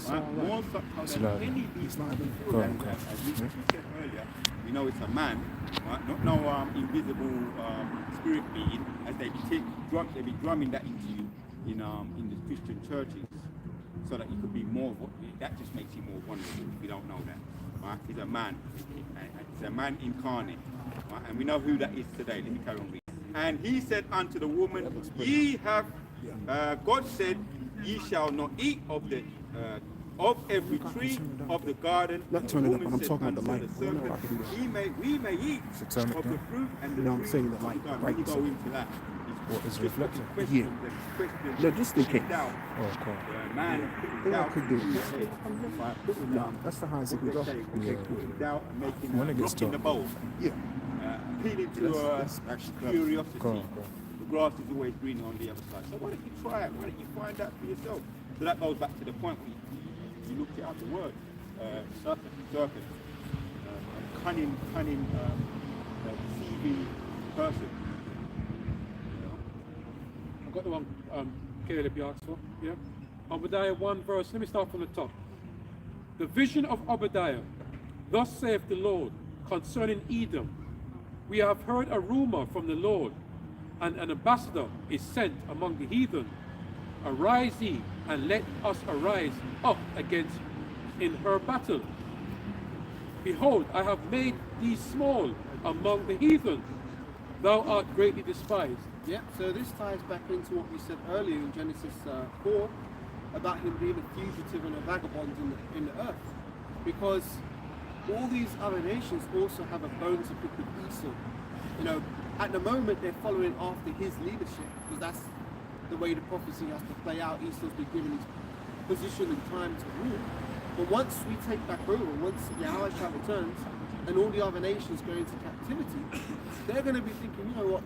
Right? More subtle than any beast before that. As you said earlier, we know it's a man, right? Not no invisible spirit being, as they be drumming that into you in the Christian churches, so that you could be more. That just makes you more vulnerable if you don't know that. Right? He's a man. He's a man incarnate. Right? And we know who that is today. Let me carry on reading. And he said unto the woman, ye have, God said, ye shall not eat of the of every tree of the garden. Not turning up, but I'm talking about the light. We may eat of the fruit and the trees saying the of the light. garden. Right. When you go into that, What is reflection? yeah. No, just in case. Doubt. Oh, cool. Man, Yeah, I could do it. No, that's the highest it can go. Doubt and making When it gets rocking the tough. bowl. Yeah. Appealing to curiosity. The grass is always greener on the other side. So why don't you try it? Why don't you find that for yourself? So that goes back to the point where you looked it up, the word serpent, cunning, deceiving person. I've got the one Caleb you asked for. Yeah. Obadiah 1 verse. Let me start from the top. The vision of Obadiah. Thus saith the Lord concerning Edom. We have heard a rumor from the Lord, and an ambassador is sent among the heathen. Arise ye, and let us arise up against in her battle. Behold, I have made thee small among the heathen. Thou art greatly despised. Yeah, so this ties back into what we said earlier in Genesis 4 about him being a fugitive and a vagabond in the earth. Because all these other nations also have a bone to pick with Esau. You know, at the moment they're following after his leadership, because that's the way the prophecy has to play out. Esau's been given his position and time to rule. But once we take back over, once Yahushua returns and all the other nations go into captivity, they're going to be thinking, you know what,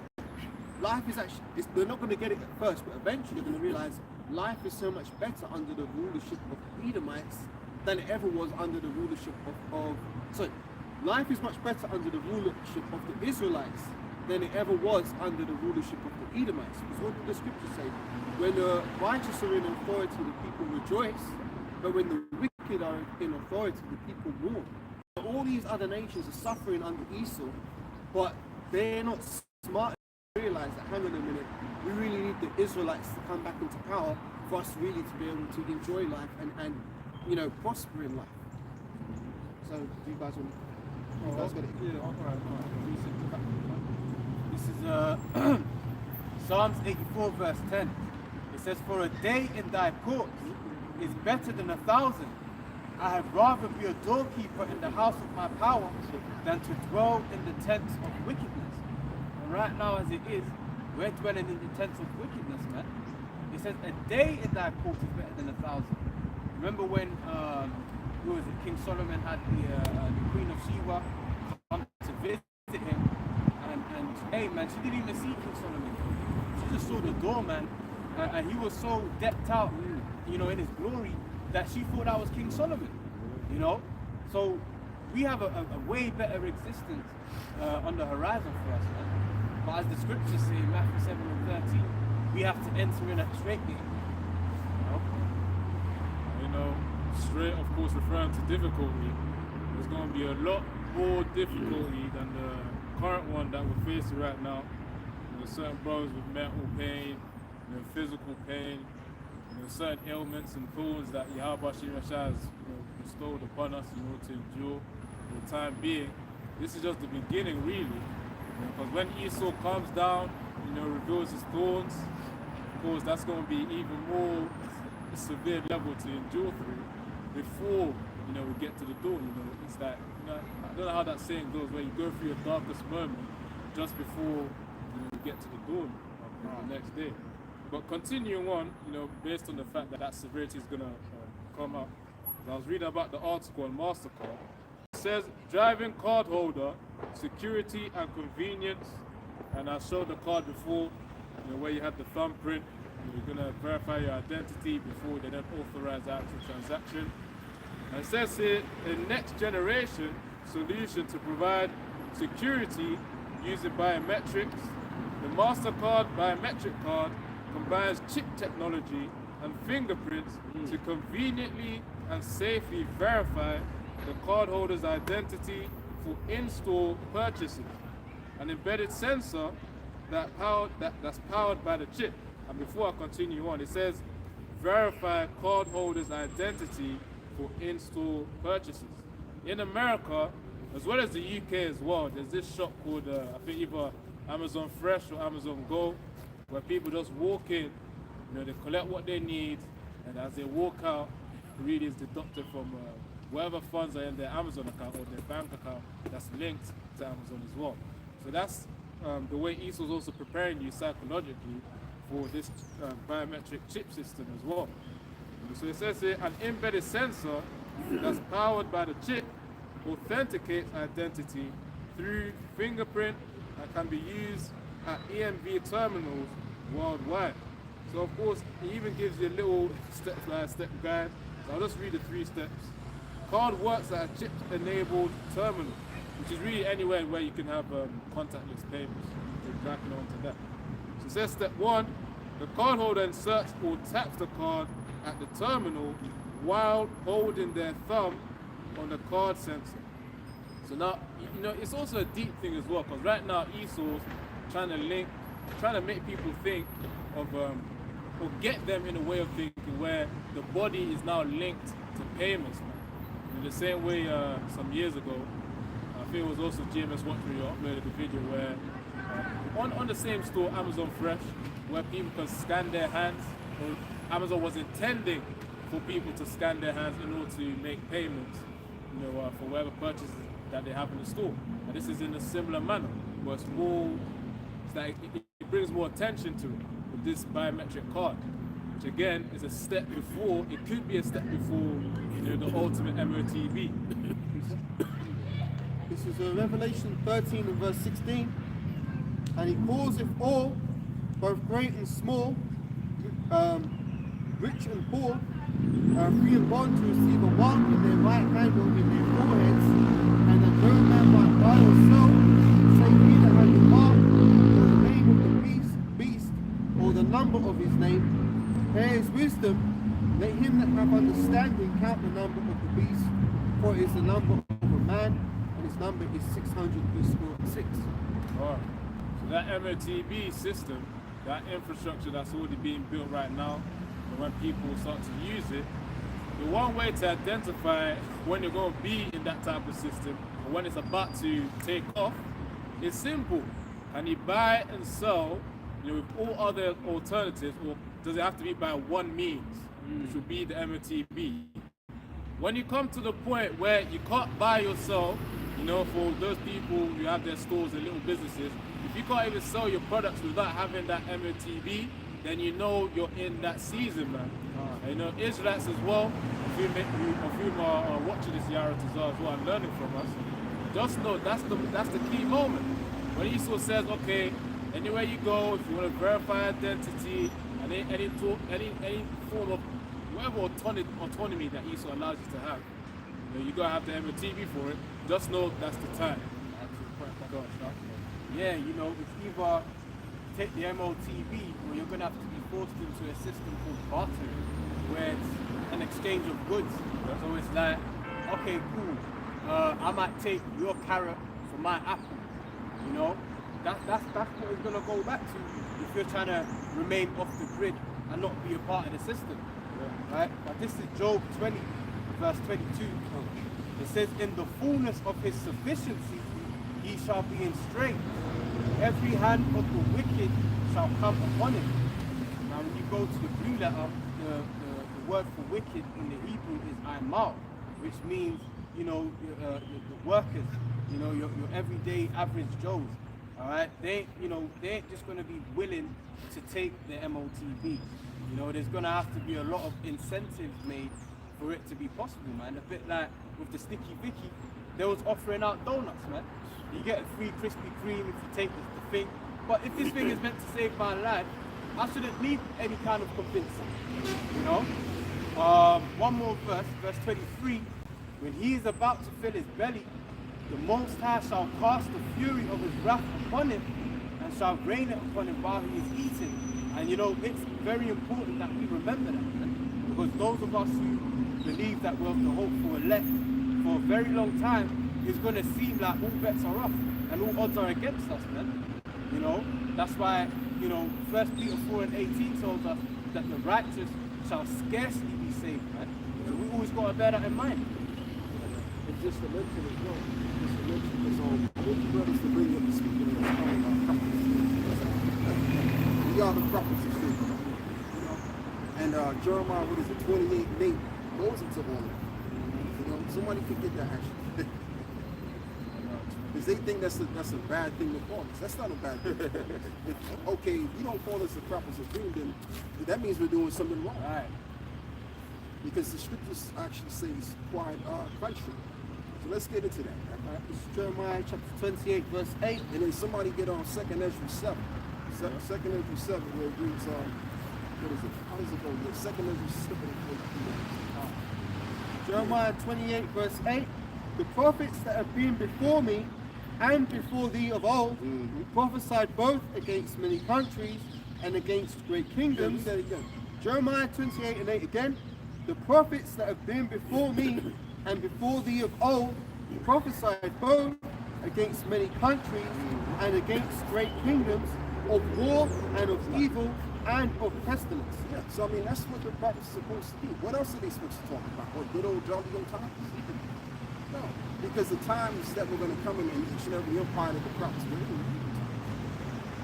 life is actually, they're not going to get it at first, but eventually they're going to realize life is so much better under the rulership of the Edomites than it ever was under the rulership life is much better under the rulership of the Israelites than it ever was under the rulership of the Edomites. Because what did the scriptures say? When the righteous are in authority, the people rejoice, but when the wicked are in authority, the people mourn. All these other nations are suffering under Esau, but they're not smart enough to realize that, hang on a minute, we really need the Israelites to come back into power for us really to be able to enjoy life and you know, prosper in life. So, do you guys want to? You guys got it? Yeah, all right. This is Psalms 84 verse 10. It says, for a day in thy courts is better than 1,000. I had rather be a doorkeeper in the house of my power than to dwell in the tents of wickedness. And right now as it is, we're dwelling in the tents of wickedness, man. It says a day in thy courts is better than 1,000. Remember when who was it? King Solomon had the Queen of Sheba come to visit him, and hey man, she didn't even see King Solomon. She just saw the door, man, and he was so decked out, you know, in his glory, that she thought that was King Solomon, you know. So we have a way better existence on the horizon for us, man. But as the scriptures say in Matthew 7 and 13, we have to enter in at the straight gate. You know, straight, of course, referring to difficulty. There's going to be a lot more difficulty than the current one that we're facing right now. You know, certain brothers with mental pain, you know, physical pain, you know, certain ailments and thorns that Yahweh has bestowed upon us, you know, to endure for the time being. This is just the beginning, really. Because when Esau comes down, you know, reveals his thorns, of course, that's going to be even more severe level to endure through before, you know, we get to the dawn. You know, it's that, you know, I don't know how that saying goes, where you go through your darkest moment just before, you know, you get to the dawn of the next day. But continuing on, you know, based on the fact that that severity is going to come up, I was reading about the article on MasterCard. It says driving card holder, security and convenience, and I showed the card before, you know, where you had the thumbprint. You're going to verify your identity before they then authorize the actual transaction. And it says here, a next generation solution to provide security using biometrics. The MasterCard biometric card combines chip technology and fingerprints to conveniently and safely verify the cardholder's identity for in-store purchases. An embedded sensor that's powered by the chip. And before I continue on, it says verify cardholder's identity for in-store purchases. In America, as well as the UK as well, there's this shop called, I think either Amazon Fresh or Amazon Go, where people just walk in, they collect what they need, and as they walk out, it really is deducted from whatever funds are in their Amazon account or their bank account that's linked to Amazon as well. So that's the way ESOL is also preparing you psychologically for this biometric chip system as well. So it says here, an embedded sensor that's powered by the chip authenticates identity through fingerprint and can be used at EMV terminals worldwide. So of course, it even gives you a little step-by-step guide. So I'll just read the 3 steps. Card works at a chip-enabled terminal, which is really anywhere where you can have contactless payments. Exactly onto that. So it says step 1, the cardholder inserts or taps the card at the terminal while holding their thumb on the card sensor. So now, it's also a deep thing as well, because right now ESOL's trying to make people think of, or get them in a way of thinking where the body is now linked to payments now. In the same way some years ago, I think it was also Gms Uk uploaded a video where on the same store, Amazon Fresh, where people can scan their hands, or Amazon was intending for people to scan their hands in order to make payments, for whatever purchases that they have in the store. And this is in a similar manner, where it's more, it's like it brings more attention to it with this biometric card, which again is a step before, it could be a step before, the ultimate MOTB. This is Revelation 13 and verse 16. And he calls it all, both great and small, rich and poor, free and bond, to receive a mark in their right hand or in their foreheads, and that no man might buy or sell, save he that has the mark, or the name of the beast, or the number of his name. Here is wisdom. Let him that have understanding count the number of the beast, for it is the number of a man, and his number is 666. Alright. So that MOTB system, that infrastructure that's already being built right now, and when people start to use it, the one way to identify when you're going to be in that type of system, or when it's about to take off, is simple. Can you buy and sell, with all other alternatives, or does it have to be by one means, which would be the MOTB? When you come to the point where you can't buy yourself, for those people who have their stores and little businesses, if you can't even sell your products without having that MOTB, then you're in that season, man. Israelites as well, of whom are watching this Yarat as well and learning from us, just know that's the key moment. When Esau says, okay, anywhere you go, if you want to verify identity, and any form of whatever autonomy that Esau allows you to have, you gotta have the MOTB for it. Just know that's the time. Yeah, it's either take the MOTB or you're gonna have to be forced into a system called bartering, where it's an exchange of goods. So it's like, okay, cool. I might take your carrot for my apple. That's what it's gonna go back to if you're trying to remain off the grid and not be a part of the system. Right? But this is Job 20, verse 22. It says, in the fullness of his sufficiency, he shall be in strength. Every hand of the wicked shall come upon him. Now, when you go to the blue letter, the word for wicked in the Hebrew is aimal, which means, the workers, your everyday average Joes. All right, they ain't just going to be willing to take the MOTB. There's going to have to be a lot of incentives made for it to be possible, man. A bit like with the Sticky Vicky, they was offering out donuts, man. You get a free Krispy Kreme if you take the thing. But if this thing is meant to save my life, I shouldn't need any kind of convincing, One more verse, verse 23. When he is about to fill his belly, the Most High shall cast the fury of his wrath upon him, and shall rain it upon him while he is eating, And you know, it's very important that we remember that, man. Because those of us who believe that we're the hopeful elect for a very long time, it's going to seem like all bets are off and all odds are against us, man. You know, that's why, you know, 1 Peter 4:18 tells us that the righteous shall scarcely be saved, man. So we always got to bear that in mind. It's just a mention as well. Just a mention because I want you brothers to bring up the speaking of this time about prophets. We are the prophets of faith. You know? And Jeremiah, what is it, 28:8 goes into all of it. You know, somebody could get that actually. Because they think that's a bad thing to call us. That's not a bad thing. Okay, if you don't call us the prophets of doom, then that means we're doing something wrong. All right. Because the scriptures actually say it's quite contrary. So let's get into that. Right, this is Jeremiah chapter 28, verse 8. And then somebody get on 2nd Ezra 7. 2nd Ezra 7, where it reads, what is it? How does it go? Yeah, 2nd Ezra 7. Jeremiah 28, verse 8. The prophets that have been before me and before thee of old prophesied both against many countries and against great kingdoms. Read that again. Jeremiah 28 and 8 again. The prophets that have been before me and before thee of old prophesied both against many countries and against great kingdoms, of war and of evil and of pestilence. Yeah, so I mean, that's what the prophets are supposed to do. What else are they supposed to talk about? What, good old jolly old times? No, because the times that we're going to come in each and every empire that the prophets will do.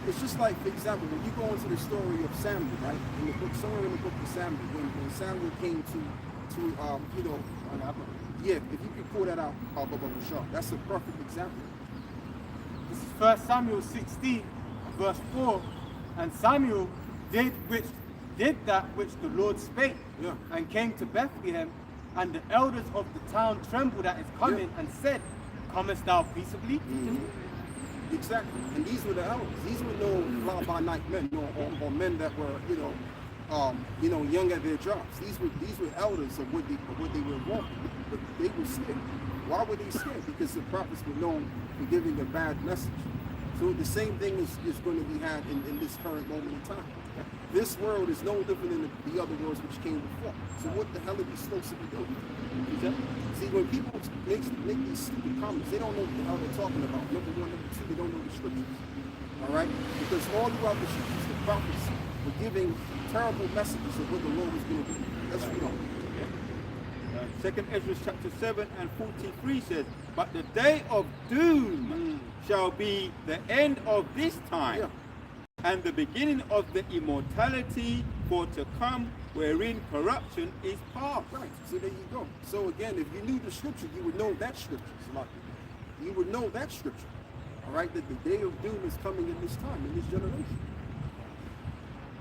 It's just like, for example, when you go into the story of Samuel, right? In the book, somewhere in the book of Samuel, when Samuel came to you know, yeah, if you could pull that out, that's a perfect example. This is 1 Samuel 16, verse 4. And Samuel did that which the Lord spake, Yeah. and came to Bethlehem, and the elders of the town trembled at his coming, and said, Comest thou peaceably? Exactly, and these were the elders. These were no fly-by-night men, or men that were, young at their jobs. These were elders of what they were walking. But they were scared. Why were they scared? Because the prophets were known for giving a bad message. So the same thing is going to be had in this current moment in time. This world is no different than the other worlds which came before. So what the hell are we supposed to be doing? See, when people make these stupid comments, they don't know what the hell they're talking about. Number one, number two, they don't know the scriptures. All right? Because all throughout the scriptures, the prophets were giving terrible messages of what the Lord was going to do. Let's read on. 2nd Ezra chapter 7 and 43 says, but the day of doom shall be the end of this time, and the beginning of the immortality for to come, wherein corruption is past. Right, so there you go. So again, if you knew the scripture, you would know that scripture. You would know that scripture. All right, that the day of doom is coming in this time, in this generation.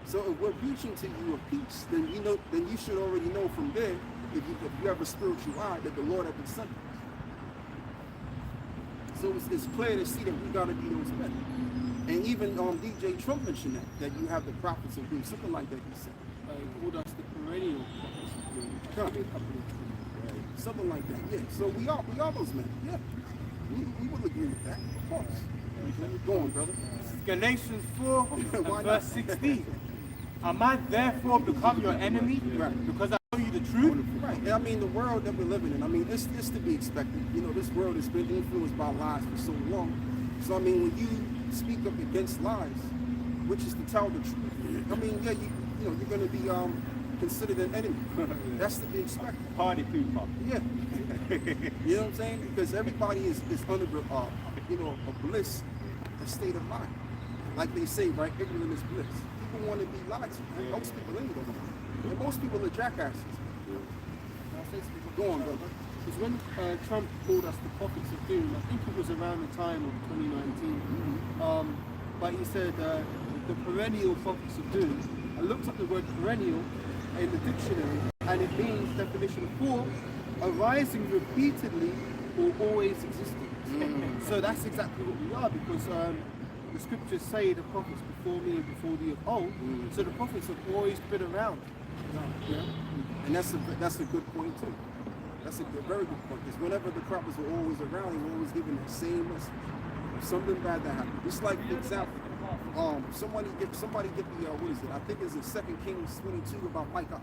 So if we're preaching to you of peace, then you should already know from there, if you have a spiritual eye, that the Lord has been sent. So it's clear to see that we gotta be those men. And even DJ Trump mentioned that you have the prophets of doom, something like that he said. Called us the perennial prophets of doom. Something like that, yeah. So we are those men, yeah. We will agree with that, of course. Go on, brother. Galatians 4 and verse 16. Am I therefore become your enemy? Right. Because I tell you the truth? Right. And I mean, the world that we're living in, I mean, it's to be expected. You know, this world has been influenced by lies for so long. So, I mean, when you speak up against lies, which is to tell the truth, I mean, yeah, you're going to be considered an enemy. That's to be expected. Party people. Yeah. You know what I'm saying? Because everybody is under a bliss, a state of mind. Like they say, right? Ignorant is bliss. People want to be lied to. And most people anyway. And most people are jackasses. Go on, brother. Because when Trump called us the prophets of doom, I think it was around the time of 2019. But he said the perennial prophets of doom. I looked up the word perennial in the dictionary, and it means definition of four, arising repeatedly or always existing. So that's exactly what we are, because the scriptures say the prophets before me and before thee of old. So the prophets have always been around. Yeah. And that's a good point too. That's a very good point, because whenever the prophets were always around, they were always giving the same message. Something bad that happened. Just like, for example, Somebody get the what is it? I think it's in 2 Kings 22 about Micah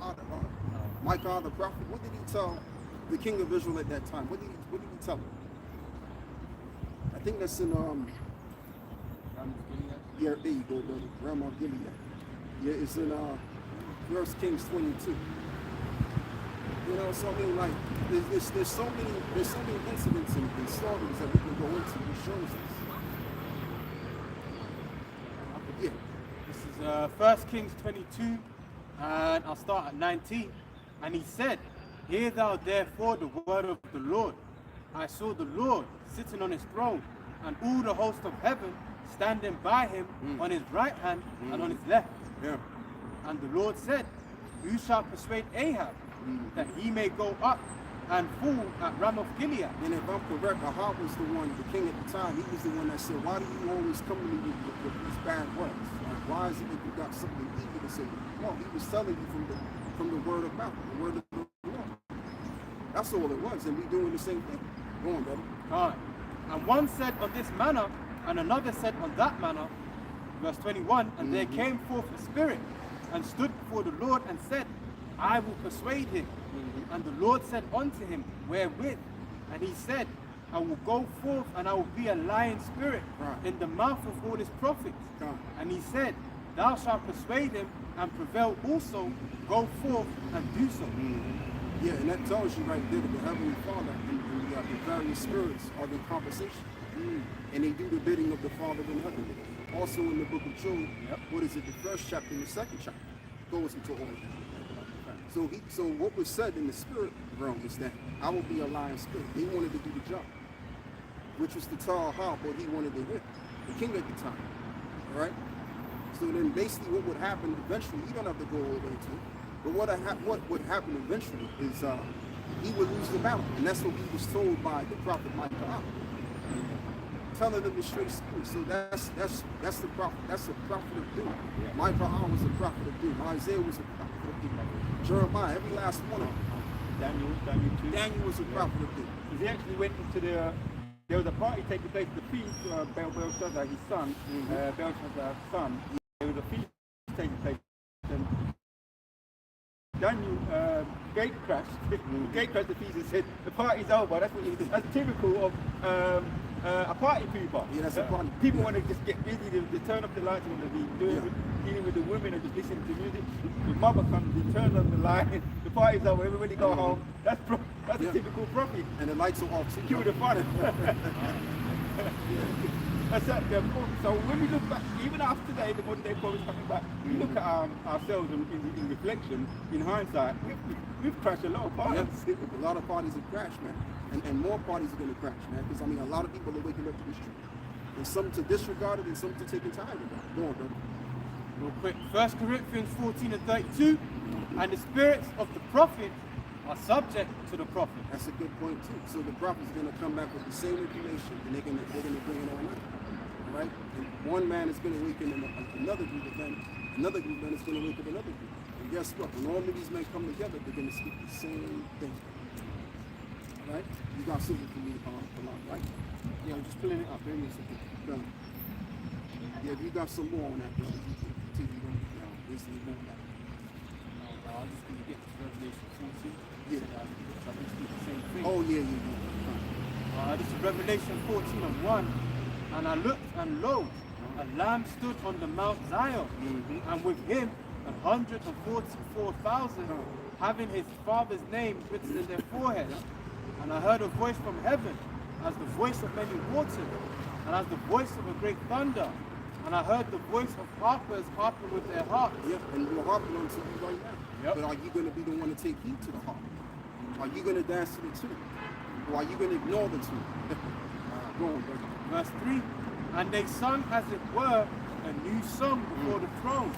the prophet. What did he tell the king of Israel at that time? What did he tell him? I think that's in yeah, there you go, brother. Ramoth Gilead. Yeah, it's in 1 Kings 22. You know, so I mean, like, there's so many incidents and stories that we can go into that shows us. Yeah. This is 1 Kings 22, and I'll start at 19. And he said, "Hear thou therefore the word of the Lord. I saw the Lord sitting on his throne, and all the host of heaven standing by him on his right hand and on his left. Yeah. And the Lord said, Who shall persuade Ahab that he may go up and fall at Ramoth Gilead?" And if I'm correct, Ahab was the one, the king at the time, he was the one that said, "Why do you always come to me with these bad words? Like, why is it that you got something evil to say?" No, he was telling you from the word of mouth, the word of the Lord. That's all it was, and we doing the same thing. Go on, brother. All right. And one said on this manner, and another said on that manner. Verse 21, and there came forth a spirit, and stood before the Lord, and said, I will persuade him. And the Lord said unto him, Wherewith? And he said, I will go forth, and I will be a lying spirit in the mouth of all his prophets. And he said, Thou shalt persuade him, and prevail also, go forth and do so. Yeah, and that tells you right there that the Heavenly Father and the various spirits are in conversation. And they do the bidding of the Father in heaven. Also in the book of Job, what is it, the first chapter and the second chapter goes into all of that. So what was said in the spirit realm is that I will be a lying spirit. He wanted to do the job, which was to tell Ahab what he wanted to hear, the king at the time. All right? So then basically what would happen eventually, you don't have to go all the way to it, but what would happen eventually is he would lose the battle. And that's what he was told by the prophet Micah, telling them the straight spirit. So that's the prophet. That's the prophet of doom. Micah was a prophet of doom. Isaiah was a prophet of doom. Jeremiah, every last one of them. Daniel too. Daniel was a prophet of doom. Because he actually went into there was a party taking place at the feast for Belshazzar, his son, Belshazzar's son. There was a feast taking place. And Daniel gate crashed. Gate crashed the feast and said, the party's over. That's typical of a party people. Yeah, that's a party. People want to just get busy, they turn off the lights, they want to be dealing with the women and just listening to music. The mother comes, they turn on the light, the party's over, everybody go home. That's a typical prophet. And the lights are off. Cue the fun. That's that. So when we look back, even after today, the modern day prophet is coming back, we look at ourselves in reflection, in hindsight, we've crashed a lot of parties. A lot of parties have crashed, man. And more parties are going to crash, man. Because, I mean, a lot of people are waking up to this truth. And some to disregard it and some to take it time about it. Go on, brother. Real quick, 1 Corinthians 14 and 32, and the spirits of the prophet are subject to the prophet. That's a good point, too. So the prophet's going to come back with the same information, and they're going to bring it on out. Right? And one man is going to awaken another group of men, another group of men is going to awaken another group. And guess what? When all of these men come together, they're going to speak the same thing. Right? You got something for me, right? Yeah, I'm just pulling it up. Give me a second. Done. Yeah, if you got some more on that, brother, you can continue on down. Basically, more on that. I'm just going to get to Revelation 14. Yeah. So I can speak the same thing. Oh, yeah. This is Revelation 14 and 1. And I looked, and lo, a lamb stood on the Mount Zion, and with him 144,000, having his father's name written in their foreheads. And I heard a voice from heaven, as the voice of many waters, and as the voice of a great thunder. And I heard the voice of harpers harping with their harps. Yep, and we're harping on to you right now. But are you going to be the one to take heed to the harp? Are you going to dance to the tune? Or are you going to ignore the tune? Go on, brother. Verse 3, and they sung as it were a new song before the throne,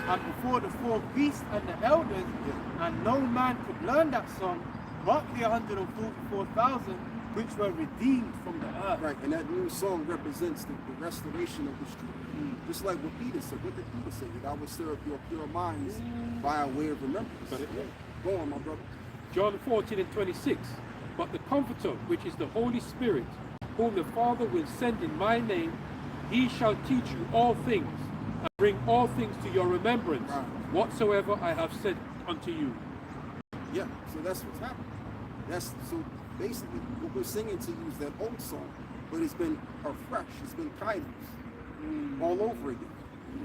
and before the four beasts and the elders, and no man could learn that song, but the 144,000 which were redeemed from the earth. Right, and that new song represents the restoration of the truth. Just like what Peter said. What did Peter say? That I will stir up your pure minds by a way of remembrance. Go on, my brother. John 14 and 26. But the Comforter, which is the Holy Spirit, whom the Father will send in my name, he shall teach you all things, and bring all things to your remembrance, Right. whatsoever I have said unto you. Yeah, so that's what's happening. That's so basically what we're singing to you is that old song, but it's been fresh, it's been kindness all over again.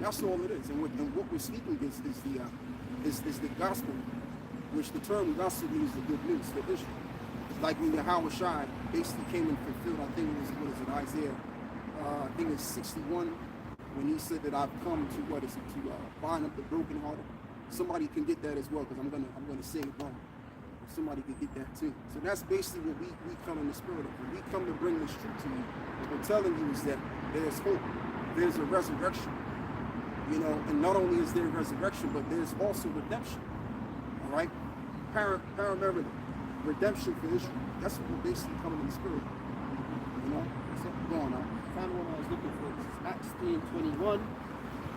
That's all it is. And what we're speaking against is the gospel, which the term gospel means the good news for Israel. Like when Yahweh Shai basically came and fulfilled, I think it was, what is it, Isaiah, I think it's 61, when he said that I've come to, to bind up the brokenhearted. Somebody can get that as well, because I'm gonna say it wrong. Somebody can get that too. So that's basically what we come in the spirit of. When we come to bring this truth to you, what we're telling you is that there's hope, there's a resurrection, you know, and not only is there resurrection, but there's also redemption. All right, paramedic. Redemption for Israel. That's what we're basically coming in the spirit. You know? So go on now. Found one I was looking for. This is Acts 3:21.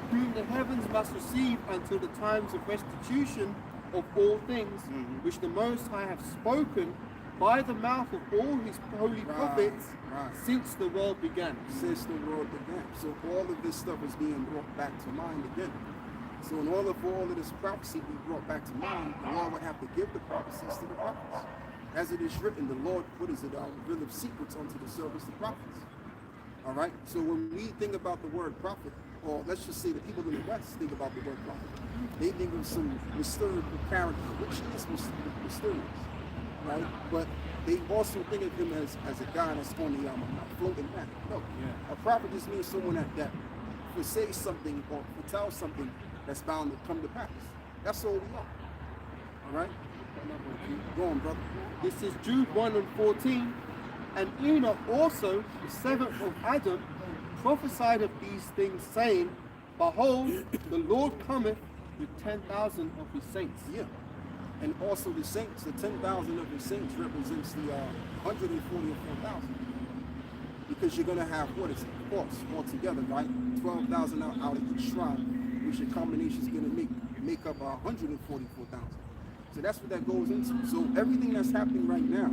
Whom the heavens must receive until the times of restitution of all things, which the Most High have spoken by the mouth of all his holy prophets since the world began. Since the world began. So all of this stuff is being brought back to mind again. So in order for all of this prophecy to be brought back to mind, the Lord would have to give the prophecies to the prophets. As it is written, the Lord, revealed secrets unto the servants, the prophets. All right? So when we think about the word prophet, or let's just say the people in the West think about the word prophet, they think of some mysterious character, which is mysterious, right? But they also think of him as a guy that's on the floating mat. No, a prophet just means someone that will say something or foretell something that's bound to come to pass. That's all we are. All right? Go on, brother. This is Jude 1:14. And Enoch also, the seventh of Adam, prophesied of these things, saying, Behold, the Lord cometh with 10,000 of his saints. Yeah. And also the saints, the 10,000 of the saints represents the 144,000. Because you're going to have, what is it? Of course, altogether, right? 12,000 out of each tribe, which your combination is going to make up 144,000. So that's what that goes into. So everything that's happening right now,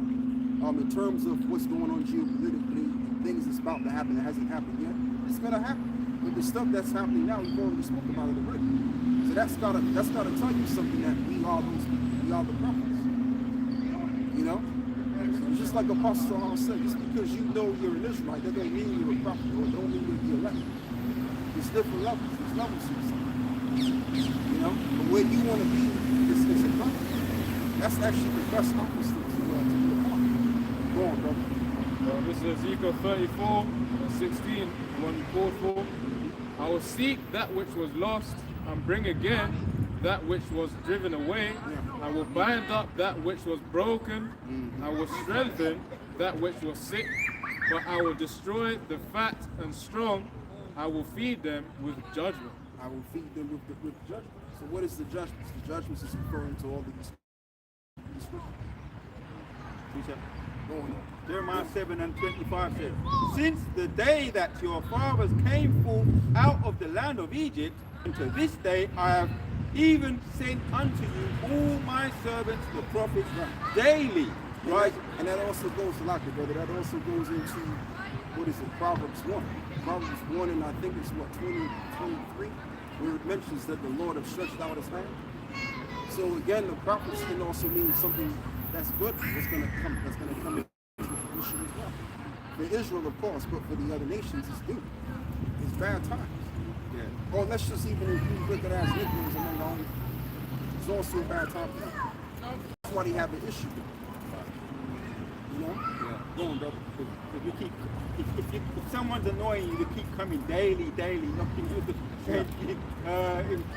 in terms of what's going on geopolitically, things that's about to happen that hasn't happened yet, it's going to happen. But the stuff that's happening now, we've already spoken about it already. So that's gotta tell you something, that we are those people. We are the prophets. You know? So just like Apostle Paul said, just because you know you're an Israelite, that don't mean you're a prophet, or don't mean you'll be elected. There's different levels. There's levels to this. You know? But where you want to be is a prophet. That's actually the best office to be a prophet. Go on, brother. This is Ezekiel 34, 16, one you called for. I will seek that which was lost and bring again that which was driven away. I will bind up that which was broken. I will strengthen that which was sick. But I will destroy the fat and strong. I will feed them with judgment. I will feed them with judgment. So what is the judgment? The judgment is referring to all these scriptures. Jeremiah 7:25 says, Since the day that your fathers came forth out of the land of Egypt, unto this day I have even sent unto you all my servants, the prophets, daily. Right? And that also goes, like it, brother, that also goes into, what is it, Proverbs 1. Proverbs 1, and I think it's what, 23, where it mentions that the Lord has stretched out his hand. So again, the prophets can also mean something that's good, that's going to come into fruition as well. For Israel, of course, but for the other nations, it's due. It's bad times. Yeah. Or let's just even include wicked ass Negroes among our own. It's also a bad time for them. That's why they have an issue. You know? Yeah. Go on, brother. If someone's annoying you to keep coming daily, knocking you,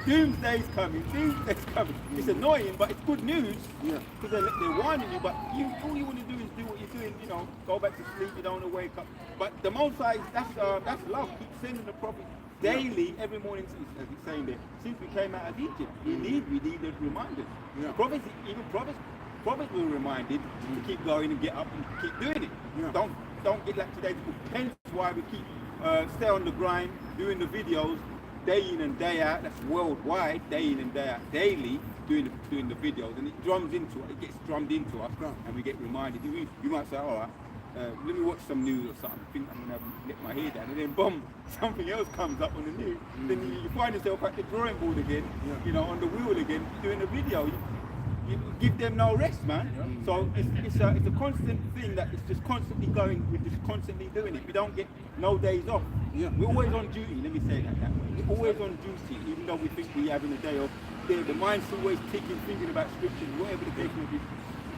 doomsday's coming. It's annoying, but it's good news. Yeah. Because they're warning you, but all you want to do is do what you're doing. You know, go back to sleep. You don't want to wake up. But the Most High, that's love. Keep sending the prophet daily, every morning, as he's saying there. Since we came out of Egypt, we need reminders. Yeah. Prophets were reminded to keep going and get up and keep doing it. Yeah. Don't get like today. Hence why we keep stay on the grind, doing the videos day in and day out. That's worldwide, day in and day out, daily doing the videos, and it gets drummed into us, and we get reminded. You might say, all right, let me watch some news or something, think I'm gonna get my hair down, and then boom, something else comes up on the news. Then you find yourself at the drawing board again, you know, on the wheel again, doing a video. You give them no rest, man. So it's a constant thing that it's just constantly going. We're just constantly doing it. We don't get no days off. We're always on duty. Let me say that way. We're always on duty, even though we think we're having a day off. The mind's always ticking, thinking about scripture, whatever the case may be.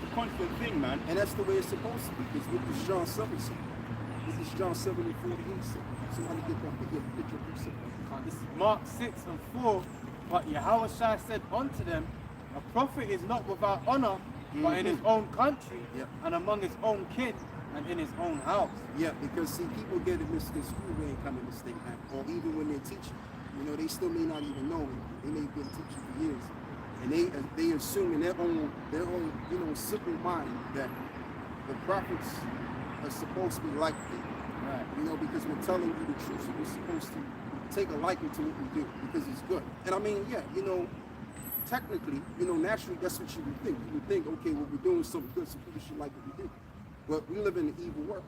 It's a constant thing, man. And that's the way it's supposed to be. Because with this John 7 said, this is John 7 and 48 said. Somebody get your precept. This is Mark 6 and 4. But Yahushua said unto them, a prophet is not without honor, but in his own country, and among his own kin, and in his own house. Yeah, because see, people get it misconstrued when they come in the state, man. Or even when they're teaching. You know, they still may not even know it. They may have been teaching for years. And they assume in their own, you know, simple mind that the prophets are supposed to be like them. Right. You know, because we're telling you the truth, so we're supposed to take a liking to what we do because it's good. And I mean, yeah, you know, technically, you know, naturally, that's what you would think. You would think, okay, well, we're doing something good, so people should like what we do. But we live in an evil world,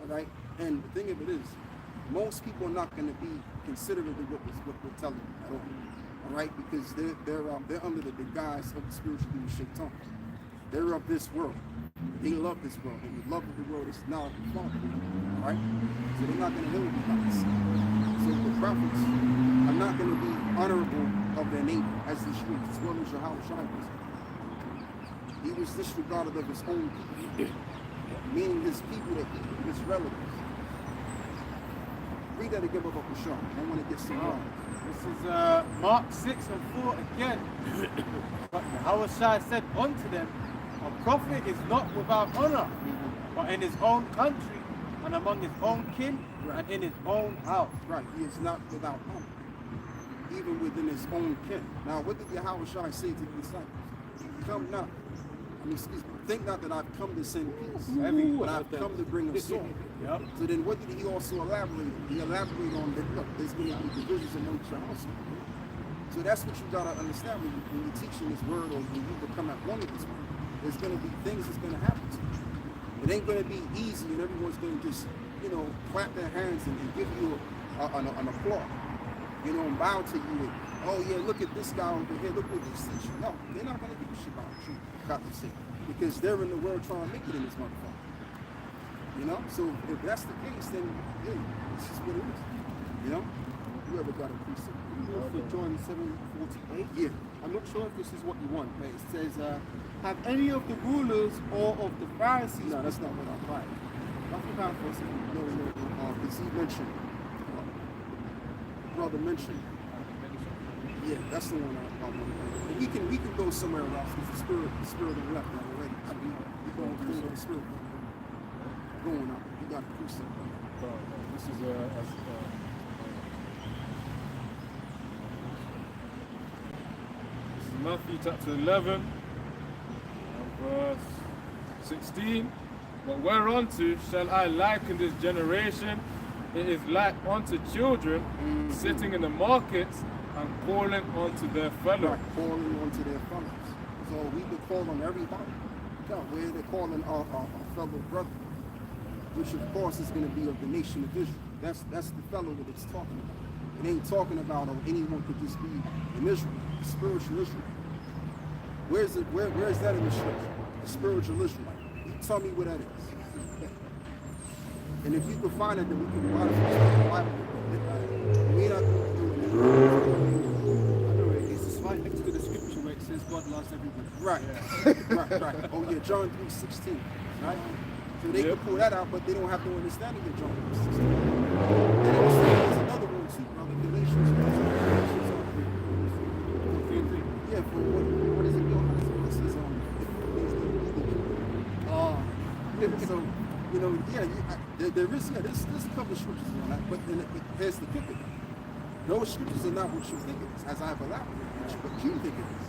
all right? And the thing of it is, most people are not going to be considerate of what we're telling them at all right? Because they're under the guise of the spiritual being shaitan. They're of this world. They love this world, and the love of the world is now the Father, all right? So they're not going to hear what we got to say. So the prophets are not going to be honorable of their neighbor as the streets, as well as Yahushua was. He was disregarded of his own people, meaning his people that he, his relatives. Read that again about Bashar. I want to get some wrong. This is Mark 6 and 4 again. But Yahushua said unto them, a prophet is not without honor, but in his own country, and among his own kin, and in his own house. Right, he is not without honor, even within his own kin. Now, what did Yahushua say to the disciples? Come not, think not that I've come to send peace, but I've come to bring a sword. So then what did he also elaborate on? He elaborated on that, look, there's going to be divisions amongst your household. So that's what you got to understand when you're teaching this word, or when you become at one with this word. There's going to be things that's going to happen to you. It ain't going to be easy, and everyone's going to just, you know, clap their hands and give you an applause, you know, and bow to you. And, oh yeah, look at this guy over here. Look what he's teaching. No, they're not going to give a shit about what you got to say, because they're in the world trying to make it in this motherfucker. You know, so if that's the case, then yeah, this is what it is. You know, whoever got a precept. For John 7:48. Yeah. I'm not sure if this is what you want, but it says, have any of the rulers or of the Pharisees... No, that's not what I applied. Nothing about for a second. No, because he mentioned, brother mentioned. Yeah, that's the one I want. We can go somewhere else, because the spirit of the left already. I mean, we're going through the spirit. Going up, you got a precept. This is Matthew chapter 11, verse 16. But whereunto shall I liken this generation? It is like unto children sitting in the markets and calling unto their fellows. Right, calling unto their fellows. So we could call on everybody. No, where they're calling our fellow brother, which of course is going to be of the nation of Israel. That's the fellow that it's talking about. It ain't talking about anyone could just be in Israel, spiritual Israel. Where is that in the scripture? The spiritual Israelite. You tell me where that is. And if you can find it, then we can write it from the Bible. We're not going to do it. It's just right next to the scripture where it says God loves everybody. Right. Right. Oh yeah, John 3:16. Right? So they can pull that out, but they don't have no understanding of John 3:16. And also there's another one too, brother. Galatians. Yeah, for what is it? So, you know, there is, there's a couple of scriptures on that, but then here's the kicker. Those scriptures are not what you think it is, as I've elaborated, but you think it is.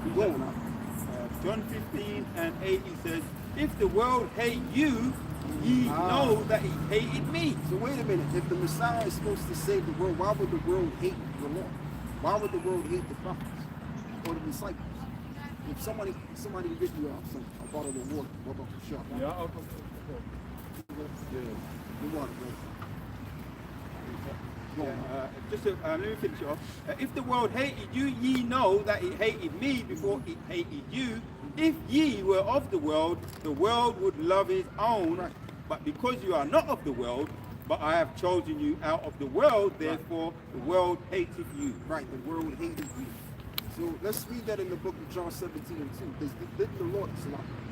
Keep going on. John 15 and 8, he says, if the world hate you, ye know that he hated me. So wait a minute, if the Messiah is supposed to save the world, why would the world hate the Lord? Why would the world hate the prophets or the disciples? if somebody get you a bottle of water, what about the shop? Yeah, I'll The water, bro. Just to, let me finish it off. If the world hated you, ye know that it hated me before it hated you. If ye were of the world would love his own. Right. But because you are not of the world, but I have chosen you out of the world, therefore the world hateth you. Right, the world hated you. So let's read that in the book of John 17:2. Because didn't the Lord,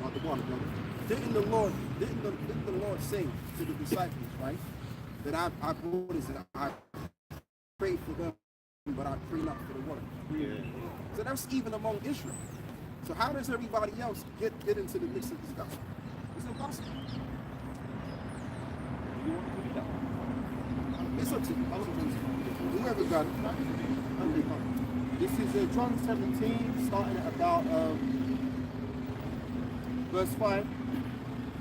not the water, brother. Didn't the Lord say to the disciples, right? That I pray for them, but I pray not for the world. Yeah. So that's even among Israel. So how does everybody else get into the mix of this gospel? It's impossible. You want to do that? It's up to you. Whoever got it. This is John 17, starting at about verse 5.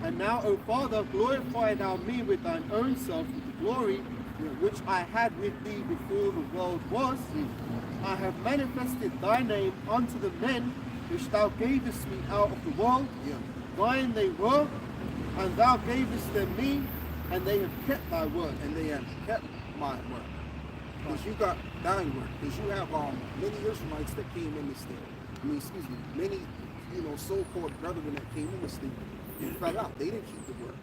And now, O Father, glorify thou me with thine own self, with the glory which I had with thee before the world was. I have manifested thy name unto the men which thou gavest me out of the world. Yeah. Thine they were, and thou gavest them me, and they have kept thy word. And they have kept my word. Because you got thine word. Because you have many Israelites that came in this thing. Many, so-called brethren that came in this thing and fell out. They didn't keep the word.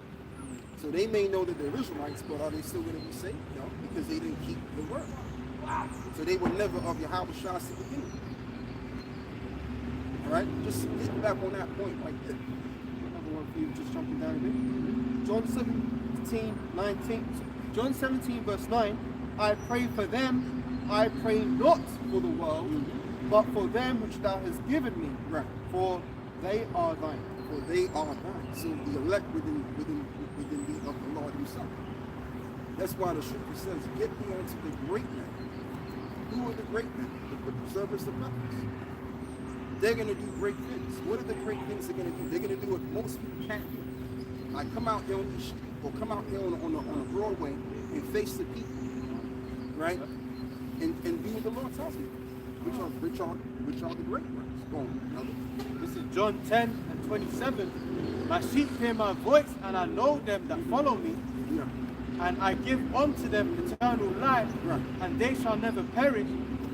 So they may know that they're Israelites, but are they still going to be saved? No, because they didn't keep the word. So they were never of Yahweh Shah to begin with. All right? Just get back on that point right there. Another one for you, just jumping down a bit. John 17:19. John 17, verse 9. I pray for them, I pray not for the world, but for them which thou hast given me. Right. For they are thine. For they are thine. So the elect within thee of the Lord himself. That's why the scripture says, get thee unto the great men. Who are the great men? The preservers of nothings. They're going to do great things. What are the great things they're going to do? They're going to do what most people can't do. Like come out here on the street, or come out here on a Broadway and face the people, right? And do what the Lord tells me. Which are the great ones. Go on, brother. This is John 10 and 27. My sheep hear my voice, and I know them that follow me, Yeah. and I give unto them eternal life, Right. and they shall never perish,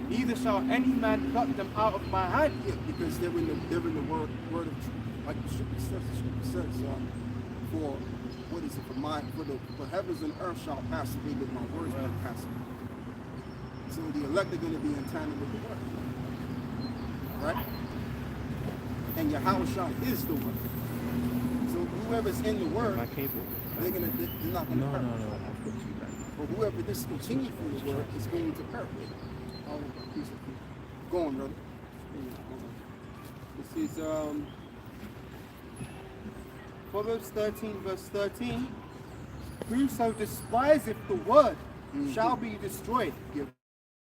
neither shall any man pluck them out of my hand. Yeah, because they're in the word of truth. Like the scripture says, for what is it? For heavens and earth shall pass away, but my words will pass away. So the elect are going to be in tandem with the word. Right? And Yahweh Shah is the word. So whoever's in the word, they're not going to perish. But whoever discontinues from the word is going to perish. Go on, brother. This is Proverbs 13, verse 13. Whoso despiseth the word shall be destroyed. Yeah.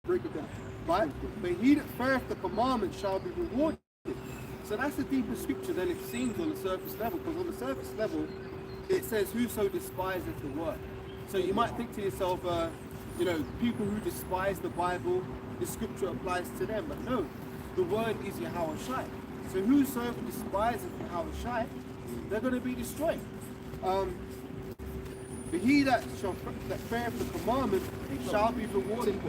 Break it down. But he that feareth the commandment shall be rewarded. So that's a deeper scripture than it seems on the surface level, because on the surface level it says whoso despiseth the word. So you might think to yourself, people who despise the Bible, the scripture applies to them, but no, the word is Yahweh Shai. So whosoever despiseth Yahweh Shai, they're going to be destroyed. But he that feareth the commandment shall be rewarded.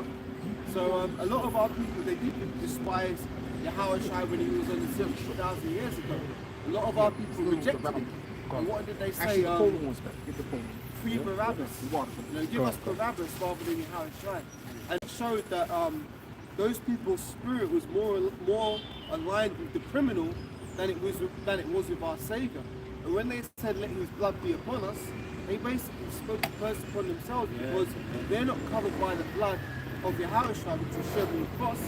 So a lot of our people, they did despise Yahweh Shai when he was on the scene 2,000 years ago. A lot of our people rejected him. And what did they say? Free Barabbas. Give us Barabbas rather than Yahweh Shai. And it showed that those people's spirit was more aligned with the criminal than it was with our Savior. And when they said, let his blood be upon us, they basically spoke the curse upon themselves, because they're not covered by the blood of Yahweh Shai, which was shed on the cross.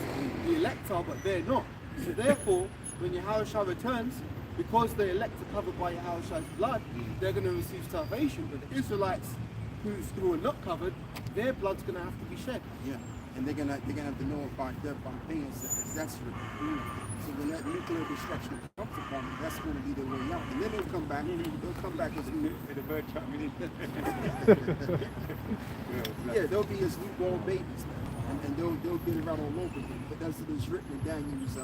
The elect are, but they're not. So therefore, when Yahweh Shai returns, because the elect are covered by Yahweh Shai's blood, they're going to receive salvation. But the Israelites who are not covered, their blood's going to have to be shed. Yeah, and they're gonna have to know about death by pain. That's written. So when that nuclear destruction comes upon them, that's going to be their way out. And then they'll come back. They'll come back as new. The bird trap me. Yeah, they'll be as newborn babies, and they'll get it right all over them. But that's it is written in Daniel's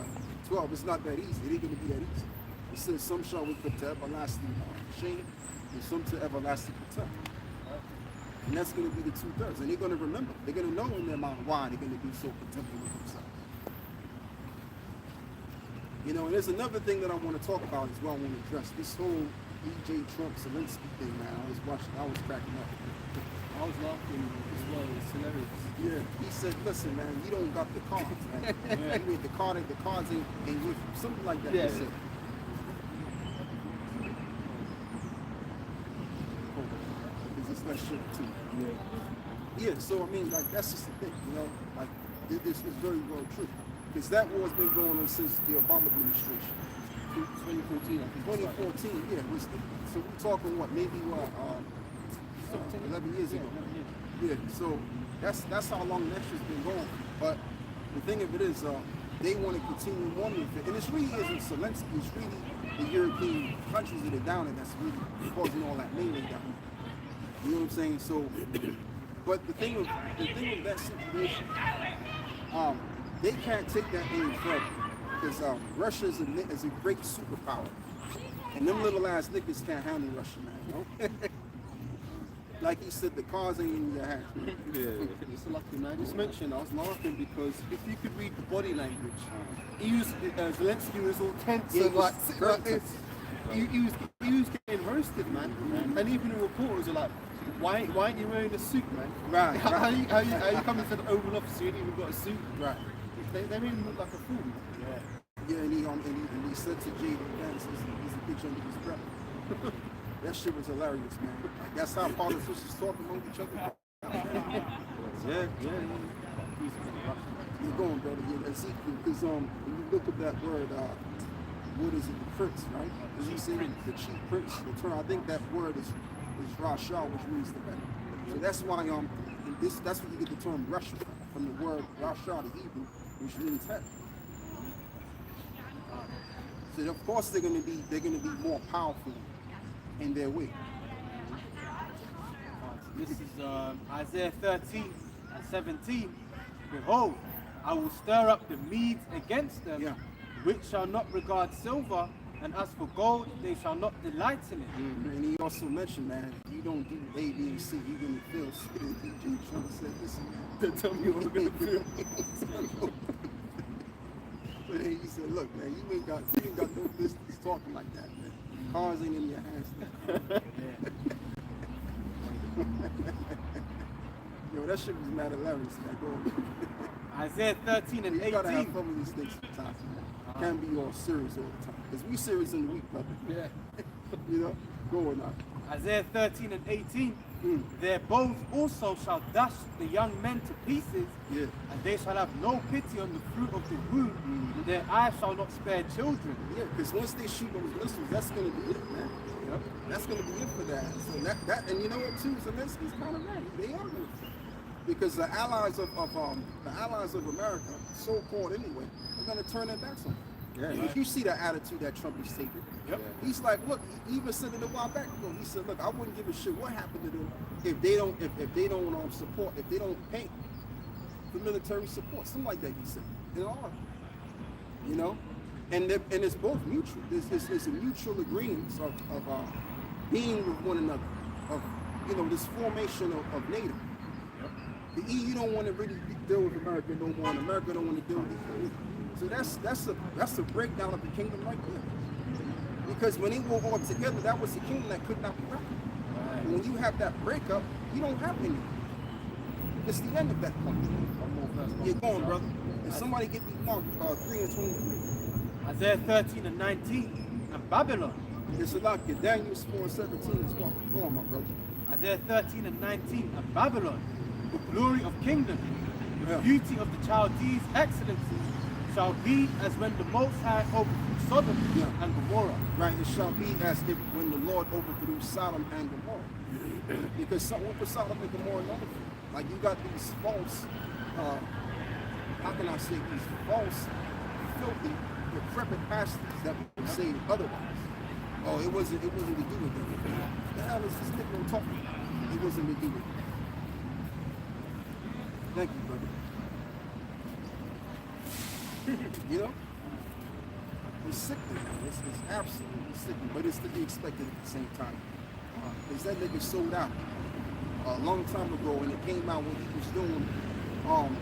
12, it's not that easy. It ain't going to be that easy. It says some shall we put to everlasting shame and some to everlasting contempt. Right? And that's going to be the 2/3. And they're going to remember. They're going to know in their mind why they're going to be so contemptible with themselves. You know, and there's another thing that I want to talk about as well. I want to address this whole DJ Trump Zelensky thing, man. I was cracking up. I was laughing as well. It's hilarious. Yeah, he said, "Listen, man, you don't got the cards, man. The cards ain't with you." Something like that. Yeah. He said. Because it's that shit too. Yeah. So I mean, like that's just the thing, you know. Like this is very well true. Because that war's been going on since the Obama administration. 2014, I think. 2014, yeah. So we're talking what, maybe 11 years ago. Yeah, so that's how long that shit's been going. But the thing of it is, they want to continue on with it. And it really isn't Zelensky, it's really the European countries that are down there that's really causing all that melee down. You know what I'm saying? So, but the thing of that situation, they can't take that any further. Because Russia is a great superpower. And them little ass niggas can't handle Russia, man, you know? Like he said, the cars ain't in your hands. It's lucky, man. Just mentioned, I was laughing because if you could read the body language, Zelensky was all tense and like this. He was getting roasted, man. And even the reporters are like, why aren't you wearing a suit, man? Right. How you coming to the Oval Office? You ain't even got a suit. Right. They made him look like a fool. Yeah, and he said to Jade Vance, he's a bitch under his breath. That shit was hilarious, man. Like, that's how politicians talk among each other. Yeah. You're going, brother. Yeah, Ezekiel, because when you look at that word, what is it? The prince, right? As you say, the chief prince. The term, I think that word is Rasha, which means the better. So that's why that's where you get the term Russia from the word Rasha, the Hebrew, which means head. So of course they're gonna be more powerful in their way. This is Isaiah 13 and 17. Behold, I will stir up the Medes against them, which shall not regard silver, and as for gold, they shall not delight in it. And he also mentioned, man, you don't do A, B, and C, you're gonna feel stupid. Trump said, listen, tell me what I'm gonna feel. But then he said, look, man, you ain't got no business talking like that, man. Cars ain't in your hands. Yo, that shit was mad hilarious, man. Go on. Isaiah 13 and 18. You gotta have fun with these things sometimes, man. Can't be all serious all the time. Because we serious in the week, brother. Yeah. You know? Go on now. Isaiah 13 and 18. Their bows also shall dash the young men to pieces, and they shall have no pity on the fruit of the womb, and their eyes shall not spare children. Yeah, because once they shoot those missiles, that's going to be it, man. Yep. That's going to be it for that. So that, and you know what, too? Zelensky's kind of right. They are going to. Because the allies of America, so-called anyway, are going to turn their backs on them. Yeah, if you see the attitude that Trump is taking, he's like, look, he even said it a while back ago. He said, look, I wouldn't give a shit what happened to them if they don't support, if they don't pay for military support, something like that. He said, you know, and it's both mutual. It's a mutual agreement of being with one another, of this formation of NATO. The EU don't want to really deal with America no more, and America don't want to deal with the EU. So that's a breakdown of the kingdom right there. Because when they were all together, that was a kingdom that could not be reckoned. Right. When you have that breakup, you don't have anything. It's the end of that point. You're going, brother. And somebody get me Mark 3 and 23. Isaiah 13 and 19. And Babylon. It's a lot. Daniel 4 and 17 as well. Go on, my brother. Isaiah 13 and 19. And Babylon, the glory of kingdom, the beauty of the Chaldees' excellency, shall be as when the Most High overthrew Sodom and Gomorrah. Right, it shall be as if when the Lord overthrew Sodom and Gomorrah. Because what was Sodom and Gomorrah known for? Like you got these false, how can I say, these false, filthy, decrepit pastors that would say otherwise. Oh, it wasn't to do with them. The hell is this nigga talking about? It wasn't to do with them. Thank you, brother. You know? It's sickening, man. It's absolutely sickening, but it's to be expected at the same time. Because that nigga sold out a long time ago, and it came out when he was doing,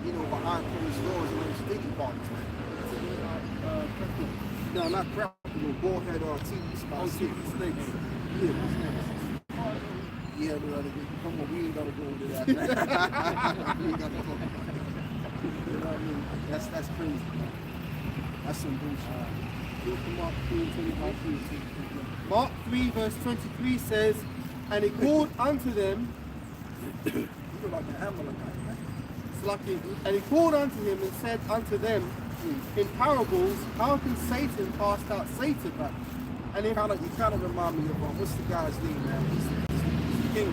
you know, behind closed doors and those dating parties, man. No, not crap. No, bullhead TV spots. Oh, TV snakes. Yeah, snakes. Yeah, brother. Come on, we ain't gotta go into that. We ain't gotta go. You know what I mean? That's crazy, man. That's some bullshit. Mark 3:25. Mark 3 verse 23 says, and he called unto them. You look like a hammer, man. It's lucky. And he called unto him and said unto them, in parables, how can Satan cast out Satan? And you kind of remind me of what's the guy's name, man? He's the king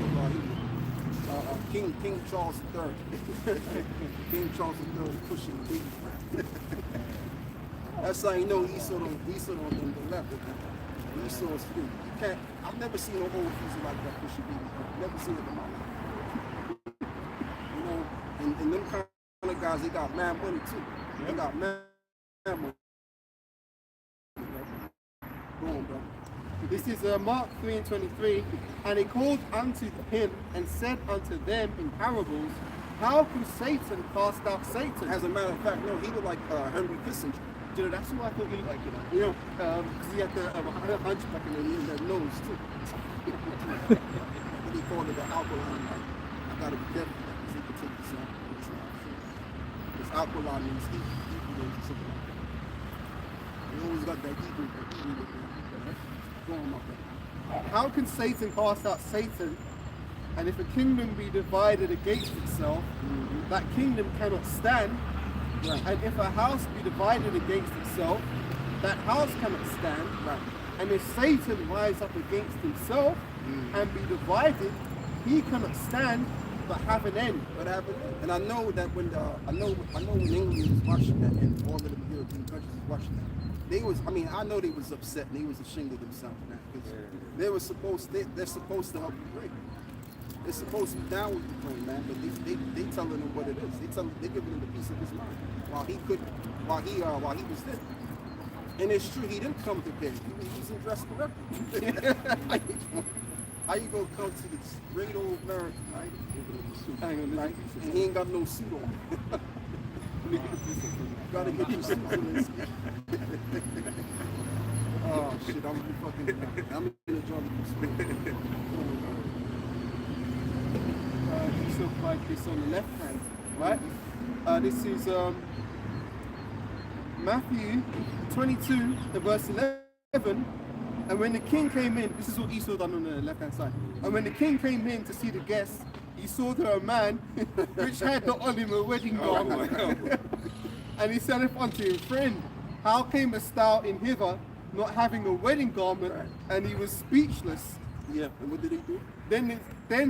of King Charles III. King Charles III pushing the baby. That's how you know Esau on the left. Esau's free. You can't. I've never seen no old geezer like that pushing baby. Never seen it in my life. You know, and them kind of guys, they got mad money too. They got mad money. Go on, bro. This is Mark 3:23, and he called unto him and said unto them in parables, how can Satan cast out Satan? As a matter of fact, no, he was like Henry Kissinger. You know, that's who I thought he looked like, you know, because he had the hunchback and then he had that nose too. He called it the alkaline. I gotta be careful because he can take this out. This alkaline means heat, or something like that. He always got that heat. Go on, my friend. How can Satan cast out Satan? And if a kingdom be divided against itself, that kingdom cannot stand. Right. And if a house be divided against itself, that house cannot stand. Right. And if Satan rise up against himself and be divided, he cannot stand but have an end. But have an end. And I know that when I know when England was watching that and all of the European countries was watching that, they was, I mean, I know they was upset and they was ashamed of themselves, man, because they're supposed to help Ukraine. They're supposed to be down with Ukraine, man, but they telling them what it is. They giving him the piece of his mind while he was there. And it's true, he didn't come to bed. He wasn't dressed correctly. How you gonna come to this great old America, right? And he ain't got no suit on. You gotta get your suit on. Oh shit, I'm in a jungle. You still like this on the left hand, right? This is Matthew 22, verse 11. And when the king came in, this is what Esau done on the left hand side. And when the king came in to see the guests, he saw there a man which had not on him a wedding garment. And he said unto him, friend, how camest thou in hither not having a wedding garment? And he was speechless. Yeah, and what did he do? Then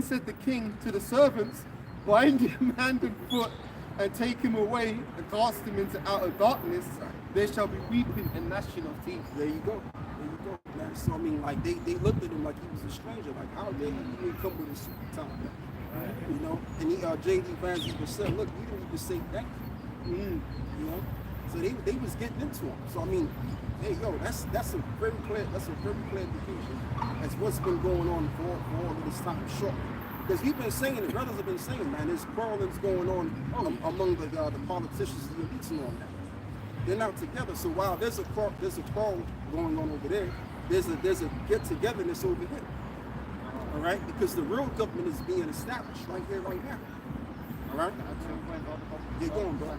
said the king to the servants, bind him hand and foot and take him away and cast him into outer darkness. There shall be weeping and gnashing of teeth. There you go. Man. So I mean, like they looked at him like he was a stranger. Like, how dare you come with a suit and tie? You know, and J.D. Vance even said, look, you didn't even say thank you. You know, so they was getting into him. So I mean, hey yo, that's a very clear indication as what's been going on for all of this time. Short, because we've been saying it, brothers have been saying, man, there's quarrelings going on among the politicians, the elites and all that. They're not together. So while there's a quarrel going on over there, there's a get-togetherness over here. All right, because the real government is being established right here, right now. All right. Get going, bro.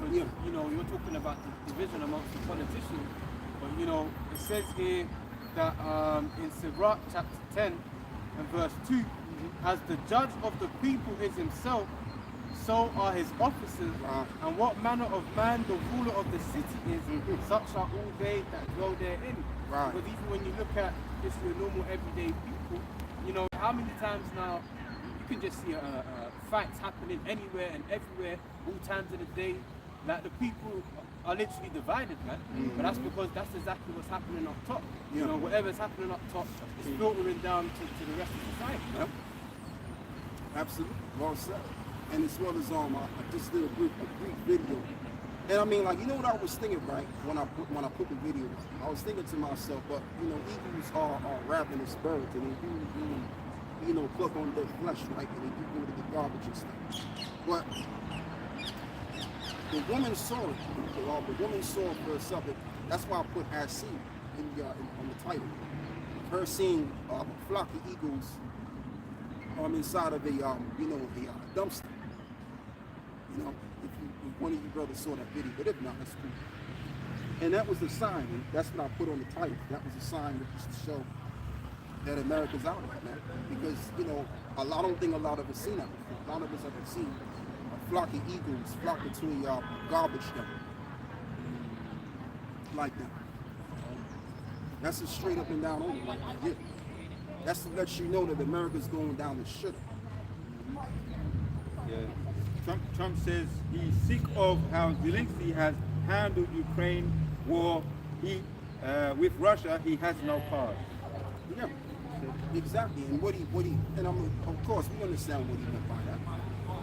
But you know, you're talking about the division amongst the politicians, but you know, it says here that in Sirach chapter 10 and verse 2, as the judge of the people is himself, so are his officers, and what manner of man the ruler of the city is, such are all they that dwell therein. Right. Because even when you look at just your normal everyday people, you know, how many times now you can just see fights happening anywhere and everywhere, all times of the day, that the people are literally divided, man. But that's because that's exactly what's happening up top. You know, whatever's happening up top is filtering down to the rest of society. Yep. Absolutely. Well said. And as well as I just did a brief video And I mean, like, you know what I was thinking, right? When I put the video up, I was thinking to myself, but you know, eagles are ravenous birds, and they do, you know, pluck on their flesh, right? And they do go to the garbage and stuff. But the woman saw it. The woman saw it for herself. That's why I put as seen on the title. Her seeing a flock of eagles inside of a dumpster. You know, if one of you brothers saw that video, but if not, that's cool. And that was the sign, and that's what I put on the title. That was a sign that just to show that America's out of it, man. Because, you know, I don't think a lot of us seen that before. A lot of us haven't seen a flock of eagles flock into a garbage dump like that. That's a straight up and down over like that. Yeah. That's to let you know that America's going down the shitter. Yeah. Trump says he's sick of how Zelensky has handled Ukraine war. With Russia, he has no cause. Yeah, exactly. And and of course we understand what he meant by that,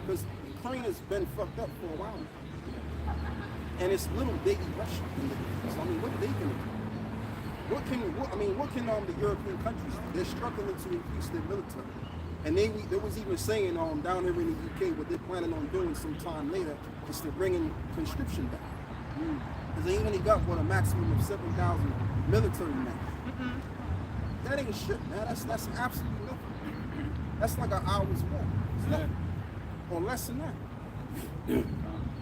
because Ukraine has been fucked up for a while now, and it's little baby Russia in the difference. I mean, what are they gonna do? What can the European countries do? They're struggling to increase their military. And they was even saying down here in the UK what they're planning on doing sometime later is to bring in conscription back. Because they only got a maximum of 7,000 military men. That ain't shit, man. That's absolutely nothing. That's like an hour's walk. It's nothing. Or less than that.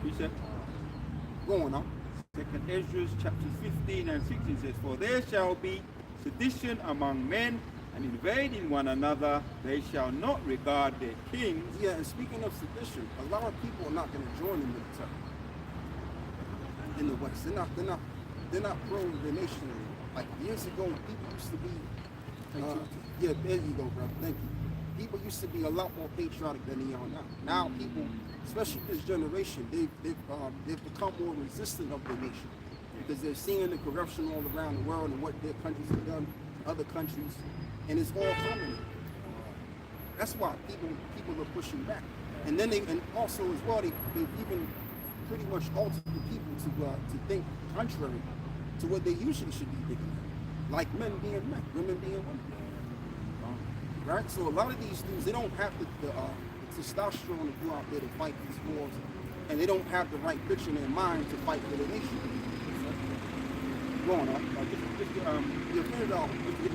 He said, going on. 2nd Ezra chapter 15 and 16 says, "For there shall be sedition among men, and invading one another, they shall not regard their kings." Yeah, and speaking of sedition, a lot of people are not going to join the military in the West. They're not pro the nation anymore. Like years ago, people used to be. Yeah, there you go, bro. Thank you. People used to be a lot more patriotic than they are now. Now people, especially this generation, they've become more resistant of the nation because they're seeing the corruption all around the world and what their countries have done to other countries, and it's all coming. That's why people are pushing back, and then and also as well they've even pretty much altered the people to think contrary to what they usually should be thinking, like men being men, women being women. Right? So a lot of these dudes, they don't have the testosterone to go out there to fight these wars, and they don't have the right picture in their mind to fight for the nation. Go on, the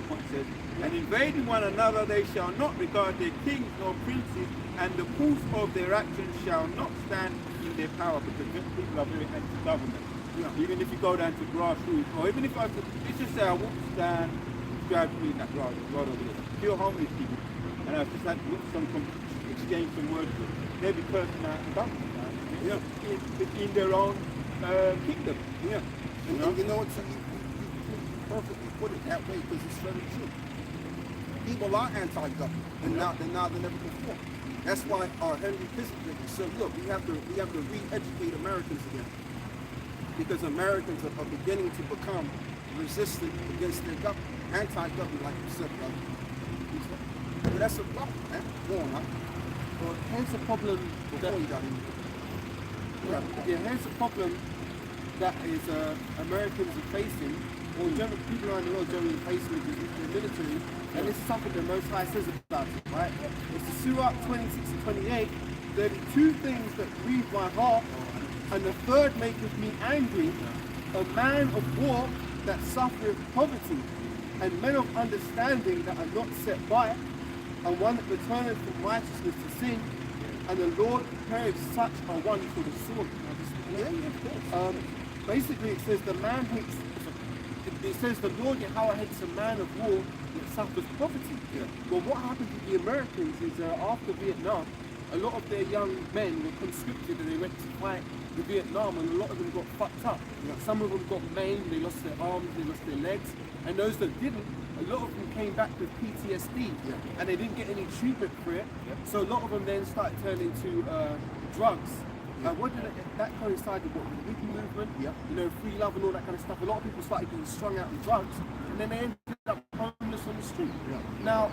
point says, "And invading one another, they shall not regard their kings nor princes, and the proof of their actions shall not stand in their power," because people are very anti-government. Yeah. Even if you go down to grassroots, or even if let's just say I walk down, drive through that road over there, pure homeless people, and I've just had to exchange some words with them. They'll be cursing out the government, in their own kingdom. Yeah. And you know what? You perfectly put it that way because it's very true. People are anti-government, and now they're not than ever before. That's why Henry Kissinger said, "Look, we have to re-educate Americans again, because Americans are beginning to become resistant against their government, anti-government, like you said, brother." But that's a problem, man. Go on, huh? Well, here's the problem. Here's the problem that is Americans are facing, or general people around the world generally facing with the military, and this is something the Most High says about it, right? It's the Surah 26 and 28. "There be two things that grieve my heart, and the third maketh me angry: a man of war that suffereth poverty, and men of understanding that are not set by, and one that returneth from righteousness to sin, and the Lord prepares such a one for the sword." Basically, it says the man hates. It says the Lord Yahweh hates a man of war that suffers poverty. Yeah. Well, what happened to the Americans is after Vietnam, a lot of their young men were conscripted and they went to fight in Vietnam, and a lot of them got fucked up. Yeah. Some of them got maimed, they lost their arms, they lost their legs, and those that didn't, a lot of them came back with PTSD, and they didn't get any treatment for it. Yeah. So a lot of them then started turning to drugs. That coincided with the hippie movement, you know, free love and all that kind of stuff. A lot of people started getting strung out with drugs, and then they ended up homeless on the street. Yeah. Now,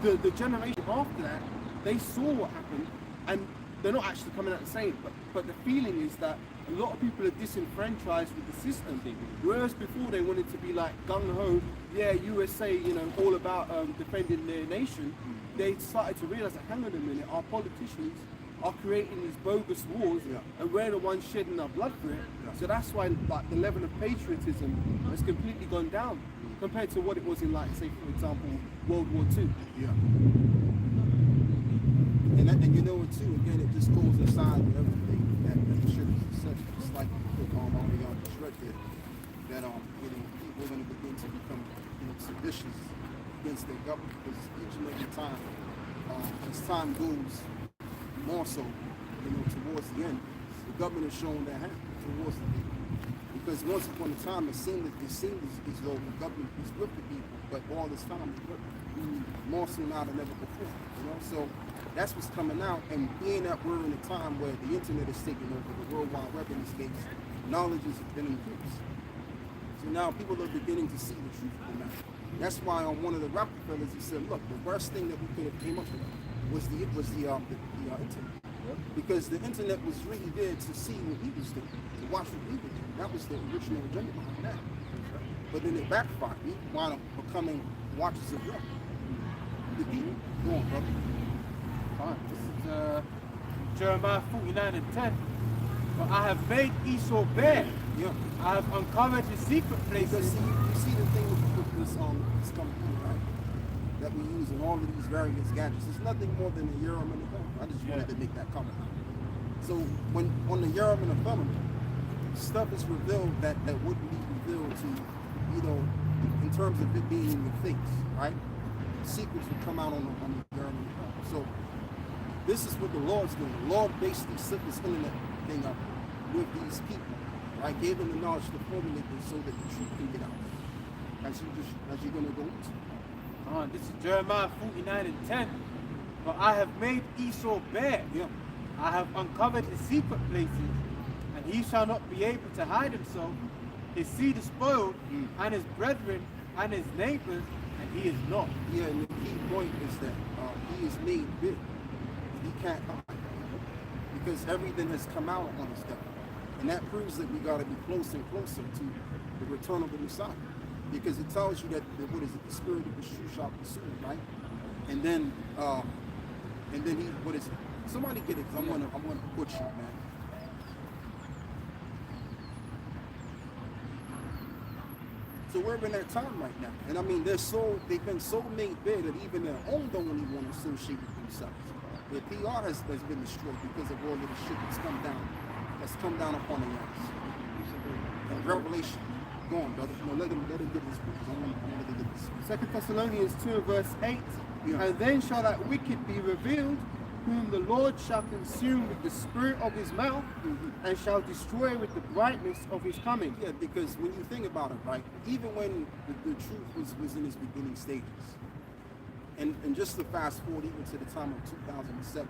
the generation after that, they saw what happened, and they're not actually coming out the same, but the feeling is that a lot of people are disenfranchised with the system. Whereas before they wanted to be like gung-ho, yeah, USA, you know, all about defending their nation, they started to realize that, hang on a minute, our politicians are creating these bogus wars, and we're the ones shedding our blood for it. So that's why like the level of patriotism has completely gone down compared to what it was in, like, say, for example, World War II. Yeah. And you know what too, again, it just goes aside with everything that the scriptures said, just like already on the shred there, that you know, people are going to begin to become, you know, seditious against their government, because each and every time, as time goes more so, you know, towards the end, the government is showing their hand towards the people. Because once upon a time, it seemed as though the government was with the people, but all this time, more so now than ever before. You know, so that's what's coming out. And being that we're in a time where the internet is taking over, the World Wide Web in this case, knowledge has been increased. So now people are beginning to see the truth of the matter. That's why on one of the Rockefellers, he said, look, the worst thing that we could have came up with was the internet. Because the internet was really there to see what he was doing, to watch what we were doing. That was the original agenda behind that. But then it backfired. We wound up becoming watchers of what? The people. Go on, brother. Fine. This is Jeremiah 49 and 10. But I have made Esau bare. Yeah. I have uncovered his secret Because places. see, you see the thing with this company, right? That we use in all of these various gadgets. It's nothing more than a Urim and a Thummim. I just wanted to make that comment. So when on the Urim and the Thummim, stuff is revealed that wouldn't be revealed to, you know, in terms of it being in your face, right? Secrets would come out on the Urim and the Thummim. So this is what the Lord's doing. The Lord basically set this internet thing up with these people, right? Gave them the knowledge to formulate this so that the truth can get out. As you're gonna go into. This is Jeremiah 49 and 10. But I have made Esau bare. Yeah. I have uncovered his secret places, and he shall not be able to hide himself. His seed is spoiled, and his brethren and his neighbors, and he is not. Yeah, and the key point is that he is made big. He can't hide. Because everything has come out on his devil. And that proves that we got to be closer and closer to the return of the Messiah. Because it tells you that, what is it, the spirit of the true shall consume, right? And then he, what is it? Somebody get it, because I'm gonna butcher it, man. So we're in that time right now. And I mean, they've been so made bare that even their own don't really want to associate with themselves. Their PR has been destroyed because of all of the shit that's come down upon the lands. And Revelation. Go on, brother. No, let him get this book. I want to get this. 2 Thessalonians 2 verse 8. Yeah. And then shall that wicked be revealed, whom the Lord shall consume with the spirit of his mouth, and shall destroy with the brightness of his coming. Yeah, because when you think about it, right, even when the truth was in its beginning stages, and just to fast forward even to the time of 2007,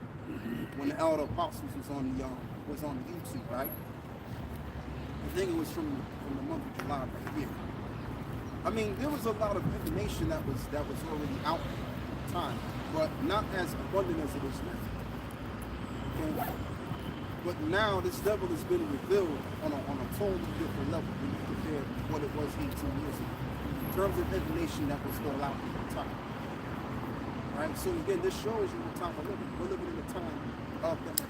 when the Elder Apostles was on YouTube, right? I think it was from the month of July right here. I mean, there was a lot of information that was already out at the time, but not as abundant as it is now. Okay? But now this devil has been revealed on a totally different level when you compare what it was 18 years ago. In terms of information that was all out at the time. Right? So again, this shows you the time we're living. We're living in the time of that.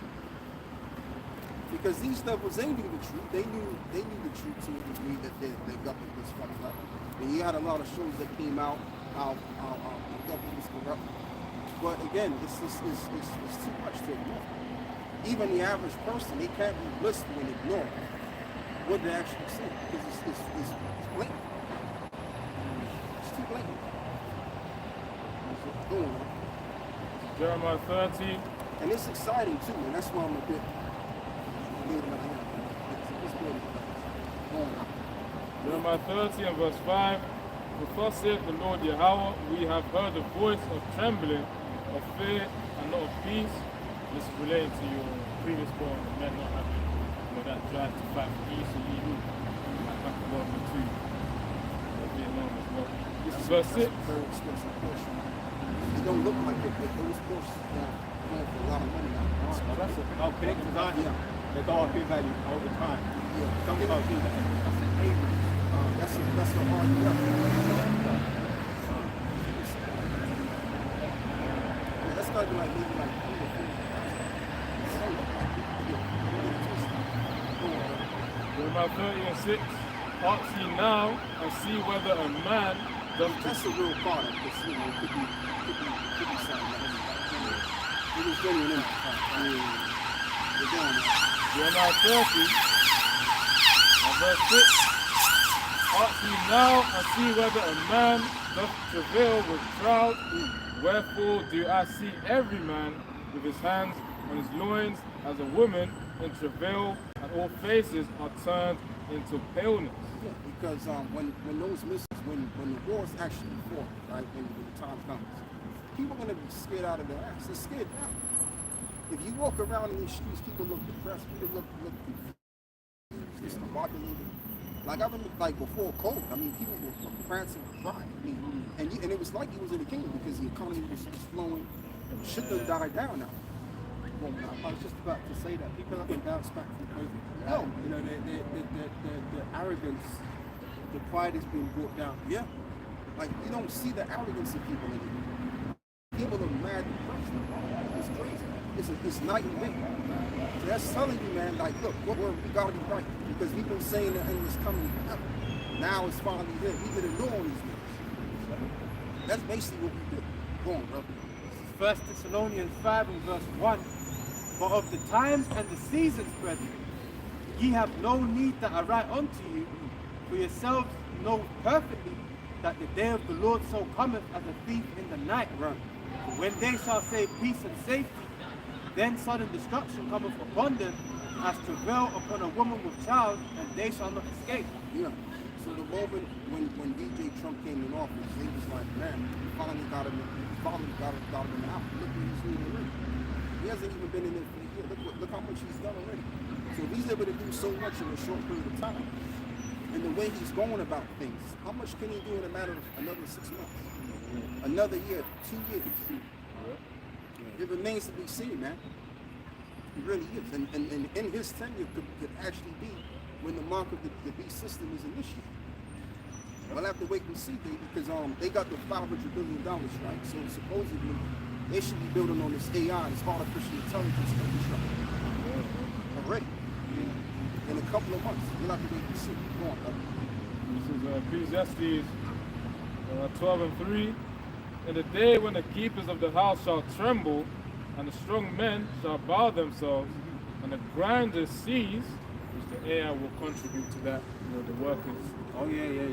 Because these devils, they knew the truth. They knew the truth to a degree that their government was fucked up. And you had a lot of shows that came out how the government was corrupt. But again, it's too much to ignore. Even the average person, they can't be blissful and ignore what they actually see, because it's blatant. It's too blatant. Go on. Jeremiah 30. And it's exciting too, and that's why I'm a bit. Jeremiah 30 and verse 5. For thus saith the Lord Yahweh, we have heard a voice of trembling, of fear, and not of peace. This is related to your previous point, the men not having that drive to fight for peace and evil, like back in World War II, Vietnam as well. This is verse 6. Very expensive portion. It don't look like it, but those portions going for a lot of money now. That's a connected line. Yeah. the Dark Valley over time. Yeah. Some people do that. That's the RUF. That's gotta be like maybe like 3 or 4. Jeremiah 30:6. Ask ye now and see whether a man does That's a real part of this, you know, it could be something like that. It was genuine in that. I mean, we're doing that. Jeremiah 30 and verse 6. Ask ye now and see whether a man doth travail with child. Wherefore do I see every man with his hands on his loins as a woman in travail, and all faces are turned into paleness. Yeah, because when those missiles, when the war's actually fought, right, when the time comes, people are gonna be scared out of their ass. They're scared now. If you walk around in these streets, people look depressed, people look confused, discombobulated. Like I remember, like before COVID, I mean, people were prancing and crying. I mean, and it was like he was in the kingdom because the economy was just flowing. Shit done died down now. Well, I was just about to say that people haven't bounced back from COVID. No. You know, the arrogance, the pride has been brought down. Yeah. Like you don't see the arrogance of people anymore. People are mad depressed. It's crazy. It's night and day. So that's telling you, man, like, look, we gotta be right. Because we've been saying the end was coming forever. Now it's finally there. We didn't know all these things. That's basically what we did. Go on, bro. 1 Thessalonians 5 and verse 1. But of the times and the seasons, brethren, ye have no need that I write unto you, for yourselves know perfectly that the day of the Lord so cometh as a thief in the night. Right. For when they shall say peace and safety, then sudden destruction cometh upon them, as travail upon a woman with child, and they shall not escape. Yeah. So the moment when DJ Trump came in office, they was like, man, we finally got him out. Look what he's doing already. He hasn't even been in there for a year. Look how much he's done already. So if he's able to do so much in a short period of time, and the way he's going about things, how much can he do in a matter of another 6 months? Another year, 2 years? It remains to be seen, man. It really is. And in his tenure could actually be when the mark of the beast system is initiated. We'll have to wait and see, baby, because they got the $500 billion, right? So supposedly they should be building on this AI, this artificial intelligence infrastructure already. In a couple of months. We'll have to wait and see. Go on, brother. This is Ecclesiastes 12 and 3. In the day when the keepers of the house shall tremble, and the strong men shall bow themselves, and the grinders cease, which the AI will contribute to that, the workers. Oh yeah.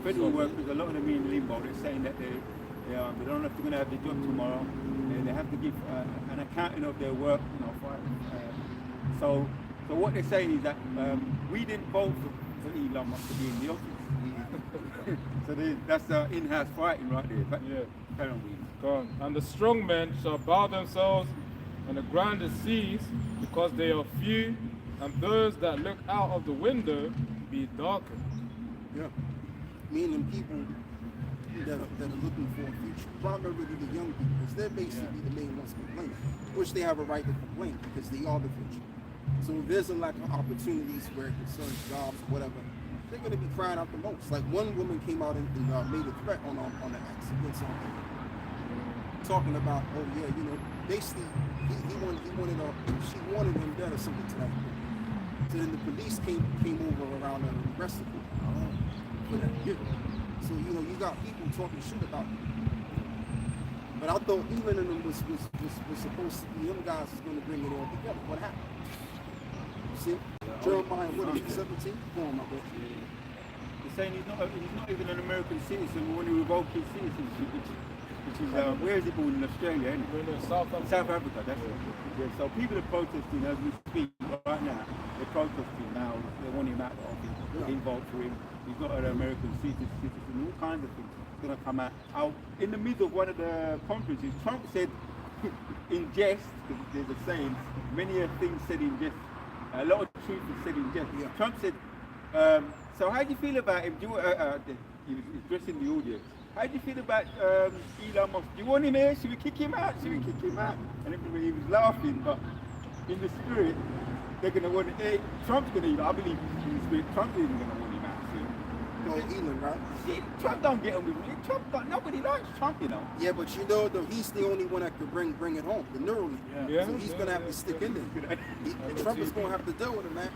Federal workers, a lot of them in limbo. They're saying that they don't know if they're going to have the job tomorrow. They have to give an accounting of their work. So what they're saying is that we didn't vote for Elon Musk to be in the office. So that's in-house fighting right there. But Yeah. apparently. Gone. And the strong men shall bow themselves, and the grinders cease, because they are few, and those that look out of the window be darkened. Yeah. Meaning people that are looking for a future, primarily the young people, because they're basically the main ones complaining, which they have a right to complain because they are the future. So if there's a lack of opportunities where it concerns jobs, whatever, they're going to be crying out the most. Like one woman came out and made a threat on the X against something, talking about, oh yeah, basically she wanted him dead or something to that point. So then the police came over around and arrested him for that. So you got people talking shit about him. But I thought even in them was supposed to be them guys was going to bring it all together. What happened? See, Jeremiah, what is it, 17? Go on, my boy. They're saying he's not even an American citizen when he revoked his citizenship, which is where is he born? In Australia, isn't it? South Africa. South Africa, that's it. Yeah, so people are protesting as we speak right now. They're protesting now. They want him out of office. They vote for him. He's not an American citizen. All kinds of things going to come out in the middle of one of the conferences. Trump said in jest, because there's a saying, many things said in jest. A lot of truth is said in jest. Yeah. Trump said, so how do you feel about him? He was addressing the audience. How do you feel about Elon Musk? Do you want him here? Should we kick him out? And everybody was laughing, but in the spirit, they're gonna want to. Trump's gonna. I believe Trump isn't gonna want him out soon. No, Elon, right? See, Trump don't get on with me. Nobody likes Trump, you know. Yeah, but you know, though, he's the only one that could bring it home, the Neuralink. Yeah. So he's gonna have to stick in there. Trump is gonna have to deal with it, man.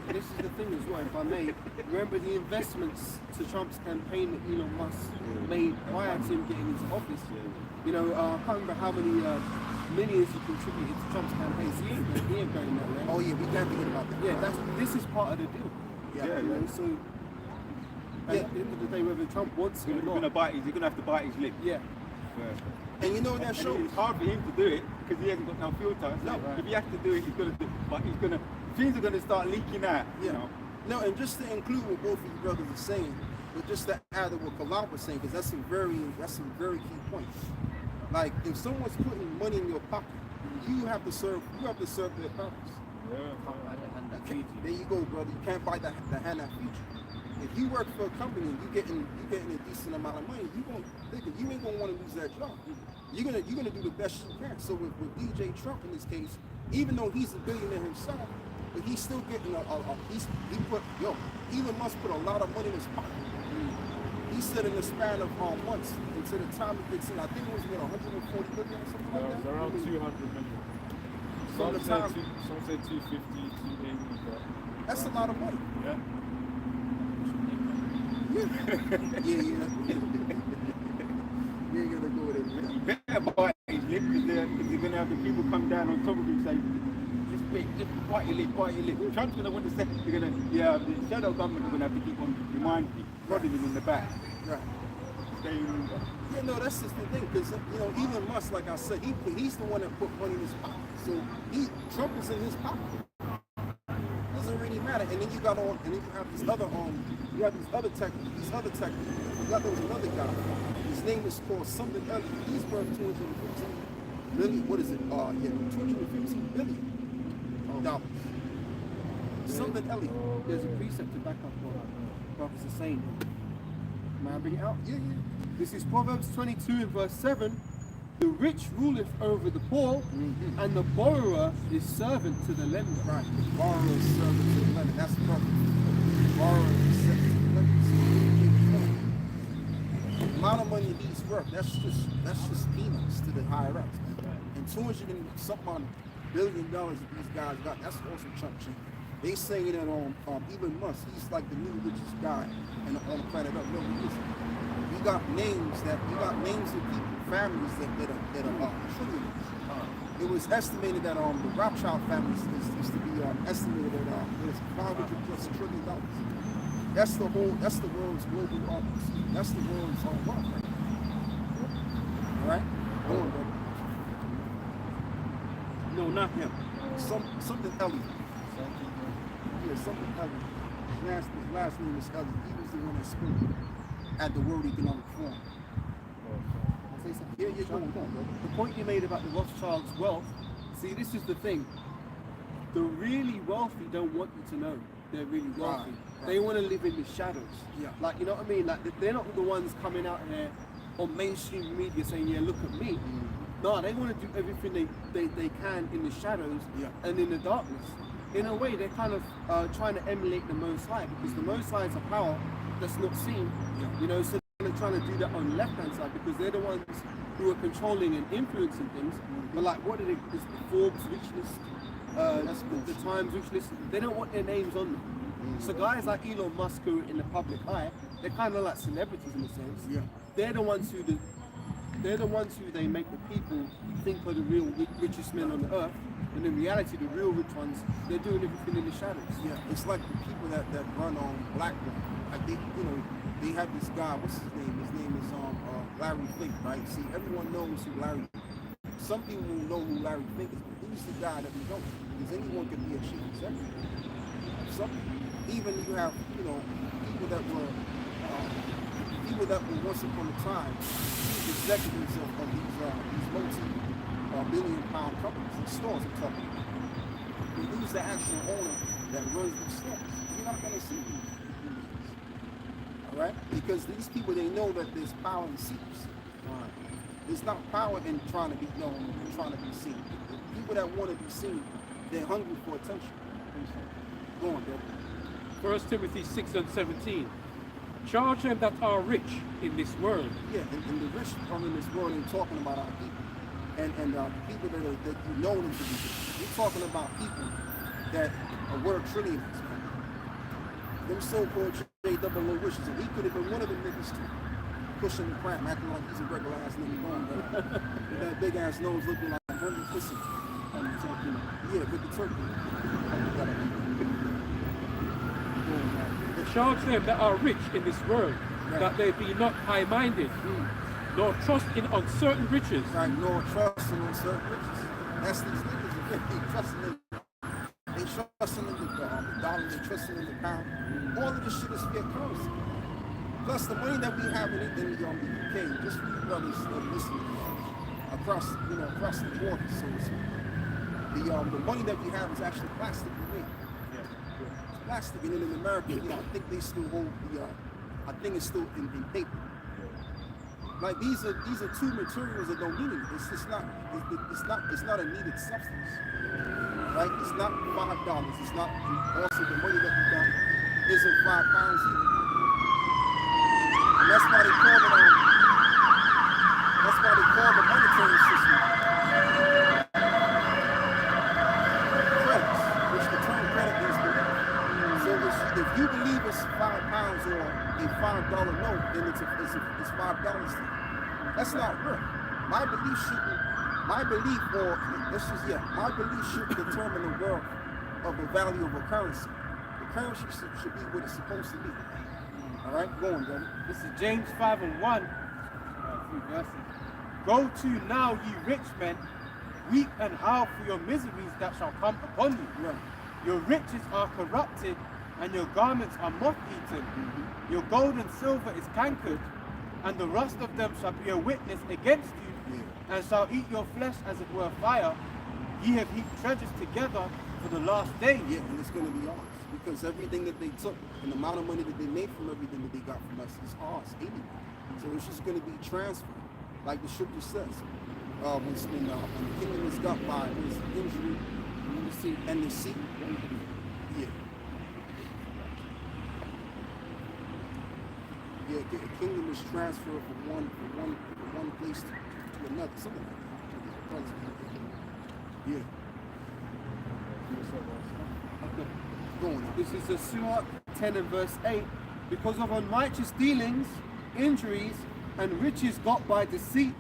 This is the thing as well, if I may. Remember the investments to Trump's campaign that Elon Musk made prior to him getting into office. You know, I can't remember how many millions he contributed to Trump's campaign. So he ain't going that way. Oh yeah, we can't forget about that. Yeah, this is part of the deal. Yeah, You know, so at the end of the day, whether Trump wants it or He's not. gonna have to bite his lip. Yeah. And you know that And shows. it's hard for him to do it because he hasn't got no filter. No, if he has to do it, he's gonna do it. But things are gonna start leaking out. You know. No, and just to include what both of you brothers are saying, but just to add to what Kalab was saying, because that's some very key points. Like if someone's putting money in your pocket, you have to serve their purpose. There you go, brother. You can't buy the hand that feeds you. If you work for a company and you're getting a decent amount of money, you ain't gonna want to lose that job. You're gonna do the best you can. So with DJ Trump in this case, even though he's a billionaire himself, but he's still getting Elon Musk put a lot of money in his pocket. He said in the span of months, until the time it gets in, I think it was 140 million or something like that. It was around 200 million. From the time, Some say 250, 280, but that's a lot of money. yeah. Yeah. You ain't gonna go with it, man. You better bite his lip because they're gonna have the people come down on top of him saying, just bite your lip. Trump's gonna want to say, the shadow government are gonna have to keep on reminding him, prodding him in the back. Right. Saying, Yeah, no, that's just the thing, because Elon Musk, like I said, he's the one that put money in his pocket. So Trump is in his pocket. Doesn't really matter. And then you have these other tech. I forgot there was another guy. His name is called something else. He's worth 215 million. What is it? $215 billion. Something else. There's a precept to back up what brothers are saying. May I bring it out? Yeah. This is Proverbs 22 and verse 7. The rich ruleth over the poor, and the borrower is servant to the lender. Right. The borrower is servant to the lender. That's the problem. The borrower is servant to the lender. The amount of money he's worth, that's just peanuts to the higher ups. And $200 billion that these guys got, that's also chunk change. They saying that Elon Musk, he's like the new richest guy on the planet Earth. No, he got names of people, families that are trillionaires. It was estimated that the Rothschild family is to be estimated at it's $500+ trillion. That's the world's global wealth. That's the world's wealth right now. All right? Go on, brother. No, not him. Something Elliot. Yeah, something Elliot. His last name is Elliot. He was the one that spoke at the World Economic Forum. Say something. Yeah, go on, brother. The point you made about the Rothschilds' wealth, see, this is the thing. The really wealthy don't want you to know they're really wealthy. Right. They want to live in the shadows. Yeah. Like, you know what I mean? Like, they're not the ones coming out here on mainstream media saying, yeah, look at me. No, they want to do everything they can in the shadows and in the darkness. In a way, they're kind of trying to emulate the Most High, because the Most High is a power that's not seen. You know, so they're trying to do that on the left-hand side, because they're the ones who are controlling and influencing things. But like, what are they? It's the Forbes rich list, the Times rich list. They don't want their names on them. So guys like Elon Musk, who are in the public eye, they're kind of like celebrities in a sense. Yeah. They're the ones who they make the people think are the real richest men on the earth. And in reality, the real rich ones, they're doing everything in the shadows. Yeah, it's like the people that run on BlackRock. Like they have this guy. What's his name? His name is Larry Fink, right? See, everyone knows who Larry. Some people will know who Larry Fink is, but who's the guy that we don't? Because anyone can be a chief executive. Even you have people that were once upon a time chief executives of these multi-billion-pound companies and stores. I'm talking about. But who's the actual owner that runs these stores? You're not going to see these. All right? Because these people, they know that there's power in secrecy. There's not power in trying to be known and trying to be seen. The people that want to be seen, they're hungry for attention. Go on, brother. 1 Timothy 6 and 17. Charge them that are rich in this world. Yeah, and the rich are in this world and talking about our people. And people that you know them to be rich. We're talking about people that are worth trillions, man. Them so-called J-double-O wishes. And he could have been one of them niggas too. Pushing the crap, acting like he's a regular ass nigga going, but with that big ass nose looking like a hungry pussy. Yeah, with the turkey. Charge them that are rich in this world, that they be not high-minded, nor trust in uncertain riches. Right, nor trust in uncertain riches. That's these niggas that they trusting in. They trusting in the dollar, they trusting in the pound. All of this shit is fiat currency. Plus the money that we have in the UK, just for you brothers that listen across the border, so to speak. The money that we have is actually plastic made. Plastic, and then in America, I think they still hold I think it's still in paper. Like these are two materials that don't mean anything. It's not a needed substance. Right? It's not $5. It's not also the money that we got isn't £5 either. And that's why they call it the monetary system credits, which the term credit is. If you believe it's £5 or a $5 note, then it's $5 to you. That's not real. My belief should determine the worth of the value of a currency. The currency should be what it's supposed to be. All right, go on, brother. This is James 5 and 1. 3 verses. Go to now, ye rich men, weep and howl for your miseries that shall come upon you. Right. Your riches are corrupted, and your garments are moth-eaten. Your gold and silver is cankered, and the rust of them shall be a witness against you, and shall eat your flesh as it were fire. Ye have heaped treasures together for the last day. Yeah, and it's going to be ours. Because everything that they took and the amount of money that they made from everything that they got from us is ours, anyway. So it's just going to be transferred, like the scripture says. When the kingdom is got by his injury and the sea. Yeah. Yeah, the kingdom is transferred from one place to another, something like that. Yeah. This is the Surah 10 and verse 8. Because of unrighteous dealings, injuries, and riches got by deceit,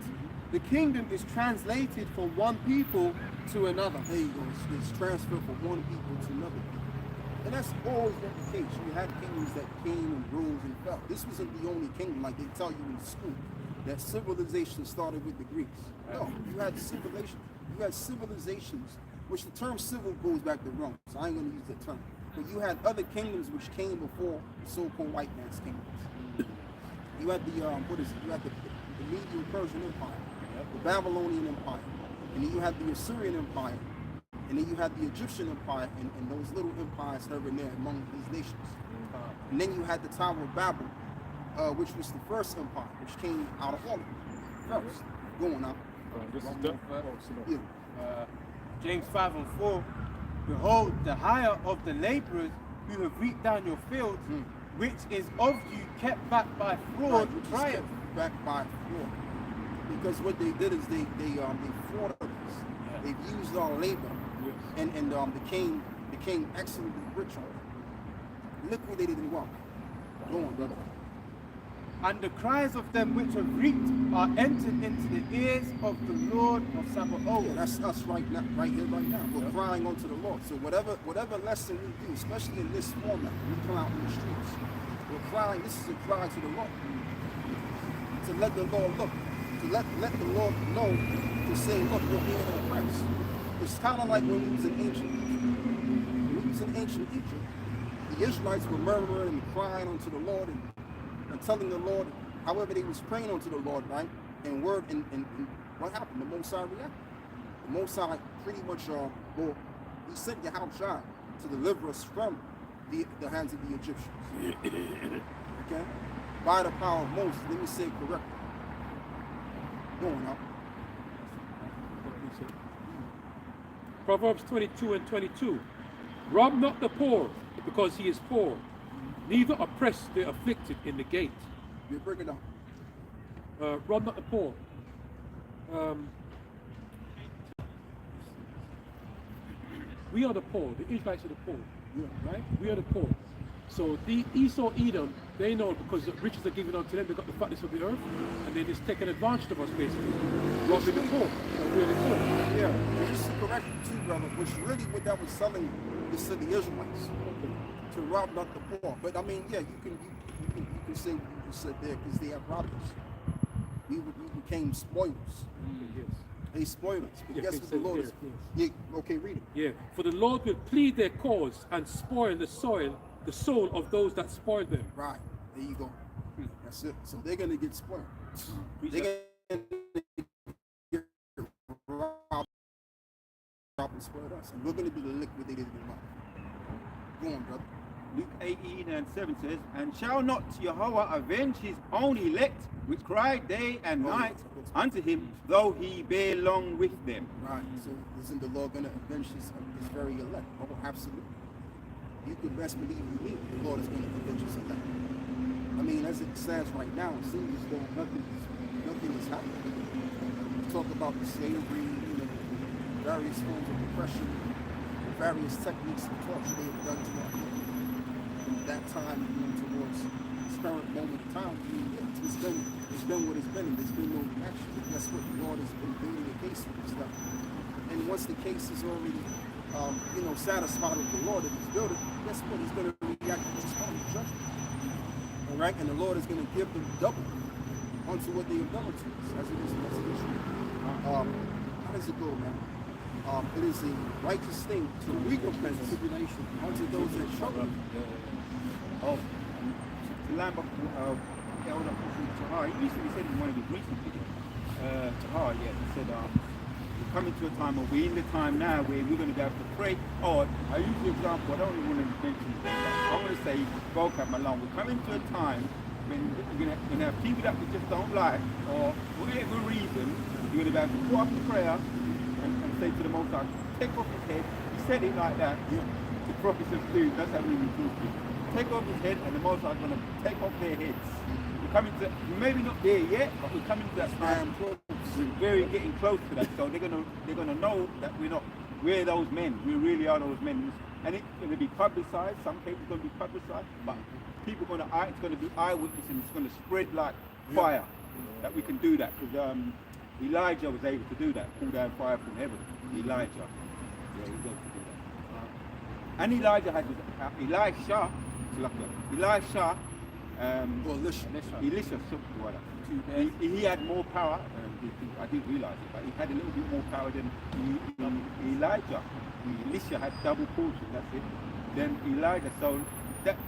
the kingdom is translated from one people to another. There you go. It's transferred from one people to another people. And that's always been the case. You had kingdoms that came and rose and fell. This wasn't the only kingdom, like they tell you in school, that civilization started with the Greeks. No, you had civilizations, which the term civil goes back to Rome, so I ain't going to use that term. But you had other kingdoms which came before the so-called white man's kingdoms. You had the Median Persian Empire, the Babylonian Empire, and then you had the Assyrian Empire, and then you had the Egyptian Empire, and those little empires here and there among these nations. And then you had the Tower of Babel, which was the first empire, which came out of all of them. First, going out. James 5 and 4. Behold, the hire of the laborers who have reaped down your fields, which is of you kept back by fraud, triumph. Back by fraud. Because what they did is they frauded us. They've used our labor and became excellently rich on it. Liquidated in wealth. Go on, brother. And the cries of them which have reaped are entered into the ears of the Lord of Sabaoth. Yeah, that's us right here, right now. We're crying unto the Lord. So whatever lesson we do, especially in this format, we come out in the streets. We're crying. This is a cry to the Lord. To let the Lord look. To let the Lord know. To say, look, we're here in Christ. It's kind of like when we was in ancient Egypt. When we was in ancient Egypt, the Israelites were murmuring and crying unto the Lord and telling the Lord, however they was praying unto the Lord, right? And what happened? The Most High reacted. The Most High pretty much, he sent Yahweh to deliver us from the hands of the Egyptians. Okay? By the power of Moses. Let me say it correctly. Going up. Proverbs 22 and 22. Rob not the poor, because he is poor, neither oppress the afflicted in the gate. You break it down. Rob not the poor. We are the poor, the Israelites are the poor, right? We are the poor. So the Esau, Edom, they know because the riches are given unto them, they got the fatness of the earth, and they're just taking advantage of us basically. Robbing the poor, so we're the poor. Yeah, and just to correct you too, brother, which really what that was selling is to the Israelites, to rob not the poor. But I mean, yeah, you can say what you just said there, because they have robbed us. We became spoilers. Yes. They spoiled us. But Yeah, guess it what the says Lord there, is? yes. Yeah, okay, read it. Yeah, for the Lord will plead their cause and spoil the soul of those that spoil them. Right, there you go. That's it. So they're gonna get spoiled. They're gonna get robbed and spoiled us, and we're gonna be the liquidated in life. Go on, brother. Luke 18:7 says, and shall not Jehovah avenge his own elect, which cry day and night unto him, though he bear long with them? Right. So isn't the Lord gonna avenge his very elect? Oh, absolutely. You can best believe in me, the Lord is gonna avenge his elect. I mean, as it stands right now, it seems as though nothing is happening. We talk about the slavery, various forms of oppression, various techniques of torture they have done to our people. That time towards this current moment in time, it's been what it's been, and there's been no reaction. But guess what? The Lord has been building a case for this stuff. And once the case is already satisfied with the Lord that he's building, guess what? He's going to react and respond to judgment. All right? And the Lord is going to give them double unto what they have done to us, as it is in Israel. How does it go, man? It is a righteous thing to recompense tribulation unto those that trouble. To land up Elder Tahar, he recently said in one of his recent videos, Tahar, he said, we're coming to a time, or we're in the time now where we're going to be able to pray. Oh, I use the example, I don't even want to mention it, I want to say, vocab alone. We're coming to a time when we're going to have people that we just don't like, or for whatever reason, you're going to be able to put up a prayer and say to the Most High, take off his head. He said it like that to prophets of doom. That's how we were talking. Take off his head, and the Most High is going to take off their heads. We're coming to, maybe not there yet, but we're coming to that time. We're getting close to that. So they're gonna know that we're those men. We really are those men. And it's going to be publicized. Some cases going to be publicized, but people it's going to be eyewitness, and it's going to spread like fire. That we can do that, because Elijah was able to do that, pull down fire from heaven. Elijah, yeah, he was able to do that. And Elijah had Elisha, he had more power. I didn't realize it, but he had a little bit more power than Elijah. Elisha had double portion. That's it. Then Elijah. So,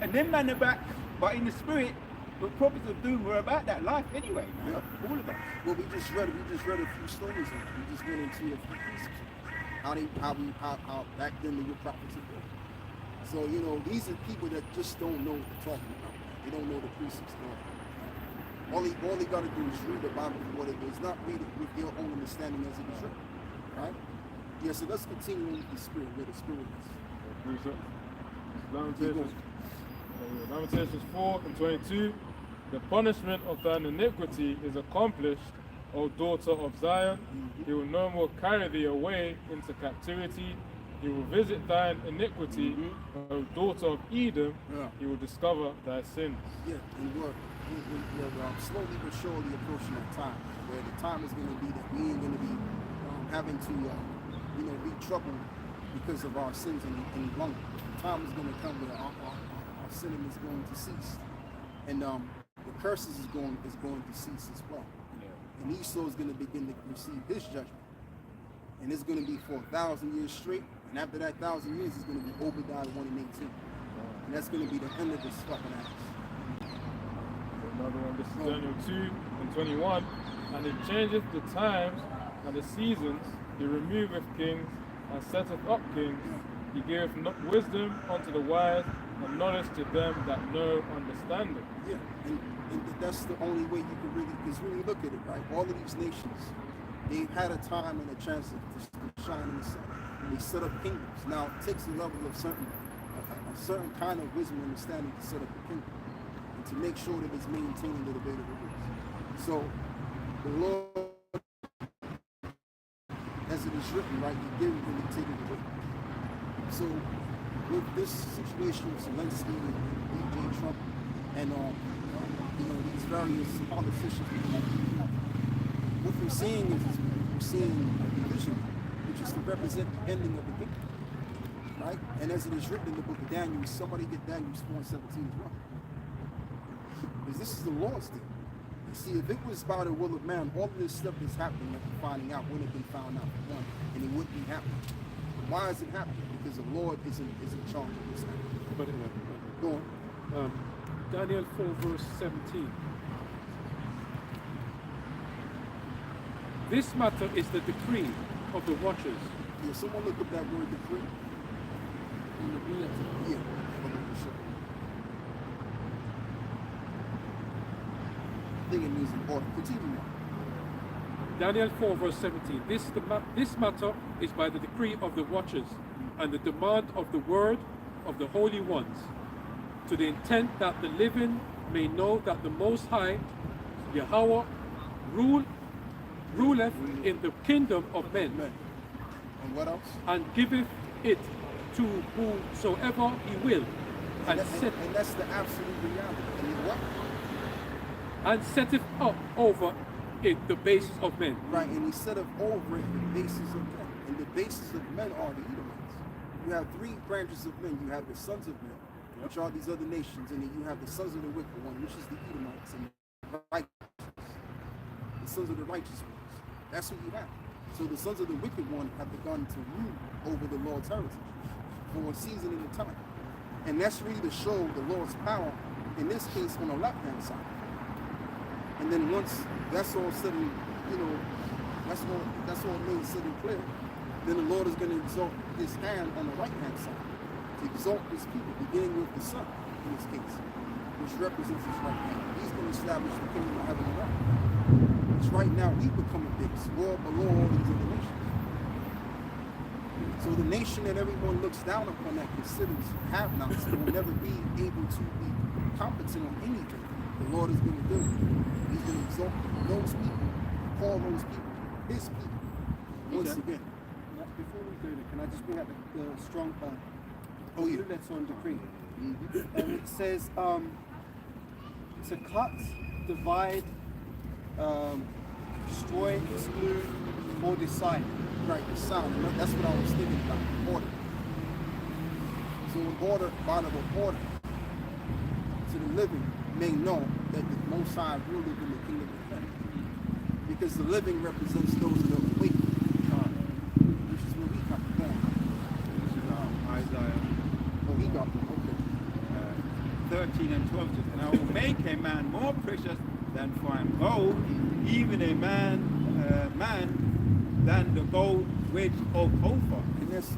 and then man are back, but in the spirit, the prophets of doom were about that life anyway. Man. All of us. Well, we just read a few stories. We just went into a few pieces. How back then they were prophets of doom. So, these are people that just don't know what they're talking about. They don't know the precepts. All they got to do is read the Bible for what it is, not read it with your own understanding as it is written. Right? Yeah, so let's continue with the spirit, where the spirit is. Lamentations 4:22. The punishment of thine iniquity is accomplished, O daughter of Zion. He will no more carry thee away into captivity. He will visit thine iniquity, O daughter of Edom. He will discover thy sins. Yeah, and we're slowly but surely approaching that time where the time is going to be that we ain't going to be having to, be troubled because of our sins any longer. The time is going to come where our sinning is going to cease, and the curses is going to cease as well. And Esau is going to begin to receive his judgment, and it's going to be for 1,000 years straight. And after that 1,000 years, it's going to be Obadiah 1:18, and that's going to be the end of this fucking act. Another one, this is Daniel 2:21. And he changeth the times and the seasons, he removeth kings and setteth up kings. He giveth wisdom unto the wise and knowledge to them that know understanding. Yeah, and that's the only way you can really look at it, right? All of these nations, they've had a time and a chance to shine in the sun. They set up kingdoms. Now it takes a level of a certain kind of wisdom and understanding to set up a kingdom and to make sure that it's maintaining the debate of the rules. So the Lord, as it is written, right, He gave and He taken away. So with this situation with Zelensky and DJ Trump and these various politicians, what we're seeing is we're seeing a division, which is to represent the ending of the kingdom, right? And as it is written in the book of Daniel, somebody get Daniel 4:17 as well, because this is the Lord's thing. You see, if it was by the will of man, all of this stuff that's happening that we're finding out wouldn't have been found out for one, and it wouldn't be happening. Why is it happening? Because the Lord is in charge of this thing. But Go on. Daniel 4 verse 17. This matter is the decree of the watchers. Yeah, someone look up that word decree. In the bulletin. Yeah. I think it means an order. Continue on. Daniel 4 verse 17. This matter is by the decree of the watchers and the demand of the word of the holy ones, to the intent that the living may know that the Most High, Yahweh, ruleth in the kingdom of men, And what else? and giveth it to whosoever He will, and that's the absolute reality. And what? and setteth up over it the basis of men. Right, and He set up over it the basis of men. And the basis of men are the Edomites. You have three branches of men. You have the sons of men, which are these other nations, and then you have the sons of the wicked one, which is the Edomites, and the righteous, the sons of the righteous ones. That's what you have. So the sons of the wicked one have begun to rule over the Lord's heritage for a season and a time. And that's really to show the Lord's power, in this case on the left-hand side. And then once that's all said and, that's all made said and clear, then the Lord is going to exalt His hand on the right-hand side to exalt His people, beginning with the Son, in this case, which represents His right hand. He's going to establish the kingdom of heaven and earth, which right now we become the biggest, well below all these other nations. So the nation that everyone looks down upon, that considers have-nots, will never be able to be competent on anything the Lord is going to do. He's going to exalt those people, call those people His people. Once again. Before we do that, can I just bring up the strong that's on decree? And it says to cut, divide, destroy, exclude, or decide. Right, the sound. That's what I was thinking about. Order. So in order, by the order, to the living may know that the Most High ruleth in the kingdom of heaven. Because the living represents those that are awake, which is where we come from. This is Isaiah Oh, he got them. Okay. 13 and 12 says, and I will make a man more precious than fine gold, even a man than the gold which of Ophir. And that's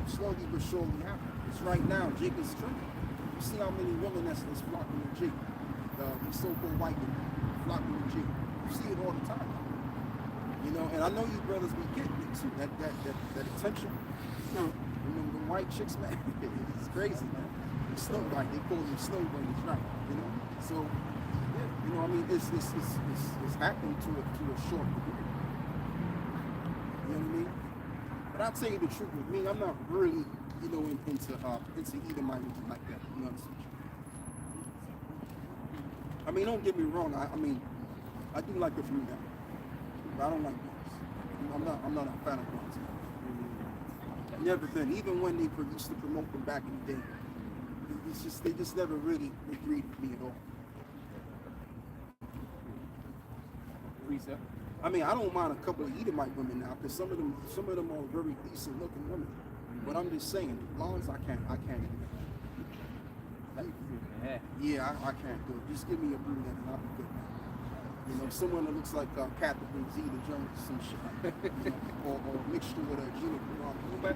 slowly but surely happening. It's right now, Jacob's trending. You see how many women that's flocking to Jacob. These so-called white women flocking to Jacob. You see it all the time. And I know you brothers be getting it too. That attention. Remember the white chicks, man? It's crazy, man. Snow white, they call them snow bunnies, right? So yeah, it's happening to a short degree. You know what I mean? But I'll tell you the truth with me, I'm not really, into Edomitism like that, to be honest with you. I mean, don't get me wrong, I do like a few now. But I don't like guns. I'm not a fan of guns. Never been. Even when they used to promote them back in the day, they just never really agreed with me at all. I don't mind a couple of Edomite women now, because some of them are very decent looking women. But I'm just saying, blondes I can't do that. Yeah, I can't do it. Just give me a brunette and I'll be good. Someone that looks like Catherine Zeta-Jones or some shit, or mixture with a Gina. But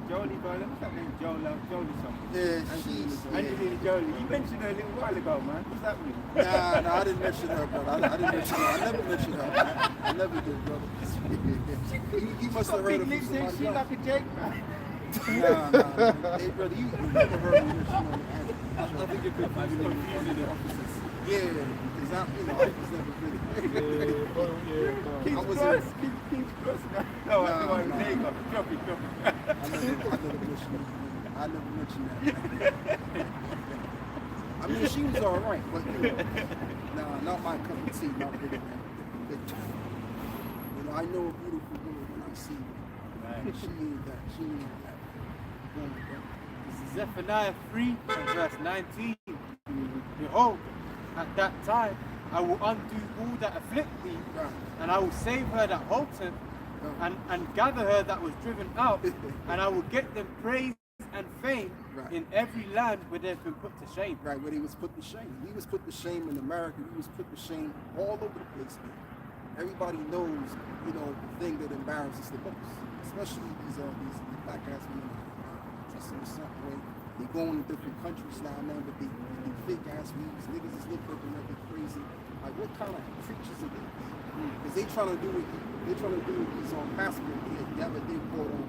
Jolie, what's that name? Jolie something. Yeah, Angelina Jolie. You mentioned her a little while ago, man. What's that mean? Nah, I didn't mention her, bro. I didn't mention her. I never mentioned her. I never did, brother. You must have heard of Big lips, somebody she else. like a Jake, man. Nah. Hey, brother, you never heard me mention on the ad. I think you're confusing the officers. Yeah, because I was never really. I was King's Cross, man. No, I Nah, want nah. to take up. Drop it. I never mentioned that. I mean, she was all right, but nah, not my cup of tea, not really, man. I know a beautiful woman when I see her. Right. She ain't that. She ain't that. Go on, bro. This is Zephaniah 3 and verse 19. Behold, at that time I will undo all that afflict thee, Right. and I will save her that halteth, and gather her that was driven out, and I will get them praise and fame Right. in every land where they've been put to shame. Right, where he was put to shame. He was put to shame in America. He was put to shame all over the place, man. Everybody knows, the thing that embarrasses the most, especially these black ass women. Just in a certain way. They go in different countries now, man, but they fake ass weeds. Niggas is looking at them like they're crazy. Like, what kind of creatures are these? Because they trying to do it. They trying to do it these on passport. They bought on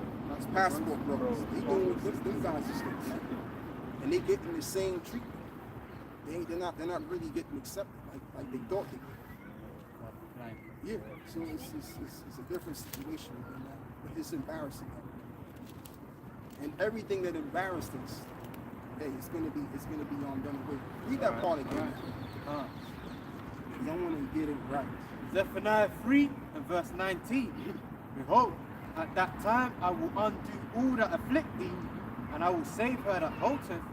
passport brothers. They doing them guys is like that. And they getting the same treatment. They're not really getting accepted like they thought they would. Yeah, so it's a different situation than that, but it's embarrassing. And everything that embarrassed us, hey, it's gonna be done away. Read that part again. Because I want to get it right. Zephaniah 3 and verse 19. Behold, at that time I will undo all that afflict thee, and I will save her that halteth,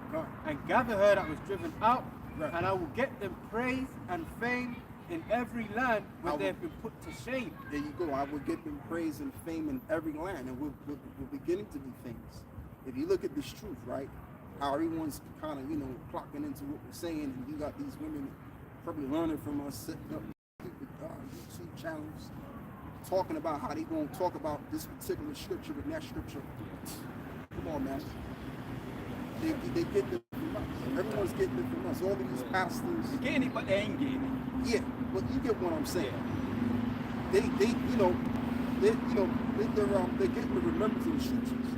and gather her that was driven out, and I will get them praise and fame in every land where they have been put to shame. There you go. I will get them praise and fame in every land, and we're beginning to be famous. If you look at this truth, right, how everyone's kind of, clocking into what we're saying, and you got these women probably learning from us, setting up YouTube channels, talking about how they going to talk about this particular scripture and that scripture. Come on, man. They get it from us. Everyone's getting it from us. All of these pastors. They're getting it, but they ain't getting it. Yeah, but you get what I'm saying. They're getting the remembrance of the scriptures,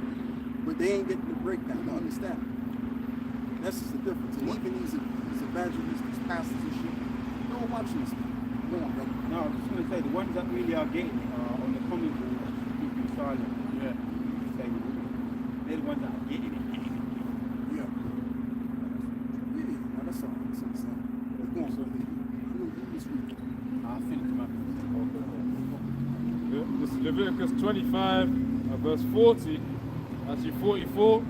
but they ain't getting the breakdown, the understanding. That's just the difference. And even these evangelists, these pastors and shit, they're all watching this. Go on, brother. No, I was just going to say, the ones that really are getting it are on the comment board, keeping silent. Yeah. They're the ones that are getting it. Yeah. Yeah, that's all. That's what I'm saying. Go on, brother. I'll finish them up. This is Leviticus 25 and verse 40, actually 44.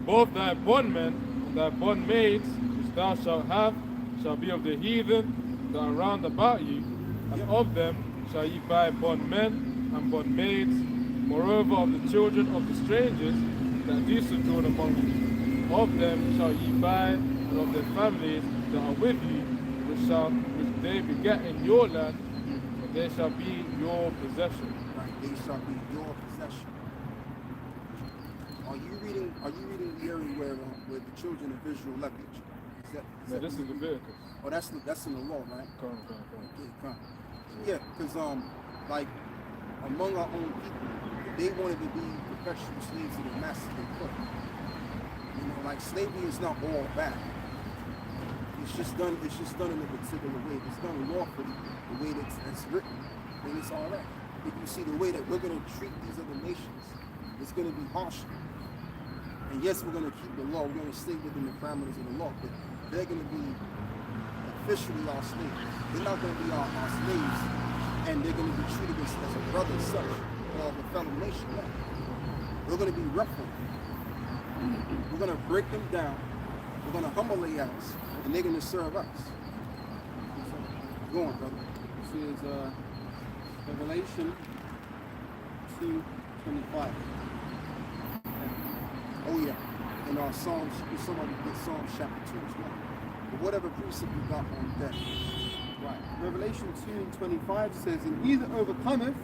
Both thy bondmen and thy bondmaids, which thou shalt have, shall be of the heathen that are round about you, and of them shall ye buy bondmen and bondmaids, moreover of the children of the strangers that do sojourn among you. Of them shall ye buy, and of their families that are with you, which they beget in your land, and they shall be your possession. Right, they shall be your possession. Are you reading the area where the children of Israel left Egypt? No, this is Leviticus. Oh, that's in the law, right? Come. Yeah, because like among our own people, they wanted to be perpetual slaves to the masters they put. Like slavery is not all bad. It's just done in a particular way. It's done lawfully, the way that it's written, then it's all right. If you see the way that we're going to treat these other nations, it's going to be harsh. And yes, we're going to keep the law. We're going to stay within the parameters of the law, but they're going to be officially our slaves. They're not going to be our slaves, and they're going to be treated as a brother, son, or a fellow nation. No. We're going to be rough on them. We're going to break them down. We're going to humble their ass, and they're going to serve us. Go on, brother. This is Revelation 2:25. Oh yeah, and Psalms. Somebody get Psalms chapter 2 as well. But whatever precept you got on that. Right. Revelation 2:25 says, "And he that overcometh,"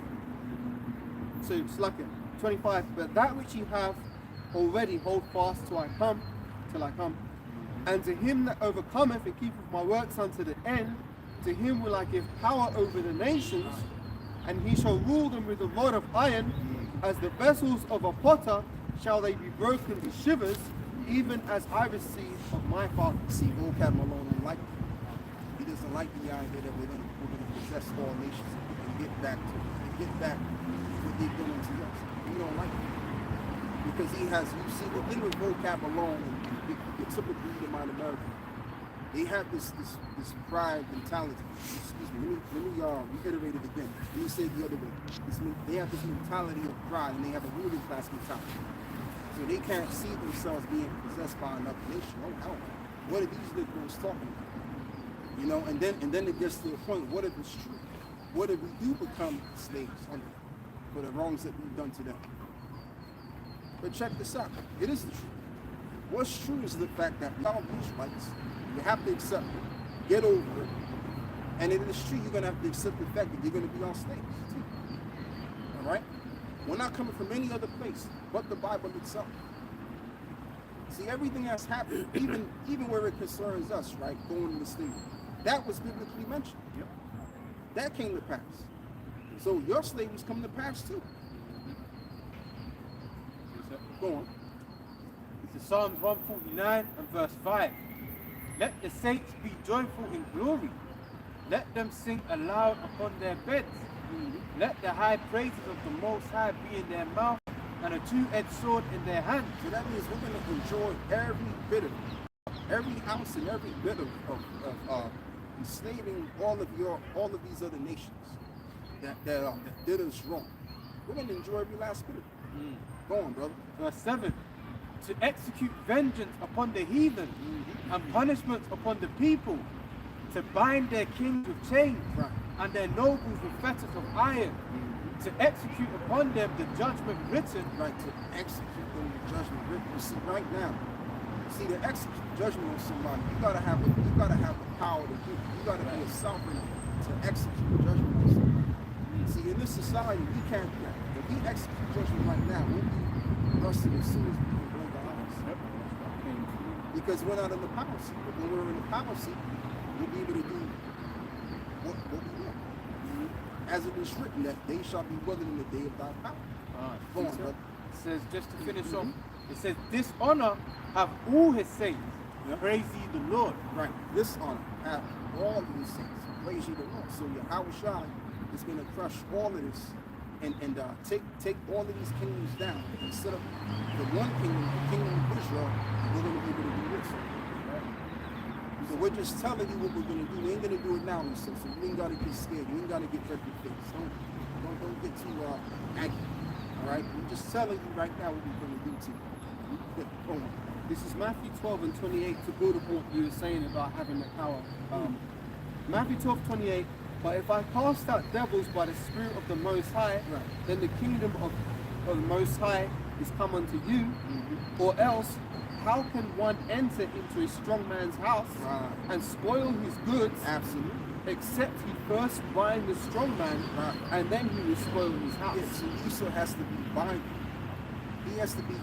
so it's like it, 25, "but that which ye have already hold fast till I come, and to him that overcometh and keepeth my works unto the end, to him will I give power over the nations, And he shall rule them with a rod of iron, as the vessels of a potter shall they be broken to shivers, even as I received of my father. See, vocab Malone don't like it. He doesn't like the idea that we're gonna possess all nations and get back what they've done unto us. He don't like it. Because he has, you see, the thing with vocab alone, and the typical Edomite American, they have this pride mentality. Excuse me, let me reiterate it again. Let me say it the other way. They have this mentality of pride, and they have a ruling class mentality. So they can't see themselves being possessed by another nation. Oh hell, what are these liberals talking about? You know, and then it gets to a point. What if it's true? What if we do become slaves under them for the wrongs that we've done to them? But check this out. It is the truth. What's true is the fact that we are Israelites. You have to accept it, get over it, and it is true. You're gonna have to accept the fact that you're gonna be our slaves too. All right. We're not coming from any other place but the Bible itself. See, everything that's happened, even where it concerns us, right, going into slavery, that was biblically mentioned. Yep. That came to pass. So your slavery's coming to pass too. Go on. This is Psalms 149 and verse 5. Let the saints be joyful in glory. Let them sing aloud upon their beds. Let the high praises of the Most High be in their mouth and a two-edged sword in their hand. So that means we're going to enjoy every bit of it, every ounce and every bit of enslaving all of these other nations that did us wrong. We're going to enjoy every last bit of it. Go on, brother. Verse 7. To execute vengeance upon the heathen and punishment upon the people, to bind their kings with chains and their nobles with fetters of iron, to execute upon them the judgment written. Right, to execute them the judgment written. You see, right now, to execute judgment on somebody, you gotta have the power to do it. You gotta be a sovereign to execute judgment on somebody. See, in this society, we can't do that. If we execute judgment right now, we'll be arrested as soon as we can blink our eyes. Because we're not in the power seat. But when we're in the power seat, we'll be able to do what we want. As it is written, that they shall be willing in the day of thy power. Go on, brother. It says, just to finish off, it says, this honor have all his saints. Praise ye the Lord. Right. This honor have all of his saints. Praise ye the Lord. So Yahweh Shai is going to crush all of this and take all of these kingdoms down. Instead of the one kingdom, the kingdom of Israel, we're going to be able to do this. So we're just telling you what we're going to do. We ain't going to do it now, so you ain't got to get scared. You ain't got to get red in the face. Don't get too angry. All right? We're just telling you right now what we're going to do to you. Go on. This is Matthew 12 and 28 to build upon what you were saying about having the power. Matthew 12:28. But if I cast out devils by the Spirit of the Most High, then the kingdom of the Most High is come unto you. Or else, how can one enter into a strong man's house and spoil his goods? Absolutely. Except he first bind the strong man, and then he will spoil his house. Yeah, so Esau has to be binded. He has to be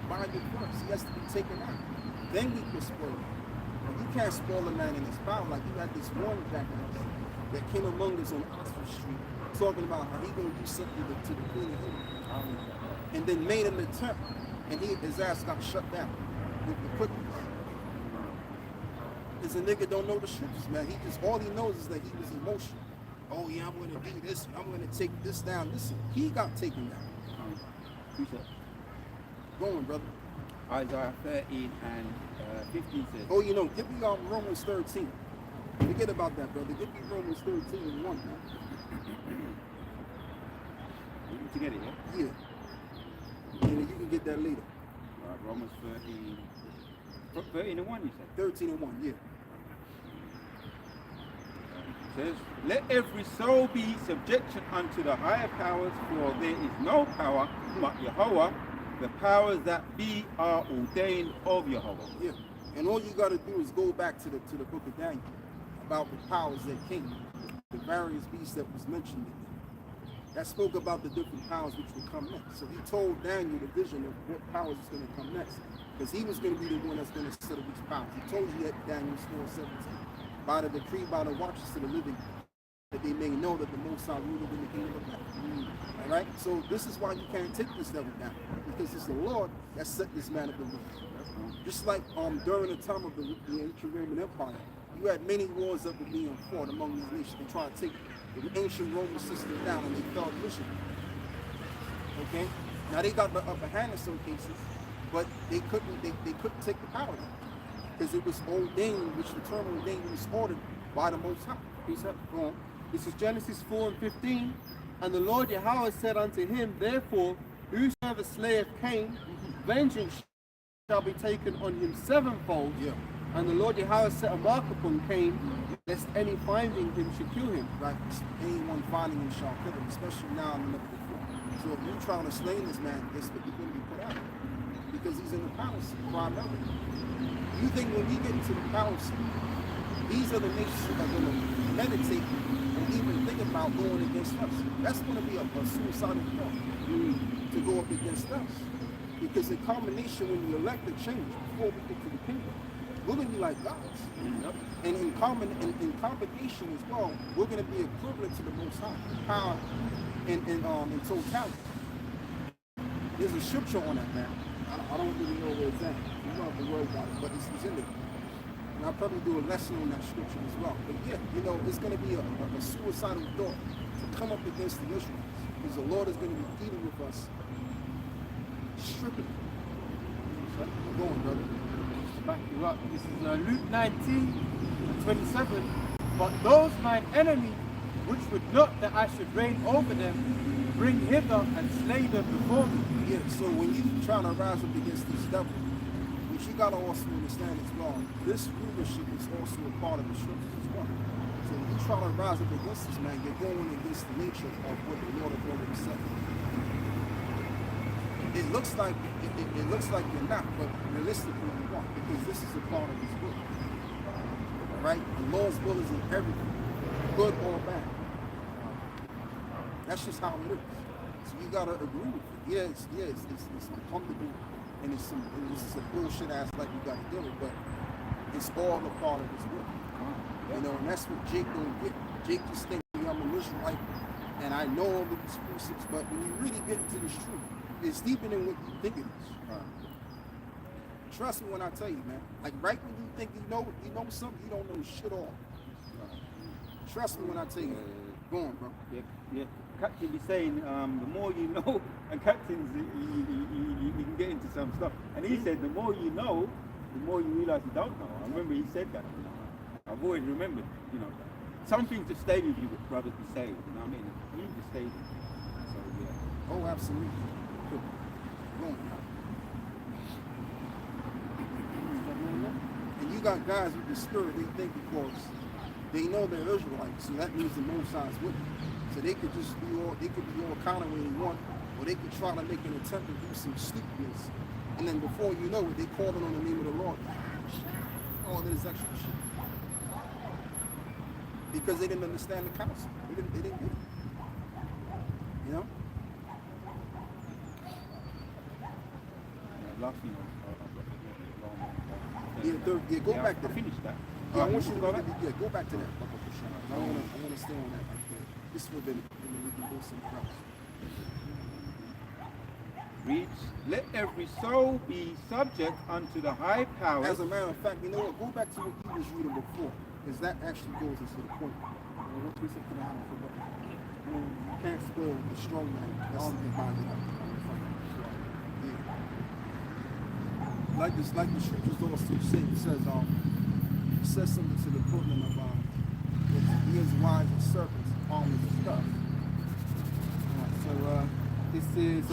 binded first. He has to be taken out. Then we can spoil him. You can't spoil a man in his power. Like you had this one jackass that came among us on Oxford Street talking about how he gonna do something to the Queen of England. And then made an attempt, and his ass got shut down with the cookies. Because a nigga don't know the scriptures, man. All he knows is that he was emotional. Oh yeah, I'm gonna do this, I'm gonna take this down. Listen, he got taken down. Go on, brother. Isaiah 13 and 15 says. Oh, give me Romans 13. Forget about that, brother. Give me Romans 13 and 1, man. You need to get it, yeah? Yeah. And you can get that later. Romans 13 and 1, you said? 13 and 1, yeah. It says, let every soul be subjection unto the higher powers, for there is no power but Yahweh. The powers that be are ordained of Yahweh. Yeah. And all you got to do is go back to the book of Daniel about the powers that came, the various beasts that was mentioned in there. That spoke about the different powers which would come next. So he told Daniel the vision of what powers is going to come next, because he was going to be the one that's going to settle these powers. He told you that Daniel 4:17, by the decree, by the watches to the living, that they may know that the Most High ruled in the kingdom of heaven. All right? So this is why you can't take this devil down, because it's the Lord that set this man up to rule. Just like during the time of the ancient Roman Empire, you had many wars that were being fought among these nations. They tried to take the ancient Roman system down, and they fell miserably. Okay? Now they got the upper hand in some cases, but they couldn't take the power down, because it was ordained, which the term ordained was ordered by the Most High. He said, go on. This is Genesis 4:15. And the Lord Yahweh said unto him, therefore, whosoever slayeth Cain, vengeance shall be taken on him sevenfold. Yeah. And the Lord Yahweh set a mark upon Cain, lest any finding him should kill him. Right? Anyone finding him shall kill him, especially now and never before. So if you're trying to slay this man, guess what you're going to be put out? Because he's in the palace primarily. You think when we get into the palace, these are the nations that are going to meditate and even think about going against us. That's going to be a suicidal thought to go up against us. Because in combination, when the elect are changed before we get to the kingdom, we're going to be like gods. And in combination as well, we're going to be equivalent to the Most High power in totality. There's a scripture on that, man. I don't really know where it's at. You don't have to worry about it, but it's in there. And I'll probably do a lesson on that scripture as well. But yeah, it's going to be a suicidal thought to come up against the Israelites, because the Lord is going to be dealing with us strictly. Go on, brother. To back you up, this is Luke 19:27. But those mine enemies, which would not that I should reign over them, bring hither and slay them before me. Yeah, so when you try to rise up against this devil, what you got to also understand as well, this rulership is also a part of the scriptures as well. So when you try to rise up against this man, you're going against the nature of what the Lord has already said. It looks like you're not, but realistically you are, because this is a part of his will. Right? The Lord's will is in everything, good or bad. That's just how it is. So you gotta agree with it. Yes, it's uncomfortable, and this is a bullshit ass life you gotta deal with, but it's all a part of his will. And that's what Jake don't get. Jake just thinks I'm a Israelite and I know all of these precepts, but when you really get into this truth, it's deeper than what you think it is. Trust me when I tell you, man. Like right when you think you know something, you don't know shit all. Trust me when I tell you. Go on, bro. Yeah. Captain be saying, the more you know, and Captain's, you can get into some stuff. And he said, the more you know, the more you realize you don't know. I remember he said that. I've always remembered, something to stay with you, what brothers be saying. You know what I mean? You need to stay with you. So, yeah. Oh, absolutely. Go on. And you got guys with the spirit, they think because they know they're Israelites, so that means the Most High is with them. So they could just be all kind of way they want, or they could try to make an attempt to do some stupidness. And then before you know it, they call it on the name of the Lord. Oh, there's extra shit. Because they didn't understand the counsel. They didn't get it. Last thing, Go back to that. Finish that. I want you to go back. Yeah, go back to that. I want to stay on that right there. This is what then we can go somewhere else. Reads, let every soul be subject unto the high powers. As a matter of fact, you know what? Go back to what you was reading before, because that actually goes into the point. What we said to the house, you can't spoil the strong man. That's something binding up. Yeah. Like the scriptures also say, it says something to the equivalent of he is wise as serpents, harmless as doves. So this is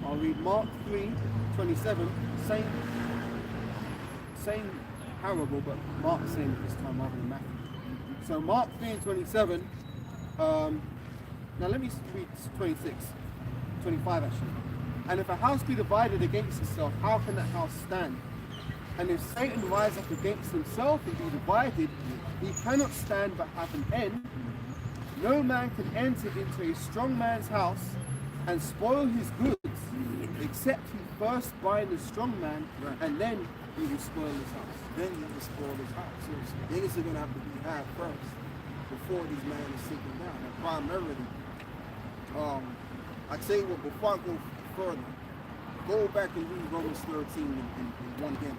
I'll read Mark 3:27. Same parable, but Mark's saying it this time rather than Matthew. So Mark 3:27. Now let me read 25 actually. And if a house be divided against itself, how can that house stand? And if Satan rise up against himself and be divided, he cannot stand but have an end. No man can enter into a strong man's house and spoil his goods, except he first bind the strong man, and then he will spoil his house. Then he will spoil his house. So things are going to have to be had first. before these man is taken down. And primarily, I tell you what, before I go further, go back and read Romans 13 in one again.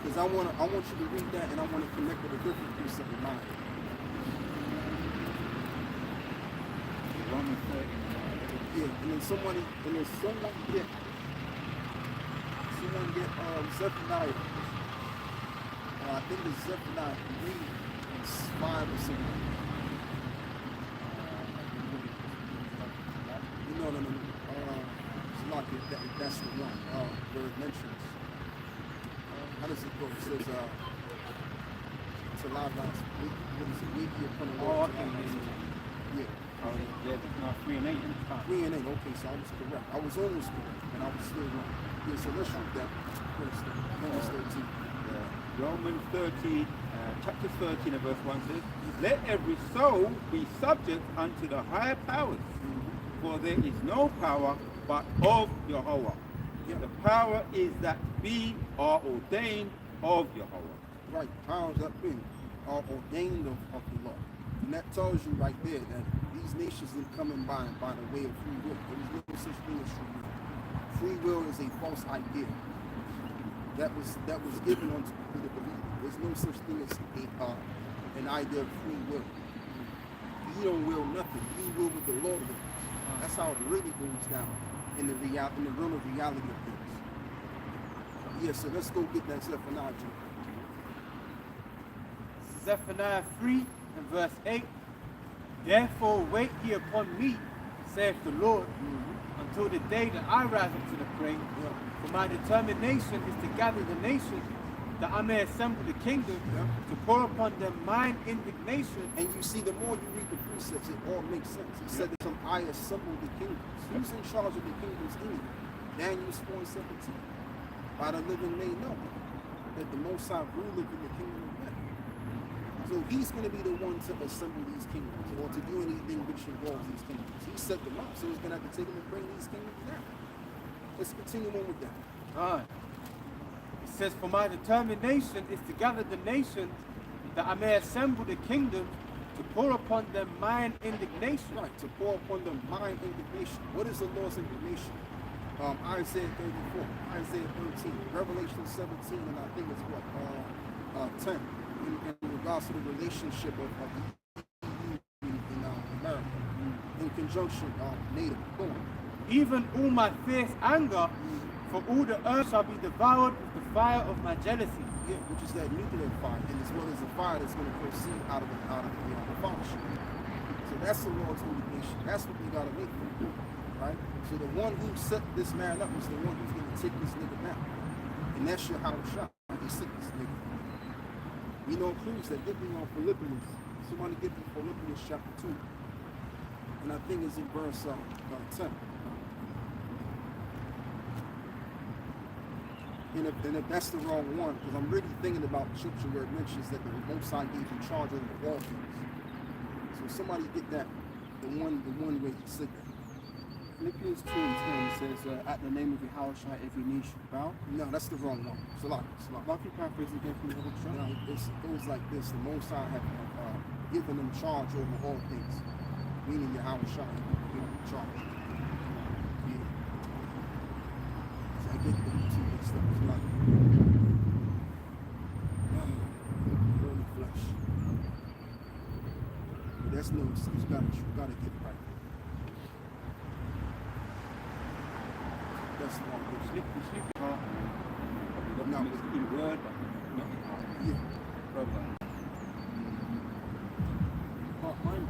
Because I want you to read that, and I want to connect with a different precept of mine. Romans 13. Yeah, and then someone get Zephaniah. I think it's Zephaniah 3 and 5 or something. No. It's not that's the one where it mentions. How does it go? It says, it's a lot last week. What is it? Week upon the Lord. Yeah. No, 3 and 8. 3 and 8. Okay, so I was correct. I was almost correct, and I was still wrong. Yeah, so let's read that first. Romans 13. Romans 13, chapter 13 and verse 1 says, let every soul be subject unto the higher powers, for there is no power but of Jehovah. Yeah. The power is that we are ordained of Jehovah. Right, powers that be are ordained of the Lord. And that tells you right there that these nations didn't come in by the way of free will. There is no such thing as free will. Free will is a false idea that was given unto the believer. There's no such thing as an idea of free will. You don't will nothing. You will what the Lord will. That's how it really goes down in the realm of reality of things. Yeah, so let's go get that Zephaniah. Zephaniah 3 and verse 8. Therefore wait ye upon me, saith the Lord, until the day that I rise up to the prey. For my determination is to gather the nations, that I may assemble the kingdom, to pour upon them mine indignation. And you see, the more you read the precepts, it all makes sense. He said that I assemble the kingdoms. Who's in charge of the kingdoms anyway? Daniel 4:17. By the living made known that the Most High ruleth in the kingdom of men. So he's going to be the one to assemble these kingdoms, or to do anything which involves these kingdoms. He set them up, so he's going to have to take them and bring these kingdoms down. Let's continue on with that. Alright. It says, for my determination is to gather the nations, that I may assemble the kingdoms, to pour upon them mine indignation. Right, to pour upon them mine indignation. What is the Lord's indignation? Isaiah 34, Isaiah 13, Revelation 17, and I think it's 10, in regards to the relationship of the EU in America, in conjunction native. Go on. Even all my fierce anger, for all the earth shall be devoured with the fire of my jealousy. Yeah, which is that nuclear fire, and as well as the fire that's going to proceed out of the fellowship. So that's the Lord's indignation. That's what we got to make from, right? So the one who set this man up is the one who's going to take this nigga down. And that's your house shot. They sick this nigga. We know clues that give me on Philippians. Somebody give me Philippians chapter 2. And I think it's in verse 10. And if that's the wrong one, because I'm really thinking about the scripture where it mentions that the Most High gave him charge over all things. So somebody get that, the one where he said that. Philippians 2 and 10 says, at the name of Yahushua, every knee should bow. No, that's the wrong one. Salak. Like you paraphrase again from the other track. No, it goes like this. The Most High have given them charge over all things. Meaning Yahushua, charge. Yeah. So I get the two mixed up. Salak. Holy flesh. But that's no excuse. You gotta get it right. That's the one. Sleep heart. No, in word, not in heart. Yeah. Brother. Mind.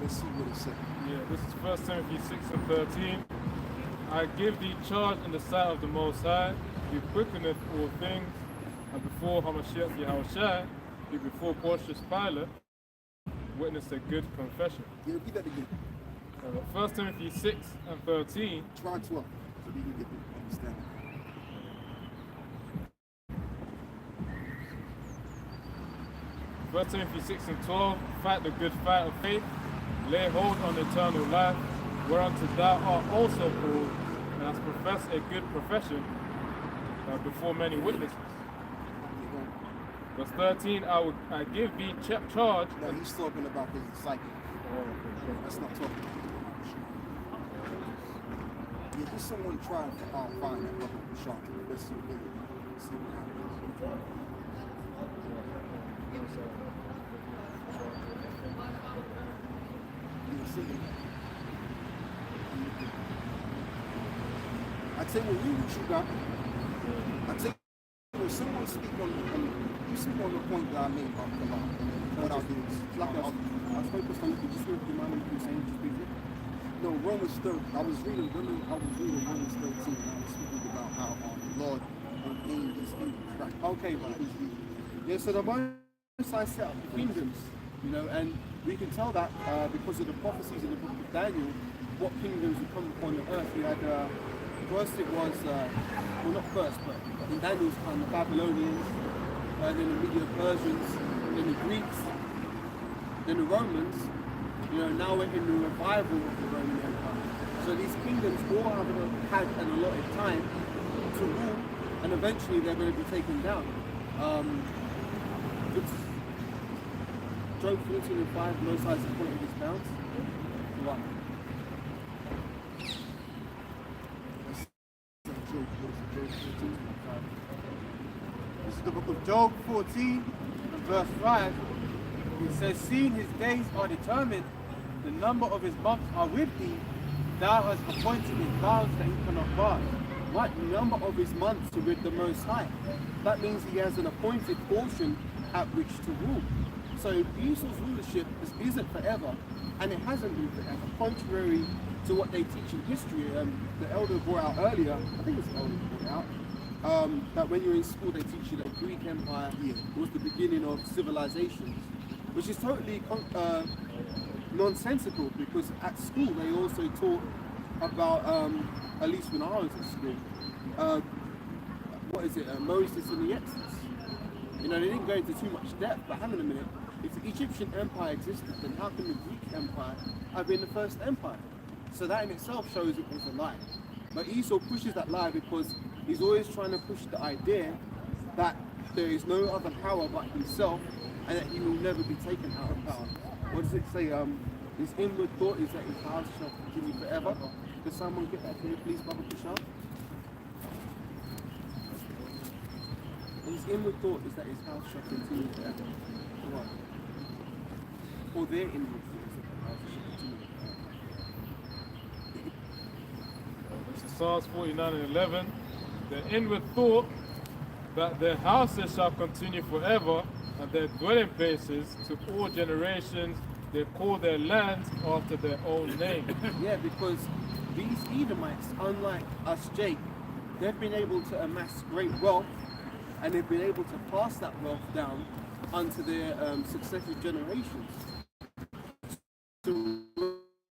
Let's see what it says. Yeah, this is 1 Timothy 6 and 13. I give thee charge in the sight of the Most High, who quickeneth all things, and before Hamashiach Yahushua, who before Pontius Pilate, witnessed a good confession. Yeah, repeat that again. 1 Timothy 6 and 13. Try 12, so we can get the understanding. First Timothy 6 and 12, fight the good fight of faith, lay hold on eternal life, whereunto thou art also called, and hast professed a good profession before many witnesses. Verse 13, I give thee charge. No, he's talking about his disciple. That's not talking about him. Yeah, just someone trying to find that brother Bashar. Let's see what happens. I tell you, read what you got. I tell you, when someone speak on the point that I made about the law, what I'll do is, like I was focused on, just remind me what you were saying, just briefly. No, Romans 13. I was reading Romans 13, and I was speaking about how the Lord ordained these kingdoms. Right. Okay, right. Yeah, so the Most High set up the kingdoms, you know, and we can tell that because of the prophecies in the book of Daniel, what kingdoms would come upon the earth. We had first it was, well not first, but in Daniel's time, the Babylonians, then the Medo-Persians, then the Greeks, then the Romans. You know, now we're in the revival of the Roman Empire. So these kingdoms all have had an allotted time to rule, and eventually they're going to be taken down. Job 14:5, Most High appointed his bounds. What? This is the book of Job 14, and verse 5. It says, seeing his days are determined, the number of his months are with thee, thou hast appointed his bounds that he cannot bar. What number of his months are with the Most High? That means he has an appointed portion at which to rule. So Esau's rulership isn't forever, and it hasn't been forever, contrary to what they teach in history. The elder brought out earlier, I think it's the elder brought out, that when you're in school they teach you that the Greek Empire was the beginning of civilizations, which is totally nonsensical, because at school they also taught about, at least when I was at school, Moses and the Exodus. You know, they didn't go into too much depth, but hang on a minute, if the Egyptian Empire existed, then how can the Greek Empire have been the first empire? So that in itself shows it was a lie. But Esau pushes that lie because he's always trying to push the idea that there is no other power but himself, and that he will never be taken out of power. What does it say? His inward thought is that his house shall continue forever. Does someone get that for me, please, Brother Bashar? His inward thought is that his house shall continue forever. What? Or their inward thought is that the house shall continue forever. This is Psalms 49:11. The inward thought that their houses shall continue forever, and their dwelling places to all generations. They call their lands after their own name. Yeah, because these Edomites, unlike us, Jake, they've been able to amass great wealth, and they've been able to pass that wealth down onto their successive generations. So,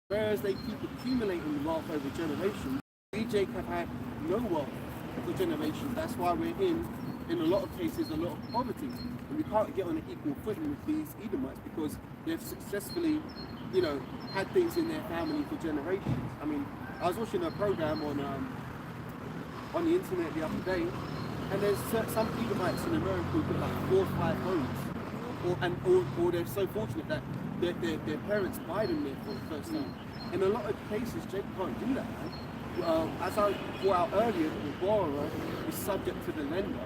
whereas they keep accumulating wealth over generations, we, Jake, have had no wealth for generations. That's why we're in a lot of cases, a lot of poverty. And we can't get on an equal footing with these Edomites because they've successfully, you know, had things in their family for generations. I mean, I was watching a program on the internet the other day, and there's some Edomites in America who've got like 4 or 5 homes, or they're so fortunate that their parents buy them there for the first time. In a lot of cases, Jake can't do that, man. As I brought out earlier, the borrower is subject to the lender.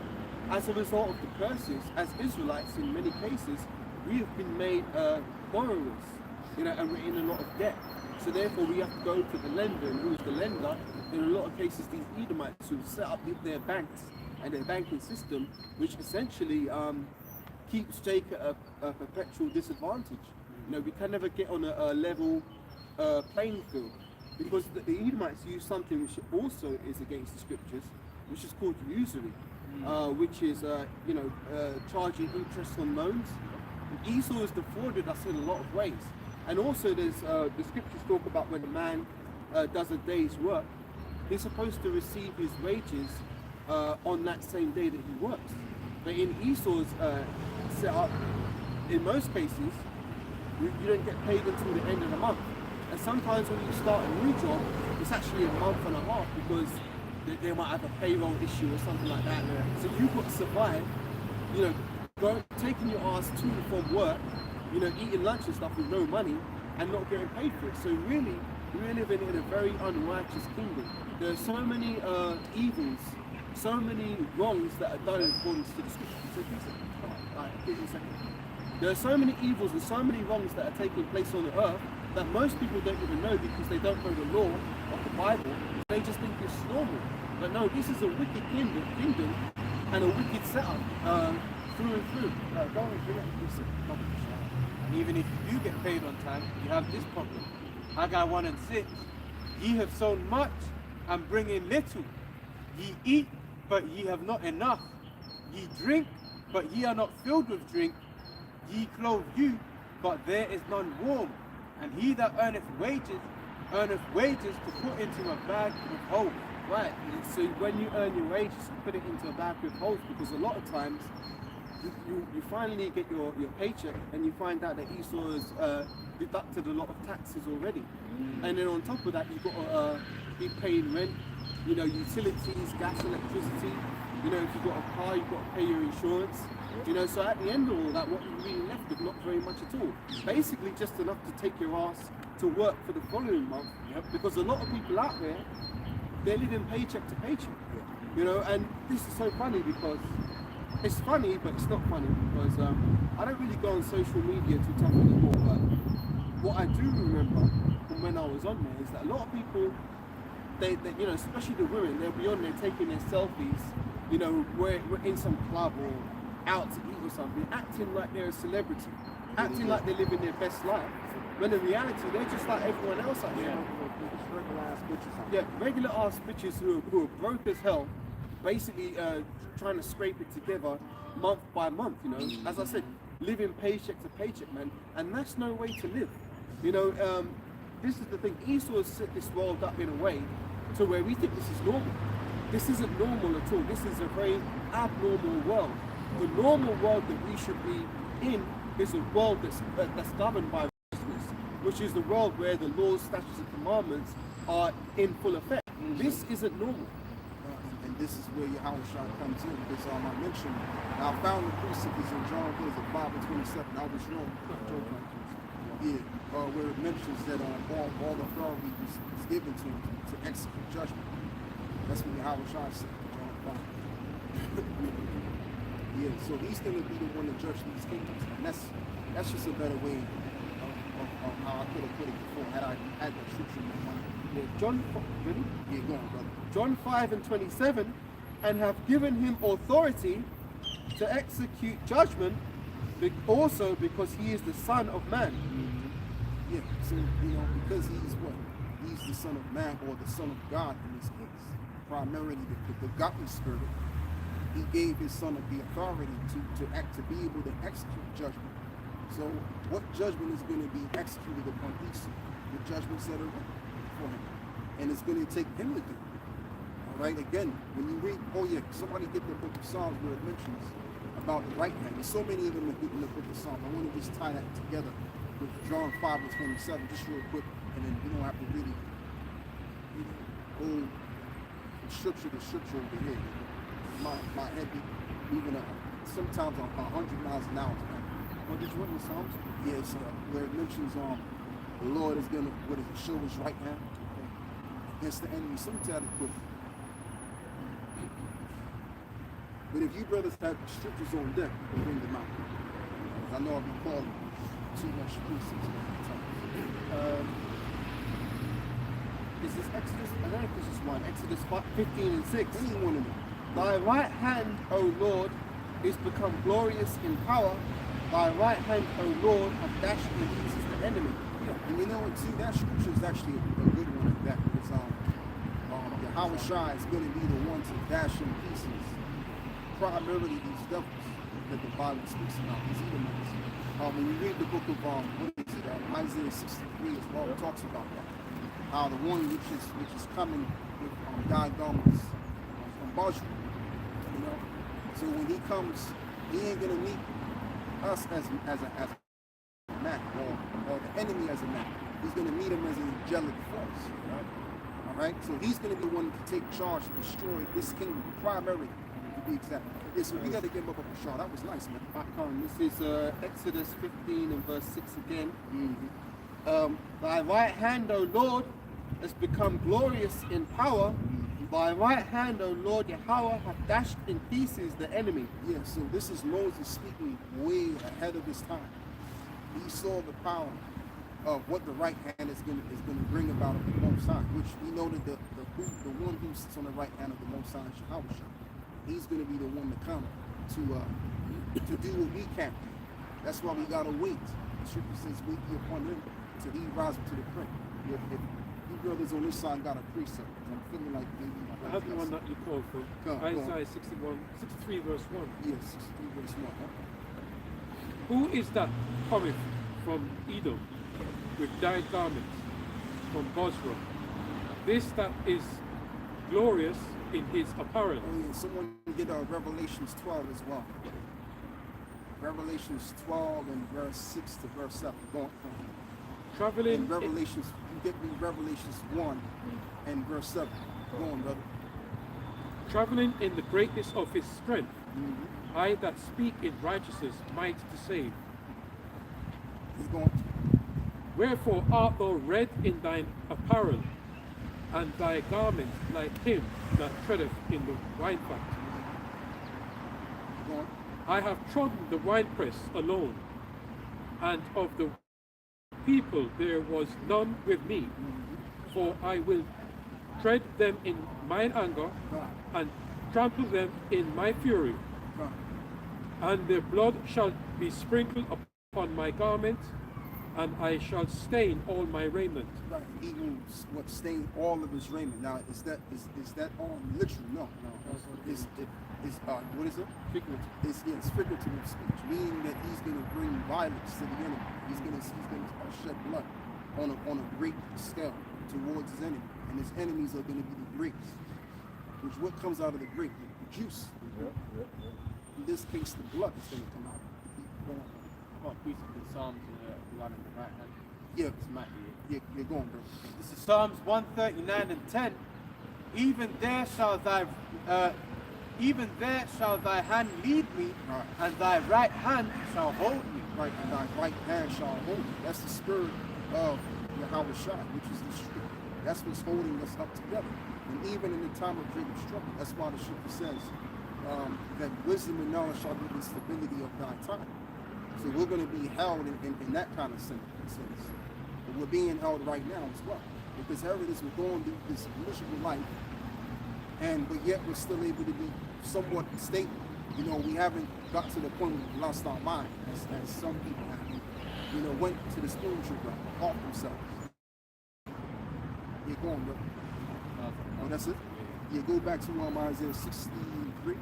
As a result of the curses, as Israelites in many cases, we have been made borrowers, you know, and we're in a lot of debt. So therefore we have to go to the lender, and who is the lender? In a lot of cases, these Edomites who set up their banks and their banking system, which essentially keeps Jake at a perpetual disadvantage. You know, we can never get on a level playing field, because the Edomites use something which also is against the scriptures, which is called usury, which is charging interest on loans. And Esau has defrauded us in a lot of ways. And also there's the scriptures talk about when a man does a day's work, he's supposed to receive his wages on that same day that he works. But in Esau's setup, in most cases, you don't get paid until the end of the month. And sometimes when you start a new job, it's actually a month and a half, because they might have a payroll issue or something like that. So you've got to survive, you know, taking your ass to and from work, you know, eating lunch and stuff with no money and not getting paid for it. So really, we're living in a very unrighteous kingdom. There are so many evils, so many wrongs that are done in accordance to the scripture. There are so many evils and so many wrongs that are taking place on the earth that most people don't even know because they don't know the law of the Bible. They just think it's normal. But no, this is a wicked kingdom and a wicked setup through and through. And even if you do get paid on time, you have this problem. Haggai 1 and 6. Ye have sown much and bring in little. Ye eat, but ye have not enough. Ye drink, but ye are not filled with drink. Ye clothe you, but there is none warm. And he that earneth wages to put into a bag with holes. Right, so when you earn your wages, you put it into a bag with holes, because a lot of times you finally get your paycheck and you find out that Esau has deducted a lot of taxes already. And then on top of that, you've got to be paying rent, you know, utilities, gas, electricity. You know, if you've got a car, you've got to pay your insurance. You know, so at the end of all that, what you're really left with, not very much at all. Basically just enough to take your ass to work for the following month. Because a lot of people out there, they're living paycheck to paycheck. You know, and this is so funny because it's funny, but it's not funny because I don't really go on social media too tough anymore. But what I do remember from when I was on there is that a lot of people, they you know, especially the women, they'll be on there taking their selfies, you know, we're in some club or out to eat or something, acting like they're a celebrity, acting like they're living their best life, when in reality they're just like everyone else out there. Yeah, regular ass bitches who are broke as hell, basically trying to scrape it together month by month, you know. As I said, living paycheck to paycheck, man, and that's no way to live. You know, this is the thing, Esau has set this world up in a way to where we think this is normal. This isn't normal at all. This is a very abnormal world. The normal world that we should be in is a world that's governed by righteousness, which is the world where the laws, statutes, and commandments are in full effect. This isn't normal. And this is where your house shot comes in, because I mentioned, I found the precepts in John 5:27. I was wrong. Yeah, where it mentions that all authority is given to him to execute judgment. That's what your house shot said in John 5. Yeah, so he's going to be the one to judge these kingdoms. And that's just a better way of how I could have put it before, had I had that scripture in my mind. Yeah, John, really? Yeah, go on, brother. John 5:27, and have given him authority to execute judgment, also because he is the Son of Man. Yeah, so, you know, because he's what? He's the Son of Man, or the Son of God in this case. Primarily the godly spirit. He gave his son the authority to be able to execute judgment. So what judgment is going to be executed upon Esau? The judgments that are for him. And it's going to take him to do it. All right, again, when you read, somebody get the book of Psalms where it mentions about the right hand. There's so many of them in the book of Psalms. I want to just tie that together with John 5:27, just real quick, and then you don't have to really, you know, go from scripture to scripture over here. My head be moving sometimes 100 miles an hour. What did you want in the Psalms? Yes, where it mentions the Lord is gonna show his right hand against the enemy. Sometimes it quick. But if you brothers have scriptures on deck, we'll bring them out. I know I'll be calling too much precepts all the time. Is this Exodus? I don't know if this is one. Exodus 15 and 6. Any one of them. Thy right hand, O Lord, is become glorious in power. Thy right hand, O Lord, hath dashed in pieces the enemy. Yeah, and you know what? See, that scripture is actually a good one at that, because Yahweh Shai is going to be the one to dash in pieces primarily these devils that the Bible speaks about, these Edomites. When you read the book of Isaiah 63 as well, it talks about that. How the one which is coming with diadems from Basra. You know, so when he comes, he ain't gonna meet us as a man, or the enemy as a man. He's gonna meet him as an angelic force, right? All right. So he's gonna be the one to take charge to destroy this kingdom primarily, Exactly. Yeah, so we got to give him up a shot. That was nice, man. Back on. This is Exodus 15 and verse 6 again. Thy right hand, O Lord, has become glorious in power. Thy right hand, O Lord Yahweh, hath dashed in pieces the enemy. Yeah, so this is Moses speaking way ahead of his time. He saw the power of what the right hand is going to bring about of the Most High, which we know that the one who sits on the right hand of the Most High is Yahweh. He's going to be the one to come to do what we can't do. That's why we gotta wait. The scripture says, "Wait ye upon him till he rises to the front." If you brothers on this side got a precept, I'm feeling like maybe I have the one that you called for. Isaiah 63 verse 1. Yes, 63 verse 1. Huh? Who is that cometh from Edom with dyed garments from Bosra? This that is glorious in his apparel. Oh yeah, someone get Revelations 12 as well. Revelations 12 and verse 6 to verse 7. Go on. Traveling in Revelations, you get me Revelations 1 and verse 7. Go on, brother. Traveling in the greatness of his strength, I that speak in righteousness might to save. He's going. Wherefore art thou red in thine apparel, and thy garment like him that treadeth in the wine factory? Go on. I have trodden the winepress alone, and of the people there was none with me, for I will tread them in mine anger, and trample them in my fury, and their blood shall be sprinkled upon my garment, and I shall stain all my raiment. Right. He will stain all of his raiment. Now, is that literal? No. It's what is it? Figurative. It's figurative of speech, meaning that he's going to bring violence to the enemy. He's going to shed blood on a great scale towards his enemy, and his enemies are going to be the grapes. Which what comes out of the grape? The juice. In this case, the blood is going to come out. What precept in Psalms regarding the right hand? Yeah, This might be it. yeah, you're going, bro. This is Psalms 139 and 10. Even there shall thy hand lead me, Right. and thy right hand shall hold me. Right, and thy right hand shall hold you. That's the spirit of Yahweh Shai, which is the strength. That's what's holding us up together. And even in the time of Jacob's struggle, that's why the scripture says that wisdom and knowledge shall be the stability of thy time. So we're going to be held in that kind of sense. But we're being held right now as well. Because here it is, we're going through this miserable life, but yet we're still able to be somewhat stable. You know, we haven't got to the point where we lost our mind, as some people have, went to the spiritual realm, off themselves. You're going, bro. Oh, that's it? Yeah, go back to Isaiah 63.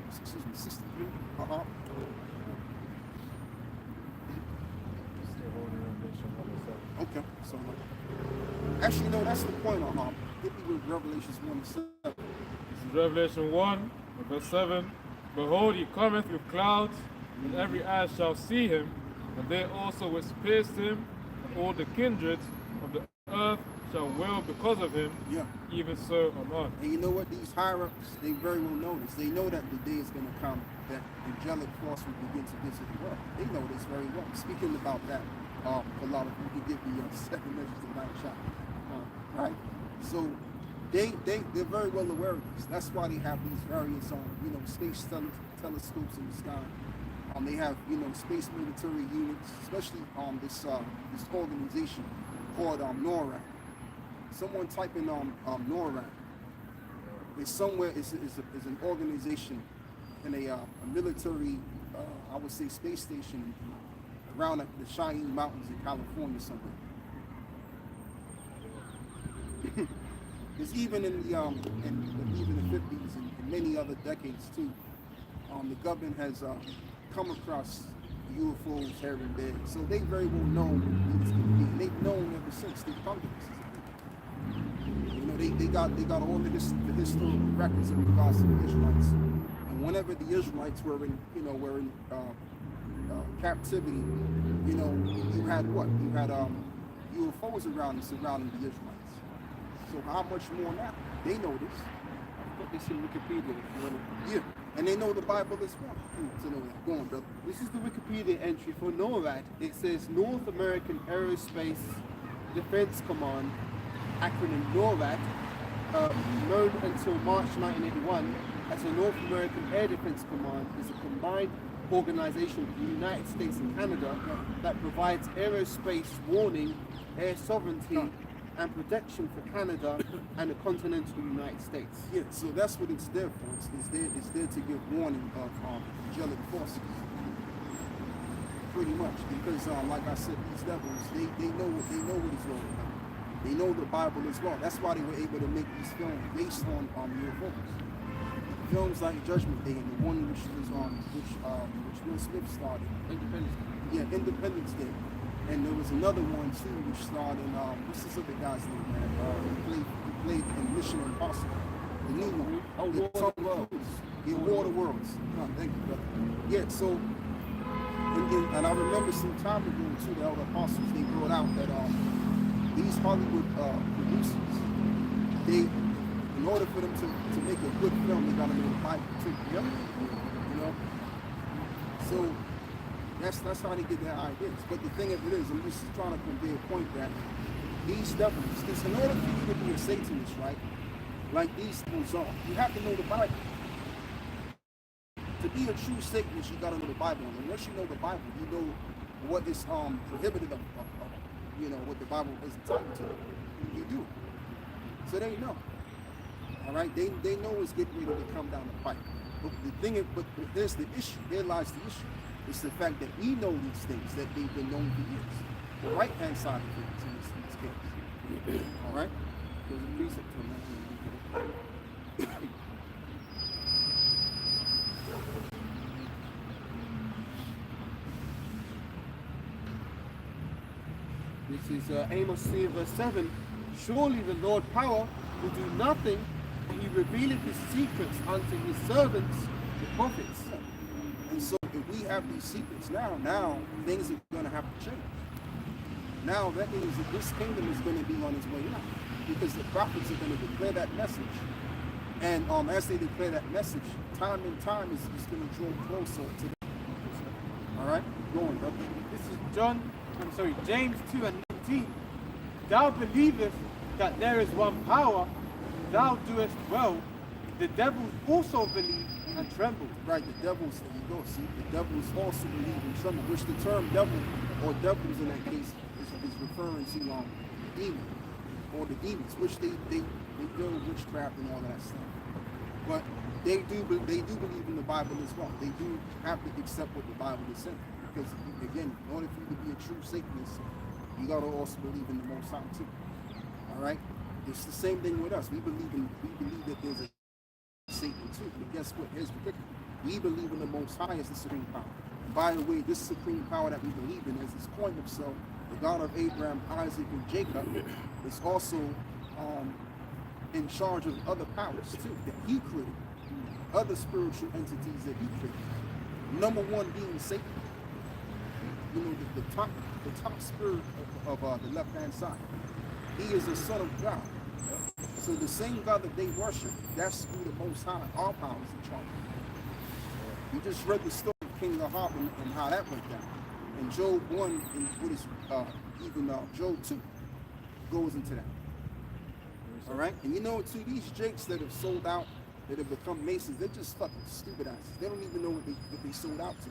Okay, so actually, no, that's the point. Hit me with Revelations 1 and 7. This is Revelation 1, verse 7. Behold, he cometh with clouds, and every eye shall see him, and they also which pierced him, and all the kindreds of the earth shall wail because of him. Yeah. Even so am I. And you know what? These higher-ups, they very well know this. They know that the day is going to come that angelic force will begin to visit the world. They know this very well. Speaking about that, a lot of people give the 7 measures of night shot. Right? So they're very well aware of this. That's why they have these various space telescopes in the sky. They have space military units, especially this organization called NORAD. Someone type in NORAD. It's somewhere. It's an organization in a military, I would say, space station around the Cheyenne Mountains in California somewhere. It's even in the even the 50s and many other decades too. The government has come across UFOs here and there, so they very well know what it's going to be. And they've known ever since they funded this. They got all the historical records in regards to the Israelites. And whenever the Israelites were in captivity, you had what? You had UFOs around and surrounding the Israelites. So how much more now? They know this. I've got this in Wikipedia if you want to. Yeah. And they know the Bible as well. To know that. Go on, brother. This is the Wikipedia entry for NORAD. It says North American Aerospace Defense Command, acronym NORAD, known until March 1981 as the North American Air Defense Command, is a combined organization for the United States and Canada that provides aerospace warning, air sovereignty, and protection for Canada and the continental United States. Yeah, so that's what it's there for. It's there to give warning of angelic forces. Pretty much, because like I said, these devils, they know what it's all about. They know the Bible as well. That's why they were able to make these films based on UFOs. Films like Judgment Day and the one which Will Smith started, Independence Day. Yeah, Independence Day. And there was another one too which starred in what's this other guy's name, man? He played in Mission Impossible. The new one. Oh, Yeah, War of the Worlds. Yeah, War of the Worlds. Oh, thank you, brother. Yeah, so and I remember some time ago too, the elder apostles, they brought out that these Hollywood producers, in order for them to make a good film, they gotta know the Bible too. Yep. You know? So that's how they get their ideas. But the thing of it is, I'm just trying to convey a point that these devils, because in order for you to be a Satanist, right, like these devils are, you have to know the Bible. To be a true Satanist, you gotta know the Bible. And once you know the Bible, you know what is prohibited of what the Bible is entitled to. You do. So they know. All right, they know it's getting ready to come down the pipe. But the thing is, but there's the issue. There lies the issue. It's the fact that we know these things that they've been known for years. The right-hand side of things in this case. All right? There's a precept from that. This is Amos 3 verse 7. Surely the Lord power will do nothing, but he revealeth his secrets unto his servants, the prophets. And so if we have these secrets now things are going to have to change. Now that means that this kingdom is going to be on its way out, because the prophets are going to declare that message. And as they declare that message, time and time is going to draw closer to them. All right? Go on, brother. This is James 2 and 19. Thou believest that there is one power, thou doest well. The devils also believe and tremble. Right, the devils, there you go, see, the devils also believe and tremble, which the term devil, or devils in that case, is referring to the demon, or the demons, which they deal with witchcraft and all of that stuff. But they do believe in the Bible as well. They do have to accept what the Bible is saying. Because again, in order for you to be a true Satanist, you gotta also believe in the Most High too. All right? It's the same thing with us. We believe that there's a Satan too. But guess what? Here's the kicker. We believe in the Most High as the supreme power. And by the way, this supreme power that we believe in, as he's calling himself, the God of Abraham, Isaac, and Jacob, is also in charge of other powers too that he created, other spiritual entities that he created. Number one being Satan. You know, the top spirit of the left-hand side. He is the son of God. So the same God that they worship, that's who the Most High, our power, is in charge. You just read the story of King Ahab and how that went down. And Job 1 and what is even Job 2 goes into that. All right? And you know, too, these jakes that have sold out, that have become Masons, they're just fucking stupid asses. They don't even know what they sold out to.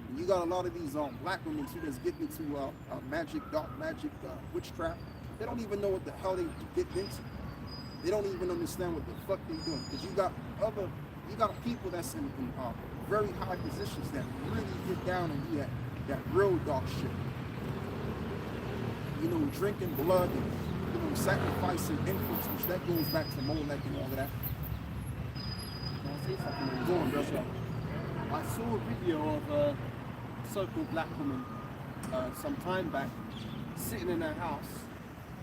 And you got a lot of these black women too that's getting into magic, dark magic, witchcraft. They don't even know what the hell they get into. They don't even understand what the fuck they're doing. Because you got people that's in very high positions that really get down and do that real dark shit. You know, drinking blood and, you know, sacrificing infants, which that goes back to Molech and all of that. Can I say something? Go on, brother. I saw a video of a so-called black woman some time back sitting in her house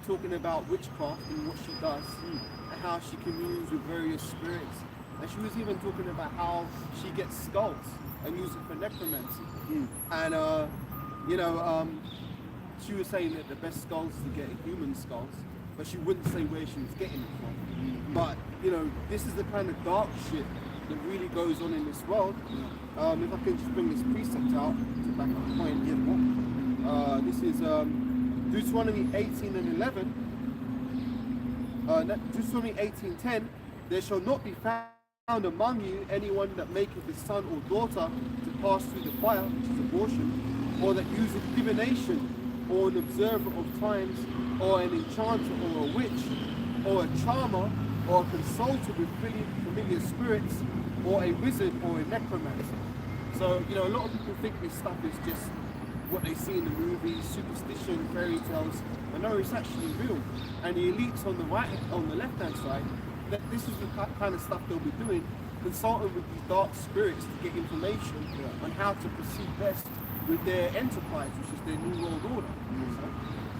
talking about witchcraft and what she does and how she communes with various spirits. And she was even talking about how she gets skulls and uses it for necromancy. And she was saying that the best skulls to get are human skulls, but she wouldn't say where she was getting it from. But you know, this is the kind of dark shit that really goes on in this world. If I can just bring this precept out to back up the point here more. This is Deuteronomy 18 and 11. Deuteronomy 18:10. There shall not be found among you anyone that maketh his son or daughter to pass through the fire, which is abortion, or that useth divination, or an observer of times, or an enchanter, or a witch, or a charmer, or a consulter with familiar spirits, or a wizard, or a necromancer. So, you know, a lot of people think this stuff is just what they see in the movies, superstition, fairy tales, but no, it's actually real. And the elites on the left-hand side, that this is the kind of stuff they'll be doing, consulting with these dark spirits to get information on how to proceed best with their enterprise, which is their new world order.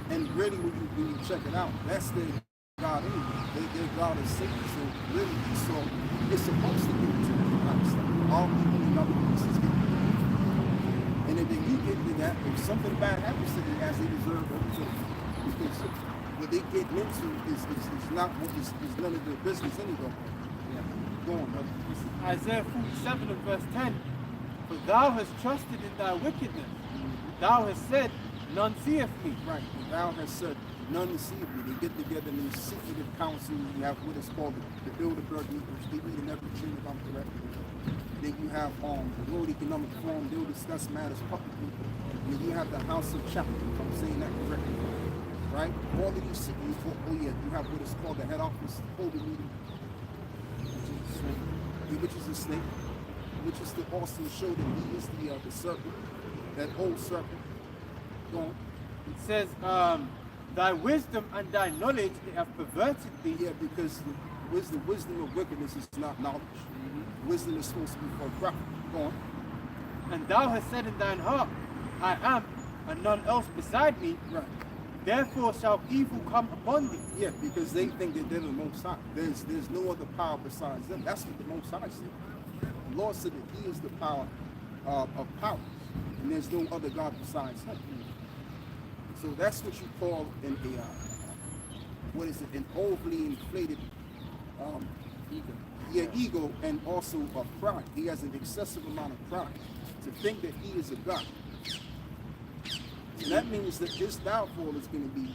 And really, when you check it out, that's their God anyway. Their God is Satan. So really, it's supposed to give it to them kind of stuff. All people in other places get it. And then you get into that, if something bad happens to them, as they deserve everything. Because what they get into is not what is none of their business anyway. Go on, brother. Isaiah 47 and verse 10. For thou hast trusted in thy wickedness. Thou hast said, none seeth me. Right. Thou hast said, none seeth me. They get together in these secretive councils. You have what is called the Bilderberg meetings. They meet in every dream, if I'm correct. Then you have the World Economic Forum. They'll discuss matters publicly. And then you have the House of Chapter. If I'm saying that correctly. Right? All of these secret, you have what is called the head office, hold a meeting, which is a snake, which is to also show that he is the serpent, that old serpent. Go on. It says, thy wisdom and thy knowledge they have perverted thee. Yeah, because the wisdom of wickedness is not knowledge. Wisdom is supposed to be for profit. Go on. And thou hast said in thine heart, I am, and none else beside me. Right. Therefore shall evil come upon thee. Yeah, because they think that they're the Most High. There's no other power besides them. That's what the Most High said. The Lord said that He is the power of powers, and there's no other God besides Him. So that's what you call an what is it? An overly inflated ego, and also a pride. He has an excessive amount of pride to think that he is a God. So that means that his downfall is going to be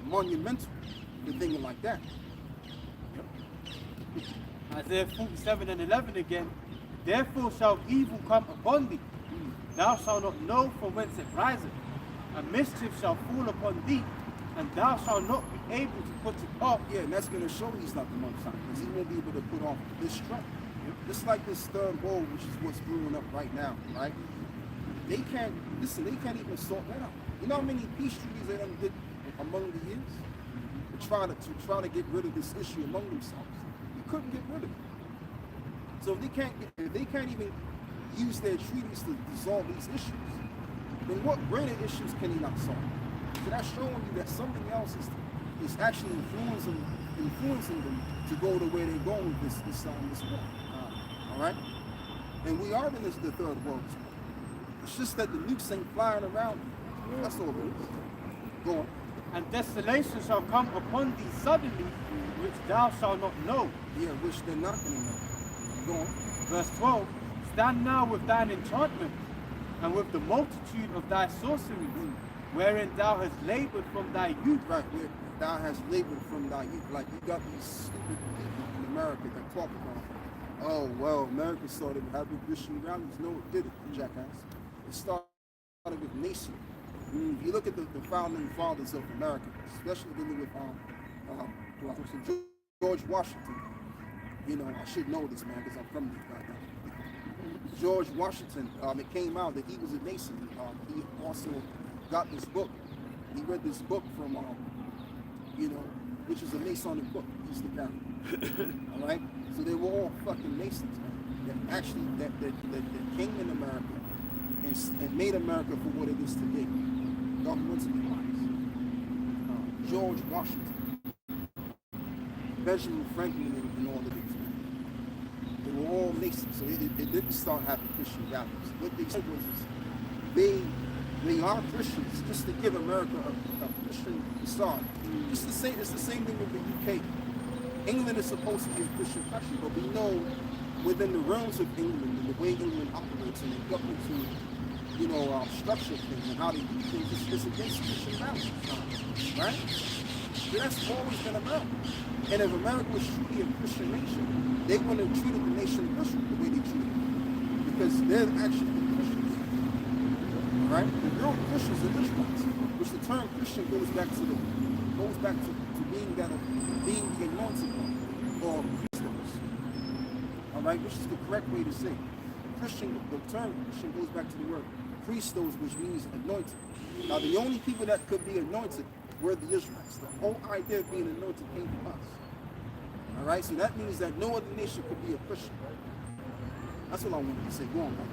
monumental for thinking like that. Isaiah 47 and 11 again. Therefore shall evil come upon thee. Thou shalt not know from whence it riseth. And mischief shall fall upon thee, and thou shalt not be able to put it off. Yeah, and that's going to show he's not the Most High, because he won't be able to put off this strength. Just like this third bowl, which is what's brewing up right now, right? They can't even sort that out. You know how many peace treaties they done did among the years? To try to get rid of this issue among themselves. You couldn't get rid of it. So if they can't even use their treaties to dissolve these issues, then what greater issues can he not solve? So that's showing you that something else is actually influencing them to go the way they're going with this war. All right? And we are in the third world. It's just that the nukes ain't flying around. That's all it is. Go on. And desolation shall come upon thee suddenly, which thou shalt not know. Yeah, which they're not going to know. Go on. Verse 12. Stand now with thine enchantment, and with the multitude of thy sorceries, wherein thou hast labored from thy youth. Right, where thou hast labored from thy youth. Like you got these stupid people in America that talk about, oh, well, America started having Christian rallies. No, it didn't, jackass. It started with Mason. If you look at the founding fathers of America, especially dealing with George Washington, you know, I should know this, man, because I'm from this guy. George Washington, it came out that he was a Mason. He also got this book. He read this book from, you know, which is a Masonic book. He's the guy. All right? So they were all fucking Masons, man. That actually, that came in America and made America for what it is today. Governments and wise. George Washington, Benjamin Franklin, and all of these. They were all Masons, so they didn't start having Christian values. What they said was they are Christians, just to give America a Christian facade. It's the same thing with the UK. England is supposed to be a Christian country, but we know within the realms of England and the way England operates and the governmental, structure of things and how they do things, it's against Christian values, right? So that's always been America. And if America was truly a Christian nation, they wouldn't have treated the nation of Israel the way they treated it, because they're actually Christians, all right? The real Christians are Israelites, which the term Christian goes back to being the anointed one, or Christos, all right, which is the correct way to say it. Christian, the term Christian goes back to the word Christos, which means anointed. Now, the only people that could be anointed were the Israelites. The whole idea of being anointed came from us. All right, so that means that no other nation could be a Christian. That's what I wanted to say. Go on, man.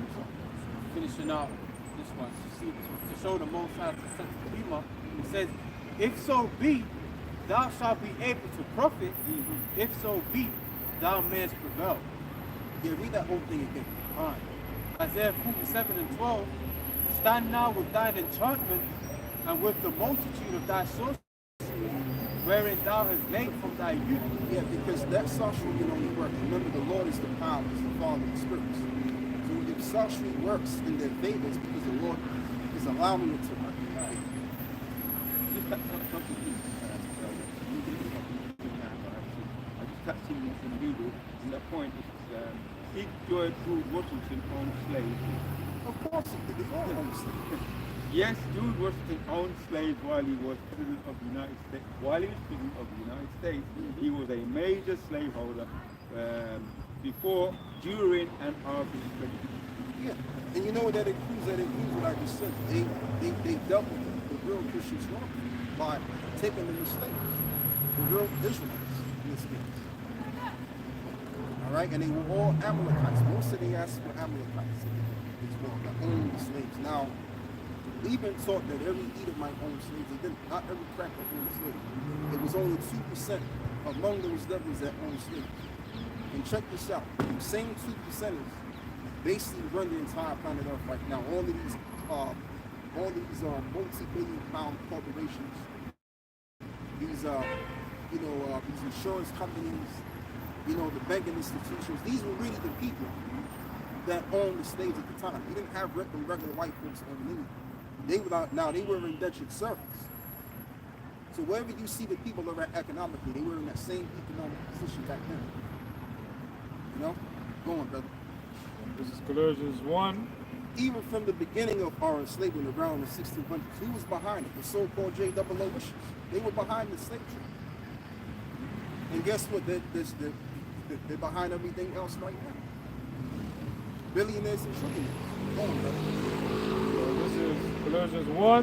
Finishing out this one, to show the Most High to sense the Redeemer, it says, if so be, thou shalt be able to profit, if so be, thou mayest prevail. Yeah, read that whole thing again. Alright. Isaiah 47 and 12, stand now with thine enchantments, and with the multitude of thy sorceries, wherein thou hast laid from thy youth. Yeah, because that sorcery can only work. Remember, the Lord is the power, is the Father of the spirits. So if sorcery works in their favor, it's because the Lord is allowing it to work. I just touched in Google, and that point is did George Washington own slaves? Of course, they all own slaves. Yes, George Washington owned slaves while he was president of the United States. While he was president of the United States, he was a major slaveholder before, during, and after his presidency. Yeah, and you know what that includes? That includes what I just said. They dealt with the real Christians wrong by taking them as slaves. The real Israelites in this case. All right, and they were all Amalekites. Most of the answers were Amalekites as well, that owned the slaves. Now, Liban taught that every Edomite owned slaves. They didn't. Not every cracker owned a slave. It was only 2% among those devils that owned slaves. And check this out: the same 2% basically run the entire planet Earth right now. All these multi-billion-pound corporations, these these insurance companies, the banking institutions. These were really the people that owned the slaves at the time. You didn't have regular white folks owning anything. They were indentured servants. So wherever you see the people are at economically, they were in that same economic position back then. Go on, brother. This is Colossians 1. Even from the beginning of our enslavement around the 1600s, who was behind it? The so-called JOOishers. They were behind the slave trade. And guess what? They're behind everything else right now. Billionaires and trillionaires. Go on, brother. This is Colossians 1,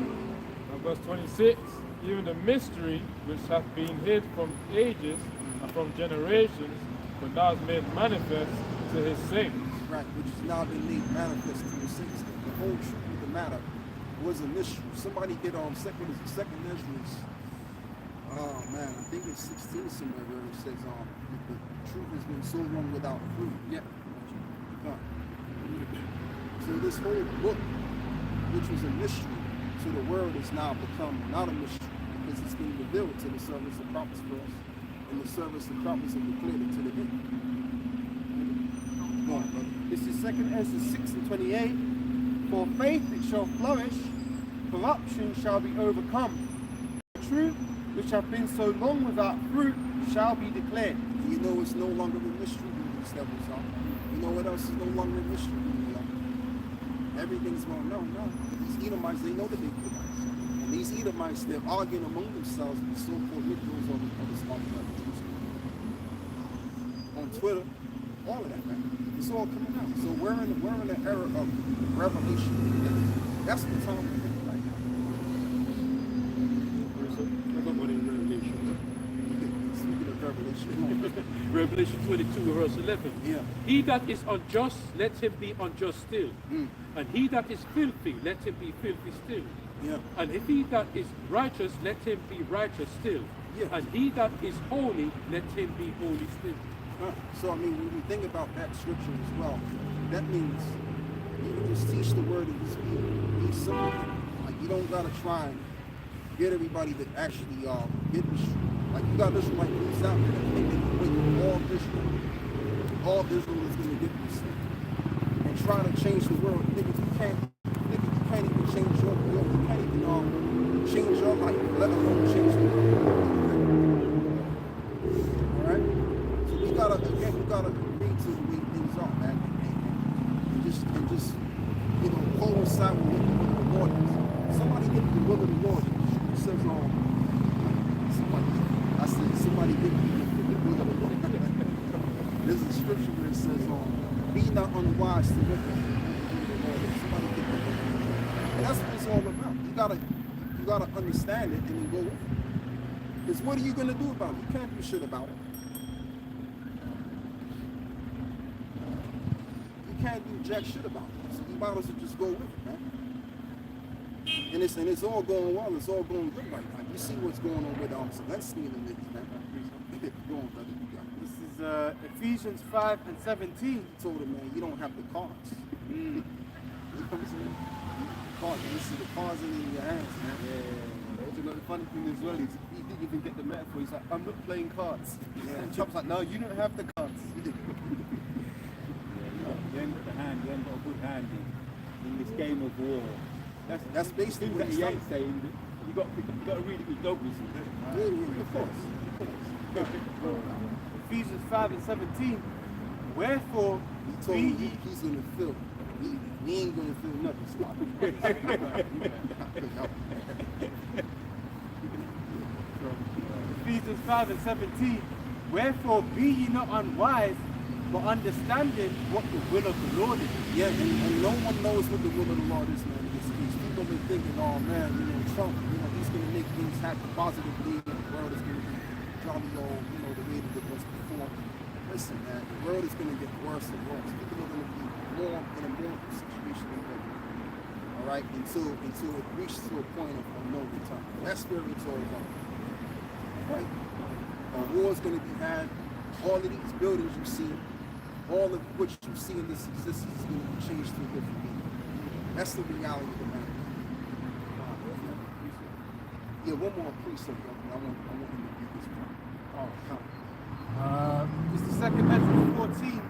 verse 26. Even the mystery which hath been hid from ages and from generations, but now is made manifest to his saints. Right, which has now been made manifest to the saints. The whole truth of the matter was a mystery. Somebody get on second Ezra's. Oh man, I think it's 16 somewhere where it says the truth has been so long without fruit. Yeah. So this whole book, which was a mystery to the world, has now become not a mystery because it's been revealed to the servants of prophets for us, and the servants of prophets have declared it to the end. Go on, brother. This is 2 Ezra 6 and 28. For faith it shall flourish, corruption shall be overcome. The truth, which have been so long without fruit, shall be declared. You know it's no longer a mystery who these devils are. You know what else is no longer a mystery who they are? Everything's going, no. These Edomites, they know that they're Edomites. And these Edomites, they're arguing among themselves with the so-called Negroes on Twitter, all of that, man. It's all coming out. So we're in the era of revelation. That's the time we're in right now. Speaking of revelation. Revelation 22, verse 11. Yeah. He that is unjust, let him be unjust still. And he that is filthy, let him be filthy still. Yeah. And if he that is righteous, let him be righteous still. Yeah. And he that is holy, let him be holy still. So, I mean, when we think about that scripture as well, that means you can just teach the word of these people. Be simple. Like, you don't got to try and get everybody to actually get the truth. Like, you got Israelite groups out there that think they can win all Israel. all Israel is going to get this thing. And trying to change the world, nigga, you can't even change your world. You can't even change your life, let alone change the world. All right? So we gotta agree to the way things are, man, and just coincide with what the Lord is. Somebody get the will of the Lord. It says somebody get the will of the Lord. There's a scripture where it says, be not unwise to look at the will of the Lord. Somebody get the will of the Lord. And that's what it's all about. You gotta understand it and then go with it. Because what are you gonna do about it? You can't do shit about it. You can't do jack shit about it. So you might as well just go with it, man. And it's all going well. It's all going good right now. You see what's going on with Zelensky and the niggas, man. Go on, brother. This is Ephesians 5 and 17. I told him, man, you don't have the cards. You know what I'm saying? Cards. You see the cards in your hands, man. You know, the funny thing as well is he didn't even get the metaphor. He's like, I'm not playing cards. Yeah. And Trump's like, no, you don't have the cards. You ain't got the hand, you ain't got a good hand in this game of war. That's basically what he he's ain't saying. You got to read it with doggies. Yeah, of course. Ephesians 5 and 17. Wherefore, He told me he's gonna feel. We ain't gonna feel nothing. Stop it. Ephesians 5 and 17. Wherefore be ye not unwise, but understanding what the will of the Lord is. Yeah, and no one knows what the will of the Lord is, man. People have been thinking, oh man, Trump, he's gonna make things happen positively, and the world is gonna be jolly old, the way that it was before. Listen, man, the world is gonna get worse and worse. People are gonna be more in a more situation than ever. All right, until it reaches to a point of no return. That's where it's all about. Right? A war is gonna be had. All of these buildings you see, all of what you see in this existence is going to be changed to a different meaning. That's the reality of the matter. Yeah, one more precept, though. I want him to read this one. This is 2 Ezra 14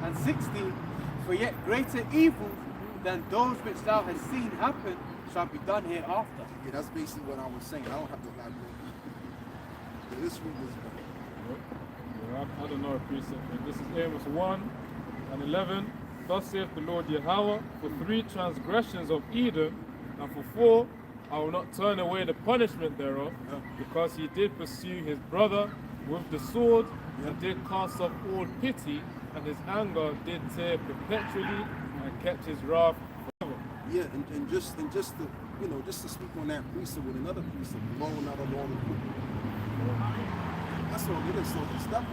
and 16. For yet greater evils than those which thou hast seen happen shall be done hereafter. Yeah, that's basically what I was saying. I don't have to elaborate. Yeah, let's read this one. I don't know a precept. This is Amos 1 and 11. Thus saith the Lord Yahweh, for 3 transgressions of Edom, and for 4, I will not turn away the punishment thereof, because he did pursue his brother with the sword, and did cast off all pity, and his anger did tear perpetually, and kept his wrath forever. Yeah, and just to just to speak on that precept with another precept, law not a law of people. That's all it is. So stuff.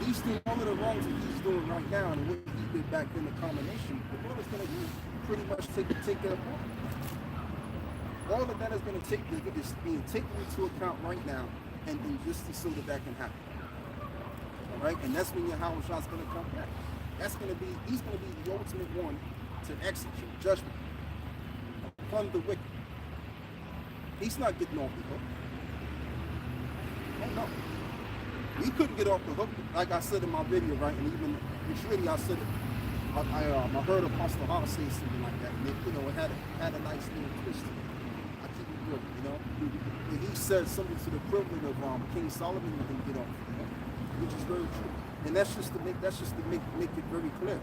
He's doing all of the wrongs that he's doing right now, and what he did back in the combination. The Lord is going to pretty much take that apart. All of that is going to is being taken into account right now, and just so that can happen. All right, and that's when your Yahweh Shah's going to come back. He's going to be the ultimate one to execute judgment upon the wicked. He's not getting off the hook. Oh no. We couldn't get off the hook, like I said in my video, right? And even it's really I said it. I heard Apostle Hall say something like that, and it had a nice little twist to it. I keep it real, And he said something to the equivalent of King Solomon didn't get off the hook, which is very true. And that's just to make it very clear.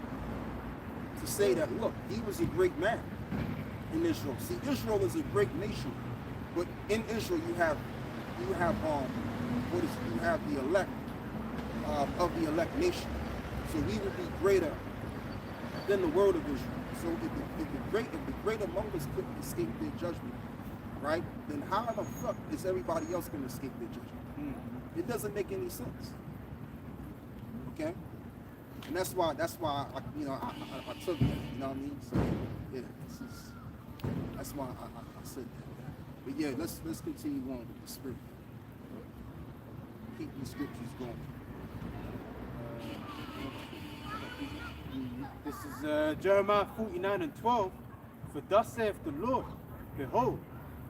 To say that, look, he was a great man in Israel. See, Israel is a great nation, but in Israel you have the elect of the elect nation. So we would be greater than the world of Israel. So if the great among us couldn't escape their judgment, right? Then how the fuck is everybody else going to escape their judgment? It doesn't make any sense. Okay? And that's why I took that. You know what I mean? So yeah, that's why I said that. But yeah, let's continue on with the spirit. Keep these scriptures going. This is Jeremiah 49 and 12. For thus saith the Lord, behold,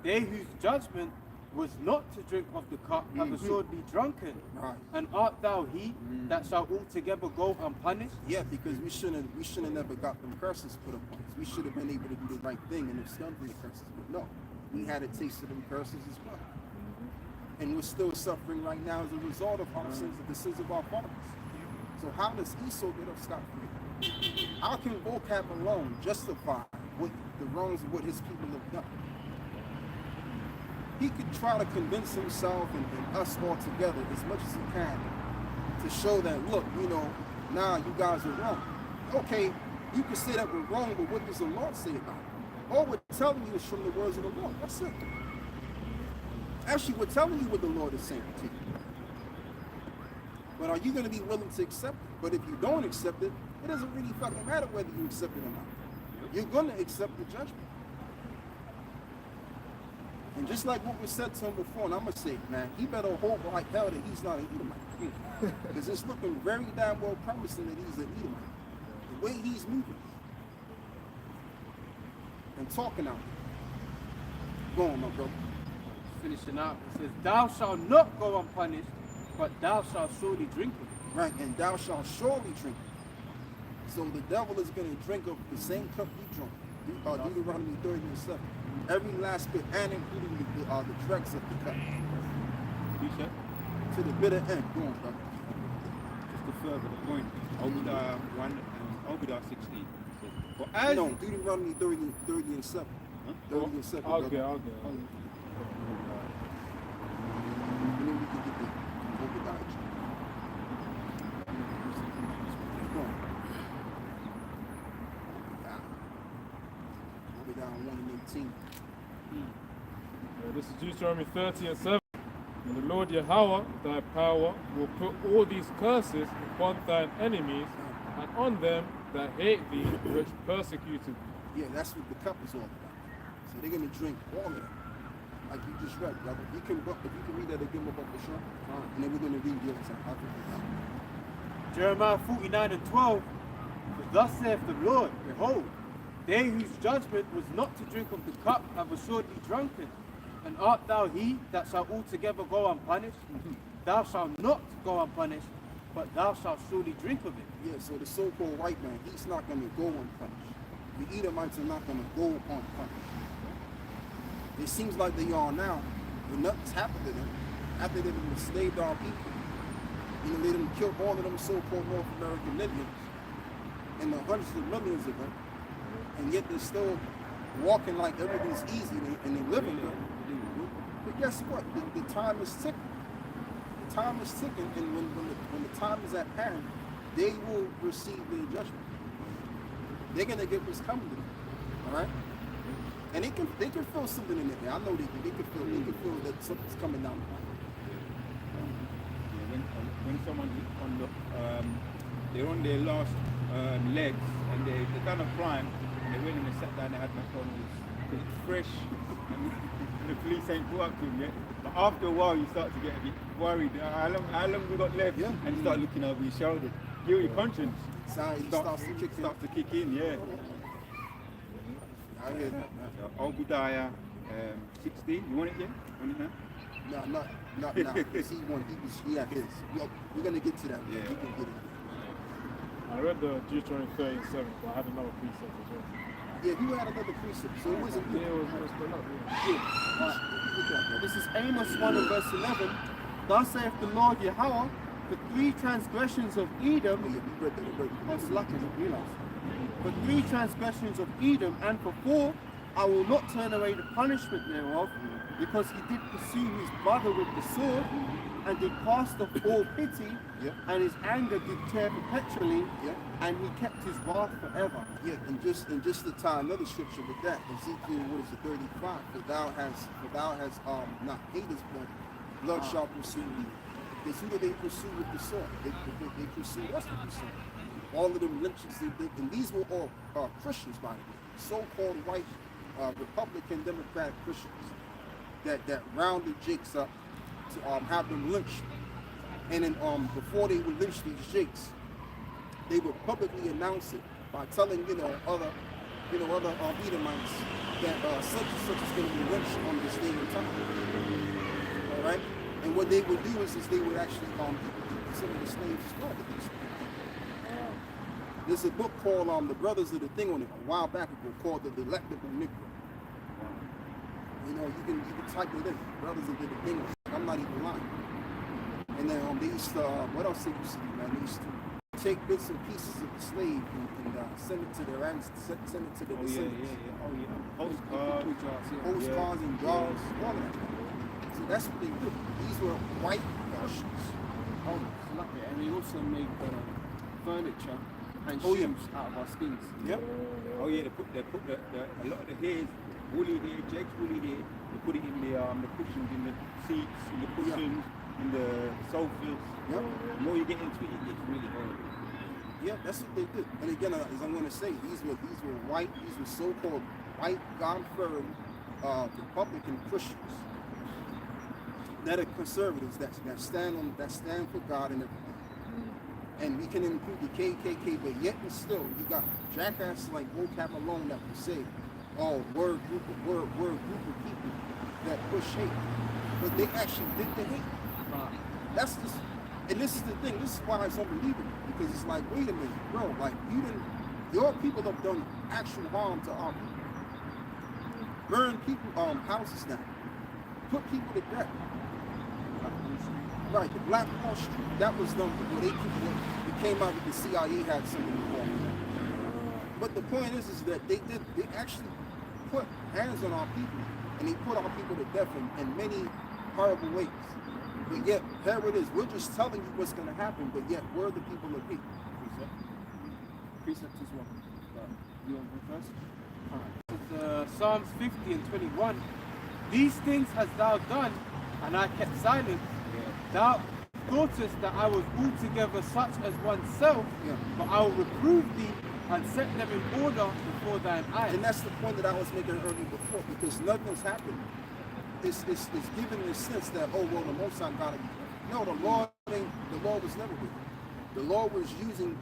they whose judgment was not to drink of the cup and assuredly drunken. Right. And art thou he that shall altogether go unpunished? Yeah, because we shouldn't have never got them curses put upon us. We should have been able to do the right thing and abstain from the curses. But no, we had a taste of them curses as well. And we're still suffering right now as a result of our sins, of the sins of our fathers. So how does Esau get off scot-free? How can vocab alone justify what the wrongs of what his people have done? He could try to convince himself and us all together as much as he can to show that, look, you know, nah, you guys are wrong. Okay, you can say that we're wrong, but what does the Lord say about it? All we're telling you is from the words of the Lord. That's it. Actually, we're telling you what the Lord is saying to you. But are you going to be willing to accept it? But if you don't accept it, it doesn't really fucking matter whether you accept it or not. You're going to accept the judgment. And just like what was said to him before, and I'm going to say, man, he better hope like hell that he's not an Edomite. Because it's looking very damn well promising that he's an Edomite. The way he's moving and talking out there. Go on, my brother. Finishing up, it says, thou shalt not go unpunished, but thou shalt surely drink of it. Right, and thou shalt surely drink it. So the devil is going to drink of the same cup we drunk. Deuteronomy 30:7. Every last bit, and including the dregs of the cup. To the bitter end. Go on, brother. Just to further the point, Obadiah 1 and Obadiah 16. For as No, Deuteronomy 30:7. Huh? 30:7. I'll get. And then we can get the Obadiah. Go on. Obadiah 1:18. This is Deuteronomy 30:7. And the Lord Yahweh, thy power, will put all these curses upon thine enemies and on them that hate thee, which persecuted thee. Yeah, that's what the cup is all about. So they're going to drink all of it. Like you just read, brother. If you can read that again about the shore, and then we're going to read the other side. Jeremiah 49:12. For thus saith the Lord, behold, they whose judgment was not to drink of the cup have assuredly drunken. And art thou he that shall altogether go unpunished? Thou shalt not go unpunished, but thou shalt surely drink of it. Yeah, so the so-called white man, he's not going to go unpunished. The Edomites are not going to go unpunished. It seems like they are now, when nothing's happened to them, after they've enslaved our people. You know, they done killed all of them so-called North American Indians, and the hundreds of millions of them, and yet they're still walking like everything's easy and they're living good. But guess what? The time is ticking. The time is ticking, and when the time is at hand, they will receive their judgment. They're gonna get what's coming to them. All right? And they can feel something in there. I know they can. They can feel that something's coming down the line. Yeah, when someone on the they're on their last legs and they done a crime and they went and they sat down, they had McDonald's, it's fresh, and the police ain't brought up to them yet. But after a while, you start to get a bit worried. How long we got left? Yeah. And you start looking over your shoulder. Guilty conscience It starts to kick in. Yeah. I hear that. So, Obadiah 16. You want it, Jim? Want it now? No, not now. Because he had his. We're gonna get to that. Yeah. We can get it. I read the Deuteronomy 37, but I had another precept as well. Yeah, you had another precept, so it wasn't you. Yeah, it was split up. Yeah. This is Amos 1 and verse 11. Thus saith the Lord Yahweh, the 3 transgressions of Edom, We read that. I was lucky to realize. For 3 transgressions of Edom, and for 4, I will not turn away the punishment thereof, because he did pursue his brother with the sword, and did cast off all pity, Yeah. and his anger did tear perpetually, Yeah. and he kept his wrath forever. Yeah, and just to tie another scripture with that, Ezekiel 35? For thou has not hated his blood shall pursue thee. Because who do they pursue with the sword? They pursue us with the sword. All of them lynchings they did, and these were all Christians, by the way, so-called white Republican Democratic Christians that rounded Jakes up to have them lynched. And then before they would lynch these Jakes, they would publicly announce it by telling other Edomites that such and such is going to be lynched on this day and time. And what they would do is they would actually some of the slaves as well. There's a book called The Brothers of the Thing on it a while back ago called The Delectable Negro. You know, you can type it in, Brothers of the Thing. I'm not even lying. And then they used to, what else they used to do, man? They used to take bits and pieces of the slave and send it to their send it to the descendants. Postcards and jars, all of that. So that's what they do. These were white Russians. Oh, lovely. And they also make furniture and shoes out of our skins. Yep. Oh yeah, they put a lot of the hairs, woolly hair, Jake's woolly hair. They put it in the cushions, in the seats, in the cushions, in the sofas. Yep. The more you get into it, it gets really horrible. Yeah, that's what they did. And again, as I'm going to say, these were white, these were so-called white, God-fearing Republican Christians that are conservatives that stand for God and everything. And we can include the KKK, but yet and still, you got jackasses like Vocab alone that will say, "Oh, we're a group of people that push hate," but they actually did the hate. That's just, and this is the thing. This is why it's unbelievable, because it's like, wait a minute, bro. Like your people have done actual harm to our people. Burn people houses down, put people to death. Right, the Black Wall Street, that was done before they came out with the CIA had something involved. But the point is that they actually put hands on our people, and they put our people to death in many horrible ways. But yet, here it is, we're just telling you what's going to happen, but yet we're the people of hate. Precept as well. You want to go first? Alright. Psalms 50 and 21. These things hast thou done, and I kept silence. Thou thoughtest that I was altogether such as oneself, but I will reprove thee and set them in order before thine eyes. And that's the point that I was making earlier before, because nothing's happened. It's given the sense that, oh, well, the Most High got it. No, the Lord was never with you. The Lord was using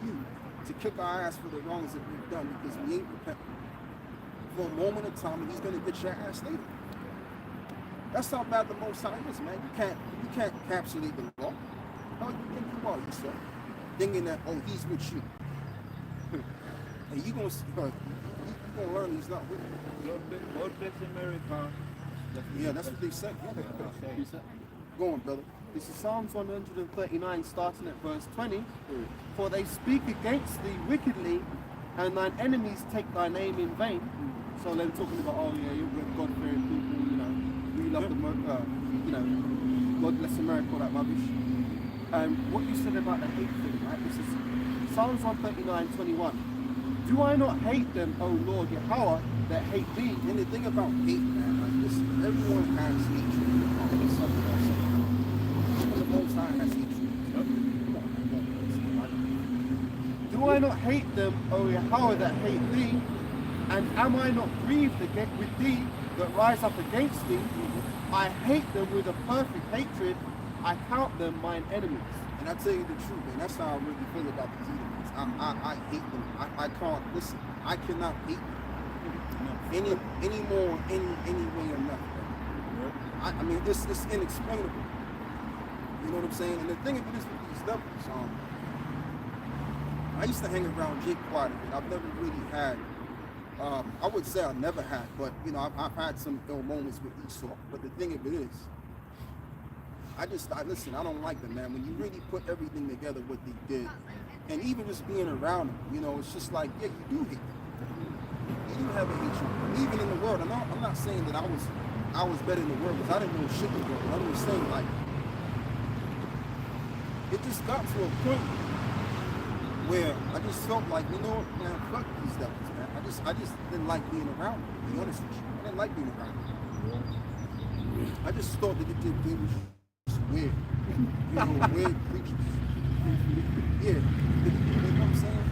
you to kick our ass for the wrongs that we've done, because we ain't repentant. For a moment of time, and he's going to get your ass later. That's how bad the Most High is, man. You can't encapsulate the law. How do you think you are, yourself? Thinking that, oh, he's with you. And you're gonna learn he's not with you. God bless America. Yeah, that's what they said. Go on, brother. This is Psalms 139, starting at verse 20. For they speak against thee wickedly, and thine enemies take thy name in vain. So they're talking about, oh yeah, you're God-fearing people, you know. We love God bless America, all that rubbish. What you said about the hate thing, right? This is Psalms 139:21. Do I not hate them, O Lord Yahweh, that hate thee? And the thing about hate, man, like listen, everyone has hatred. Even the Most High has hatred. Do I not hate them, O Yahweh, that hate thee? And am I not grieved with thee that rise up against thee? I hate them with a perfect hatred. I count them mine enemies. And I tell you the truth, man, that's how I really feel about these enemies. I hate them. I can't, listen, I cannot hate them any more, any way or nothing. I mean, it's inexplainable. You know what I'm saying? And the thing of it is with these devils, I used to hang around Jake quite a bit. I've never really had, I would say I never had, but you know, I've had some ill moments with Esau. But the thing of it is, listen, I don't like them, man. When you really put everything together, what they did, and even just being around them, you know, it's just like, yeah, you do hate them. You do have a hatred. Even in the world, I'm not saying that I was better in the world, because I didn't know shit in the world. I'm just saying, like, it just got to a point where I just felt like, you know what, man, fuck these devils, man. I just didn't like being around them, to be honest with you. I didn't like being around them. I just thought that they were just weird. You know, weird creatures. Yeah. You know what I'm saying?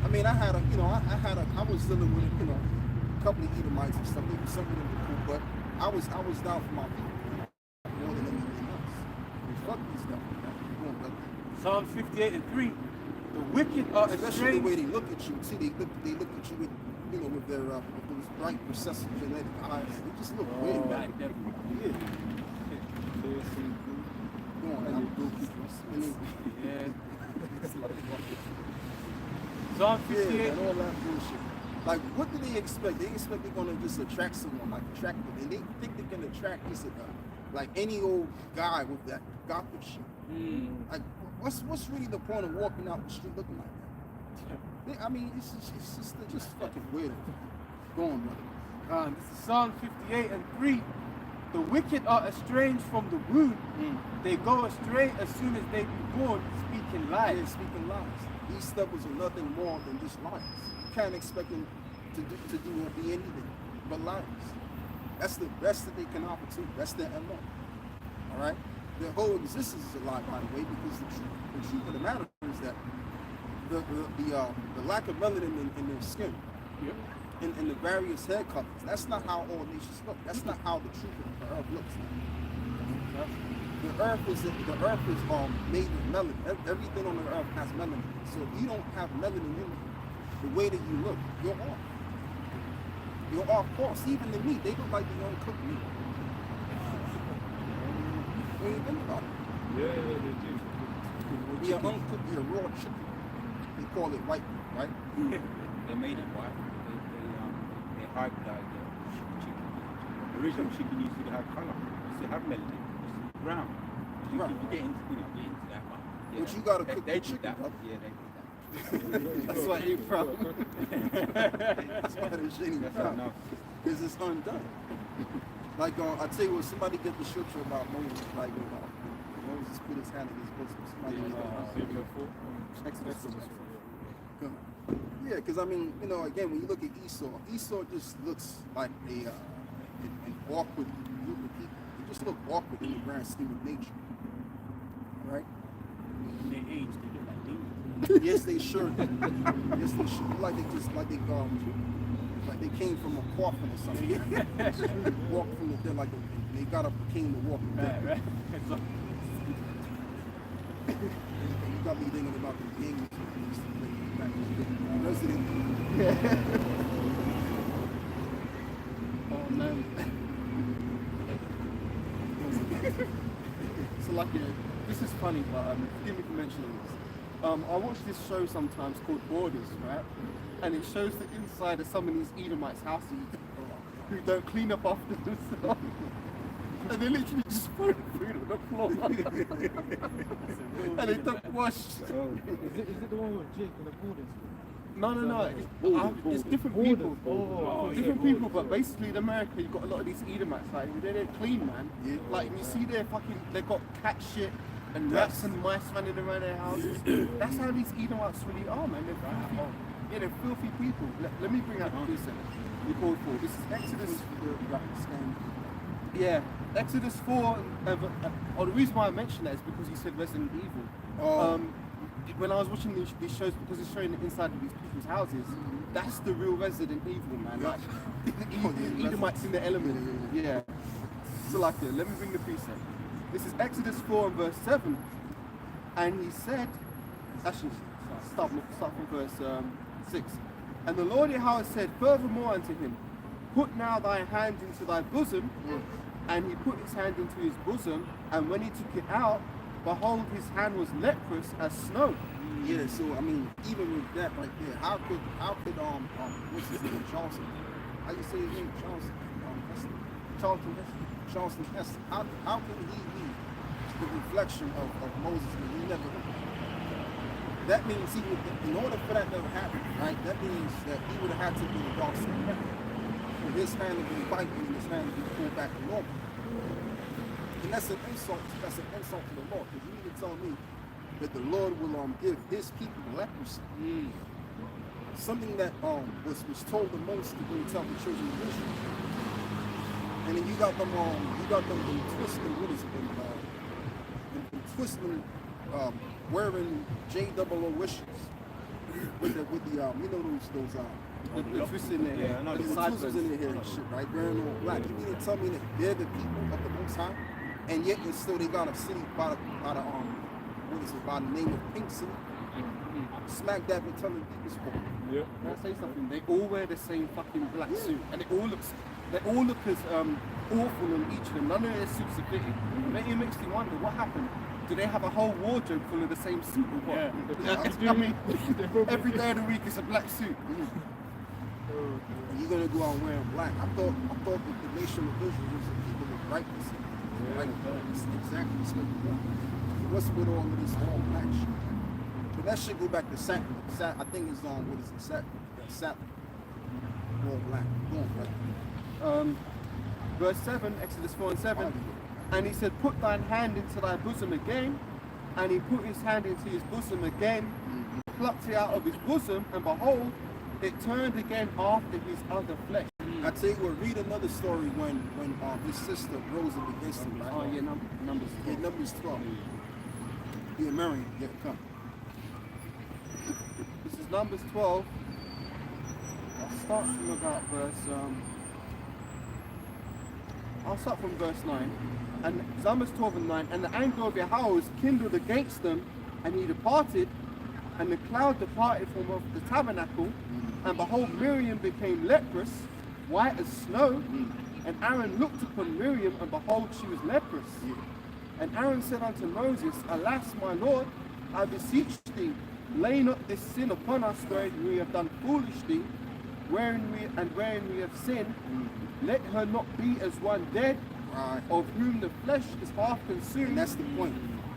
I mean, I was dealing with, you know, a couple of Edomites and stuff. Maybe some of them were cool, but I was down for my people more than anything else. Fuck these devils, man. Come on, brother. Psalms 58:3. The wicked are Especially the way estranged. they look at you. See, they look at you with, you know, with their with those bright, recessive genetic eyes. They just look weird, man. Yeah. And they, Yeah. it's like, Psalm yeah, 58. and all that bullshit. Like, what do they expect? They expect they're gonna just attract someone, like attract them, and they think they can attract this like any old guy with that gothic shit. Like, what's really the point of walking out the street looking like that? I mean, it's just they're just fucking weird. Go on, brother. This is Psalm 58 and 3. The wicked are estranged from the womb. They go astray as soon as they be born, speaking lies. They're speaking lies. These steppers are nothing more than just lies. You can't expect them to do or be anything but lies. That's the best that they can offer to. That's their MO. All right? Their whole existence is a lie, by the way, because the truth of the matter is that the lack of melanin in their skin, and the various hair colors, that's not how all nations look. That's not how the truth of the earth looks. The earth is made of melanin. Everything on the earth has melanin. So if you don't have melanin in you, the way that you look, you're off. You're off course. Even the meat, they look like the uncooked meat. When you think about it. Yeah, they do. The uncooked, the raw chicken. They call it white meat, right? They made it white. They hybridized the chicken. The original chicken used to have color. Used to have melanin. Used to be brown. You Right. get into that one. But you gotta cook they the did chicken, that. brother. Yeah, they did that. That's why they from. That's why they shitty That's from. enough. Because it's undone. Like, I tell you what, somebody get the scripture about Moses, like, Moses put his hand in his bosom. Somebody get that. Exodus 4. Yeah, because I mean, you know, again, when you look at Esau just looks like an awkward group of people. They just look awkward in the grand scheme of nature. Right? They age, they look like demons. Yes, they sure do. Yes, they sure. Like they came from a coffin or something. Walked from the dead, like they got up and came to walk the dead. Right. You got me thinking about the games Resident. Oh man. So like, this is funny, but forgive me for mentioning this. I watch this show sometimes called Borders, right? And it shows the inside of some of these Edomites' houses who don't clean up after themselves. And they literally just throw food on the floor. And they don't wash. Is it the one with Jake and the Borders? No. It's different people. Different people, but basically in America you've got a lot of these Edomites, like they're clean, man. Yeah. Like you see they've got cat shit and rats and mice running around their houses. That's how these Edomites really are, man. They're filthy. Yeah, they're filthy people. Let me bring out the precept we called for. This is Exodus. Yeah, Exodus 4. The reason why I mentioned that is because you said Resident Evil. When I was watching these shows, because it's showing the inside of these people's houses, that's the real Resident Evil, man. Like, the Edomites in the element. Yeah. So like, let me bring the precept. This is Exodus 4 and verse 7. And he said, actually, start from verse 6. And the Lord Yahweh said furthermore unto him, put now thy hand into thy bosom. And he put his hand into his bosom, and when he took it out, behold, his hand was leprous as snow. Yeah, so I mean, even with that right there, how could what's his name, Charleston? How you say his name, Charleston? Charleston Heston. How can he be the reflection of Moses when he never? That means he would, in order for that to happen, right? That means that he would have had to be the dark side. For his hand to be biting and his hand to be pulled back to normal. And that's an insult. That's an insult to the Lord. Because you need to tell me that the Lord will give his people leprosy. Something that was told the most to go tell the children of Israel. And then you got them twisting, what is it? Twisting, wearing JOO wishes with the you know the twists in there, Yeah, I know. the twists in their hair and shit, right? Wearing all black. You mean to tell me that they're the people of the Most High, and yet and still they got a city by the name of Pink City, smack dab and telling people's fault. Yeah. Can I say something? They all wear the same fucking black suit, and they all look as awful on each of them. None of their suits are fitting. It makes me wonder what happened. do they have a whole wardrobe full of the same suit or what? Yeah. I mean, every day of the week is a black suit. You're gonna go out wearing black. I thought that the nation of Israel was the people of rightness. Exactly. So what's with all of this all black shit? But that should go back to Sabbath. I think it's on what is it? Sabbath. All black. Go on, brother. Verse 7, Exodus 4 and 7. And he said, put thine hand into thy bosom again. And he put his hand into his bosom again, plucked it out of his bosom, and behold, it turned again after his other flesh. I tell you what, read another story when his sister rose up against him. Right? Oh yeah, Numbers 12. Yeah, Numbers 12. Yeah, Mary, yeah, come. This is Numbers 12. I'll start from about I'll start from verse 9. And Numbers 12 and 9. And the anger of Yahweh was kindled against them, and he departed, and the cloud departed from off the tabernacle, and behold, Miriam became leprous, white as snow, and Aaron looked upon Miriam, and behold, she was leprous. And Aaron said unto Moses, alas, my Lord, I beseech thee, lay not this sin upon us, wherein we have done foolishly, wherein we have sinned. Let her not be as one dead, of whom the flesh is half consumed. And that's the point.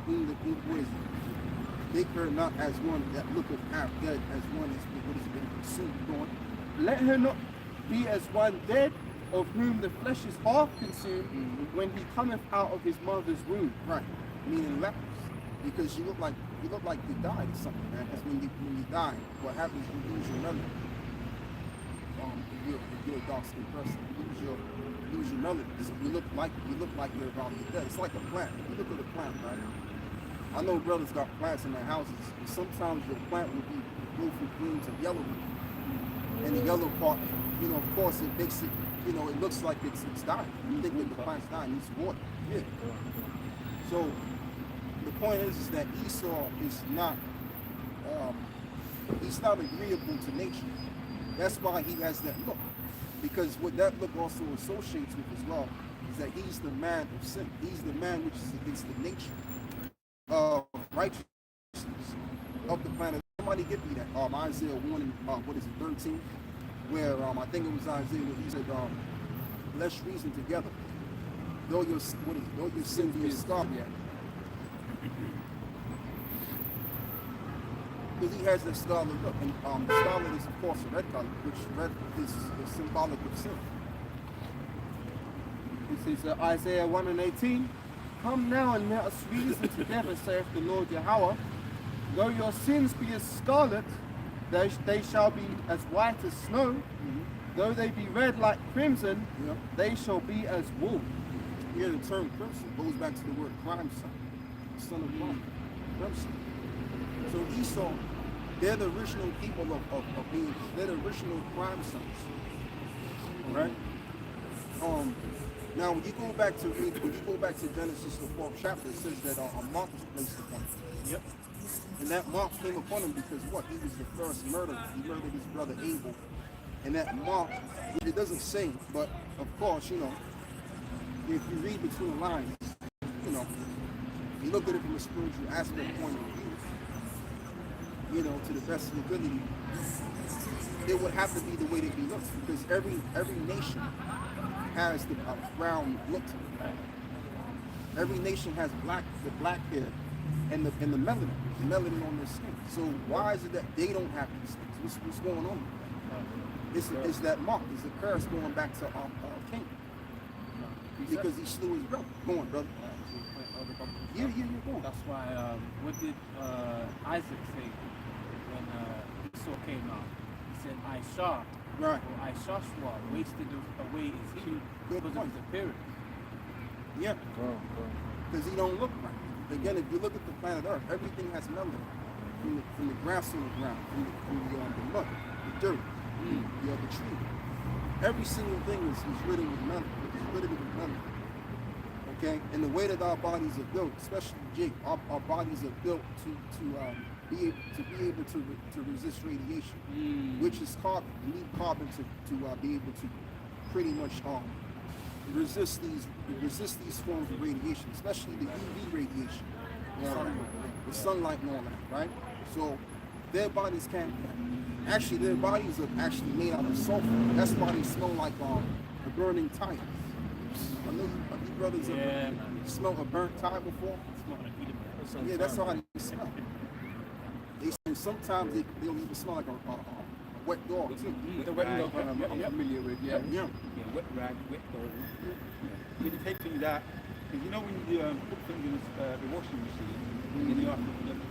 What is it? Make her not as one that looketh half dead, as one what has been consumed. Going. Let her not be as one dead, of whom the flesh is half consumed, when he cometh out of his mother's womb. Right. Meaning lepers. Because you look like you died or something, man. Because when you die, what happens, you lose your memory. If you're a dark skinned person, you lose your memory. You look like you're about to be dead. It's like a plant. You look at a plant, right? I know brothers got plants in their houses, and sometimes your plant will go from green to yellow. And the yellow part, of course, it makes it, it looks like it's dying. You think that the plant's dying, it needs water. Yeah. So the point is that Esau is not, he's not agreeable to nature. That's why he has that look. Because what that look also associates with as well is that he's the man of sin. He's the man which is against the nature of righteousness of the planet. Somebody give me that. Isaiah 1 and 13, where I think it was Isaiah where he said, let's reason together. Though your sin be as scarlet. Because he has that scarlet look, and scarlet is of course a red color, which red is symbolic of sin. This is Isaiah 1 and 18. Come now and let us reason together, saith the Lord Yahweh. Though your sins be as scarlet, they shall be as white as snow. Though they be red like crimson, they shall be as wool. Here the term crimson goes back to the word crime son of crime. Crimson. So Esau, they're the original people of being, they're the original crime sons. Right? Now when you go back to Genesis the 4th chapter, it says that a mark was placed upon him. Yep. And that mark came upon him because what? He was the first murderer. He murdered his brother Abel. And that mark, it doesn't say, but of course, if you read between the lines, you look at it from a spiritual aspect point of view, to the best of your ability, it would have to be the way that he looks, because every nation has the brown look to it. Every nation has the black hair and the melanin on their skin. So why is it that they don't have these things? What's going on? It's that mark. It's a curse going back to our king. Because he slew his brother. Go on, brother. Yeah, go on. That's why, what did Isaac say when Esau came out? He said, Aishah, right, or Aishashwa, wasted away his youth because of his appearance. Yeah. Because he don't look right. Again, if you look at the planet Earth, everything has melanin. From the grass on the ground, from the mud, the dirt, the tree. Every single thing is riddled with melanin. Okay? And the way that our bodies are built, especially Jake, our bodies are built to be able to resist radiation, which is carbon. You need carbon to be able to pretty much resist these forms of radiation, especially the UV radiation. with sunlight and all that, right? So their bodies can't. Actually, their bodies are actually made out of sulfur. That's why they smell like a burning tire. I know you brothers have smelled a burnt tire before. Yeah, that's how they smell. They sometimes they'll even smell like a wet dog too. The wet dog I'm familiar with, yeah. Wet rag, wet dog. When you take things out, because you know when you put things in the washing machine, and then you have to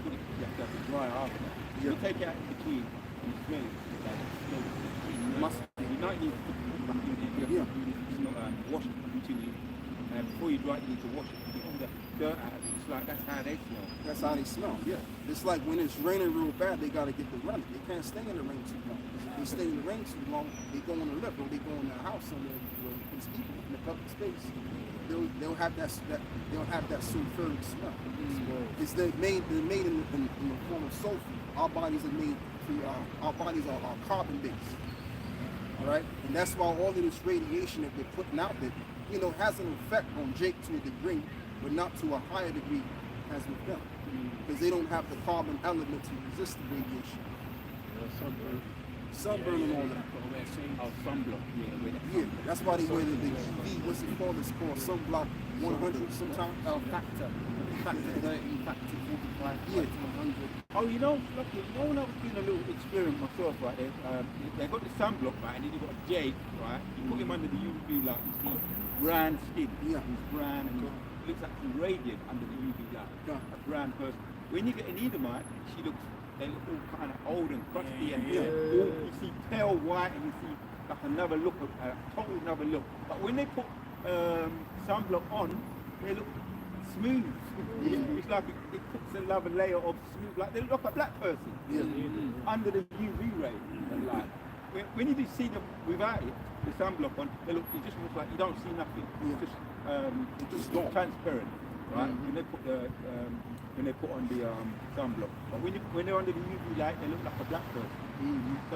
put it, you have to dry after. You take it out in between, and you smell it. You must. You don't need to put it back in there. You have to wash it continually. Before you dry it, you need to wash it. You get all the dirt out of it. It's like that's how they smell. That's how they smell. Yeah. It's like when it's raining real bad, they gotta get the running. They can't stay in the rain too long. If they stay in the rain too long, they go on the lift or they go in the house somewhere where there's people in the public space. They'll have that sulfuric smell. It's they're made in the form of sulfur. Our bodies are made our bodies are carbon based. All right, and that's why all of this radiation that they're putting out there, has an effect on Jake to a degree, but not to a higher degree as with them, because they don't have the carbon element to resist the radiation. Sunburn and all that. Sunblock. Yeah, that's why they wear the UV. What's it called? It's called sunblock 100 sometimes. Factor 30, factor 45, Yeah. 100. Oh, when I was doing a little experiment myself, right, they got the sunblock, right, and then you got a Jake, right, you put him under the UV light, you see brown skin, he's brown, and he looks actually radiant under the UV light, a brown person. When you get an Edomite, they look all kind of old and crusty, and you see pale white, and you see like another look, a total another look. But when they put sunblock on, they look smooth. It's like it puts another layer of smooth, like they look like a black person under the UV ray. And like when you see them without it, the sunblock on, it just looks like you don't see nothing. It's just transparent, right? When they put on the sunblock, but when they're under the UV light, they look like a black person. So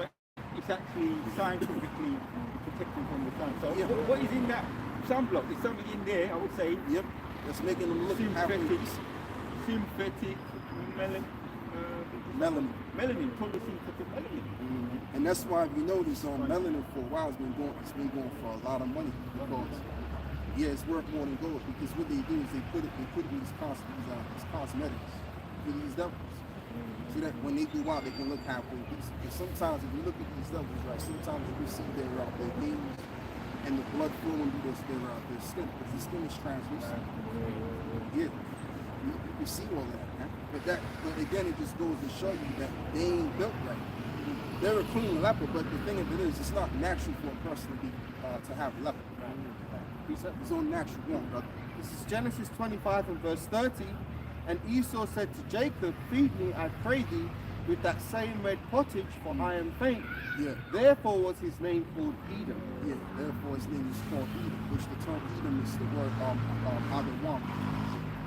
it's actually scientifically protecting from the sun. So what is in that sunblock? There's something in there, I would say. Yep. That's making them look synthetic melanin, totally synthetic melanin. And that's why if you notice melanin for a while it's been going for a lot of money, because it's worth more than gold, because what they do is they put it in these cosmetics for these devils. See that when they go out they can look halfway decent. And sometimes if you look at these devils, right, sometimes you see their names and the blood flowing through their skin, because the skin is translucent. Yeah, you see all that, man. But again, it just goes to show you that they ain't built right. They're a clean leper, but the thing of it is, it's not natural for a person to have leper. It's unnatural one, brother. This is Genesis 25 and verse 30. And Esau said to Jacob, "Feed me, I pray thee, with that same red pottage, for I am faint." Yeah. Therefore was his name called Edom. Yeah. Therefore his name is called Edom, which the term Edom is the word Adawam,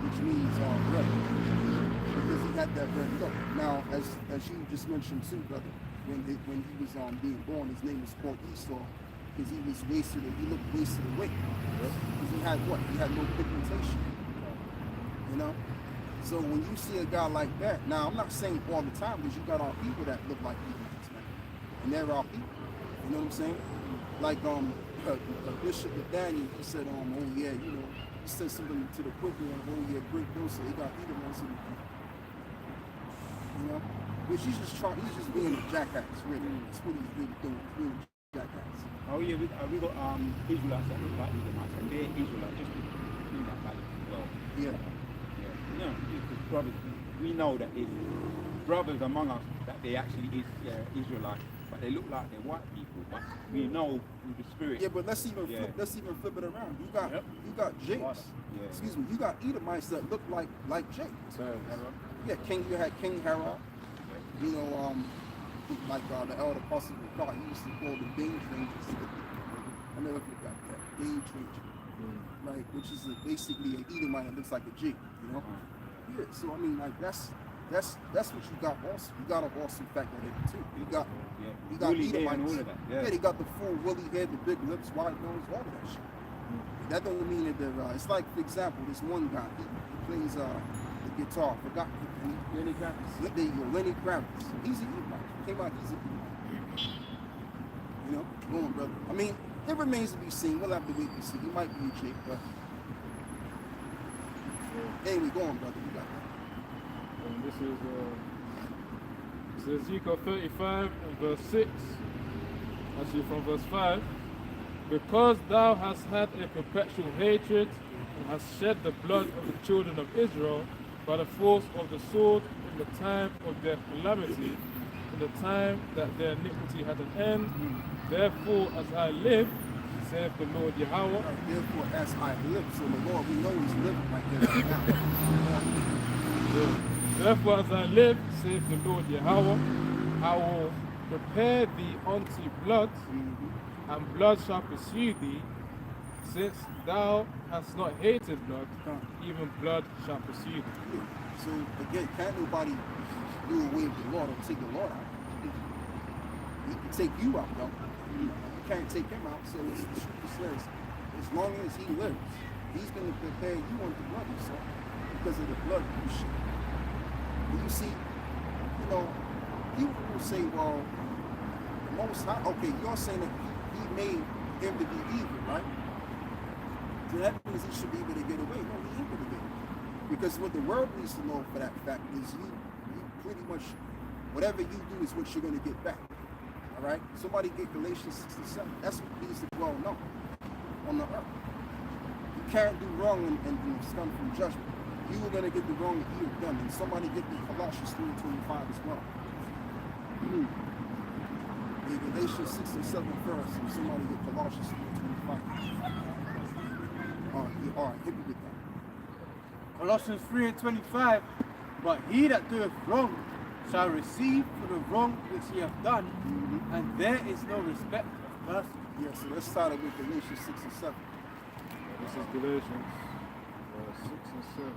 which means red, because he had that red look. Now, as you just mentioned too, brother, when he was being born, his name was called Esau, because he was wasted. He looked wasted away, because he had what? He had no pigmentation. So when you see a guy like that, now I'm not saying all the time, because you got our people that look like Edomites, man, and they're our people. You know what I'm saying? Like Bishop Daniel, he said, he said something to the equivalent of, great Bilsa, they got Edomites in the people. Which he's just being a jackass, really. That's what he's really doing, being a jackass. Oh yeah, we got Israelites that look like Edomites, and they're Israelites, just doing that balance as well. Yeah. Because brothers, we know that it's brothers among us that they actually is Israelites, but they look like they're white people. But we know with the spirit. Yeah, but let's even flip it around. You got Jakes. Excuse me. You got Edomites that look like Jakes. Yeah, you had King Herod. Like the elder apostle of God, he used to call them Dage Rangers. I never forgot that. Dage Ranger. Right, which is basically an Edomite that looks like a Jake, Yeah, so I mean, like that's what you got also. You got to also factor that in too. You got Edomites. They got the full woolly head, the big lips, wide nose, all of that shit. That don't mean that they're. It's like, for example, this one guy. He plays the guitar. Forgot. Lenny Kravitz. There you go, Lenny Kravitz. He's an Edomite. Came out, he's an Edomite. You know, go on, brother. I mean, it remains to be seen. We'll have to wait and see. He might be a chick, but anyway, go on, brother. You got that. And this is Ezekiel 35 and verse 6. Actually, from verse 5. Because thou hast had a perpetual hatred and hast shed the blood of the children of Israel by the force of the sword in the time of their calamity, in the time that their iniquity had an end. Therefore, as I live, saith the Lord Yahweh. Therefore, as I live, so the Lord, we know he's living right there right now. Therefore, as I live, saith the Lord Yahweh, I will prepare thee unto blood, and blood shall pursue thee, since thou hast not hated blood, even blood shall pursue thee. So again, can't nobody do away with the Lord or take the Lord out. He can take you out, though. You can't take him out. So it's the scripture says, as long as he lives, he's going to prepare you unto blood, himself, because of the blood you shed. You see, you know, people will say, well, the Most High, okay, you're saying that he made him to be evil, right? So that means he should be able to get away. No, he ain't going to get away. Because what the world needs to know for that fact is you pretty much, whatever you do is what you're going to get back. All right? Somebody get Galatians 6 and 7. That's what needs to dwell known on the earth. You can't do wrong and scum from judgment. You were going to get the wrong that you have done. And somebody get the Colossians 3:25 as well. The Galatians 6 and 7 first, and somebody get Colossians 3:25. All right, hit me with that. Colossians 3:25. But he that doeth wrong shall receive for the wrong which he hath done, and there is no respect of person. Yeah, so let's start it with Galatians 6 and 7. This is Galatians 6 and 7.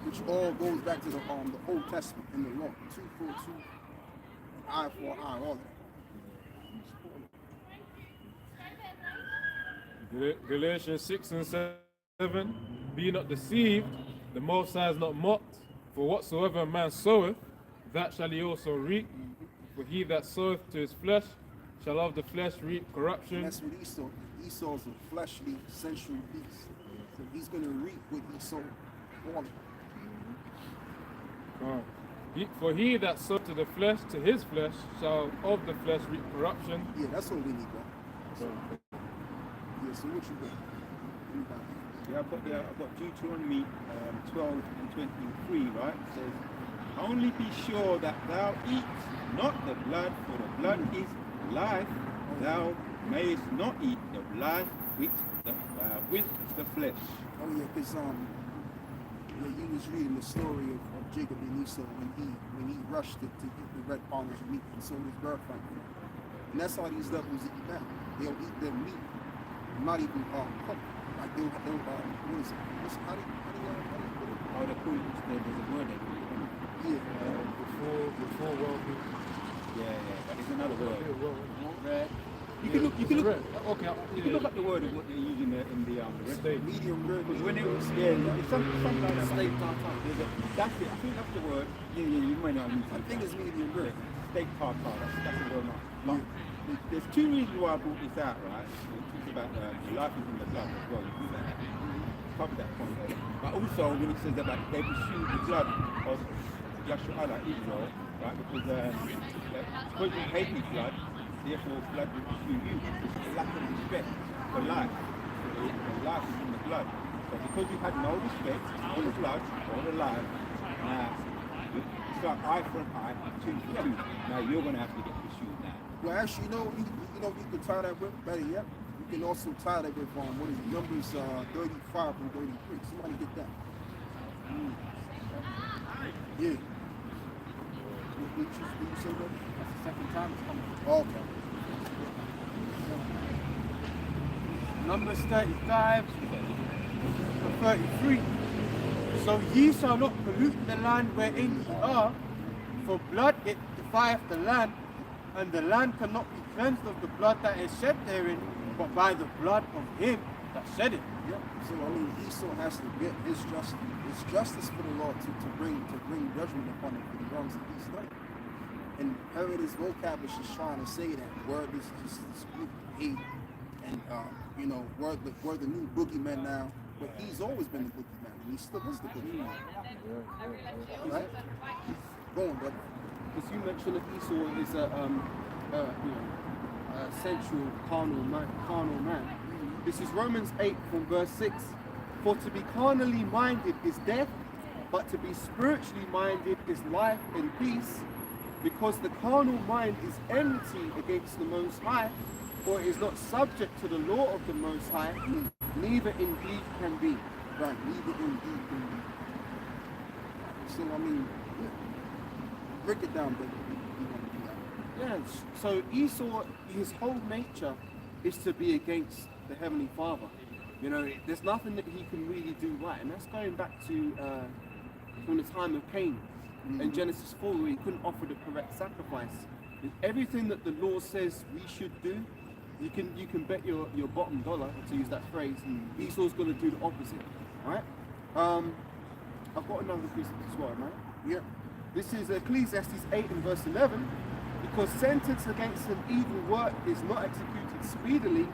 Which all goes back to the Old Testament in the law. 2 for 2, eye for eye, all that. Galatians 6 and 7. Be not deceived, the Most High is not mocked. For whatsoever a man soweth, that shall he also reap. For he that soweth to his flesh shall of the flesh reap corruption. And that's what Esau. Esau's a fleshly, sensual beast. So he's going to reap what he sowed. For he that soweth to the flesh, to his flesh, shall of the flesh reap corruption. Yeah, that's what we need, bro. Yeah, so what you got? Yeah, I've got Deuteronomy 12 and 23, right? It says, only be sure that thou eat not the blood, for the blood is life. Thou mayest not eat the blood with the flesh. Oh yeah, because you was reading the story of Jacob and Esau when he rushed to get the red olive meat and sold his birthright. And that's how these devils eat now. They'll eat their meat, not even cooked. Like they'll what is it? How do you put it? Oh, the cool, there's a word that Yeah. Before well-being. yeah, but there's another word. Red. You can look. Red. Okay. You can look up the word of what they use in the Steak. Medium rare. because when it was it's something like that. Steak tartare. That's it. I think that's the word. Yeah, you might not use I it. think it's medium rare. Steak tartare. That's the word. But there's two reasons why I brought this out, right? It talks about the life is in the blood as well. You do that. Cover that point there. But also when it says about they pursue the blood of Yahshua Israel, right? Because you hate his blood, therefore blood will pursue you. It's a lack of respect for life. The life is in the blood. So because you had no respect for the blood or the life, it's like eye for an eye, tooth for tooth. Now you're going to have to get pursued now. Well, actually, you can tie that with, better yet, you can also tie that with, what is it, Numbers 35 and 33. Somebody get that. Yeah. What you say, brother? That's the second time it's coming. Okay. Numbers 35 and 33. So ye shall not pollute the land wherein ye are, for blood it defieth the land, and the land cannot be cleansed of the blood that is shed therein, but by the blood of him that shed it. Yeah. So I mean, Esau has to get his justice for the Lord to bring judgment upon him for the wrongs that he's done. And Herod's vocab is just trying to say that word is just hate, and you know, we're the new boogeyman now. But he's always been the boogeyman, and he still is the boogeyman. Right? Go on, brother. Because you mentioned that Esau is a sensual, carnal man. This is Romans 8 from verse 6. For to be carnally minded is death, but to be spiritually minded is life and peace. Because the carnal mind is enmity against the Most High, for it is not subject to the law of the Most High, neither indeed can be. Right, neither indeed can be. So I mean, break it down, brother. Yeah, so Esau, his whole nature is to be against the Heavenly Father. You know, there's nothing that he can really do right. And that's going back to from the time of Cain in Genesis 4, where he couldn't offer the correct sacrifice. And everything that the law says we should do, you can bet your bottom dollar, to use that phrase, Esau's going to do the opposite. Right? I've got another precept as well, right? Yeah. This is Ecclesiastes 8 and verse 11. Because sentence against an evil work is not executed speedily,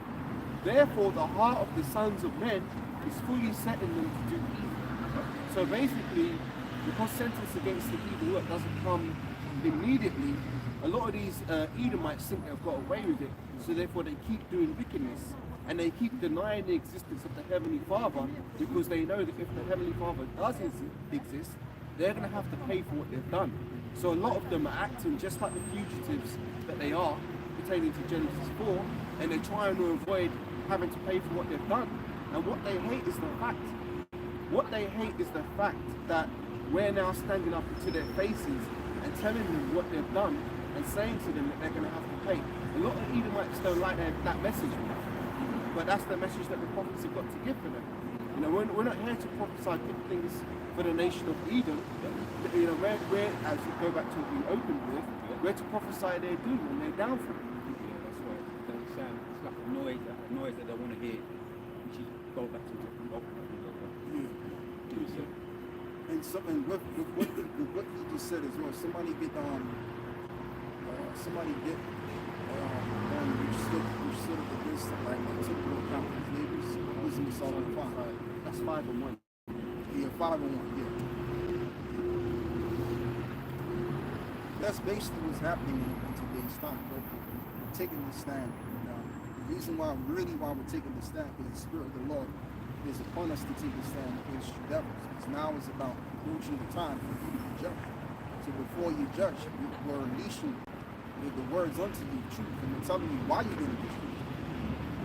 therefore the heart of the sons of men is fully set in them to do evil. So basically, because sentence against the evil work doesn't come immediately, a lot of these Edomites simply have got away with it, so therefore they keep doing wickedness, and they keep denying the existence of the Heavenly Father, because they know that if the Heavenly Father does exist, they're going to have to pay for what they've done. So a lot of them are acting just like the fugitives that they are, pertaining to Genesis 4, and they're trying to avoid having to pay for what they've done. And what they hate is the fact. What they hate is the fact that we're now standing up to their faces and telling them what they've done and saying to them that they're going to have to pay. A lot of Edomites don't like that message, but that's the message that the prophets have got to give for them. You know, we're not here to prophesy good things for the nation of Edom. You know, we're, as you go back to what we opened with, we're to prophesy their doom and their downfall. Yeah, that's right. Don't sound, it's like a noise that they want to hear, which is go back to what we opened with. And so, and with what he just said as well, somebody get who stood up against like took into account his neighbors, was in the Solomon 5. That's 5 and 1. Yeah, 5 and 1. Yeah. That's basically what's happening in today's time. We're taking the stand. The reason why we're taking the stand is the Spirit of the Lord is upon us to take a stand against you devils. Because now it's about approaching the time for you to judge. So before you judge, we're unleashing the words unto you, truth, and we're telling you why you're going to do truth.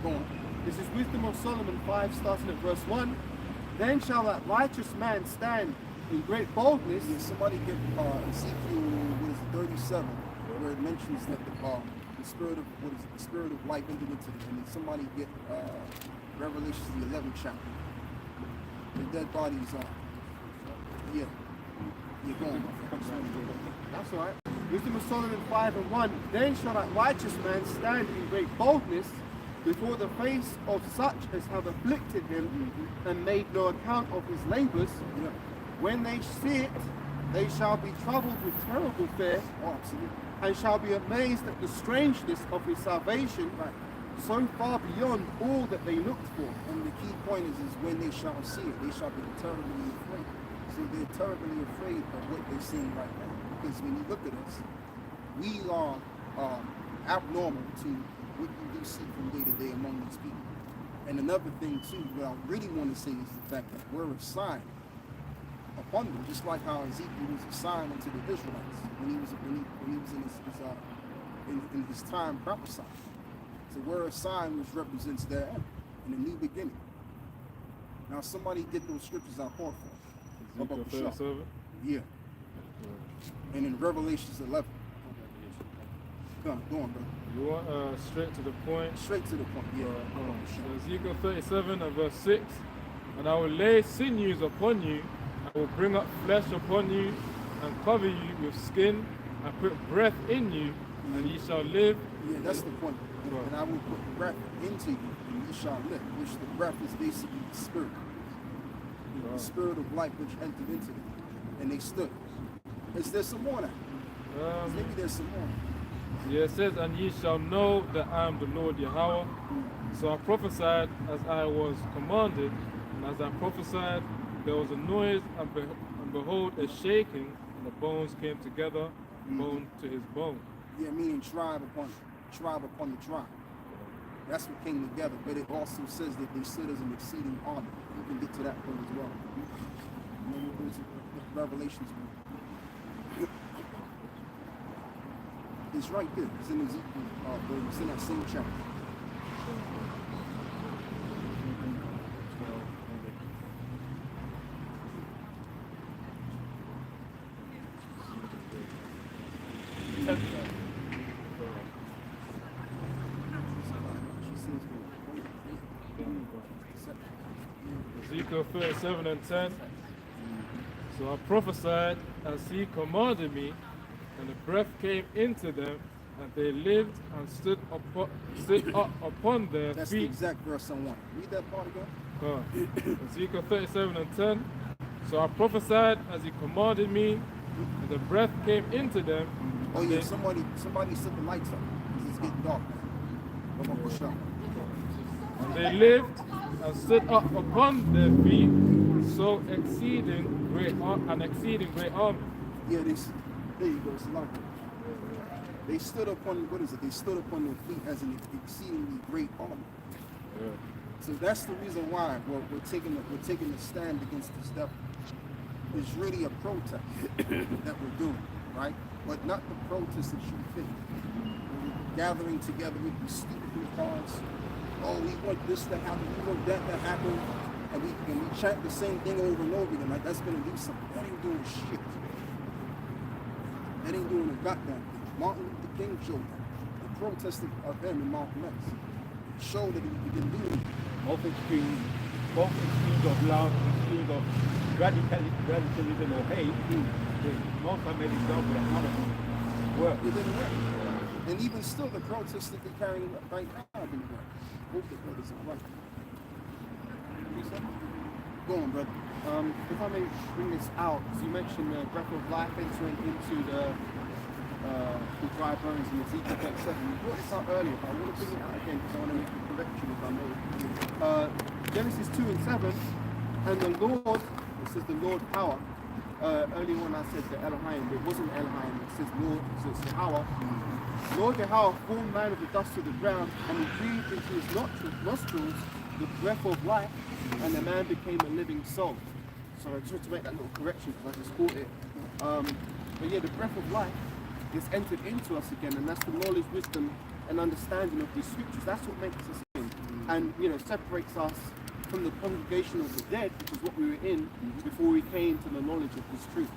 Go on. This is Wisdom of Solomon 5, starting at verse 1. Then shall that righteous man stand in great boldness. Yeah, somebody get Ezekiel 37, where it mentions that the spirit of the spirit of life entered into them. And then somebody get Revelations the 11th chapter. The dead bodies are. Yeah. You're going. That's all right. Wisdom of Solomon 5 and 1. Then shall that righteous man stand in great boldness before the face of such as have afflicted him and made no account of his labors. Yeah. When they see it, they shall be troubled with terrible fear, and shall be amazed at the strangeness of his salvation, so far beyond all that they looked for. And the key point is when they shall see it, they shall be terribly afraid. So they're terribly afraid of what they're seeing right now. Because when you look at us, we are abnormal to what you do see from day to day among these people. And another thing too, what I really want to say is the fact that we're a sign upon them, just like how Ezekiel was a sign unto the Israelites when he was in his time prophesying. So we're a sign which represents their end in a new beginning. Now somebody get those scriptures out for us. Ezekiel 37? Yeah. And in Revelations 11. Go on, bro. You want straight to the point? Straight to the point, yeah. So Ezekiel 37 and verse 6. And I will lay sinews upon you, I will bring up flesh upon you, and cover you with skin, and put breath in you, and ye shall live. Yeah, that's the point. And I will put breath into you, and ye shall live, which the breath is basically the spirit. The spirit of life which entered into them. And they stood. Is there some more now? Maybe there's some more. Yeah, it says, and ye shall know that I am the Lord Yahweh. So I prophesied as I was commanded, and as I prophesied, there was a noise, and behold, a shaking, and the bones came together, bone to his bone. Yeah, meaning tribe upon the tribe. That's what came together, but it also says that they stood as an exceeding army. You can get to that point as well. And then we'll go to Revelations. It's right there. It's in Ezekiel. It's in that same chapter. Ezekiel 37 and 10. So I prophesied as he commanded me, and the breath came into them, and they lived and stood up upon their That's the feet. exact verse I want. Read that part again. Ezekiel 37 and 10. So I prophesied as he commanded me, and the breath came into them. Oh yeah, somebody set the lights up. It's getting dark. Come on, push up. And they lived and stood up upon their feet, so an exceeding great army. Yeah, there you go. It's like they stood upon, what is it? They stood upon their feet as an exceedingly great army. Yeah. So that's the reason why we're taking a stand against this devil. It's really a protest that we're doing, right? But not the protest that you think. We're gathering together with these stupid cars. Oh, we want this to happen, we want that to happen, and we chant the same thing over and over again, like that's gonna do something. That ain't doing shit. That ain't doing a goddamn thing. Martin Luther King showed that. The protest of him and Malcolm X showed that he can do it. Both extremes of love, extremes of radicalism or hate. Most I made example that none of them work. It didn't work. And even still, the protests that they're carrying right now didn't work. Hope the brothers are right. Go on, brother. If I may bring this out, so you mentioned the breath of life entering into the dry bones in Ezekiel 37. You brought this up earlier, but I want to bring it out again because I want to make a correction if I may. Genesis 2 and 7, and the Lord, it says the Lord power. Earlier on I said the Elohim, but it wasn't Elohim, it says Lord, so it's Yahweh. Lord Yahweh formed man of the dust of the ground, and he breathed into his nostrils the breath of life, and the man became a living soul. So I just want to make that little correction because I just caught it. But yeah, the breath of life is entered into us again, and that's the knowledge, wisdom, and understanding of these scriptures. That's what makes us in, and separates us from the congregation of the dead, which is what we were in before we came to the knowledge of this truth,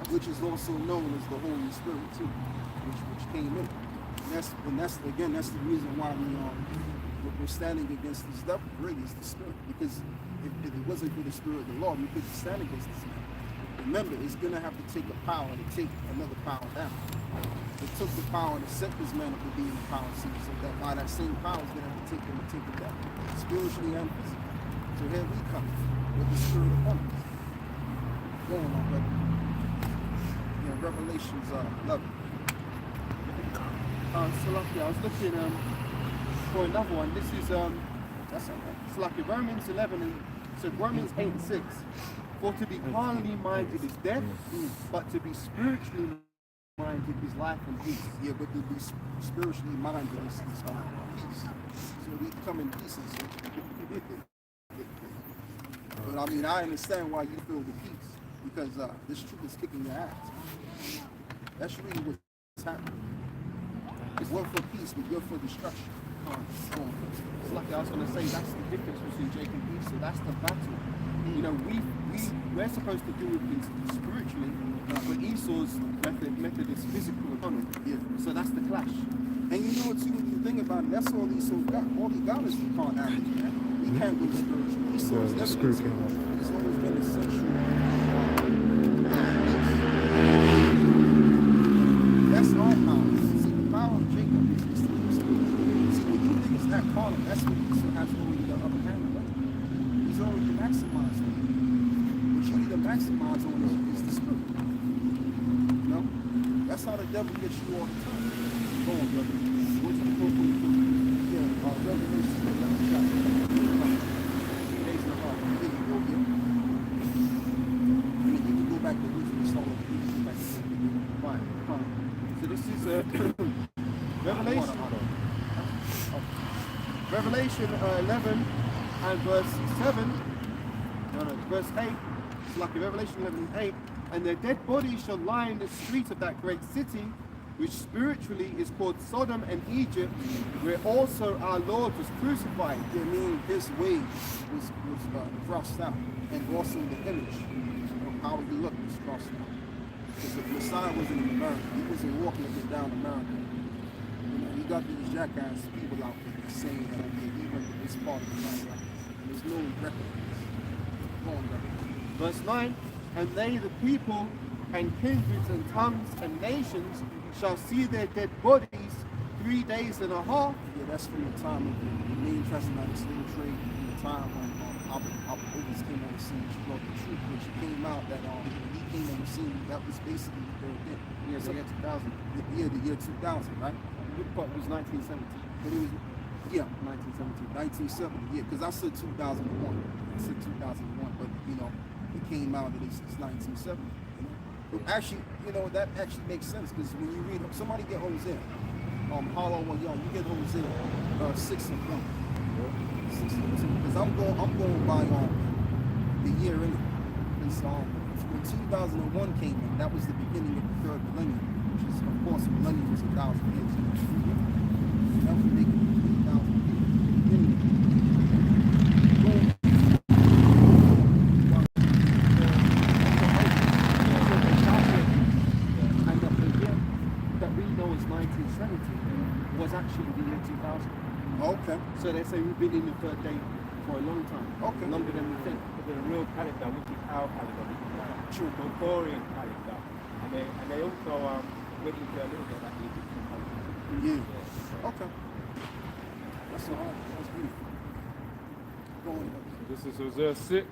Which is also known as the Holy Spirit too, which came in. And that's the reason why we're standing against this devil. Really, is the Spirit. Because if it wasn't for the Spirit of the Lord, we couldn't stand against this man. Remember, it's gonna have to take a power to take another power down. It took the power to set this man up to be in the power seat, so that by that same power is gonna have to take him and take him down, spiritually and physically. So here we come with the Spirit upon us. Go on, my brother. Yeah, Revelations 11. So lucky, I was looking for another one. This is that's okay. It's like Romans 11 and so Romans 8 and 6. For to be carnally minded is death, but to be spiritually minded is life and peace. Yeah, but to be spiritually minded is peace. So we come in pieces. But I mean, I understand why you feel the peace, because this truth is kicking your ass. That's really what's happening. It's one for peace, but you're for destruction. It's like I was going to say, that's the difference between Jake and Esau. That's the battle. We're supposed to deal with things spiritually, but Esau's method is physical economy. Yeah. So that's the clash. And you know what, too, when you think about it, that's all Esau got. All he got is the carnality, man. He can't go spiritual. Esau's never been spiritual. It's always been essential. That's our power. See, the power of Jacob is the spirit. See, when you think it's that carnal, that's what Esau has always maximize on is the spirit. You know? That's how the devil gets you all the time. Go on, brother. What's the book? Yeah, Revelation 11 chapter. 3 days and a half. There you go, yeah. And then you can go back to wisdom and soul. Right, fine. So this is Revelation. Revelation 11 and verse 7. No, verse 8. It's like in Revelation 11 and 8. And their dead bodies shall lie in the streets of that great city, which spiritually is called Sodom and Egypt, where also our Lord was crucified. I mean, his way was crossed out, and also the image of how he looked was crossed out. Because the Messiah wasn't in America. He wasn't walking up and down America. You know, you got these jackass people out there saying that okay, he went to this part of the land. There's no record of this. Go on, brother. Verse 9, and they, the people, and kindreds, and tongues, and nations, shall see their dead bodies 3 days and a half. Yeah, that's from the time of the main transatlantic slave trade, from the time when Albert came on the scene. She wrote the truth, when she came out that when he came on the scene, that was basically the third day. Yeah, so the year 2000. The year 2000, right? But it was 1970. But it was, yeah, 1970, yeah, because I said 2001. I said 2001, but you know, it came out that it's 1970. You know? But actually, you know, that actually makes sense because when you read, somebody get Hosea, Hollow or Young, you get Hosea 6 and 1. 6 and 2. Because I'm going by the year in it. Because when 2001 came in, that was the beginning of the third millennium, which is, of course, a millennium is 1,000 years. That would make it 3,000 years. That we know is 1970 was actually the year 2000. Okay. So they say we've been in the third day for a long time. Okay. Longer than we think. But the real calendar, which is our calendar, which is true Gregorian calendar. And they also went into a little bit of that Egyptian calendar. Yeah. Okay. That's all. That's beautiful. Go on. This is Hosea 6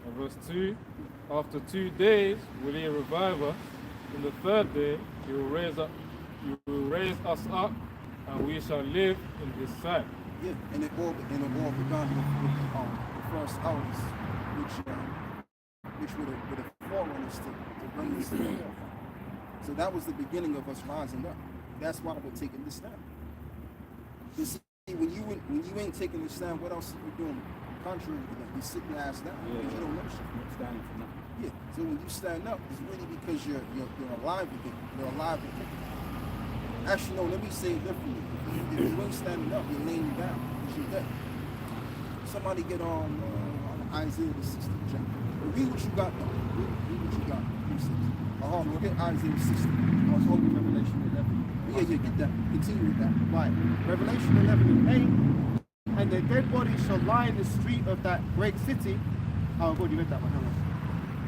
and verse 2. After 2 days will he revive us. In the third day he will raise us up, and we shall live in his sight. Yeah, and it all began with the first hours, which were the forerunners to bring us to the forefront. So that was the beginning of us rising up. That's why we're taking this stand. You see, when you ain't taking this stand, what else are you doing? Contrary to that, you're sitting your ass down because you don't know shit. You're standing for nothing. Yeah. So when you stand up, it's really because you're alive again. You're alive and kicking. Actually, no. Let me say it differently. If you ain't standing up, you're laying down because you're dead. Somebody get on Isaiah the 60th chapter. But read what you got though. Read what you got. We'll get Isaiah 60. I was hoping Revelation 11. Yeah, get that. Continue with that. Right. Revelation 11 and 8. And their dead bodies shall lie in the street of that great city. Oh, God, you read that one. Hang on.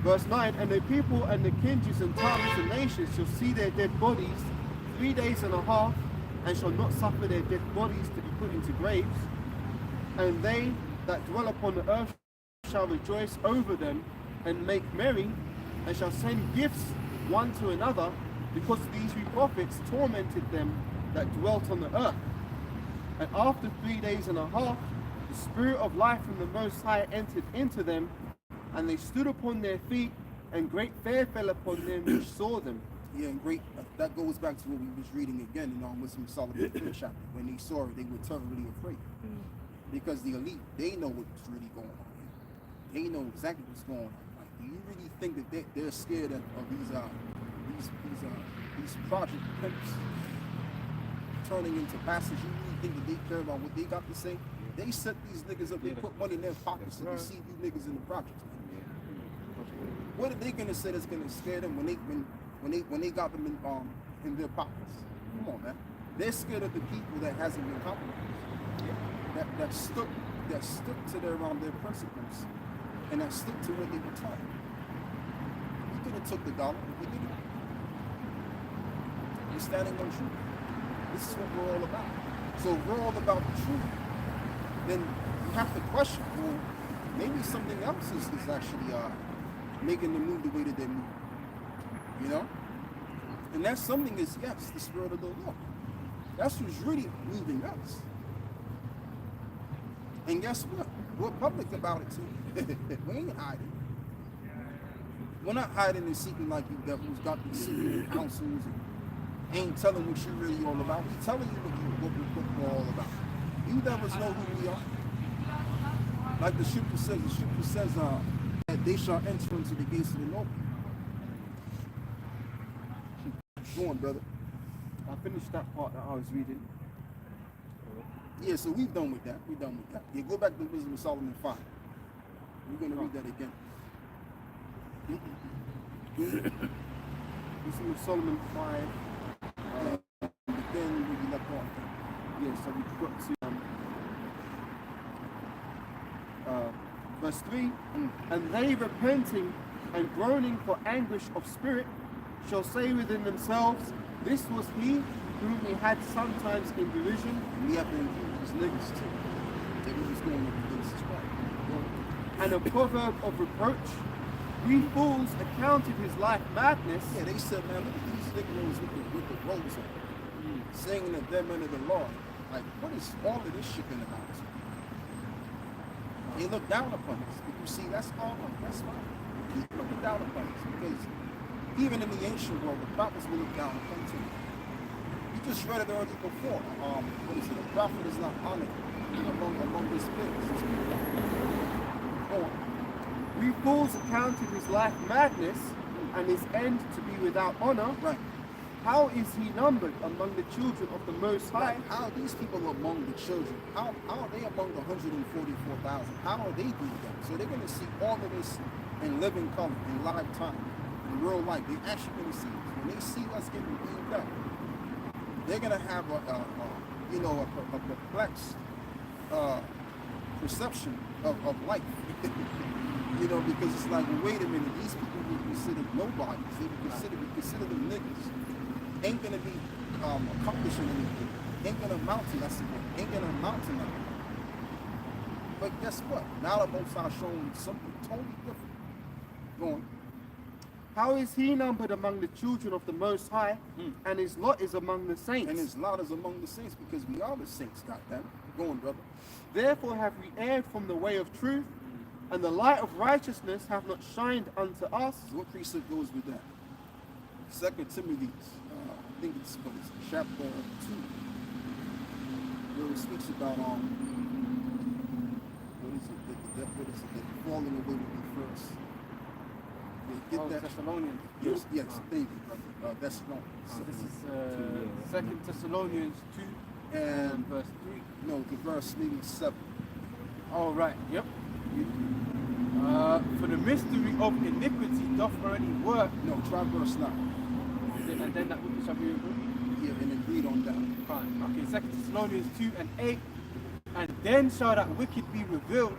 Verse 9, and the people and the kindreds and tongues and nations shall see their dead bodies 3 days and a half, and shall not suffer their dead bodies to be put into graves. And they that dwell upon the earth shall rejoice over them, and make merry, and shall send gifts one to another, because these three prophets tormented them that dwelt on the earth. And after 3 days and a half, the Spirit of life from the Most High entered into them, and they stood upon their feet, and great fear fell upon them which saw them. Yeah, and great, that goes back to what we was reading again in Muslim Solomon chapter. When they saw it, they were thoroughly afraid. Because the elite, they know what's really going on here. They know exactly what's going on. Like, do you really think that they're scared of these project pimps turning into bastards? You really think that they care about what they got to say? They set these niggas up, they put money in their pockets to receive these niggas in the projects. What are they gonna say that's gonna scare them when they got them in their pockets? Come on, man. They're scared of the people that hasn't been compromised. That stuck to their principles, and that stuck to what they were taught. You could have took the dollar, but you didn't. You're standing on truth. This is what we're all about. So if we're all about the truth, then you have to question, well, maybe something else is actually making them move the way that they move. You know? And that's something is, yes, the Spirit of the Lord. That's who's really moving us. And guess what? We're public about it too. We ain't hiding. We're not hiding and seeking like you devils got these secret counsels and ain't telling what you're really all about. We're telling you what we're all about. You devils know who we are. Like the scripture says that they shall enter into the gates of the noble. Go on, brother. I finished that part that I was reading. Yeah, so we've done with that. Yeah, go back to Wisdom of Solomon 5. We're going to read that again. Wisdom of Solomon 5. Then we left off. Yeah, so we got to verse 3. And they repenting and groaning for anguish of spirit shall say within themselves, this was he whom we had sometimes in derision. We have to include these niggas too. That we was going with this as well. And a proverb of reproach. We fools accounted his life madness. Yeah, they said, man, look at these niggas with the robes on. Saying that they're men of the Lord. Like, what is all of this shit been about? They look down upon us. But you see, that's all. That's why. Keep looking down upon us. Because even in the ancient world, the prophets will look down upon too. You just read it already before. What is it? The prophet is not honored among his peers. We fools accounted his life madness and his end to be without honor. Right. How is he numbered among the children of the Most High? Right. How are these people among the children? How are they among the 144,000? How are they doing that? So they're going to see all of this in living color, in live time, in real life. They're actually going to see this. When they see us getting beamed up, they're going to have a perplexed perception of life. You know, because it's like, well, wait a minute, these people we consider nobodies. They we consider them niggas. Ain't gonna be accomplishing anything. Ain't gonna amount to nothing. Ain't gonna amount to nothing. But guess what? Now the Most High showing something totally different. Go on. How is he numbered among the children of the Most High, and his lot is among the saints? And his lot is among the saints because we are the saints, goddamn. Go on, brother. Therefore have we erred from the way of truth, and the light of righteousness have not shined unto us. What precept goes with that? 2 Timothy, I think it's chapter 2, where it speaks about what is it? The falling away with the first. Yeah, get that. Thessalonians. Yes, thank you, brother. Thessalonians. This is 2 Thessalonians 2 and verse 3. No, the verse maybe 7. Oh, right. Yep. For the mystery of iniquity doth already work. No, try verse 9. And then that which shall be removed. Yeah, and then read on down. Fine. Okay, 2 Thessalonians 2 and 8. And then shall that wicked be revealed,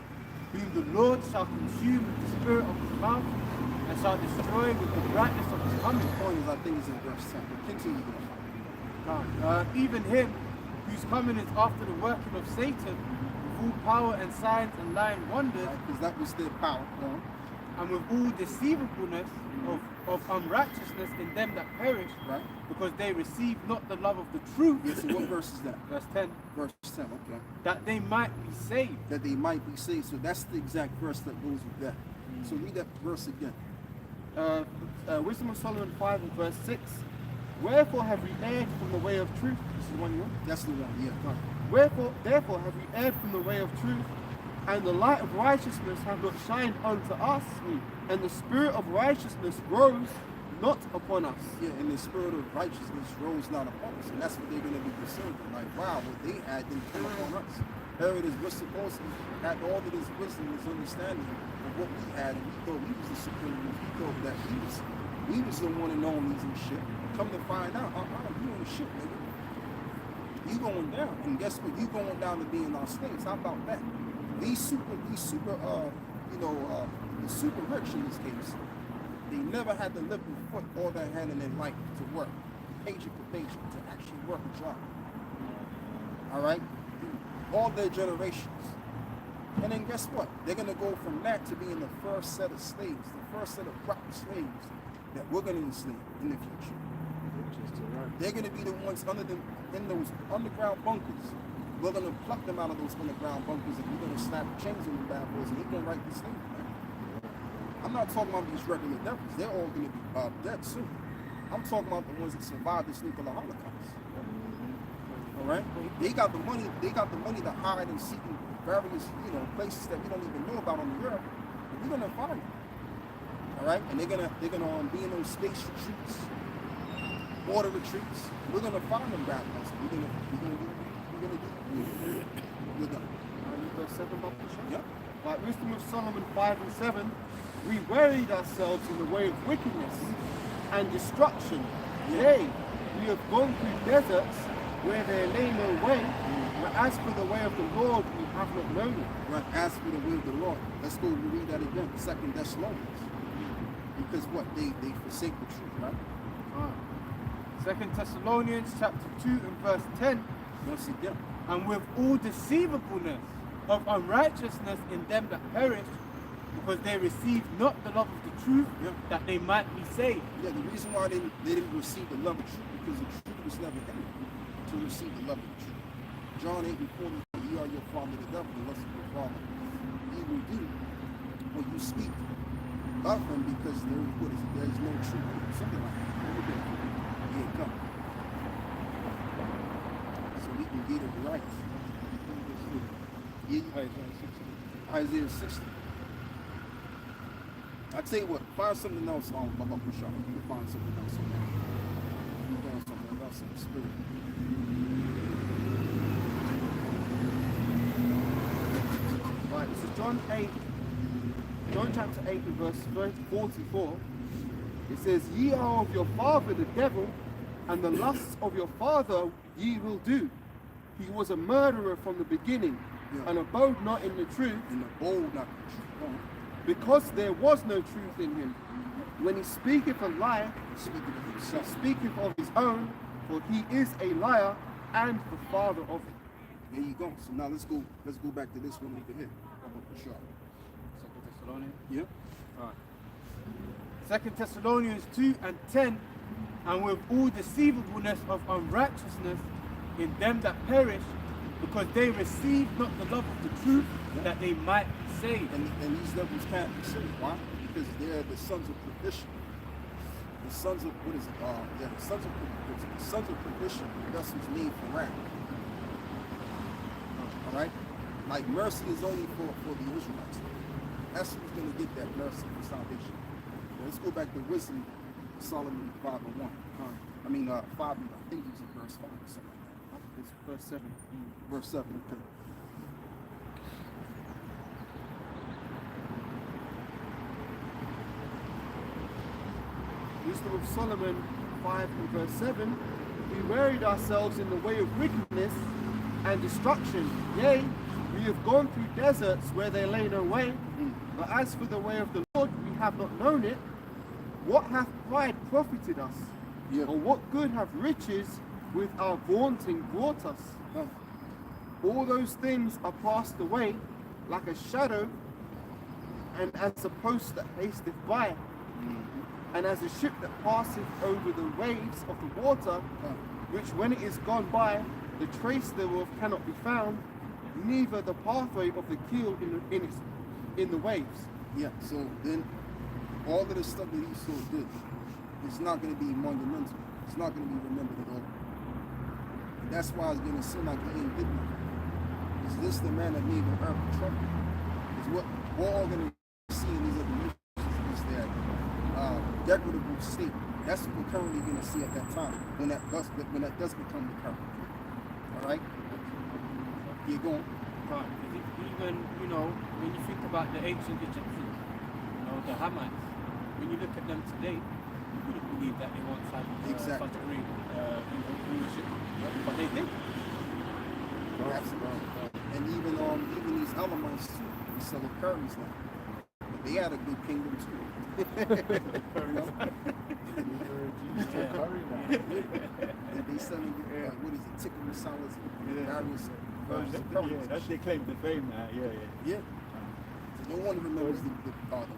whom the Lord shall consume with the spirit of his mouth, and shall destroy with the brightness of his coming. Point is, I think it's in verse 10. But continue. Even him whose coming is after the working of Satan, with all power and signs and lying wonders, Because that was their power. Go on. and with all deceivableness of unrighteousness in them that perish, Right. because they receive not the love of the truth. Yeah, so what verse is that? Verse 10. Verse 10, okay. That they might be saved. That they might be saved. So that's the exact verse that goes with that. So read that verse again. Wisdom of Solomon 5 and verse 6. Wherefore have we erred from the way of truth? This is the one you want. That's the one, yeah. Right. Therefore have we erred from the way of truth, and the light of righteousness have not shined unto us, and the spirit of righteousness rose not upon us. Yeah, and the spirit of righteousness rose not upon us. And that's what they're going to be concerned with. Like, wow, what they had didn't come upon us. Herod was supposed to have all of this wisdom, this understanding of what we had, and we thought we was the superior. We thought that we was the one and only and shit. Come to find out, you ain't shit, nigga. You going down, and guess what? You going down to being our slaves. How about that? These super the super rich in this case, they never had to lift a foot all their hand in their life to work, paycheck to paycheck, to actually work a job. All right? All their generations, And then guess what? They're going to go from that to being the first set of slaves, the first set of black slaves that we're going to enslave in the future. They're going to be the ones in those underground bunkers. We're going to pluck them out of those underground bunkers and we're going to slap chains on them bad boys and they're going to write the slave back. I'm not talking about these regular devils. They're all going to be dead soon. I'm talking about the ones that survived this nuclear holocaust. All right? They got the money to hide and seek in various, places that we don't even know about on the earth. And we're going to find them. All right? And they're gonna be in those space retreats, water retreats. We're gonna find them bad guys. We're gonna do. We're done. Verse 7, Bob. Yep. Like Wisdom of Solomon 5 and 7, we wearied ourselves in the way of wickedness and destruction. Yea, we have gone through deserts where there lay no way. But as for the way of the Lord, we have not known it. Right. As for the way of the Lord, let's go and read that again. 2 Thessalonians. Because what they forsake the truth, right? 2 Thessalonians chapter 2 and verse 10. Once again. And with all deceivableness of unrighteousness in them that perish, because they received not the love of the truth, that they might be saved. Yeah, the reason why they didn't receive the love of truth, because the truth was never in them to receive the love of the truth. John 8 and 40, ye are your father the devil, the lust of your father. He will do when you speak of him, because there is no truth. Something like that. Here it comes. So we can get it right. Isaiah 60. I tell you what, find something else on Baba Prashad. You can find something else on that. You can find something else in the spirit. Right, this is John chapter 8 and verse 44. It says, ye are of your father the devil, and the lusts of your father ye will do. He was a murderer from the beginning, and abode not in the truth, because there was no truth in him. When he speaketh a lie, he speaketh of his own, for he is a liar and the father of it. There you go. So now let's go back to this one over here. Sure. 2 Thessalonians? Yep. Alright. 2 Thessalonians 2 and 10, and with all deceivableness of unrighteousness in them that perish, because they received not the love of the truth, that they might be saved. And these devils can't be saved. Why? Because they're the sons of perdition. The sons of, what is it? The sons of perdition, vessels made for wrath. All right? Like mercy is only for the Israelites. That's who's going to get that mercy for salvation. Let's go back to Wisdom, Solomon 5 and 1. 5, I think it's in verse 5 or something like that. It's verse 7. Verse 7, okay. Wisdom of Solomon 5 and verse 7, we wearied ourselves in the way of wickedness and destruction. Yea, we have gone through deserts where there lay no way. But as for the way of the Lord, we have not known it. What hath pride profited us? Or what good have riches with our vaunting brought us? All those things are passed away like a shadow, and as a post that hasteth by, and as a ship that passeth over the waves of the water, which when it is gone by, the trace thereof cannot be found, neither the pathway of the keel in the waves. Yeah, so then all of the stuff that Esau did is not going to be monumental. It's not going to be remembered at all. And that's why it's going to seem like he ain't did nothing. Is this the man that made the earth trouble? Is what we're all going to see in these other nations is that degradable state. That's what we're currently going to see at that time when that does become the current. All right? You're going. Right. Even, when you think about the ancient Egyptians, the Hamites, when you look at them today, you wouldn't believe that they once had such a great leadership. But they did. Absolutely. And even these Elamites too, they sell the curries now. But they had a good kingdom too. And they selling what is it, tikka masalas, various versions of Yeah, parables. that's their claim to fame now. Yeah. So no one remembers the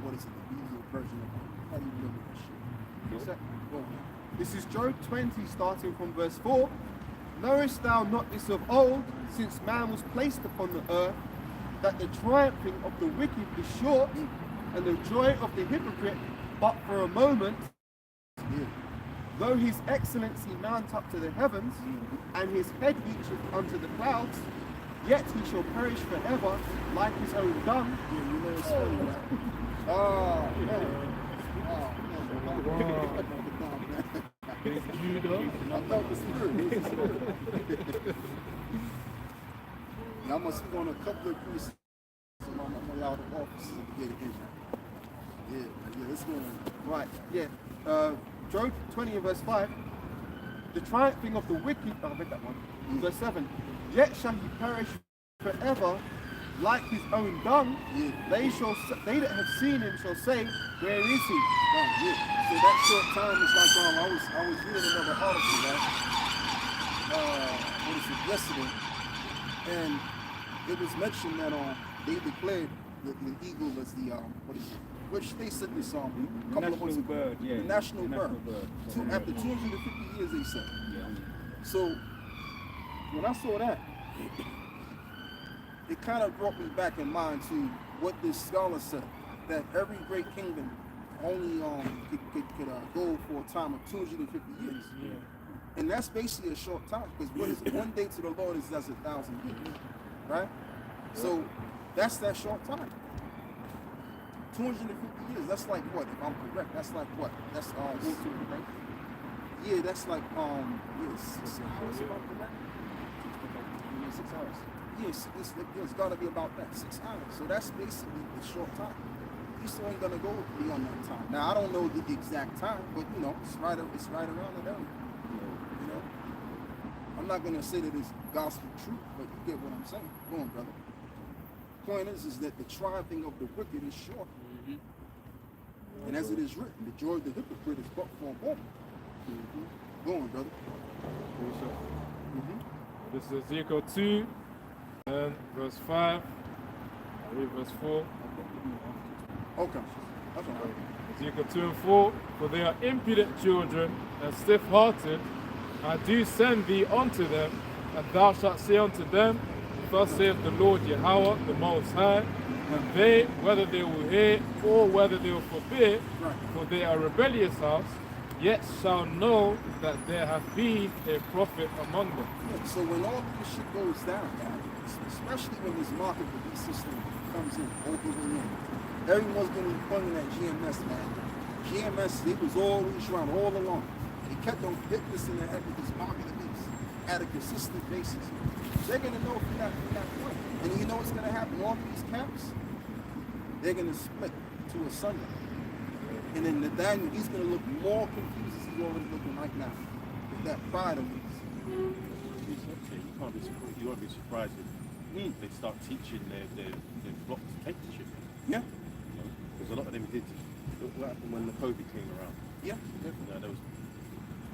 what is it, the video version of it. How do you remember that shit? Exactly. Well, this is Job 20, starting from verse 4. Knowest thou not this of old, since man was placed upon the earth, that the triumphing of the wicked is short, and the joy of the hypocrite but for a moment? Yeah. Though his excellency mount up to the heavens, and his head reacheth unto the clouds, yet he shall perish forever, like his own dung. Yeah, you know it's funny, right? Oh, man. I felt the spirit. Yeah, I must be going to a couple of priests. So I'm allowed the offices to get it in. Yeah, it's going on. Right, yeah. Job 20 and verse 5. The triumphing of the wicked, I read that one. Verse 7. Yet shall he perish forever, like his own dung. Yeah. They that have seen him shall say, where is he? Yeah. So that short time is like I was reading another article, right? What is it, yesterday, and it was mentioned that they declared the eagle as the what is it? Which they said this a couple of months ago. Bird, yeah. The national bird. bird. After 250 years, they said. Yeah. So when I saw that, it kind of brought me back in mind to what this scholar said, that every great kingdom only could go for a time of 250 years. Yeah. And that's basically a short time, because what is it? One day to the Lord is as 1,000 years, right? So that's that short time. 250 years, that's like what, if I'm correct, that's like what? That's right? Yeah, that's like 6 hours, if I'm correct. 6 hours. Yes, it's gotta be about that, 6 hours. So that's basically the short time. He's only gonna go beyond that time. Now I don't know the exact time, but you know, it's right around that area. You know, I'm not gonna say that it's gospel truth, but you get what I'm saying. Go on, brother. Point is that the triumphing of the wicked is short. And as it is written, the joy of the hypocrite is but for a moment. Go on, brother. This is Ezekiel 2 and verse 5. I read verse 4. Okay. Ezekiel 2 and 4. For they are impudent children and stiff-hearted. I do send thee unto them, and thou shalt say unto them, thus saith the Lord Yahweh, the Most High, and they, whether they will hear or whether they will forbid, for they are rebellious house, yet shall know that there hath been a prophet among them. Yeah, so when all this shit goes down, man, especially when this market release system comes in, openly in, everyone's gonna be pointing at GMS, man. GMS, it was always around all along. They kept on hitting this in the head with this market release at a consistent basis. They're gonna know from that point. And you know what's gonna happen? All these camps, they're gonna split to a Sunday. And then Nathaniel, he's gonna look more confused as he's already looking right now. With that pride of his. You won't be surprised if they start teaching their block dictatorship. Yeah. Because a lot of them did. Look what happened when the COVID came around. Yeah. There was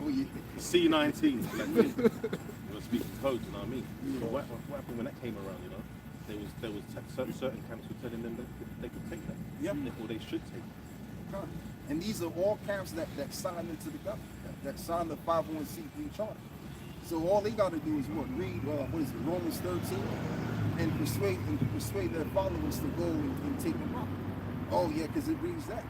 Yeah. C19. They were speaking codes, you know what I mean? So what happened when that came around, you know? There was certain camps were telling them that they could take that. Yeah. Or they should take it. And these are all camps that signed into the government, that signed the 501c3 charter. So all they got to do is read Romans 13, and persuade their followers to go and take them up. Oh yeah, because it reads that.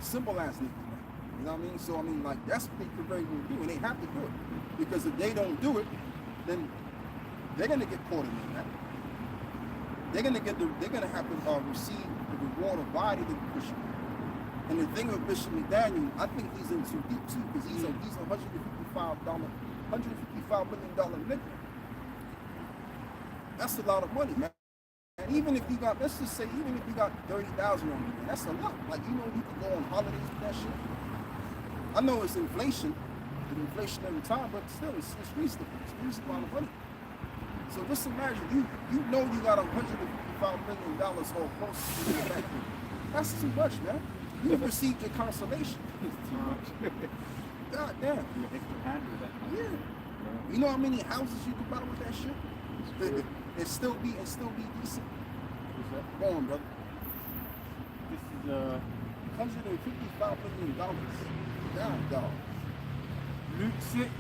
Simple as niggas, man. You know what I mean? So I mean, like that's what they could very well do, and they have to do it because if they don't do it, then they're gonna get caught in that. They're gonna have to receive the reward of body the Bishop. And the thing with Bishop McDaniel, I think he's in too deep too, because he's a $155 million nigga. That's a lot of money, man. And even if you got, let's just say, even if you got 30,000 on you, that's a lot. Like, you know, you can go on holidays with that shit. I know it's inflation, every time, but still, it's reasonable. It's a reasonable amount of money. So just imagine, you know you got $155 million all close to your bank. That's too much, man. You've received your consolation. It's too much. God damn. You have to handle that. Yeah. You know how many houses you can buy with that shit? and still be decent. Go on, brother. This is $155 million. Down, dog. Luke 6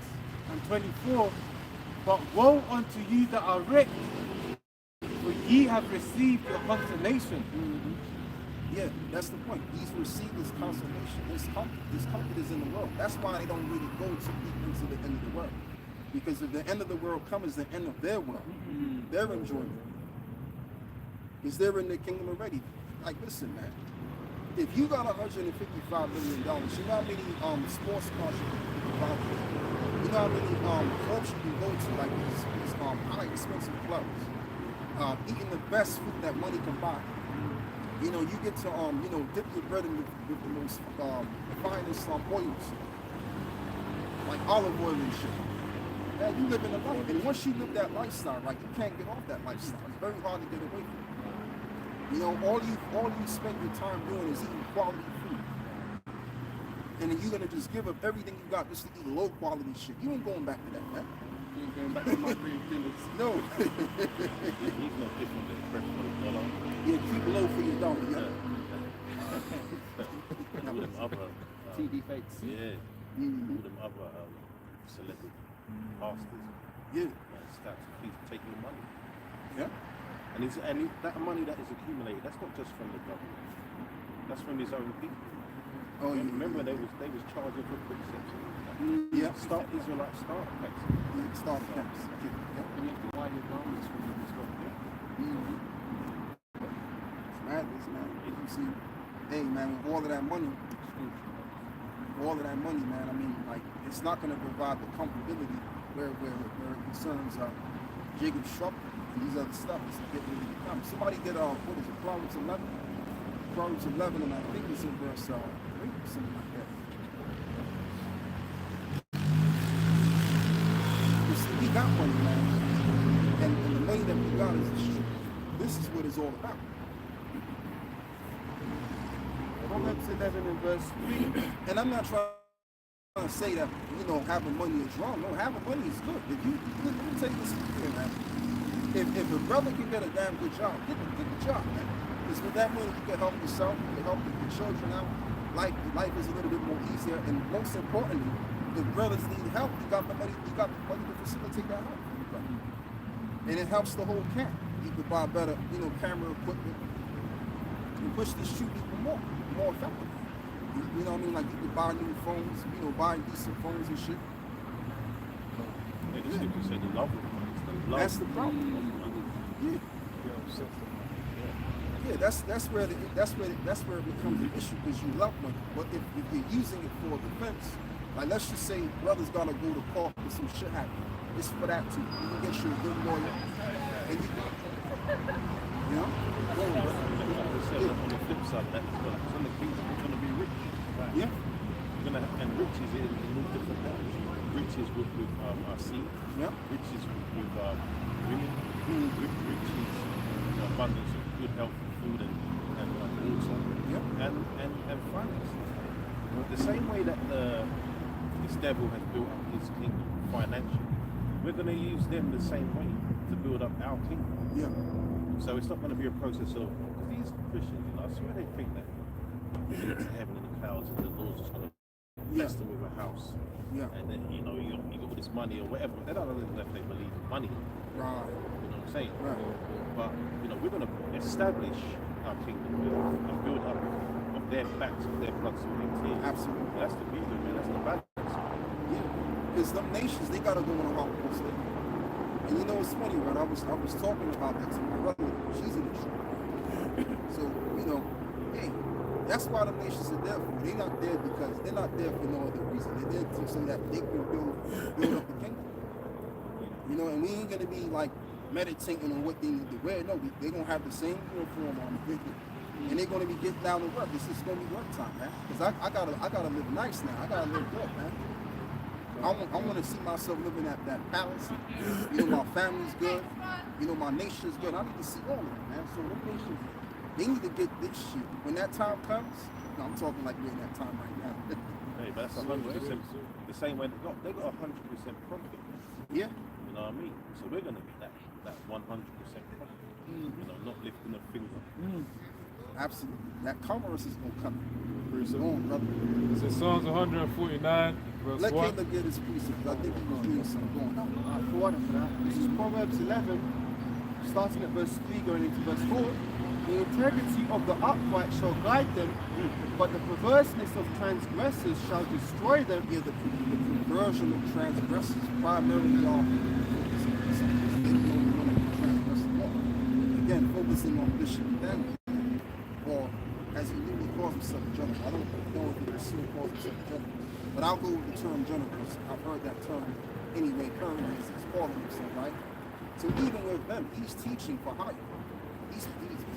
and 24. But woe unto you that are rich, for ye have received your consolation. Yeah, that's the point. He's received his consolation. His comfort is in the world. That's why they don't really go too deep into the end of the world. Because if the end of the world comes, the end of their world, their enjoyment. Because they're in the kingdom already. Like, listen, man. If you got $155 million, you know how many sports cars you can buy? You know how many clubs you can go to, like these high expensive clubs, eating the best food that money can buy. You know, you get to dip your bread in with the most finest oils, like olive oil and shit. Man, you live in a life, and once you live that lifestyle, like you can't get off that lifestyle. It's very hard to get away from it. You know, all you spend your time doing is eating quality food. And then you're gonna just give up everything you got just to eat low quality shit. You ain't going back to that, man. You ain't going back to my green fingers. No. He's no different than the president of the dollar. Yeah, keep low for your dollar, yeah. All them other TV fakes. yeah, all them other celebrity pastors. Yeah. Start to keep taking the money. Yeah. And that money that is accumulated, that's not just from the government. That's from his own people. Oh, yeah. Remember they was charging for precepts. Yeah. Start Israelite starter packs. Yeah, start packs. Yeah. And you have to buy your garments from them as well. It's madness, man. If you see, hey, man, with all of that money, man, I mean, like, it's not going to provide the comfortability where it concerns Jacob Struck and these other stuff. It's getting ready to come. Somebody did, what is it, Proverbs 11? Proverbs 11, and I think it's in verse, something like that. You see, we got money, man. And the money that we got is the truth. This is what it's all about. Proverbs 11 and verse 3. And I'm not trying to say that, having money is wrong. No, having money is good. If you let me tell you this here, man. If a brother can get a damn good job, get the job, man. Because with that money, you can help yourself, you can help your children out. Life is a little bit more easier, and most importantly, if brothers need help, you got the money to facilitate that help. And it helps the whole camp. You can buy better, camera equipment and push the shoot even more effectively. You know what I mean? Like you can buy new phones, buy decent phones and shit. They just simply say the love of money. That's the problem. Yeah. Yeah, that's where it becomes an issue because you love money. But if you're using it for defense, like let's just say brothers gotta go to court or some shit happen. It's for that too. You can get you a good lawyer and you can, go on, brother. On the flip side of that, it's on the kingdom, we're going to be rich. Right? Yeah. And riches in all different levels. Riches with our seed. Yeah. Riches with women. Riches, abundance of good health, food and water. Yeah. And finance. The same way that this devil has built up his kingdom financially, we're going to use them the same way to build up our kingdom. Yeah. So it's not going to be a process of, because these Christians, I swear they think that they get to heaven in the clouds and the Lord's just going to bless them with a house. Yeah. And then, you got all this money or whatever. They don't know if they believe in money. Right. You know what I'm saying? Right. But, we're going to establish our kingdom and build up of their backs, of their blood, sweat and tears. Absolutely. That's the beauty, man. That's the balance. Yeah. Because them nations, they gotta go on a hard course. And it's funny, right? I was talking about that to my brother. She's in the truth. So, hey, that's why the nations are there for. They're not there because they're not there for no other reason. They're there so that they can build up the kingdom. And we ain't gonna be like meditating on what they need to wear. No, they're gonna have the same uniform on, and they're gonna be getting down to work. This is gonna be work time, man. Because I gotta live nice now. I gotta live good, man. I want to see myself living at that palace. My family's good. My nation's good. I need to see all of it, man. So them nations, they need to get this shit. When that time comes, I'm talking like we're in that time right now. Hey, but that's 100% the same way they got 100% profit. Yeah. You know what I mean? So we're going to be that that 100% profit. You know, not lifting a finger. Absolutely. That commerce is going to come. It's on, brother. It's in Psalms 149, verse Let 1. Caleb get his precepts. I think he's reading something going on. For what for that? This is Proverbs 11, starting at verse 3, going into verse 4. The integrity of the upright shall guide them, but the perverseness of transgressors shall destroy them. Yeah, the conversion of transgressors primarily are again focusing on Bishop Daniel, or as he really calls himself, general. I don't know if he still calls himself general, but I'll go with the term general because I've heard that term anyway. Currently, as he's calling himself, right? So even with them, he's teaching for hire. He's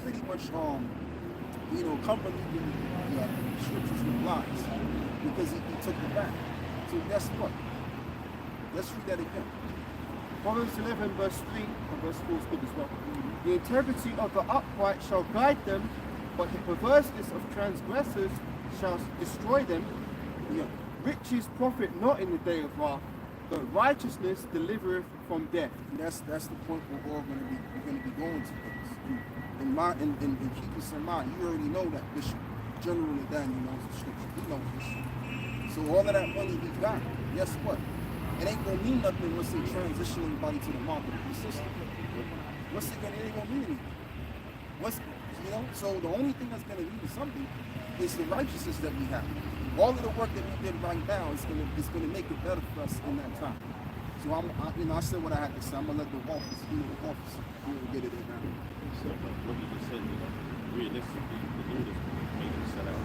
pretty much accompanying the scriptures with lies because he took it back. So guess what? Let's read that again. Proverbs 11, verse 3, and verse 4 is good as well. The integrity of the upright shall guide them, but the perverseness of transgressors shall destroy them. Yeah. Riches profit not in the day of wrath, but righteousness delivereth from death. And that's the point we're all going to be going to. And keep this in mind. You already know that Bishop General Daniel knows the scripture. He knows this. So all of that money he got, guess what? It ain't gonna mean nothing once they transition everybody to the marketable system. It ain't gonna mean anything. So the only thing that's gonna mean something is the righteousness that we have. All of the work that we did right now is gonna make it better for us in that time. So I said what I had to say. I'm gonna let the office get it in now. So, like what you just said, realistically, the Lord is making him sell out.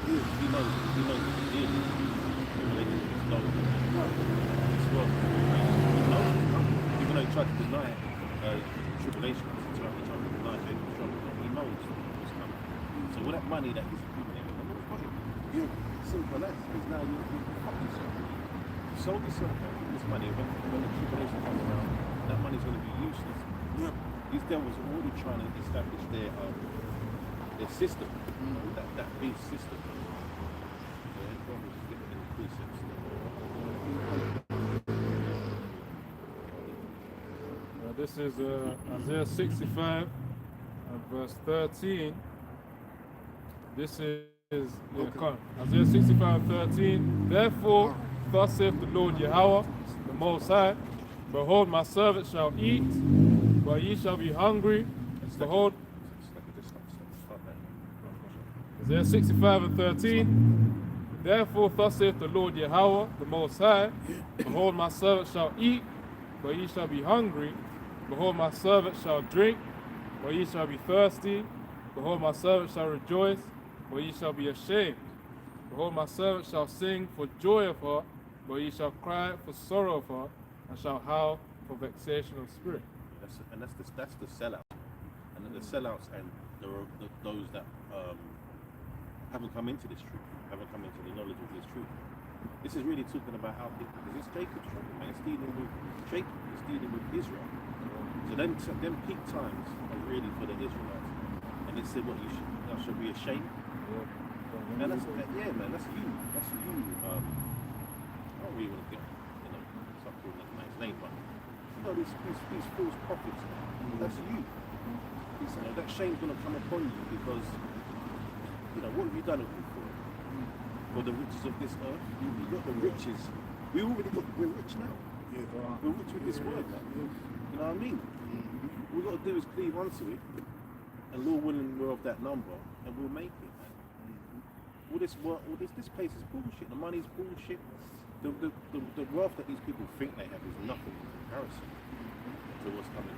He knows what he did. Relationships know. It's what he knows it's coming. Even though he tried to deny tribulation, he tried to deny Jacob's trouble, he knows what's coming. So with that money that he's accumulating, the Lord's got it. Simple as because now you're fucking yourself. You sold yourself this money, when the tribulation comes around, that money's going to be useless. Yeah. These devils are already trying to establish their system, that beast system. So everyone was getting in the precepts. This is Isaiah 65 and verse 13. This is Isaiah 65 and 13. Therefore, thus saith the Lord Yahweh, the Most High, behold, my servant shall eat, but ye shall be hungry. Behold, Isaiah 65 and 13. Therefore, thus saith the Lord Yahweh, the Most High, behold, my servant shall eat, but ye shall be hungry. Behold, my servant shall drink, but ye shall be thirsty. Behold, my servant shall rejoice, but ye shall be ashamed. Behold, my servant shall sing for joy of her, but ye shall cry for sorrow of her, and shall howl for vexation of spirit. That's the sellout, and then the sellouts and those that haven't come into this truth, haven't come into the knowledge of this truth. This is really talking about our people, because it's Jacob's trouble, man. It's dealing with Jacob, it's dealing with Israel. So them peak times are really for the Israelites, and it said what you should be ashamed. And that's man, that's you. I don't really want to get stop calling that man's name, but these false prophets, that's you. That shame's going to come upon you because, what have you done it for? For the riches of this earth? You've got the riches. We're rich now. We're rich with this word now. You know what I mean? All we've got to do is cleave onto it, and Lord willing, we're of that number, and we'll make it. All this place is bullshit. The money's bullshit. The wealth that these people think they have is nothing in comparison to what's coming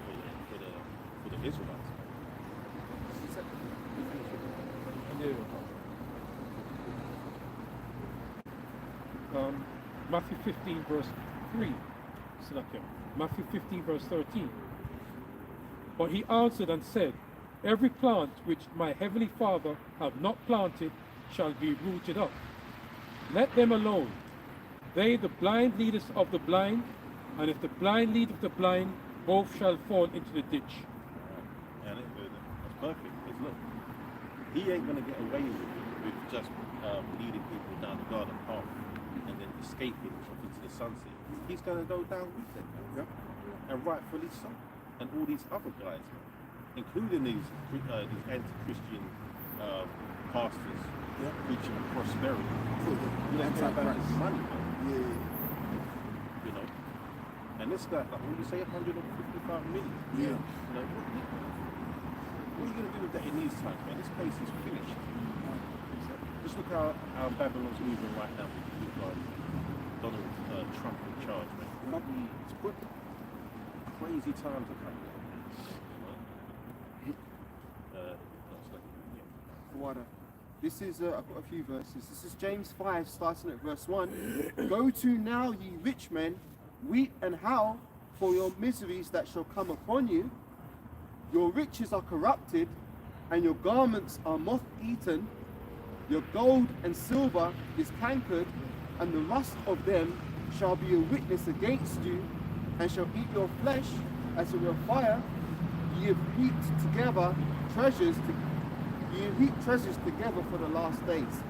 for the Israelites. Matthew 15 verse 3. Matthew 15 verse 13. But he answered and said, every plant which my heavenly Father hath not planted shall be rooted up. Let them alone. They, the blind leaders of the blind, and if the blind lead of the blind, both shall fall into the ditch. And that's perfect. Because look, he ain't going to get away with just leading people down the garden path and then escaping off into the sunset. He's going to go down with them. And rightfully so. and all these other guys, including these anti-Christian pastors preaching prosperity. You don't care about his money, man. You know. And this guy, like when you say 155 million, you know, what are you going to do with that in these times, man? This place is finished. Just look how Babylon's moving right now with Donald Trump in charge, man. It's good. Crazy times are coming. Water. This is, I've got a few verses. This is James 5, starting at verse 1. Go to now, ye rich men, weep and howl for your miseries that shall come upon you. Your riches are corrupted, and your garments are moth-eaten. Your gold and silver is cankered, and the rust of them shall be a witness against you, and shall eat your flesh as it were fire. Ye have heaped together treasures together for the last days.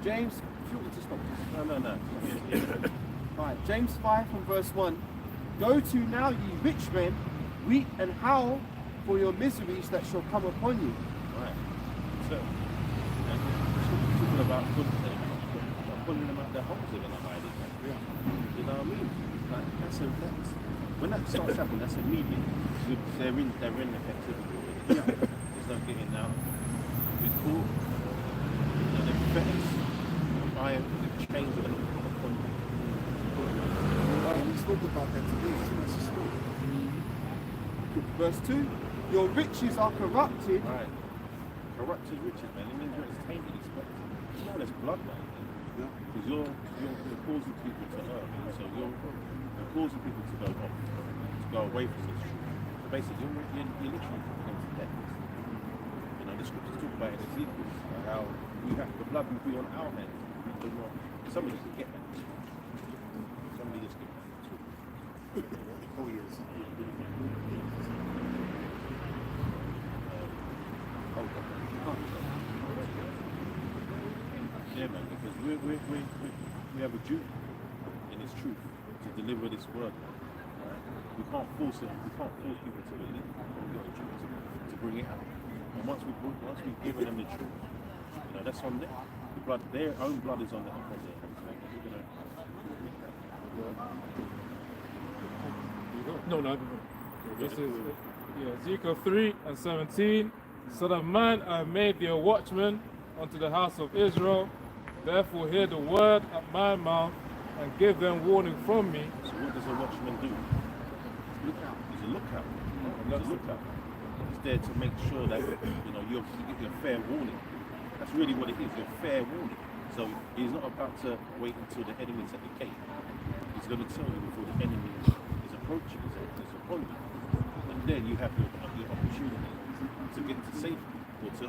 James, if you want me to stop. No. Right, James 5 from verse 1. Go to now, ye rich men, weep and howl for your miseries that shall come upon you. Right. So, and talking about pulling them out their homes, they're going to hide it. You know what I mean? Like, that's when that starts happening, that's immediate. They're in the captivity. There's no getting out. It's cool. The fetters, the iron, the chains are going to put upon you. We spoke about that today, so that's a story. Verse 2, your riches are corrupted. Right. Corrupted riches, man. It means it's tainted, it's not there's blood, man. Because you're causing people to hurt. So you're causing people to go off, to go away from this truth. So basically, you're literally putting them to death. You know, the scriptures talk about it in Ezekiel, how the blood will be on our hands. Somebody can get that. Somebody just get that. Oh, yes. Yeah, man, because we have a duty in this truth to deliver this word. Right? We can't force it. We can't force people to believe. We've got a duty to bring it out. And once we've given them the truth, you know, that's on them. The blood, their own blood is on their hands. No. This is Ezekiel 3 and 17. Son of man, I have made thee a watchman unto the house of Israel. Therefore hear the word at my mouth and give them warning from me. So what does a watchman do? Look out. He's a lookout. He's a lookout. He's there to make sure that you get your fair warning. That's really what it is, your fair warning. So he's not about to wait until the enemy's at the gate. He's going to tell you before the enemy is approaching, is upon you. And then you have your opportunity to get to safety or to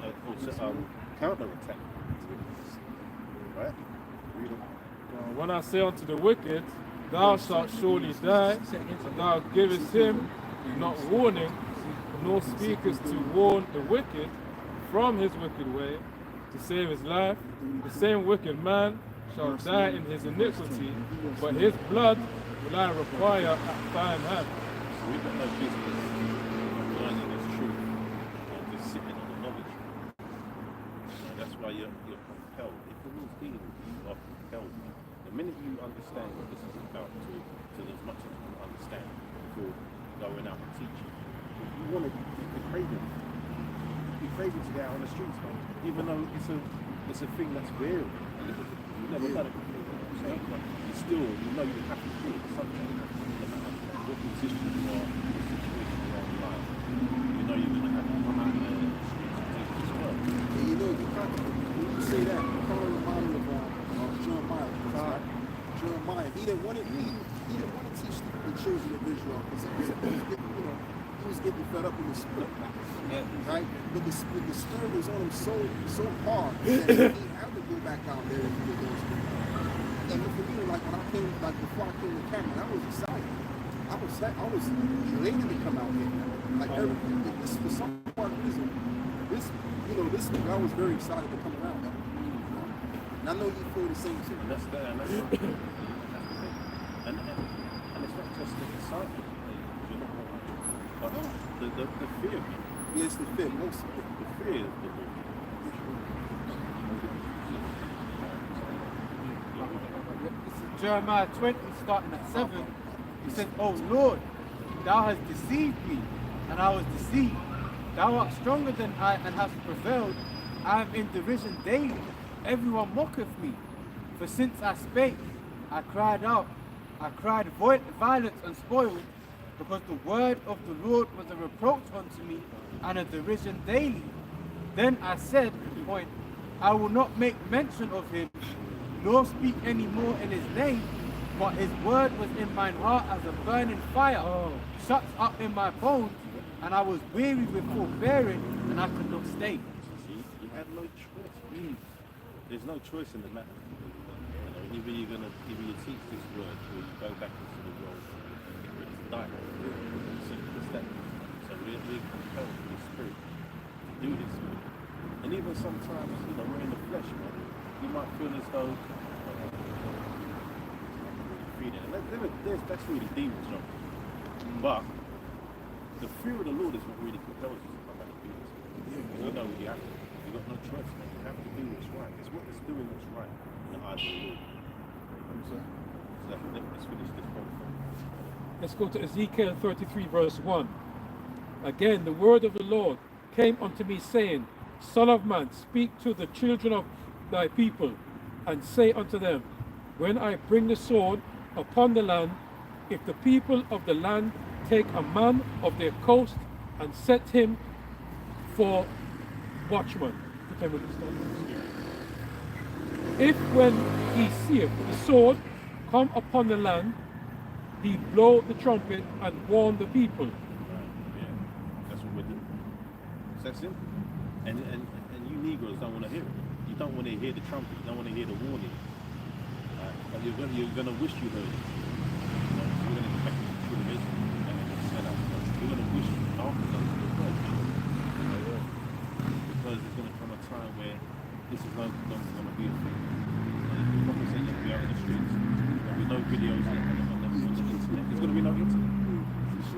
counter-attack. Right? When I say unto the wicked, thou shalt surely die, thou givest him not warning, nor speakest to warn the wicked from his wicked way, to save his life, the same wicked man shall die in his iniquity, but his blood will I require at thine hand. So we've got no business learning this truth and just sitting on the knowledge. That's why you're compelled. If the rule's dealing with you, you are compelled. The minute you understand what this is about, to as much as you can understand before going out and teaching, you want to be craving. You're craving to get out on the streets, man. Even though it's a thing that's real. You've never done it before. But you have to do it something. No matter what position you are, what situation you are in life, you know you're going to have to come out there and take this work. And when you say that, you call the bottom of Jeremiah. Jeremiah, he didn't want to teach the children of Israel because he was getting fed up in the spirit. Right? But the spirit was on him so hard that he had to go back out there and do those things. Even for me, before I came to Cameron, I was excited. I was elated to come out here. For some odd reason, this week I was very excited to come around. And I know you feel the same too. And that's the thing. And it's not just the excitement. You're not But the fear, Yes, the fear, most of it. the fear of the Lord. This is Jeremiah 20, starting at 7. He says, "O Lord, thou hast deceived me, and I was deceived. Thou art stronger than I, and hast prevailed. I am in derision daily. Everyone mocketh me. For since I spake, I cried out. I cried violence and spoil, because the word of the Lord was a reproach unto me, and a derision daily. Then I said, point, I will not make mention of him, nor speak any more in his name, but his word was in mine heart as a burning fire, shut up in my bones, and I was weary with forbearing, and I could not stay." See, you have no choice. There's no choice in the matter. You know, either you teach this word, or you go back into the world and die. Simple as that. So we're compelled with the Spirit to do this. And even sometimes, you know, we're in the flesh, man. You might feel as though that's really demons, you know. But the fear of the Lord is what really compels you to come back and do this. You know you have to. You've got no choice, man. You have to do what's right. It's what is doing what's right in the eyes of the Lord. So let's finish this point. Let's go to Ezekiel 33, verse 1. Again, the word of the Lord came unto me, saying, Son of man, speak to the children of thy people, and say unto them, when I bring the sword upon the land, if the people of the land take a man of their coast and set him for watchman. If when he seeth the sword come upon the land, he blow the trumpet and warn the people. Yeah, that's what we're doing. It's that simple. And you Negroes don't want to hear it. You don't want to hear the trumpet. You don't want to hear the warning. But you're going to wish you heard it. You know, so you're going to get back to the tribulation and set up. You're going to wish after those because there's going to come a time where this is no longer going to be a thing. The prophet said that we are in the streets. There'll be no videos on the internet. There's going to be no internet.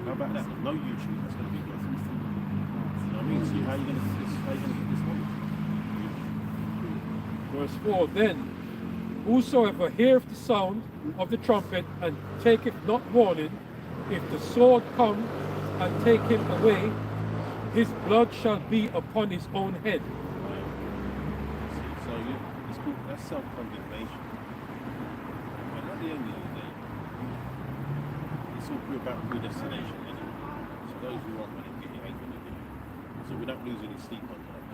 How about that? No YouTube. That's going to be good. You know what I mean? See how you're going to get this money. Verse 4, then whosoever heareth the sound of the trumpet and taketh not warning, if the sword come and take him away, his blood shall be upon his own head. So it's called, that's self-condemnation. And at the end of the day, it's all about predestination anyway. So those who aren't going to get it ain't going to get it. So we don't lose any sleep on that.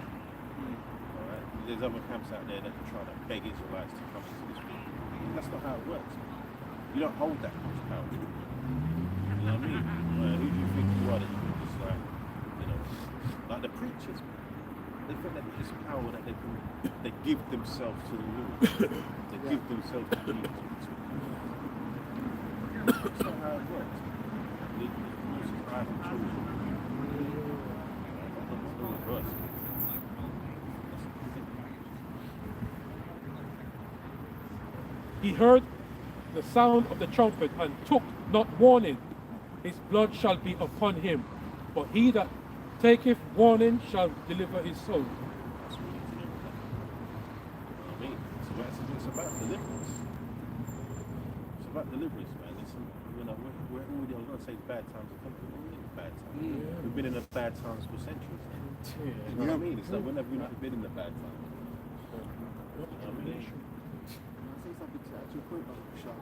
Alright? There's other camps out there that are trying to beg Israelites to come into this field. That's not how it works. You don't hold that much power. You know what I mean? Who do you think you are that you can just like the preachers, man. They think that this power that they give themselves to the Lord. They give themselves to Jesus. That's not how it works. I have chosen. Not reverse. He heard the sound of the trumpet and took not warning, his blood shall be upon him, but he that taketh warning shall deliver his soul. That's what we need to know. I mean, it's about deliverance. It's about deliverance, man. We're already, I was going to say bad times are coming. We're in bad times. Yeah. We've been in the bad times for centuries now. You know what I mean? It's like when have we not been in the bad times? You know what I mean? Can I say something to that? To your point, Bashar?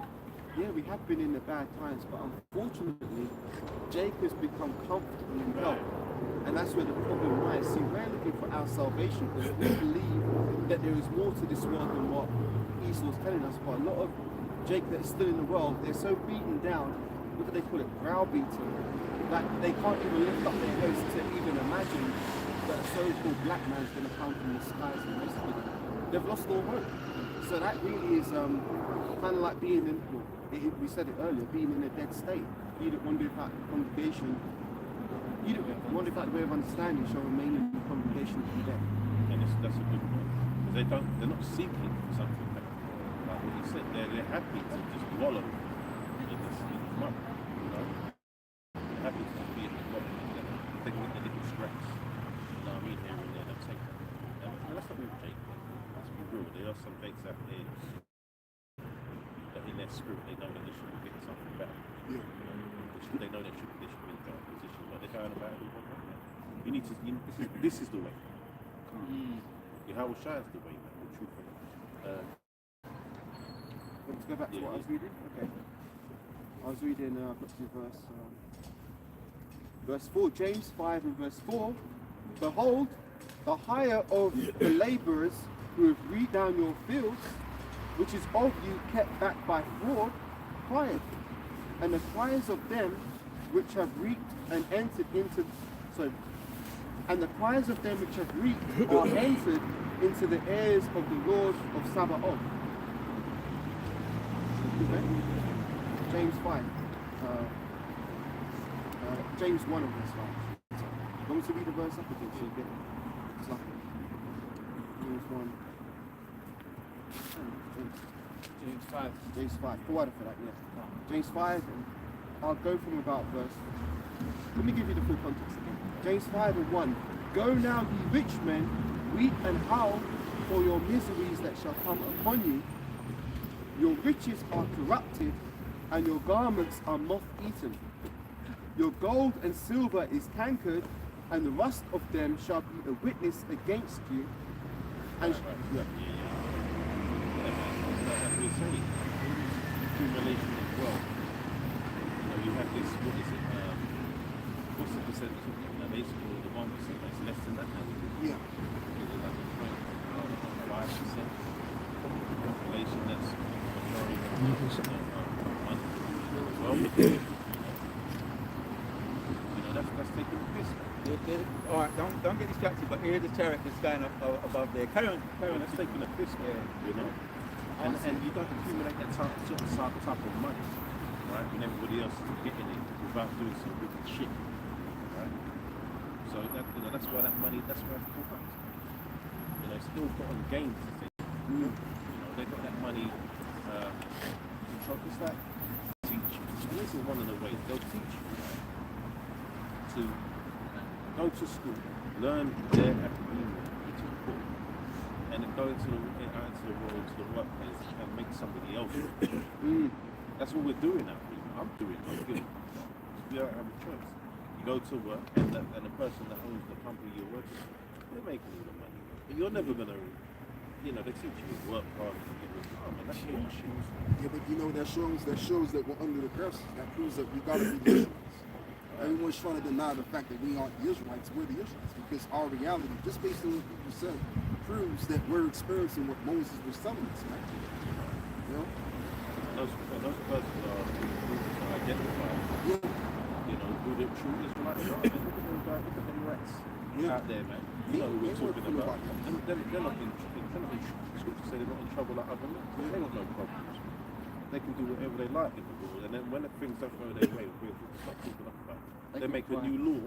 Yeah, we have been in the bad times, but unfortunately, Jake has become comfortable in wealth. And that's where the problem lies. See, we're looking for our salvation because we believe that there is more to this world than what Esau's telling us. But a lot of Jake that is still in the world, they're so beaten down, what do they call it, browbeaten, that they can't even lift up their heads to even imagine that a so-called black man's going to come from the skies and rescue them. They've lost all hope. So that really is kind of like being in, we said it earlier, being in a dead state. You don't wonder if that congregation, you don't wonder if that way of understanding shall remain in the congregation to be dead. And that's a good point. Because they're not seeking for something better. Like what you said, they're happy to just wallow in this mud, you know? They're happy to just be in the mud. spirit, they know that they should be getting something better. Yeah. They know they should be in a better position, but they're going about it. You need to. This is the way. Yahweh Shai is the way, man. The truth. Let's go back to what I was reading. Okay. I was reading up to verse 4, James 5 and verse 4. Behold, the hire of the laborers who have reaped down your fields, which is of you kept back by fraud, crieth. And the cries of them which have reaped and entered into, and the cries of them which have reaped are entered into the ears of the Lord of Sabaoth. Okay? James 5. James 1 of verse 5. You want me to read the verse up again so you get it? It's like James 1. James 5. James 5. 4 out of that, yeah. James 5, and I'll go from about verse. Let me give you the full context again. James 5 and 1. Go now, ye rich men, weep and howl for your miseries that shall come upon you. Your riches are corrupted, and your garments are moth-eaten. Your gold and silver is cankered, and the rust of them shall be a witness against you. And Like we say, accumulation as well. You know, you have this. What is it? What's the percentage? Basically, the 1% that's less than that now. Yeah. Is it like 5% population that's majority money as well? You know, that's taking the piss. All right, don't get distracted, but here the chariot is going up above there. Carry on. That's taking a piss, man. You know, and you don't accumulate that type of money, right? When everybody else is getting it without doing some wicked shit, right? So that's why that money, that's why it's corrupt. You know, it's still got on gains. You know, they got that money. It's like teach you. And this is one of the ways they'll teach you, right? To go to school, learn their academia, which is important, and then go out into the world, to the workplace, and make somebody else. That's what we're doing now. I'm doing it. We don't have a choice. You go to work, and the person that owns the company you're working for, they're making all the money. But you're never going to, you know, they teach you to work hard and get rich. Oh man, that's bullshit. Yeah, but you know that shows that we're under the curse. That proves that we gotta be the Israelites. Everyone's trying to deny the fact that we aren't the Israelites. We're the Israelites because our reality, just based on what people said, proves that we're experiencing what Moses was telling us, man. You know? Those persons are identified. Yeah. You know, who the true Israelites are. Man. Look at them rats out there, man. You know who we're talking about. And they're not in scripture say they're not in trouble like other men. They got no problems. They can do whatever they like in the world, and then when things don't go their way, we'll stop talking about it. They make a new law,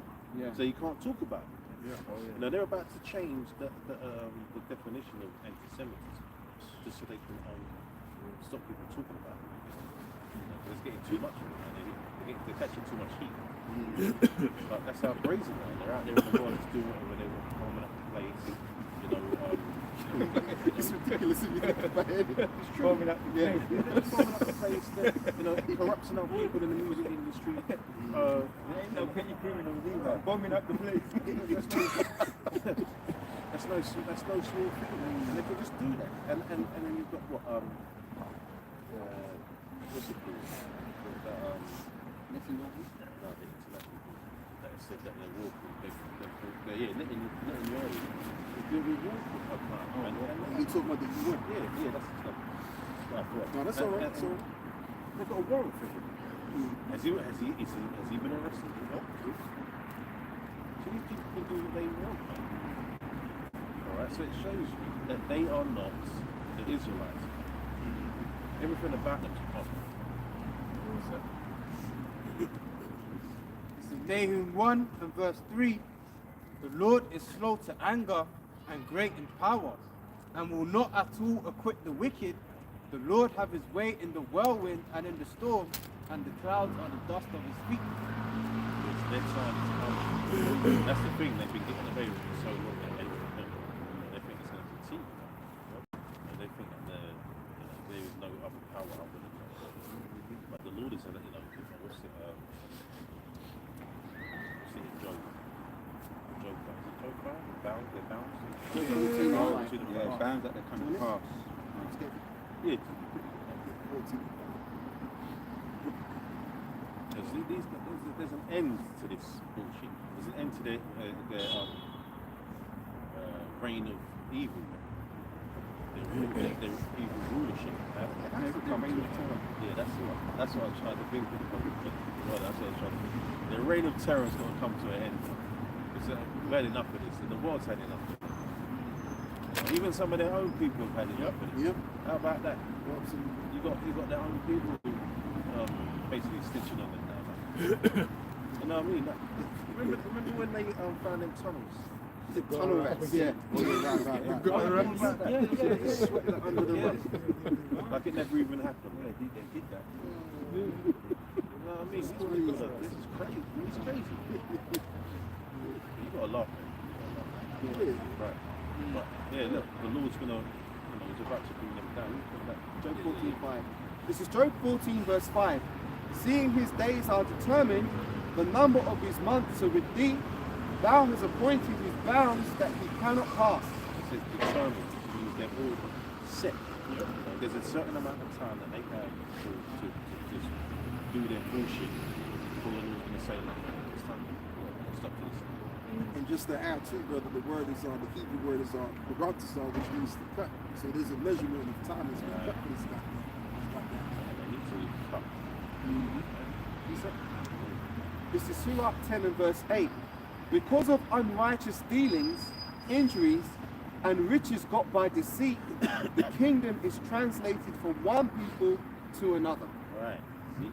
so you can't talk about it. Yeah. Oh, yeah. You know, they're about to change the definition of anti-Semitism, just so they can stop people talking about it. You know, 'cause it's getting too much of it, and they're catching too much heat. But that's how brazen they are. They're out there in the world just doing whatever they want, forming up the place, you know. It's ridiculous if you think about it. It's true. Forming up the place. They're just forming up the place. You know, corrupting our people in the music industry. There ain't no petty criminals either. Bombing up the place. That's no small thing. And they can just do that. And then you've got what what's it called? That said that they're walking. Netanyahu. They're walking up You talking about the UN? Yeah, that's the stuff. No, that's all right. So they've got a warrant for him. Has he been arrested? No. So these people can do what they want. Alright, so it shows you that they are not the Israelites. Everything about them is wrong. This is Nahum 1 and verse 3. The Lord is slow to anger and great in power, and will not at all acquit the wicked. The Lord have his way in the whirlwind and in the storm, and the clouds are the dust of his feet. Their time is coming. That's the thing, they've been getting away with it so long that they think it's going to continue. They think that there is no other power other than Lord is, what's it, Job? Job, is it Job 5? Bound, they're bound? Yeah, bound that they're coming past. Yeah. There's an end to this bullshit. There's an end to the reign of evil. Their evil rulership. Yeah, that's what I'm trying to think of. Well, that's what I'm trying to think. The reign of terror is going to come to an end. It's had enough of this, and the world's had enough of it. Even some of their own people have had enough of it. Yep. How about that? You got their own people who basically stitching on it now. You know what I mean? Remember when they found them tunnels? The tunnel rats. Yeah. Just swept that under the rug. Like it never even happened. Yeah, they did that. You know what I mean? This is crazy. It's crazy. You gotta laugh. Right. But yeah, look, the Lord's gonna, he's about to bring them down. Job 14:5. This is Job 14 verse 5. Seeing his days are determined, the number of his months are with thee. Thou hast appointed his bounds that he cannot pass. It says determined, means they're all set. There's a certain amount of time that they have to just do their bullshit before the Lord's going to say, look, it's time to stop this. And just to add to, brother, the word is the Hebrew word is paratisar, which means to cut. So there's a measurement of time that's been cut for this guy. They need to cut. This is Surah 10 and verse 8. Because of unrighteous dealings, injuries, and riches got by deceit, the kingdom is translated from one people to another. Right. See?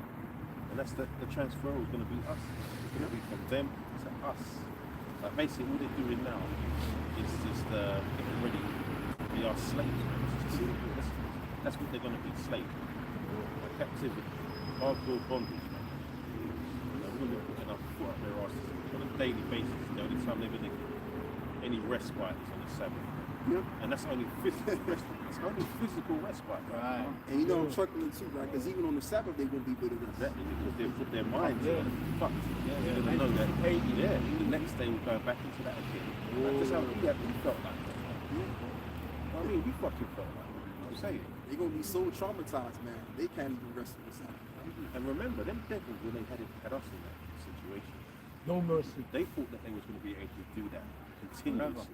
And that's the transfer is going to be us. It's going to be from them to us. Like basically all they're doing now is just getting ready to be our slaves. That's what they're going to be, slaves. Captivity. Hardcore bondage. We're going to be putting our foot up their asses on a daily basis. The only time they're going to get any respite is on the Sabbath. Yep. And that's only physical respite. It's only physical respite. Right. And you know I'm chuckling too, right? Because even on the Sabbath they wouldn't be able to rest. Exactly, because they've put their minds fucked. They're going to know that, the next day we'll go back into that again. That's how we felt like that. I mean, we fucking felt like that. I'm saying. They're going to be so traumatized, man. They can't even rest on the Sabbath. And remember, them devils, when they had us in that situation, No mercy. they thought that they was going to be able to do that continuously.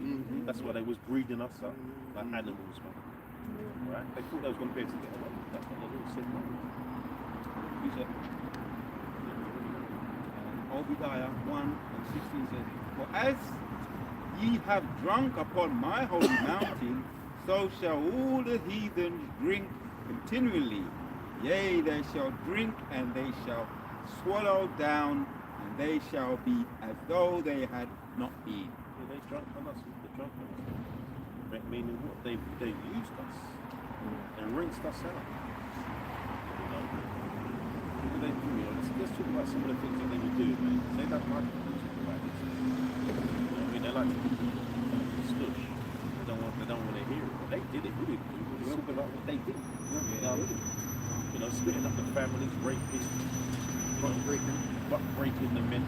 That's why they was breeding us up like animals, man. Right? They thought they was going to be able to get away. That's what the Lord said, no. He said, Obadiah 1:16 says, For as ye have drunk upon my holy mountain, so shall all the heathens drink continually. Yea, they shall drink, and they shall swallow down, and they shall be as though they had not been. Yeah, they drunk on us, they drunk on us. Meaning what? They used us. They rinsed us out. You know? What do they do? Let's talk about some of the things that they would do, man. They don't like to talk about this. You know what I mean? They like to stush. They don't want to hear it. But they did it. We didn't do it. We talk about what they did. You know, splitting up the families, rapists, butt breaking the men.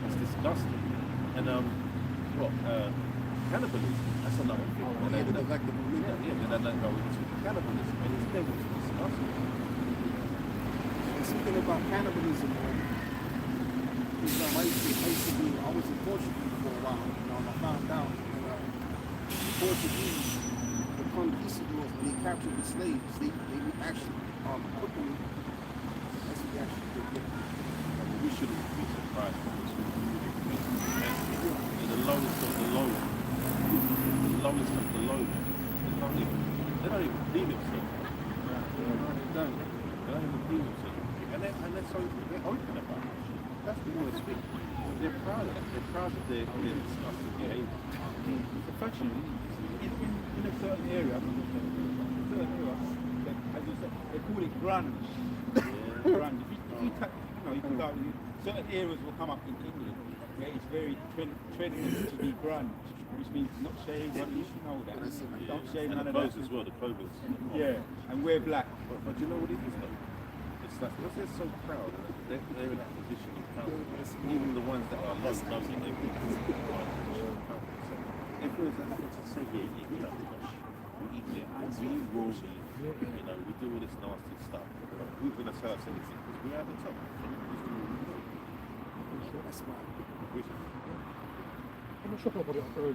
That's disgusting. And cannibalism. That's another thing. And then that go into cannibalism. And it's devils disgusting. And speaking about cannibalism, I was in Portugal for a while. I found out the Portuguese, the conquistadors, when they captured the slaves, they would actually cook them. That's what they actually did. We shouldn't be surprised. The lowest of the low. The lowest of the low. They don't even be themselves. They don't even be themselves. And they're so open about it. That's the worst thing. They're proud of it. They're proud of their disgusting behavior. It's a fashion. In a certain area, as you said, they call it grunge. Grunge. You can go, certain areas will come up in England where it's very trendy to be grunge, which means not shave, you should know that. Don't shave, none of that. As well, the clothing. Yeah, and wear black. But you know what it is though? It's like, because they're so proud, and they're in that position of power. Even the ones that are low know that they've been in that position of power. So if there's a happen to say, yeah, you know, gosh, we eat it, we eat raw meat, you know, we do all this nasty stuff. Who's going to tell us anything? Because we're at the top. That's right. I'm not sure if I put it up earlier.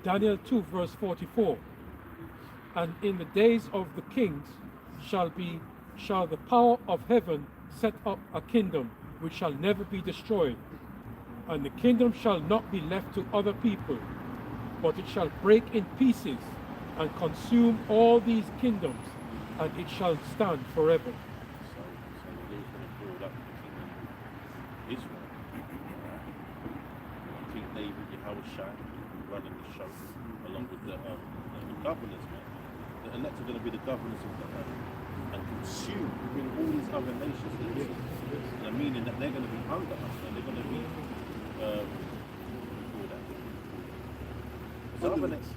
Daniel 2 verse 44. And in the days of the kings shall the power of heaven set up a kingdom which shall never be destroyed. And the kingdom shall not be left to other people, but it shall break in pieces and consume all these kingdoms, and it shall stand forever. So the Lord's going to build up the kingdom of Israel. King David, Yahushua, running the show, along with the governors, man. The elect are going to be the governors of the earth and consume, bring all these other nations into it. And meaning that they're going to be under us, and they're going to be, what do you call that? The other nations,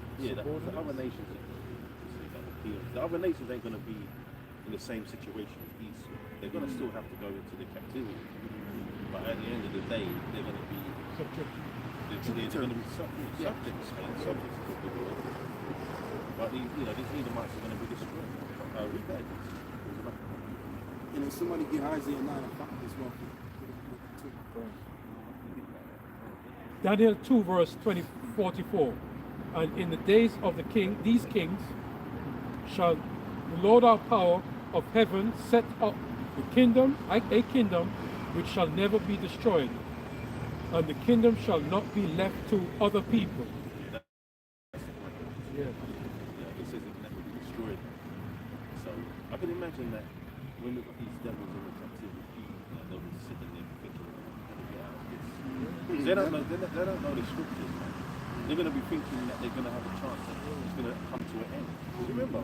the other nations ain't going to be in the same situation as these. They're going to still have to go into the captivity. But at the end of the day, they're going to be subjects to the Lord. But these Edomites are going to be destroyed. Read that. You know, somebody get Isaiah 9 and 5 as well. Daniel 2 verse 44. And in the days of these kings shall the Lord our power of heaven set up a kingdom which shall never be destroyed, and the kingdom shall not be left to other people. Yeah, it says it can never be destroyed. So I can imagine that when we've got these devils in the captivity, they'll be sitting there thinking, how to get out of this? They don't know the scriptures, man. They're going to be thinking that they're going to have a chance that it's going to come to an end. Because remember,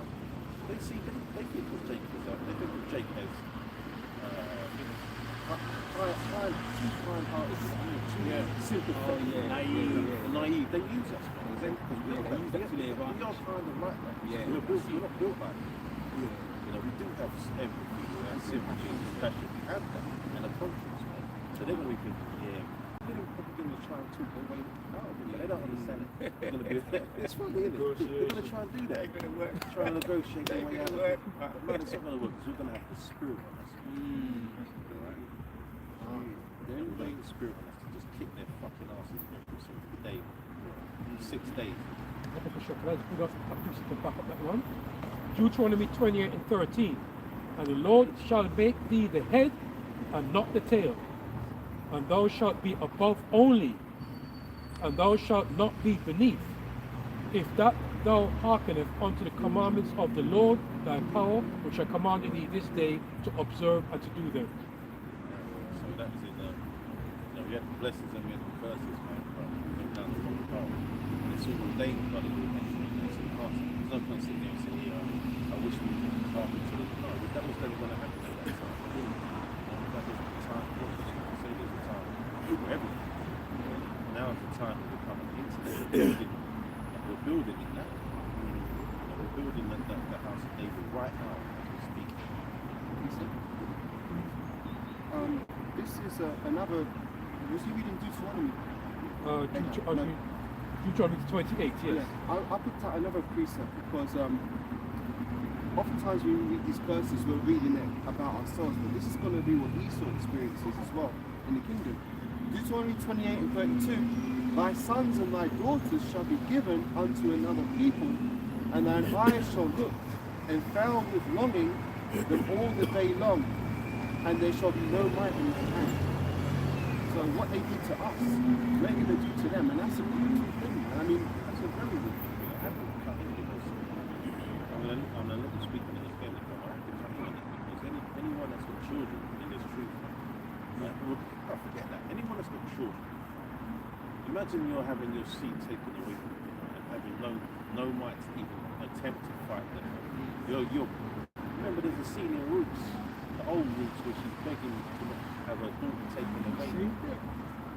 they think of Jacob as they think of Jacob as naive. They use us, man. We are kind of like that. We're not built like that. You know, we do have empathy, we have sympathy, compassion. We have that, and a conscience, man. So they're going to be thinking, they're probably going to try and talk their way out of it, but they don't understand it. It's going to be it's funny, isn't it? They're going to try and do that. Try and negotiate their way out of it. But man, it's not going to work because we're going to have the spirit on us. We're going to have the spirit on us to just kick their fucking asses every single day. 6 days. Deuteronomy 28 and 13. And the Lord shall make thee the head and not the tail, and thou shalt be above only, and thou shalt not be beneath, if that thou hearkenest unto the commandments of the Lord thy power, which I commanded thee this day to observe and to do them. So that was in we had the blessings and we had the curses, man, but we went down the wrong path. And it's all ordained by the Lord. There's no point sitting there and saying, I wish we could pass it to the no, but that was never going to happen at that time. That was the time for us. Say there's a time for everything. Now is the time to become an internet. We're building it now. We're building the house of David right now as we speak. This is another. Was he reading Deuteronomy? Deuteronomy 28, yes. Yeah. I picked out another precept because oftentimes when we read these verses, we're reading it about ourselves, but this is going to be what Esau experiences as well in the kingdom. Deuteronomy 28 and 32, thy sons and thy daughters shall be given unto another people, and thine eyes shall look, and found with longing them all the day long, and there shall be no might in their hand. So what they did to us, we're going to do to them, and that's a beautiful thing. I mean, that's a very good thing. I'm going to let you speak on it again, but I have to come on it because anyone that's got children in this truth, forget that. Anyone that's got children, imagine you're having your seed taken away from you and having no might to even attempt to fight them. Remember, there's a scene in Roots, the old Roots, where she's begging to have her daughter taken away,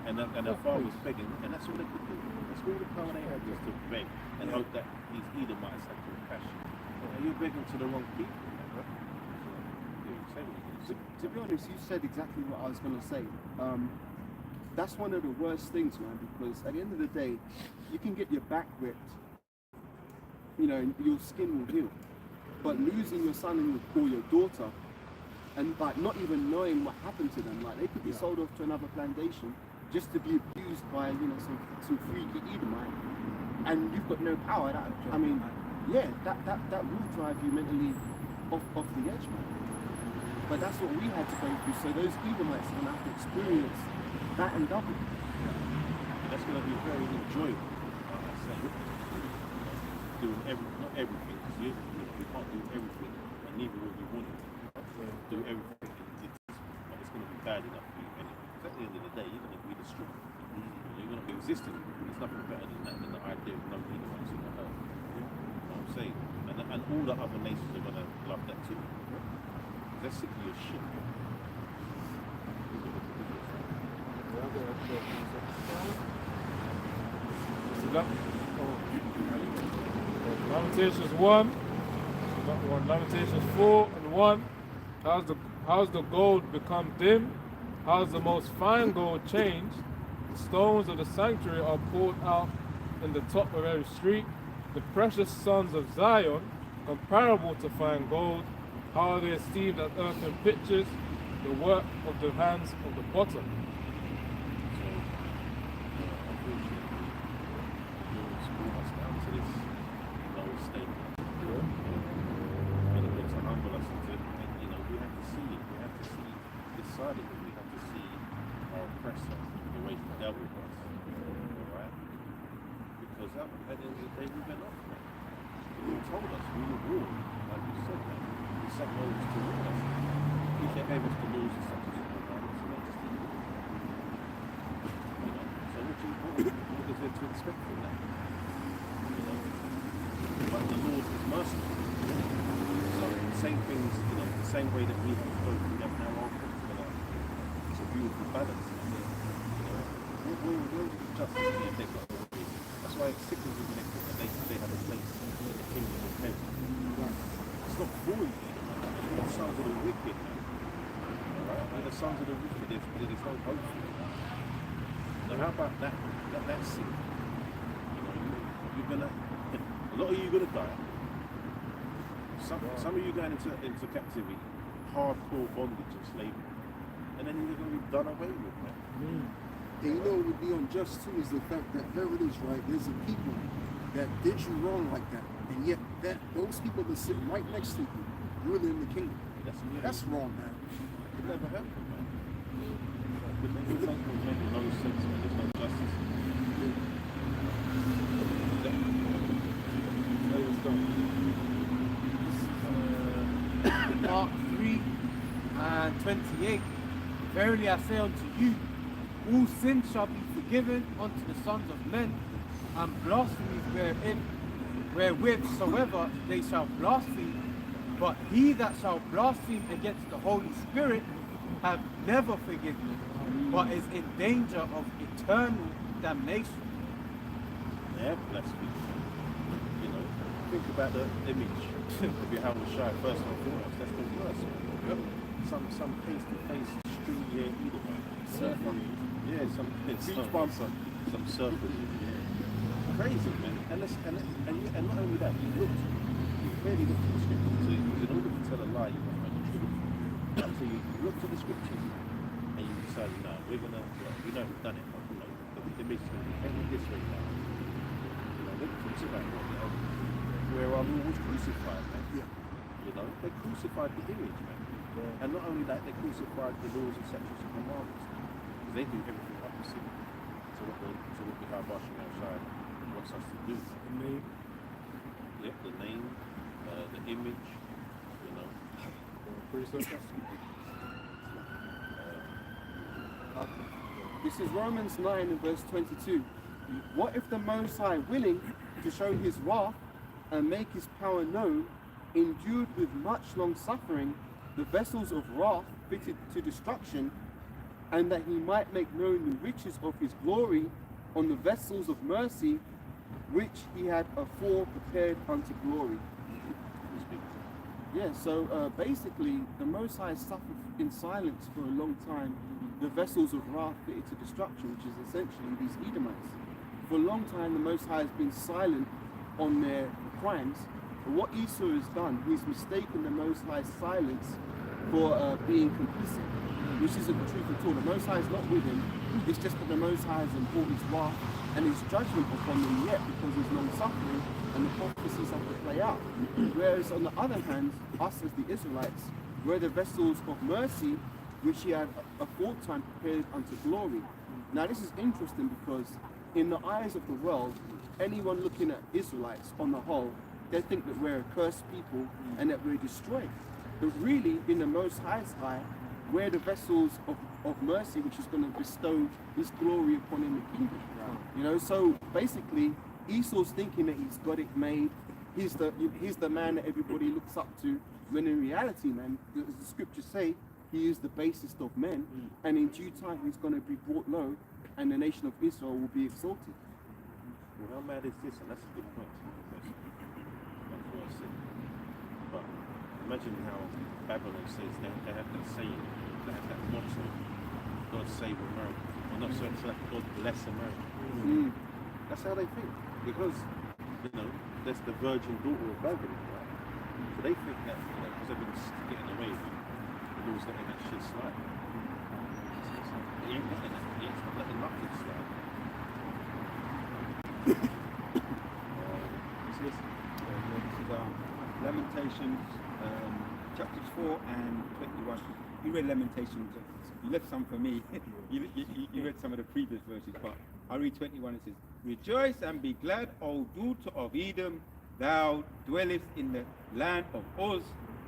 and her father was begging, and that's all they could do. That's all the power they had, was to beg and hope that these Edomites had compassion. You're begging to the wrong people, right? To be honest, you said exactly what I was going to say. That's one of the worst things, man, because at the end of the day, you can get your back ripped, you know, and your skin will heal. But losing your son and or your daughter, and like not even knowing what happened to them, like they could be sold off to another plantation just to be abused by, you know, some freaky Edomite, and you've got no power. That, I mean, yeah, that will drive you mentally off the edge, man. But that's what we had to go through. So those Edomites are gonna have to experience that and double. That's going to be very enjoyable. Like I said, doing not everything, because you can't do everything, and neither will you want to do everything. But it's going to be bad enough for you anyway. Because at the end of the day, you're going to be destroyed. You're going to be existing. There's nothing better than that, than the idea of no Edomites in the earth. You know what I'm saying? And all the other nations are going to love that too. They're sick of your shit. Lamentations 1, Lamentations 4 and 1. How's the gold become dim? How's the most fine gold changed? The stones of the sanctuary are poured out in the top of every street. The precious sons of Zion, comparable to fine gold, how are they esteemed as earthen pitchers, the work of the hands of the potter. Same way that we have to go through them now, it's a beautiful balance. You know, we're justice being taken up. That's why it's sickens with that they have a place in the kingdom of heaven. It's not for you, the sons of the wicked, man. Alright? And the sons of the wicked, there's no hope for them. Now how about that? That's sin. You know, you're gonna, a lot of you are gonna die. Some of you going into captivity, hardcore bondage and slavery, and then you're going to be done away with, man. And you know what would be unjust too is the fact that there it is, right? There's a people that did you wrong like that, and yet those people that sit right next to you, ruling the kingdom. That's wrong, man. It never happened, man. It doesn't make no sense, man. There's no justice. Mark 3 and 28. Verily I say unto you, all sins shall be forgiven unto the sons of men, and blasphemies wherewith soever they shall blaspheme. But he that shall blaspheme against the Holy Spirit have never forgiveness, but is in danger of eternal damnation. Yeah, blasphemy. You know, think about the image of your Howard Shy first and foremost. That's the worst. Yep. Some face-to-face street here, surfer. Yeah, some beach bumper. Some surfers. Yeah. Crazy, man. And not only that, you barely looked at the scriptures. So in order to tell a lie, you must know the truth. So you looked at the scriptures and you decided, no, we know we've done it, but you know, the image is going to be headed this way now. You know, they're talking about where our Lord was crucified, man. Yeah. You know, they crucified the image, man. Yeah. And not only that, they crucified the laws and statutes and commandments. Because they do everything opposite to what the Harbashim outside wants us to do. The name. Yep, the name, the image, you know. This is Romans 9 and verse 22. What if the Most High, willing to show his wrath and make his power known, endured with much long suffering the vessels of wrath fitted to destruction, and that he might make known the riches of his glory on the vessels of mercy, which he had afore prepared unto glory. Yeah, so basically, the Most High suffered in silence for a long time the vessels of wrath fitted to destruction, which is essentially these Edomites. For a long time, the Most High has been silent on their crimes. But what Esau has done, he's mistaken the Most High's silence for being complicit, which isn't the truth at all. The Most High is not with him. It's just that the Most High has brought his wrath and his judgment upon them yet, because he's long-suffering and the prophecies have to play out. Whereas on the other hand, us as the Israelites, we're the vessels of mercy, which he had aforetime prepared unto glory. Now this is interesting because in the eyes of the world, anyone looking at Israelites on the whole, they think that we're a cursed people and that we're destroyed. But really, in the Most High's eye, we're the vessels of mercy, which is going to bestow his glory upon in the kingdom. You know, so basically, Esau's thinking that he's got it made. He's the man that everybody looks up to, when in reality, man, as the scriptures say, he is the basest of men, and in due time he's going to be brought low, and the nation of Israel will be exalted. Well, how mad is this? And that's a good point. That's what I said. But imagine how Babylon says they have that saying, they have that motto, God save America. Well, not so it's like God bless America. That's how they think. Because, you know, that's the virgin daughter of Babylon, right? So they think that, you know, because they've been getting away with it, the Lord's letting that shit slide. He ain't letting that, he ain't letting nothing slide. This is Lamentations, chapters 4 and 21. You read Lamentations, you left some for me. you read some of the previous verses, but I read 21. It says, "Rejoice and be glad, O daughter of Edom, thou dwellest in the land of Uz.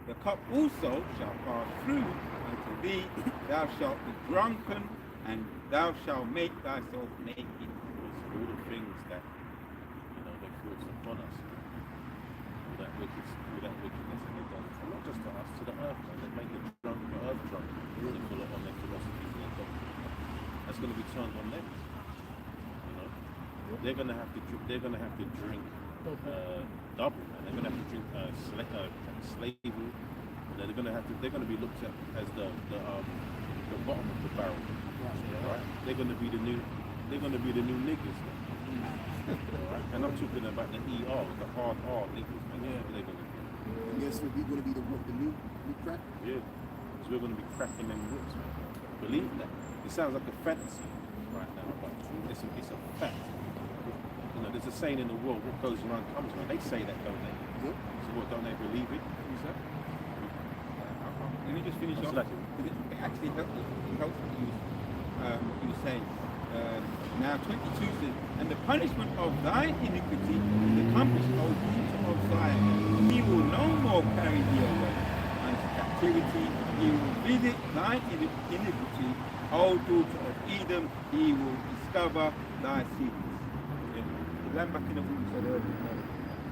The cup also shall pass through unto thee. Thou shalt be drunken, and thou shalt make thyself naked." All the things that, you know, they forced upon us, all that wickedness that they've done, and not just to us, to the earth, man. They make the earth drunk, really full of on their philosophies and their doctrine. That's going to be turned on them. You know, they're going to have to drink double, and they're going to have to drink slavery. They're going to be looked at as the bottom of the barrel. Right? They're going to be the new niggas. Right? And I'm talking about the ER, the hard R niggas. Man. That's what they're going to be. And guess what? We're going to be the new crack. Yeah, because we're going to be cracking them whips, man. Believe that. It sounds like a fantasy right now, but it's a fact. You know, there's a saying in the world, what goes around comes around. They say that, don't they? Yep. So what, don't they believe it? Who's that? Let me just finish off. It actually helps what you were saying. Now 22 says, "And the punishment of thine iniquity is accomplished, O daughter of Zion. He will no more carry thee away unto captivity. He will visit thine iniquity, O daughter of Edom. He will discover thy sins." The land back in the book said earlier,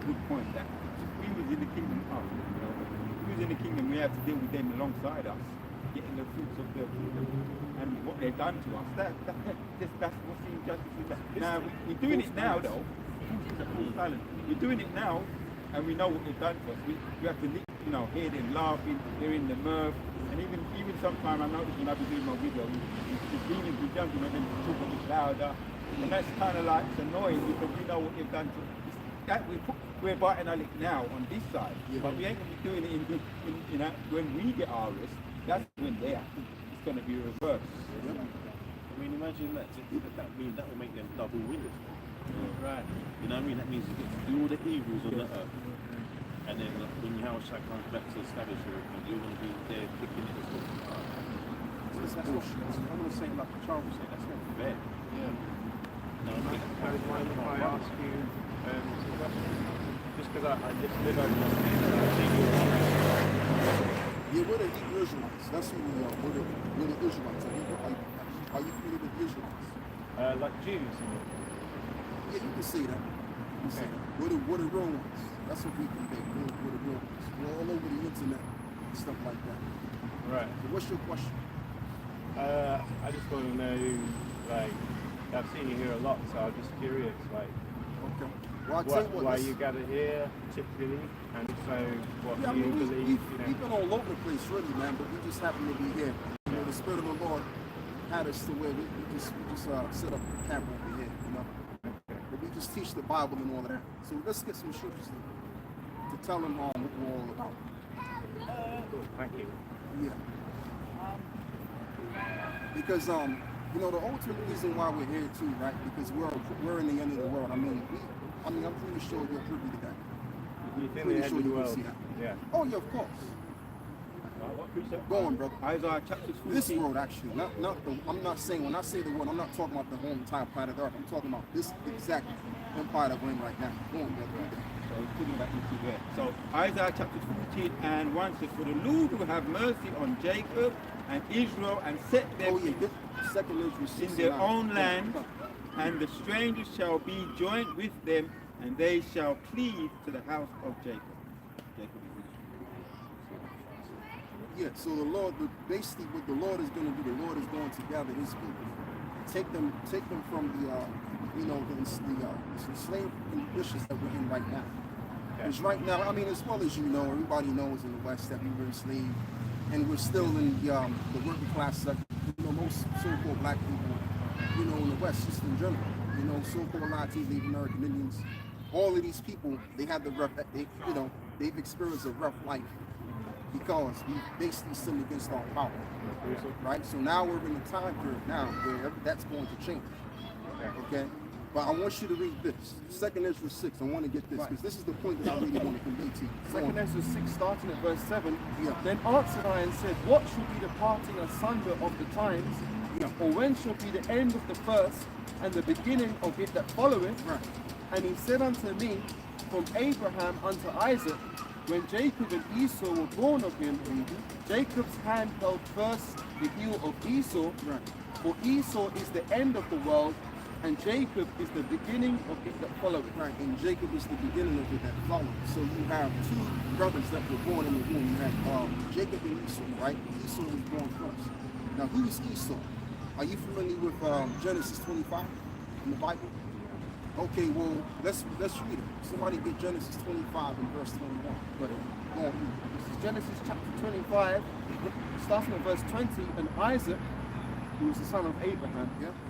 good point, that we was in the kingdom of, we was in the kingdom, we had to deal with them alongside us, getting the fruits of the and what they've done to us. That's what's the injustice with that. Now we're doing it now though. We're doing it now, and we know what they've done to us. We have to, hear them laughing, hearing the mirth, and even sometimes I notice when I be doing my video, the demons be jumping on them to talk a bit louder, and that's kind of like, it's annoying because we know what they've done to us. That we're biting our lip now on this side, but we ain't gonna be doing it when we get our risk. That's when it's gonna be reversed. I mean, imagine that. That will make them double winners. Right. You know what I mean? That means you get to do all the evils on the earth, and then when Yahushua comes back to establish everything, you're gonna be there picking it as well. That's bullshit. I'm going to say like Charles said, that's not fair. Yeah. No, I mean, if I ask you some questions? Just because I just live over there. Yeah, we're the Israelites. That's who we are. We're the Israelites. Are you familiar with Israelites? Like Jews. Yeah, you can say that. We're the real ones. That's what we convey. We're the real ones. We're all over the internet and stuff like that. Right. So what's your question? I just want to know, like, I've seen you here a lot, so I'm just curious, like, Okay. Well, I'll tell you what, why this- you gather here, particularly, and so what Yeah, I you mean, believe, we've been all over the place, really, man, but we just happen to be here. You know, the Spirit of the Lord had us to where we just set up camp over here, you know. But we just teach the Bible and all of that. So let's get some scriptures to tell them what we're all about. Thank you. Yeah. Because you know, the ultimate reason why we're here too, right? Because we're in the end of the world. I mean, I'm pretty sure you're privy to that. You think Pretty the sure end of the you can world? see that. Yeah. Oh yeah, of course. What precept? Go on, brother. Isaiah chapter 14. This world, actually, not the. I'm not saying when I say the word, I'm not talking about the whole entire planet Earth. I'm talking about this exact empire that we're in right now. Go on, brother. Read that. So it's putting that into there. So Isaiah chapter 14 and 1 says, "For the Lord will have mercy on Jacob and Israel and set them Oh yeah, this second Israel 6 in their and 9. own land, and the strangers shall be joined with them, and they shall cleave to the house of Jacob." Jacob is Yeah, so the Lord, basically what the Lord is going to do, the Lord is going to gather His people, take them from the, you know, the slave conditions that we're in right now. Because right now, I mean, as well as you know, everybody knows in the West that we were enslaved, and we're still in the working class sector. You know, most so-called black people, you know, in the West, just in general, you know, so-called Latinos, Native American Indians, all of these people, they have the rough, you know, they've experienced a rough life because we basically sinned against our power, right? So now we're in a time period now where that's going to change, okay? But I want you to read this, 2nd Ezra 6. I want to get this because this is the point that I really want to convey to you. Second Ezra 6, starting at verse 7. Yeah. Then answered I and said, what shall be the parting asunder of the times? Yeah. Or when shall be the end of the first, and the beginning of it that followeth? Right. And he said unto me, from Abraham unto Isaac, when Jacob and Esau were born of him, Jacob's hand held first the heel of Esau, Right. for Esau is the end of the world, and Jacob is the beginning of it that followeth. Right, and Jacob is the beginning of it that followed. So you have two brothers that were born in the womb. You have Jacob and Esau, right? Esau was born first. Now, who is Esau? Are you familiar with Genesis 25 in the Bible? Okay, well, let's read it. Somebody get Genesis 25 and verse 21. But go on, read it. This is Genesis chapter 25, starting at verse 20, and Isaac, who was the son of Abraham,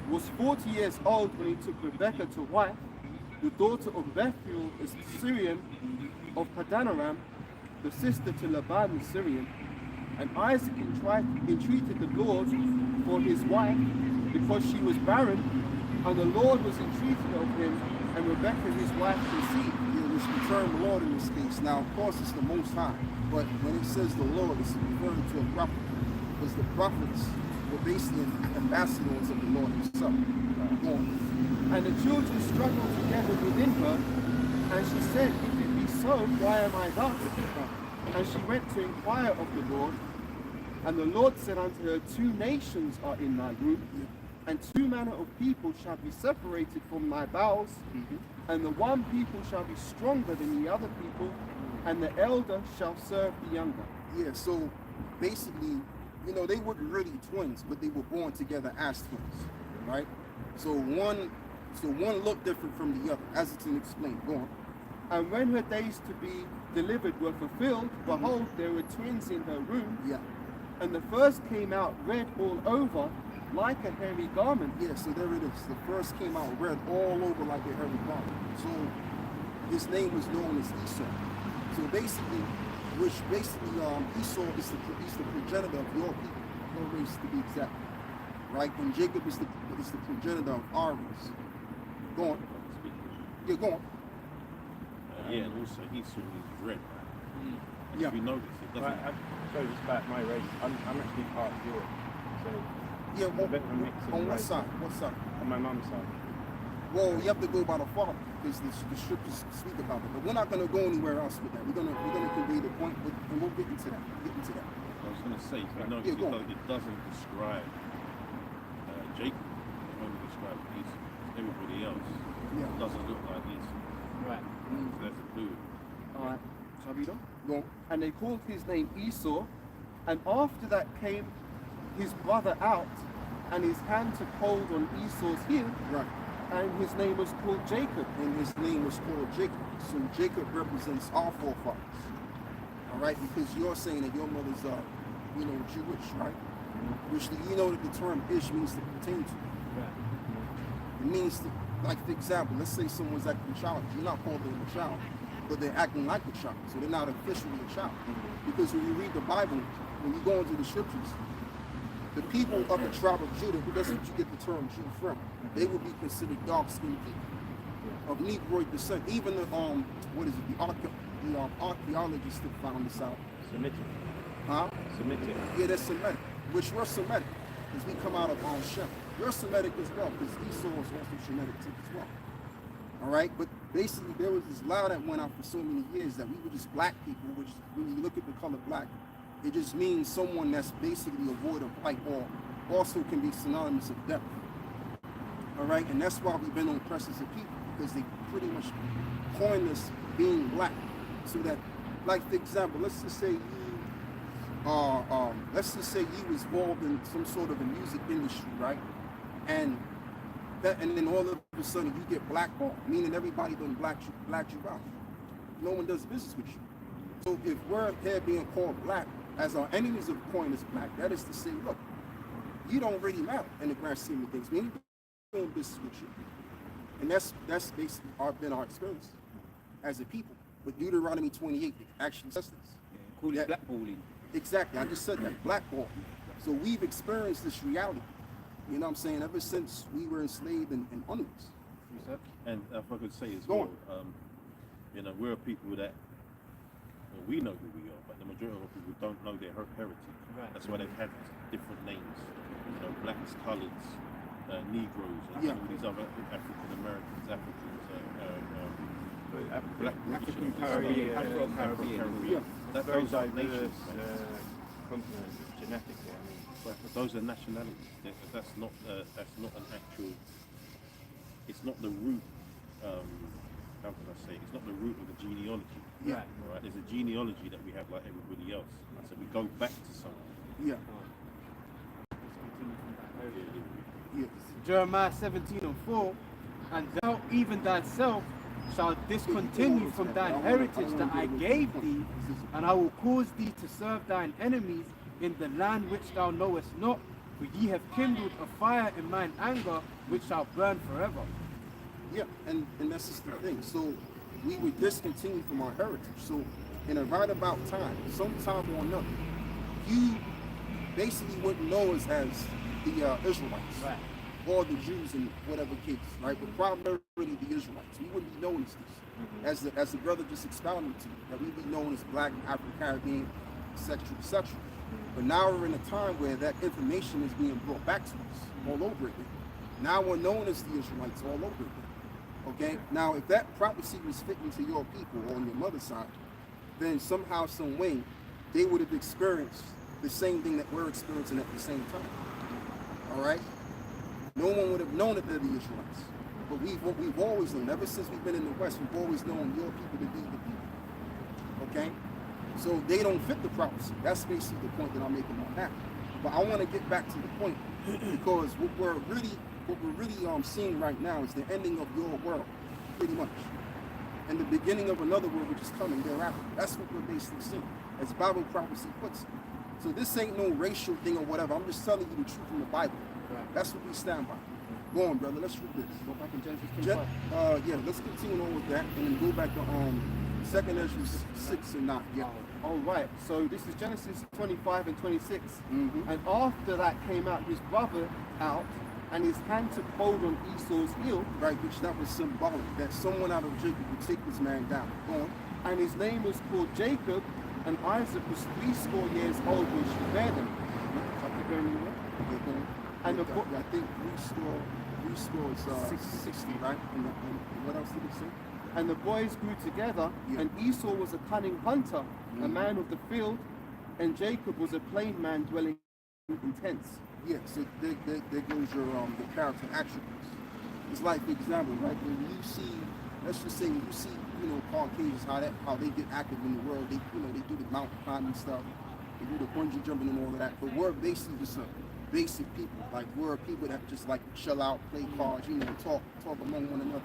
was 40 years old when he took Rebekah to wife, the daughter of Bethuel the Syrian of Padanaram, the sister to Laban the Syrian. And Isaac entreated the Lord for his wife because she was barren, and the Lord was entreated of him, and Rebekah his wife conceived. Yeah, it's the term Lord in this case. Now, of course, it's the Most High, but when it says the Lord, it's referring to a prophet, because the prophets were basically ambassadors of the Lord Himself. And the children struggled together within her, and she said, if it be so, why am I thus? And she went to inquire of the Lord, and the Lord said unto her, 2 nations are in thy womb, and 2 manner of people shall be separated from thy bowels, and the one people shall be stronger than the other people, and the elder shall serve the younger. Yeah, so basically, you know, they weren't really twins, but they were born together as twins, right? So one looked different from the other, as it's explained. Go on. And when her days to be delivered were fulfilled, behold, there were twins in her womb. Yeah. And the first came out red all over, like a hairy garment. Yeah, so there it is. The first came out red all over like a hairy garment. So his name was known as Esau. So basically, Esau is the progenitor of your people, your race to be exact, right? And Jacob is the progenitor of our race. Go on. Yeah, go on. Yeah, and also Esau is red. Yeah. We know this. It Right, doesn't. I suppose it's about my race. I'm actually part Europe, so Yeah, a bit of a mix of on what race. side? What side? On my mum's side. Well, you have to go by the father, because the scriptures speak about it. But we're not going to go anywhere else with that. We're gonna convey the point, and we'll get into that. I was going to say, we know Yeah, go on. it doesn't describe Jacob. It only describes Esau. Everybody else doesn't look like Esau. Right. So that's a clue. Alright, shall we go? Go on. And they called his name Esau, and after that came his brother out, and his hand took hold on Esau's heel, Right. And his name was called Jacob. And his name was called Jacob. So Jacob represents our forefathers. All right, because you're saying that your mother's, Jewish, right? Which you know that the term Ish means to pertain to. It means to, like for example, let's say someone's acting childish. You're not calling them a child, but they're acting like a child, so they're not officially a child. Because when you read the Bible, when you go into the scriptures, the people of the tribe of Judah, that's what you get the term Jew from, they would be considered dark-skinned people of Negroid descent. Even the the archaeologists that found this out. Semitic. Huh? Semitic. Yeah, that's Semitic, which we're Semitic, because we come out of Shem. You're Semitic as well, because Esau is also Semitic too as well. All right, but basically there was this lie that went out for so many years that we were just black people, which when you look at the color black, it just means someone that's basically a void of light, or also can be synonymous of death. All right, and that's why we've been on oppressors of people, because they pretty much coined us being black, so that, like for example, let's just say you was involved in some sort of a music industry, right? And then all of a sudden you get blackballed, meaning everybody done black you out. No one does business with you. So if we're here being called black, as our enemies have coined us black, that is to say, look, you don't really matter in the grand scheme of things. We ain't doing business with you. And that's basically been our experience as a people. But Deuteronomy 28 actually says this. Call it blackballing. Exactly, I just said that, blackball. So we've experienced this reality, you know what I'm saying, ever since we were enslaved and under us. And if I could say as well, we're a people that, we know who we are, but the majority of people don't know their heritage. Right. That's why they've had different names, blacks, coloreds, Negroes, and all these other African Americans, African Caribbean, Afro-Caribbean. Those are nations. Continents genetically. But those are nationalities. That's not an actual. It's not the root. How can I say? It's not the root of the genealogy. Yeah. All right. There's a genealogy that we have like everybody else. So we go back to something. Yeah. Yes. Jeremiah 17:4, and thou even thyself shalt discontinue from thine heritage that I gave thee, and I will cause thee to serve thine enemies in the land which thou knowest not, for ye have kindled a fire in mine anger, which shall burn forever. Yeah, and that's just the thing. So we would discontinue from our heritage. So in a right about time, sometime or another, you basically wouldn't know us as the Israelites. Right. Or the Jews in whatever case, right? But primarily the Israelites. We wouldn't be known as this. As the brother just expounded to you, that we'd be known as black, Afro-Caribbean, etc. But now we're in a time where that information is being brought back to us all over again. Now we're known as the Israelites all over again. Okay? Now if that prophecy was fitting to your people on your mother's side, then somehow, some way, they would have experienced the same thing that we're experiencing at the same time. All right? No one would have known that they're the Israelites. But we've always known, ever since we've been in the West, we've always known your people to be the people. Okay? So they don't fit the prophecy. That's basically the point that I'm making on that. But I want to get back to the point, because what we're really seeing right now is the ending of your world, pretty much. And the beginning of another world which is coming thereafter. That's what we're basically seeing, as Bible prophecy puts it. So this ain't no racial thing or whatever. I'm just telling you the truth from the Bible. That's what we stand by. Go on, brother. Let's read this. Go back in Genesis 25. Yeah, let's continue on with that, and then go back to 2nd Ezra 6 and 9. Yeah. All right. So this is Genesis 25 and 26. And after that came out his brother out, and his hand took hold on Esau's heel. Right, which that was symbolic, that someone out of Jacob would take this man down. Go on. And his name was called Jacob, and Isaac was 80 years old when she bare him. And I think we scored 60, right? And what else did it say? And the boys grew together, and Esau was a cunning hunter, a man of the field, and Jacob was a plain man dwelling in tents. Yeah, so there goes your the character attributes. It's like, for example, right, when you see, let's just say when you see, Caucasians, how they get active in the world, they do the mountain climbing stuff, they do the bungee jumping and all of that, but we're basically just basic people. Like we're people that just like chill out, play cards, you know, talk among one another.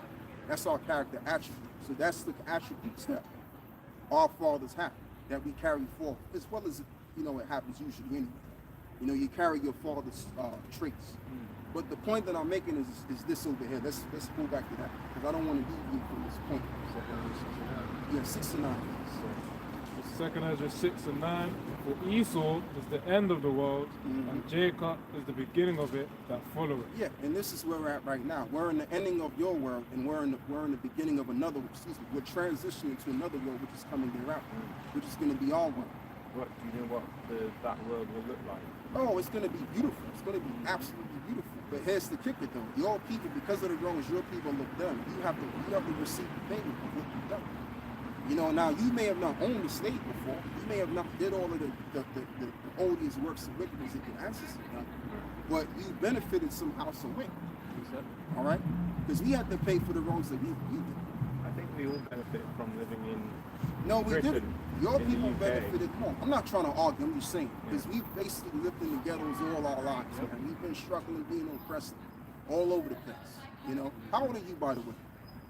That's our character attribute. So that's the attributes that our fathers have, that we carry forth, as well as, you know, it happens usually anyway. You know, you carry your father's traits. But the point that I'm making is this over here. Let's go back to that, because I don't want to deviate from this point. Yeah, 6 and 9. Second Ezra 6 and 9. For Esau is the end of the world, and Jacob is the beginning of it that follow it. Yeah, and this is where we're at right now. We're in the ending of your world, and we're in the beginning of another. Excuse me. We're transitioning to another world, which is coming thereafter, which is going to be our world. What do you know what that world will look like? Oh, it's going to be beautiful. It's going to be absolutely beautiful. But here's the kicker, though. Your people, because of the wrongs your people have done, you have to receive the payment of what you've done. You know, now you may have not owned a slave before. You may have not did all of the odious works of wickedness that your ancestors done, but you benefited somehow, some way. All right, because we had to pay for the wrongs that we did. I think we all benefit from living in. No, we Britain, didn't. Your in people the UK. benefited more. I'm not trying to argue. I'm just saying, because we've basically lived in the ghettos all our lives, man. We've been struggling, being oppressed all over the place. You know, how old are you, by the way?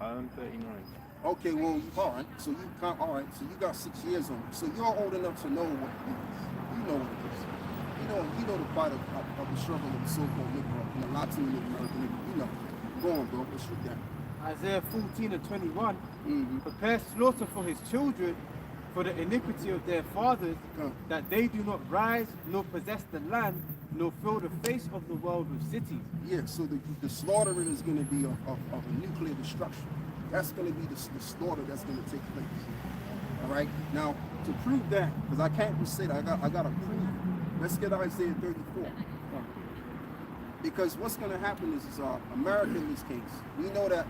I'm 39. Okay, well, all right. So you can't. All right. So you got 6 years on you. So you're old enough to know what it is. You know what it is. You know the plight of the struggle of the so-called Negro and the Latino American. You know. Go on, bro. Let's shoot that. Isaiah 14 and 21, prepare slaughter for his children, for the iniquity of their fathers, that they do not rise, nor possess the land, nor fill the face of the world with cities. Yeah, so the slaughtering is going to be of a nuclear destruction. That's going to be the slaughter that's going to take place. All right? Now, to prove that, because I can't just say that, I got to prove it. Let's get Isaiah 34. Because what's going to happen is America in this case, we know that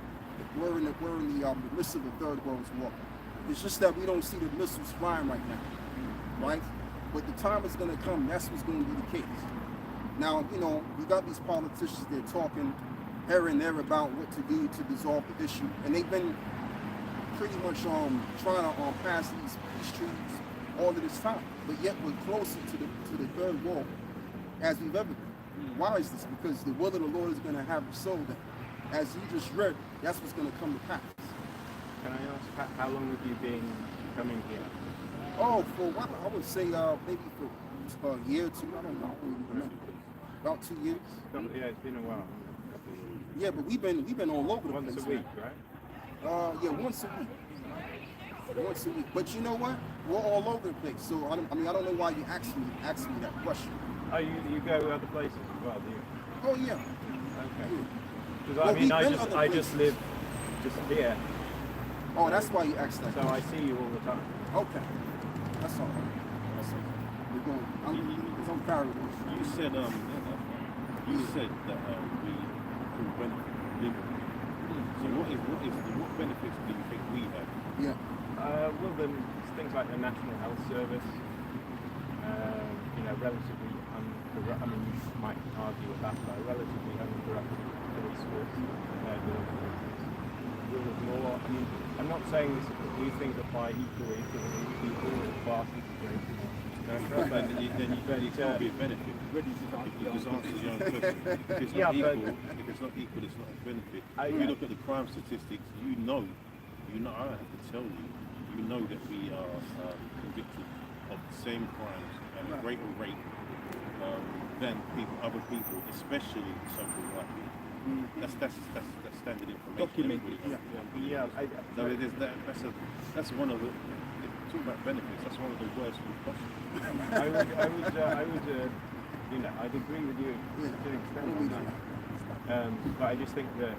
we're in the midst of the Third World War. It's just that we don't see the missiles flying right now, right? But the time is going to come. That's what's going to be the case. Now, you know, you got these politicians, they're talking here and there about what to do to dissolve the issue, and they've been pretty much trying to pass these peace treaties all of this time. But yet we're closer to the Third World as we've ever been. Why is this? Because the will of the Lord is going to have it so that, as you just read, that's what's going to come to pass. Can I ask, how long have you been coming here? Oh, for a while, I would say maybe for a year or two. I don't know. I don't even remember. About 2 years. Yeah, it's been a while. Yeah, but we've been all over the place. Once a week, right? Yeah, once a week. Once a week. But you know what? We're all over the place. So I don't know why you asked me that question. Oh, you go other places as well, do you? Oh yeah. Okay. Yeah. Because I just live just here. Oh, that's why you asked that. So I see you all the time. Okay. That's all right. That's all right. We're going. I'm paranoid. You said that we all benefit from living. So what benefits do you think we have? Yeah. Well, then things like the National Health Service. You know, relatively uncorrupt. I mean, you might argue about that. Relatively uncorrupted police force. Rule of law. I mean, I'm not saying these things apply equally to people or classes of races. Then you can't be a benefit. You just answer your own question. If it's not equal, it's not a benefit. If you look at the crime statistics, you know, I don't have to tell you, you know that we are convicted of the same crimes at a greater rate than other people, especially so-called white people. That's standard information. That's one of the. Talk about benefits. That's one of the worst possible. I'd agree with you to an extent on that. But I just think that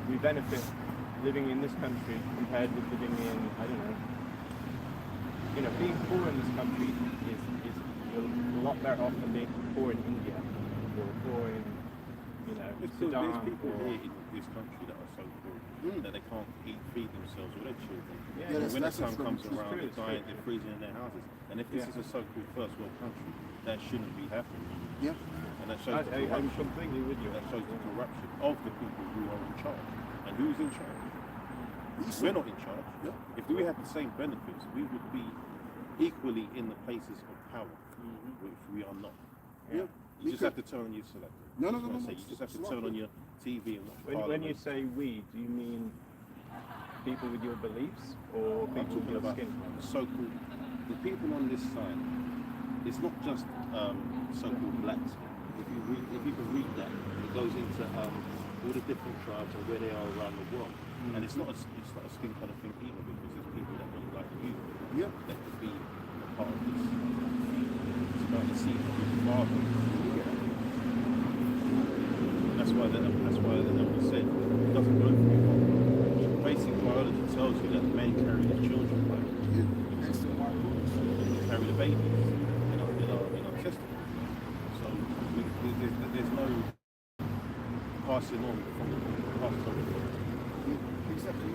we benefit living in this country compared with living in, I don't know. You know, being poor in this country is a lot better off than being poor in India or poor in, Sudan. There's people here in this country that are so poor that they can't feed themselves or their children. When that time comes around, they're dying, they're freezing in their houses. And if this is a so-called first world country, that shouldn't be happening. Yeah. And that shows I'm completely with you. That shows the corruption of the people who are in charge. And who's in charge? We're not in charge. Yeah. If we had the same benefits, we would be equally in the places of power, which we are not. Yeah. You just have to turn on your selector. No. You just have to turn on your TV and watch When Parliament. you say we, do you mean people with your beliefs or I'm people with talking your about skin? so-called the people on this side. It's not just so-called blacks. If you can read that, it goes into all the different tribes and where they are around the world. And it's not a skin colour thing either, because there's people that look like you that could be a part of this. It's about the seed of your father. That's why the number said it doesn't go for you. Basic biology tells you that men carry their children, right? They carry the babies in our testicles. So there's no passing on from past over. Exactly.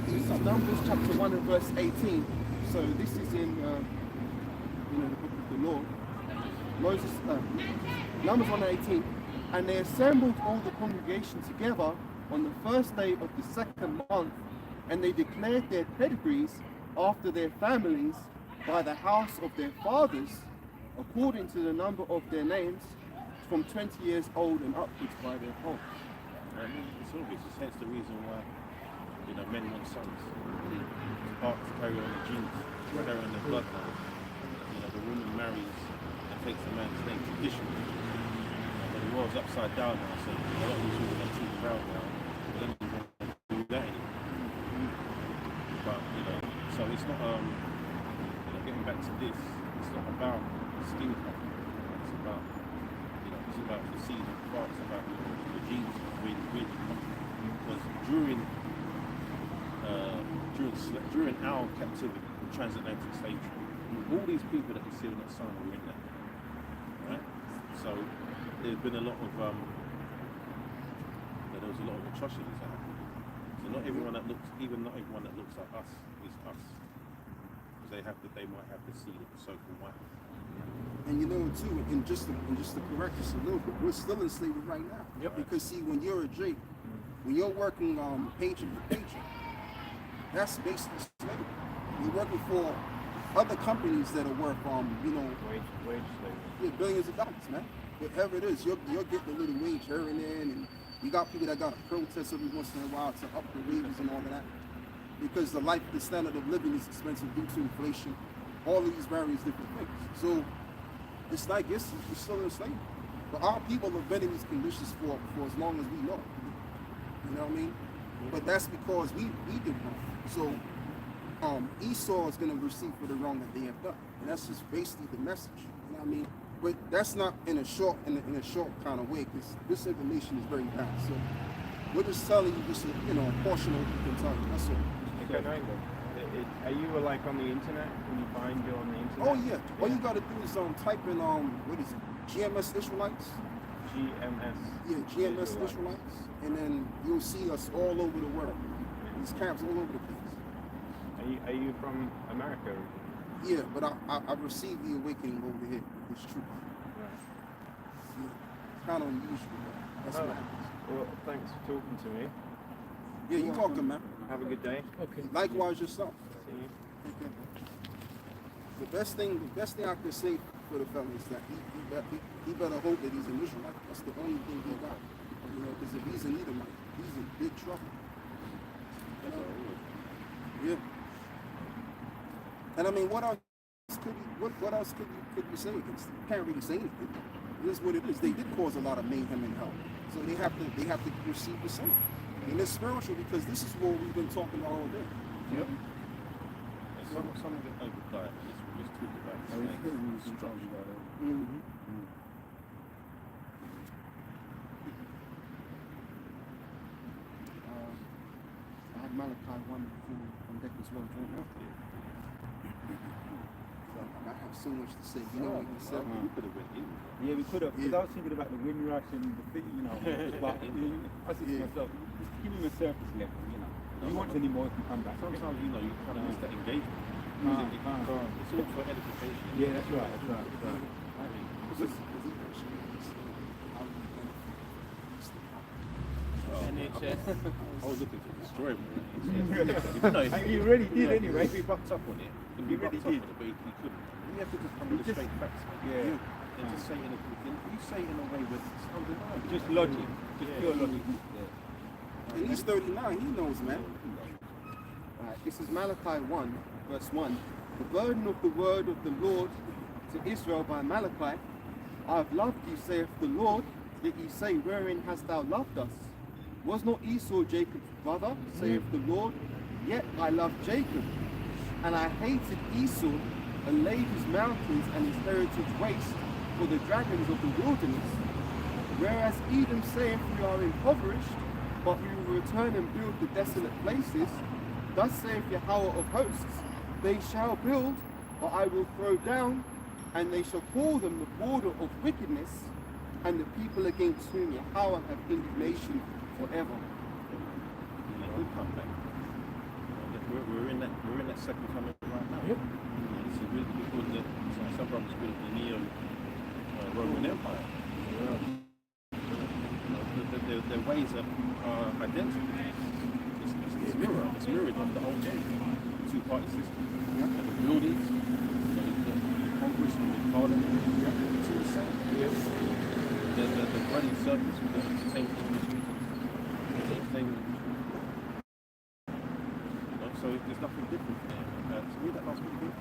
This is Numbers chapter 1 and verse 18. So this is in the book of the law. Numbers 1 and 18. And they assembled all the congregation together on the first day of the second month, and they declared their pedigrees after their families by the house of their fathers, according to the number of their names, from 20 years old and upwards by their homes. It's obvious. It's hence the reason why men want sons. It's part to carry on the genes, to carry on the bloodline. The woman marries and takes the man's name traditionally. But the world's upside down now, so a lot of these women are too proud now. They don't even want to do that anymore. But so it's not getting back to this. It's not about skin color. It's about the seed and parts, about the genes really come. Because during our captivity, the transatlantic slave trade, all these people that we see on that sign were in there, right? So there's been a lot of there was a lot of atrocities that happened. So not everyone that looks like us is us. Because they might have the seed of the so-called white. And too, and just to correct us a little bit, we're still in slavery right now. Yep. Because see, when you're a Drake, when you're working paycheck to paycheck, that's basically slavery. You're working for other companies that are worth wage slavery. Billions of dollars, man. Whatever it is, you're getting a little wage here and there, and you got people that got to protest every once in a while to up the wages and all of that. Because the standard of living is expensive due to inflation, all of these various different things. So it's like we're still in slavery. But our people have been in these conditions for as long as we know. You know what I mean? But that's because we did wrong. So Esau is going to receive for the wrong that they have done. And that's just basically the message. You know what I mean? But that's not in a short kind of way, because this information is very vast. So we're just telling you just a portion of what you can tell you. That's all. Are you like on the internet? When you find you on the internet? Oh yeah. All you gotta do is type in what is it? GMS Israelites. GMS. Yeah, GMS Israelites, and then you'll see us all over the world. These camps all over the place. Are you from America? Yeah, but I received the awakening over here. It's true. Right. Yeah, it's kind of unusual. That's what happens. Well, thanks for talking to me. Yeah, you talking, man. Have a good day. Okay. Likewise yourself. See you. Okay. The best thing I can say for the fellas is that he better hope that he's an Israelite. That's the only thing he got. Because if he's an Edomite, he's in big trouble. Yeah. And I mean, what else could you say against him? You can't really say anything. It is what it is. They did cause a lot of mayhem and hell. So they have to receive the same. And it's spiritual, because this is what we've been talking about all day. Yep. Some of it overdiet. Let's talk about structure. Mm-hmm. I had Malachi 1 from Declan's World right now. So I have so much to say. You know what he said? We could have went in. Yeah, we could have. Because I was thinking about the wind rush and the thing, but I said to myself, just give him a surface level, If he wants any more, he can come back. Sometimes, you kind of miss that engagement. It's all for edification. Yeah, that's right. NHS. I was looking to destroy him. You really did anyway. He bucked up on it. He really did. But he couldn't. we have to just come with the straight facts, man. And just say it in a way with undeniable. Just logic, just pure logic. And he's 39, he knows, man. Alright, this is Malachi 1, verse 1. The burden of the word of the Lord to Israel by Malachi. I have loved you, saith the Lord, yet ye say, wherein hast thou loved us? Was not Esau Jacob's brother, saith the Lord? Yet I loved Jacob, and I hated Esau, and laid his mountains and his heritage waste for the dragons of the wilderness. Whereas Edom saith, we are impoverished, but we will return and build the desolate places. Thus saith Yahweh of hosts, they shall build, but I will throw down, and they shall call them the border of wickedness, and the people against whom Yahweh have indignation forever. We'll come back. We're in that second coming right now. Yep. This is really because some brothers built the Neo-Roman Empire. Their ways are identical. It's mirrored of the old game. Two-party system. The buildings, the Congress and the Parliament, it's all the same. The running circles with the entertainment industry. So there's nothing different there. To me, that last pretty good.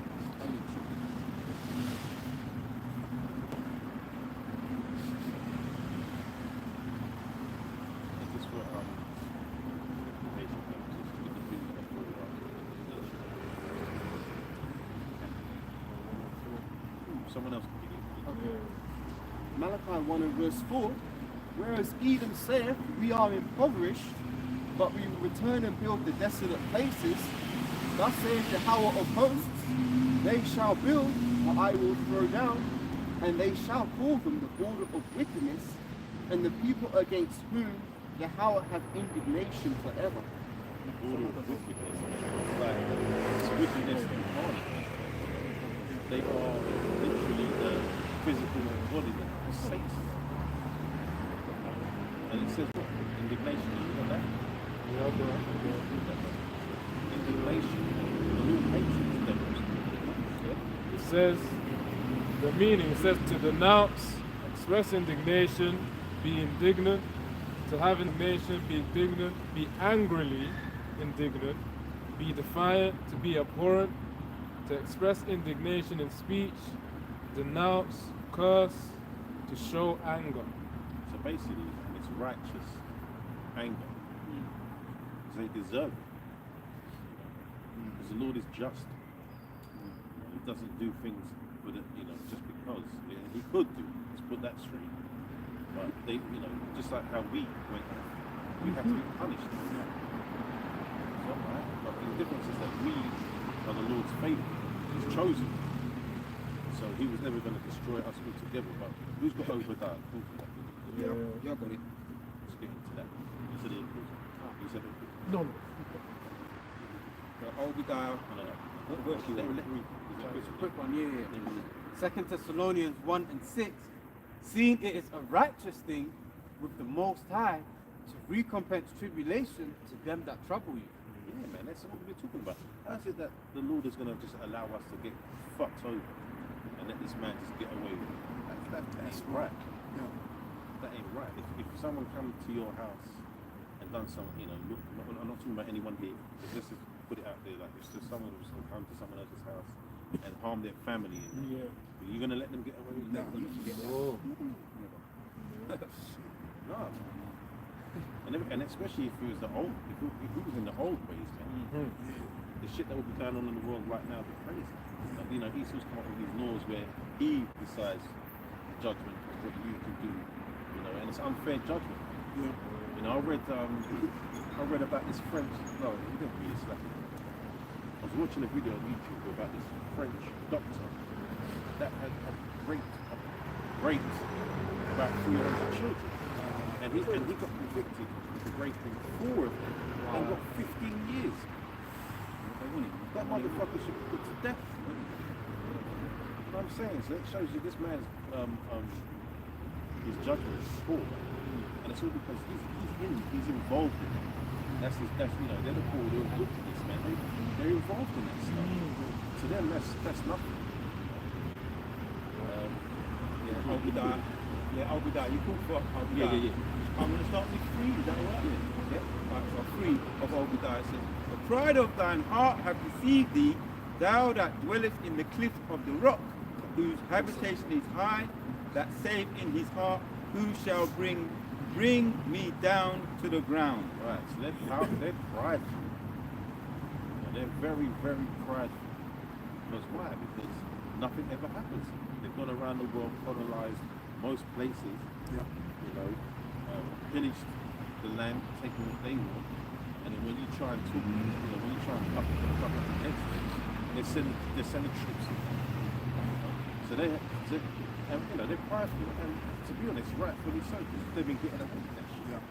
Just for information purposes, someone else can begin. Okay. Malachi 1 and verse 4. Whereas Edom saith, we are impoverished, but we will return and build the desolate places. Thus saith Yahweh of hosts, they shall build, but I will throw down, and they shall call them the border of wickedness, and the people against whom Yahweh hath indignation forever. The border of wickedness. It's wickedness incarnate. They are literally the physical embodiment of Satan. And it says what? Indignation, you got that? Indignation. The Lord hates devils. It says, the meaning says to denounce, express indignation, be indignant, to have indignation, be indignant, be angrily indignant, be defiant, to be abhorrent, to express indignation in speech, denounce, curse, to show anger. So basically, it's righteous anger. Because they deserve it. Because the Lord is just. He doesn't do things for the, just because. He could do. Let's put that straight. But they, just like how we went, we have to be punished. So, right? But the difference is that we are the Lord's favourite. He's chosen. So he was never going to destroy us altogether. But who's got Obadiah? Yeah, got it. Let's get into that. You said it. You said it. No. Obadiah. No. What verse you want? It's a quick one, yeah. 2 Thessalonians 1 and 6. Seeing it is a righteous thing with the Most High to recompense tribulation to them that trouble you. Yeah, man, that's what we're talking about. How is it that the Lord is going to just allow us to get fucked over and let this man just get away with it? That's right. Yeah. That ain't right. If someone come to your house and done something, look, I'm not talking about anyone here, but let's just put it out there, like it's just someone who's come to someone else's house and harm their family. Are you going to let them get away with that? No. No. And especially if it was the old, if it was in the old ways, man, the shit that would be going on in the world right now would be crazy. Like, Esau's come up with these laws where he decides judgment of what you can do, and it's unfair judgment. I read about this French. No, you didn't read this. I was watching a video on YouTube about this French doctor that had raped about 300 children. And he got convicted for raping 4 of them and got 15 years. That motherfucker should be put to death. You know what I'm saying? So that shows you this man's his judgment is poor. And it's all because he's involved in it. They're the poor, they're look at this, man. They're involved in that stuff. To them, that's nothing. Obadiah. Yeah, Obadiah. You called for Obadiah. Yeah. I'm going to start with 3. Is that all right? Yeah. Right, so 3 of Obadiah says, the pride of thine heart hath deceived thee, thou that dwellest in the cliff of the rock, whose habitation is high, that saith in his heart, who shall bring me down to the ground. Right, so they're prideful. They're very, very prideful. Because why? Because nothing ever happens. They've gone around the world, colonized most places, you know, pillaged the land, taking what they want. And then when you try and talk, you know, when you try and pluck up against them, they're sending troops. So they're prideful, and to be honest, rightfully so, because they've been getting away with that shit. You know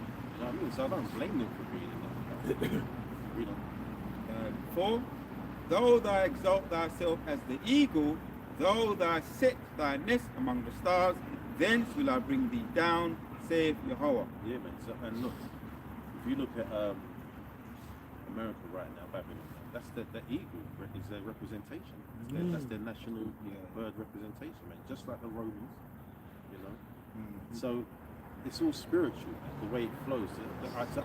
what I mean? So I don't blame them for being in that. You know. 4, though thou exalt thyself as the eagle, though thou set thy nest among the stars, thence will I bring thee down, saith Jehovah. Yeah, man. So, and look, if you look at America right now, Babylon, that's the eagle is their representation. That's their national bird representation, man. Just like the Romans, you know. So it's all spiritual, the way it flows, to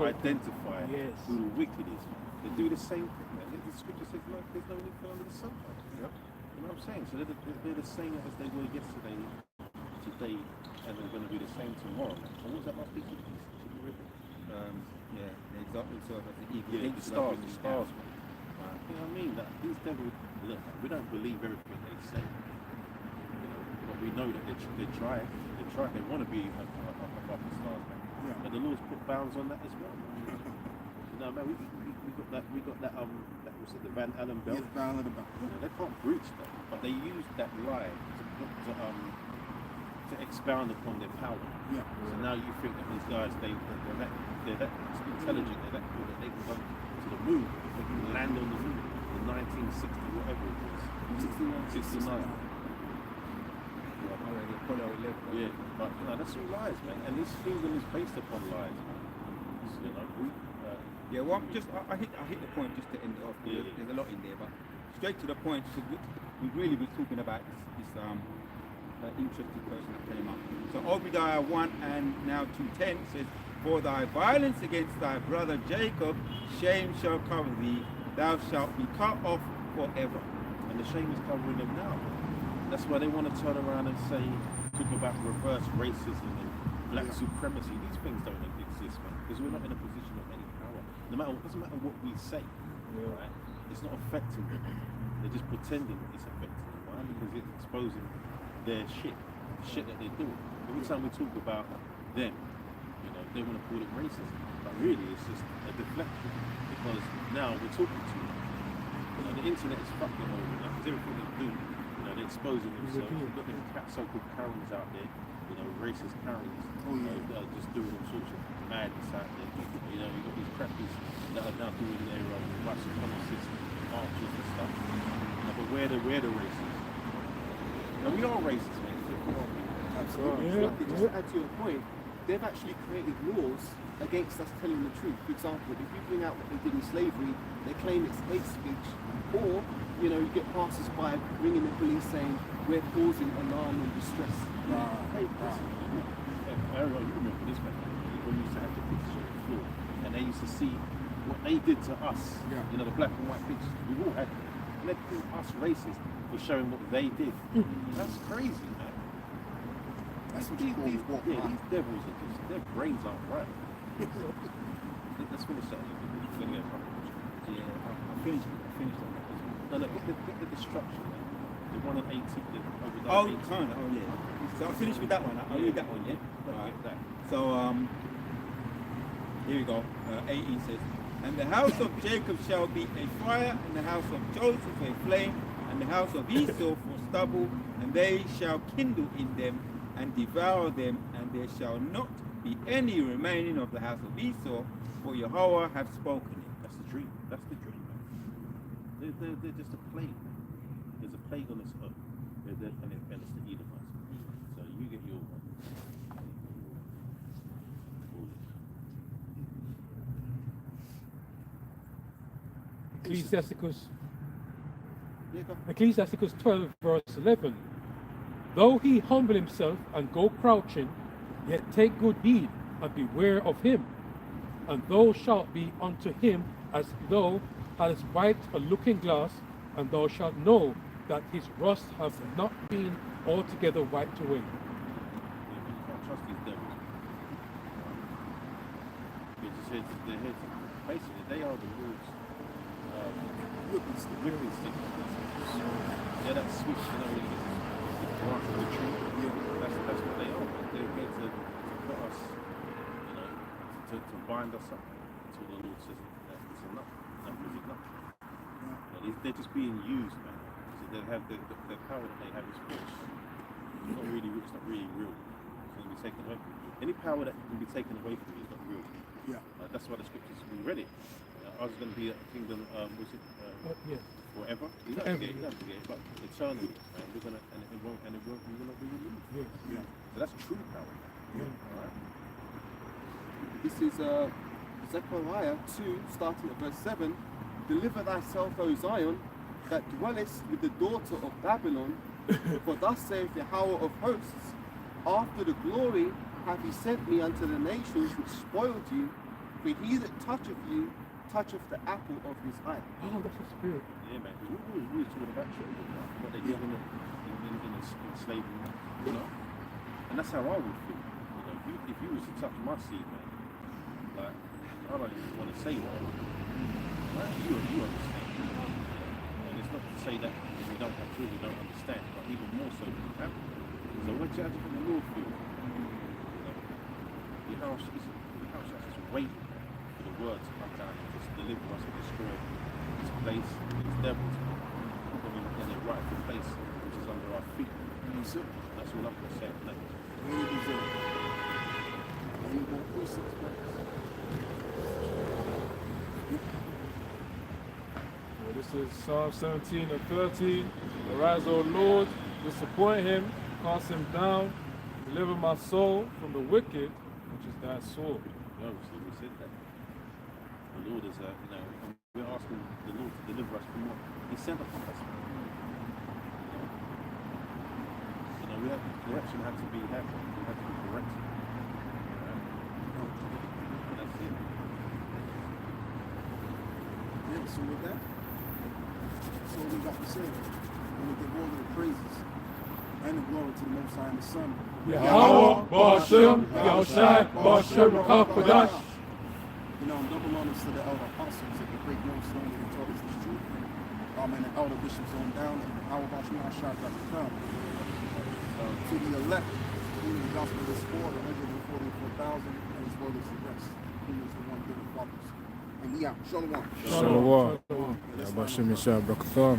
identify who the wicked is. They do the same thing, man. The scripture says, look, there's no anything under the sun. You know what I'm saying? So they're the same as they were yesterday, today, and they're going to be the same tomorrow. And what was that last piece of the They exalt themselves as the eagle. Yeah, the stars. You know what I mean? That these devils, look, we don't believe everything they say. You know, but we know that they try. They want to be above the stars, man. But the Lord's put bounds on that as well. You know, man, we got that was it the Van Allen belt? Yes, Van Allen belt. You know, they can't breach that, but they use that lie to expound upon their power. Yeah. So now you think that these guys, they're that intelligent, they're that good that they can go to the moon, they can land on the moon in 1960, whatever it was. 69. Yeah, but you know, that's all lies, man. And this kingdom is based upon lies. You know, I hit the point just to end it off. There's a lot in there, but straight to the point. We've really been talking about this interesting person that came up. So Obadiah 1 and now 2:10 says, for thy violence against thy brother Jacob, shame shall cover thee, thou shalt be cut off forever. And the shame is covering them now. That's why they want to turn around and say, talk about reverse racism and black supremacy. These things don't exist, man, because we're not in a position of any power. It doesn't matter what we say, right? It's not affecting them. They're just pretending it's affecting them, right? Because it's exposing their shit, the shit that they're doing. Every time we talk about them, you know, they want to call it racism, but really it's just a deflection, because now we're talking to them. You know, the internet is fucking over now, because everything they do, you know, they're exposing themselves. You've got the so-called Karens out there, you know, racist Karens, that are just doing all sorts of madness out there. You know, you've got these crappies that are now doing their white supremacist marches and stuff. You know, but we're the racists. And we are racist, man. Absolutely. Just to add to your point, they've actually created laws against us telling the truth. For example, if you bring out what they did in slavery, they claim it's hate speech, or you know, you get passers-by ringing the police saying we're causing alarm and distress. Hey, Ariel, you remember this back when we used to have the pictures on the floor, and they used to see what they did to us. You know, the black and white pictures. We all had them. And they called us racist for showing what they did. That's crazy, man. That's what you call these devils are just, their brains aren't right. Let's finish that. We're going to get a couple of questions. I finished on that. No, get the destruction, man. The one on 18. So I'll finish with that one. I'll read that one, Right. So, here we go. 18 says, and the house of Jacob shall be a fire, and the house of Joseph a flame, and the house of Esau for stubble, and they shall kindle in them and devour them, and there shall not be any remaining of the house of Esau, for Jehovah hath spoken it. That's the dream. That's the dream, man. They're just a plague. There's a plague on this earth. And it's the Edomites. So you get your one. Ecclesiasticus 12 verse 11. Though he humble himself and go crouching, yet take good heed and beware of him. And thou shalt be unto him as thou hadst wiped a looking glass, and thou shalt know that his rust hath not been altogether wiped away. You can't trust these devils. Because they're here to, basically, they are the Lord's whipping stick. Yeah, that switch, you know, the branch of the tree. Yeah, that's what they are. They're here to put us, you know, to bind us up until the Lord says that it's enough. Enough is enough. They're just being used, man. So they have the power that they have is false. It's not really real. It's going to be taken away from you. Any power that can be taken away from you is not real. Yeah. That's why the scriptures, we read it. Ours is going to be a kingdom, Yes. forever. You don't forget it, but eternally, man. We're going to, and it won't be removed. Yes. Yeah. So that's true power. Yeah. All right. This is Zechariah 2, starting at verse 7. Deliver thyself, O Zion, that dwellest with the daughter of Babylon, for thus saith Yahweh of hosts, after the glory hath he sent me unto the nations which spoiled you, for he that toucheth you toucheth the apple of his eye. Oh, that's the spirit. Yeah, man. We were talking about children, what they did in slavery, you know. And that's how I would feel. You know, if you was to touch my seed, man, like I don't even want to say what. Right? You understand. And it's not to say that if we don't have children, we don't understand, but even more so when you have them. So what you have to the Lord feel? Your house is just waiting for the word to come down and just deliver us and destroy this place, these devils, put them in their rightful place, which is under our feet. That's all I'm going to say. Really deserve it. Any more precepts, man? Well, this is Psalm 17 and 13. Arise, O Lord, disappoint him, cast him down, deliver my soul from the wicked, which is thy sword. Obviously, we said that. The Lord is, and we're asking the Lord to deliver us from what He sent upon us. You know, correction had to be corrected. And that's it. Yeah, so with that, that's all we got to say. And we give all of the praises and the glory to the Most High and the Son. Yahweh, Ba'ashem, Yahushai, Ba'ashem, HaKadosh. You know, double honors to the elder apostles of the great millstone that taught us this truth. And the elder bishops on down, and how about you not shot that come? To the elect, who the gospel is for, the 144,000, and as well as the rest, who is the one giving fathers. And we out. Shalom. Shalom. Ba'ashem Yeshua B'Rakathan.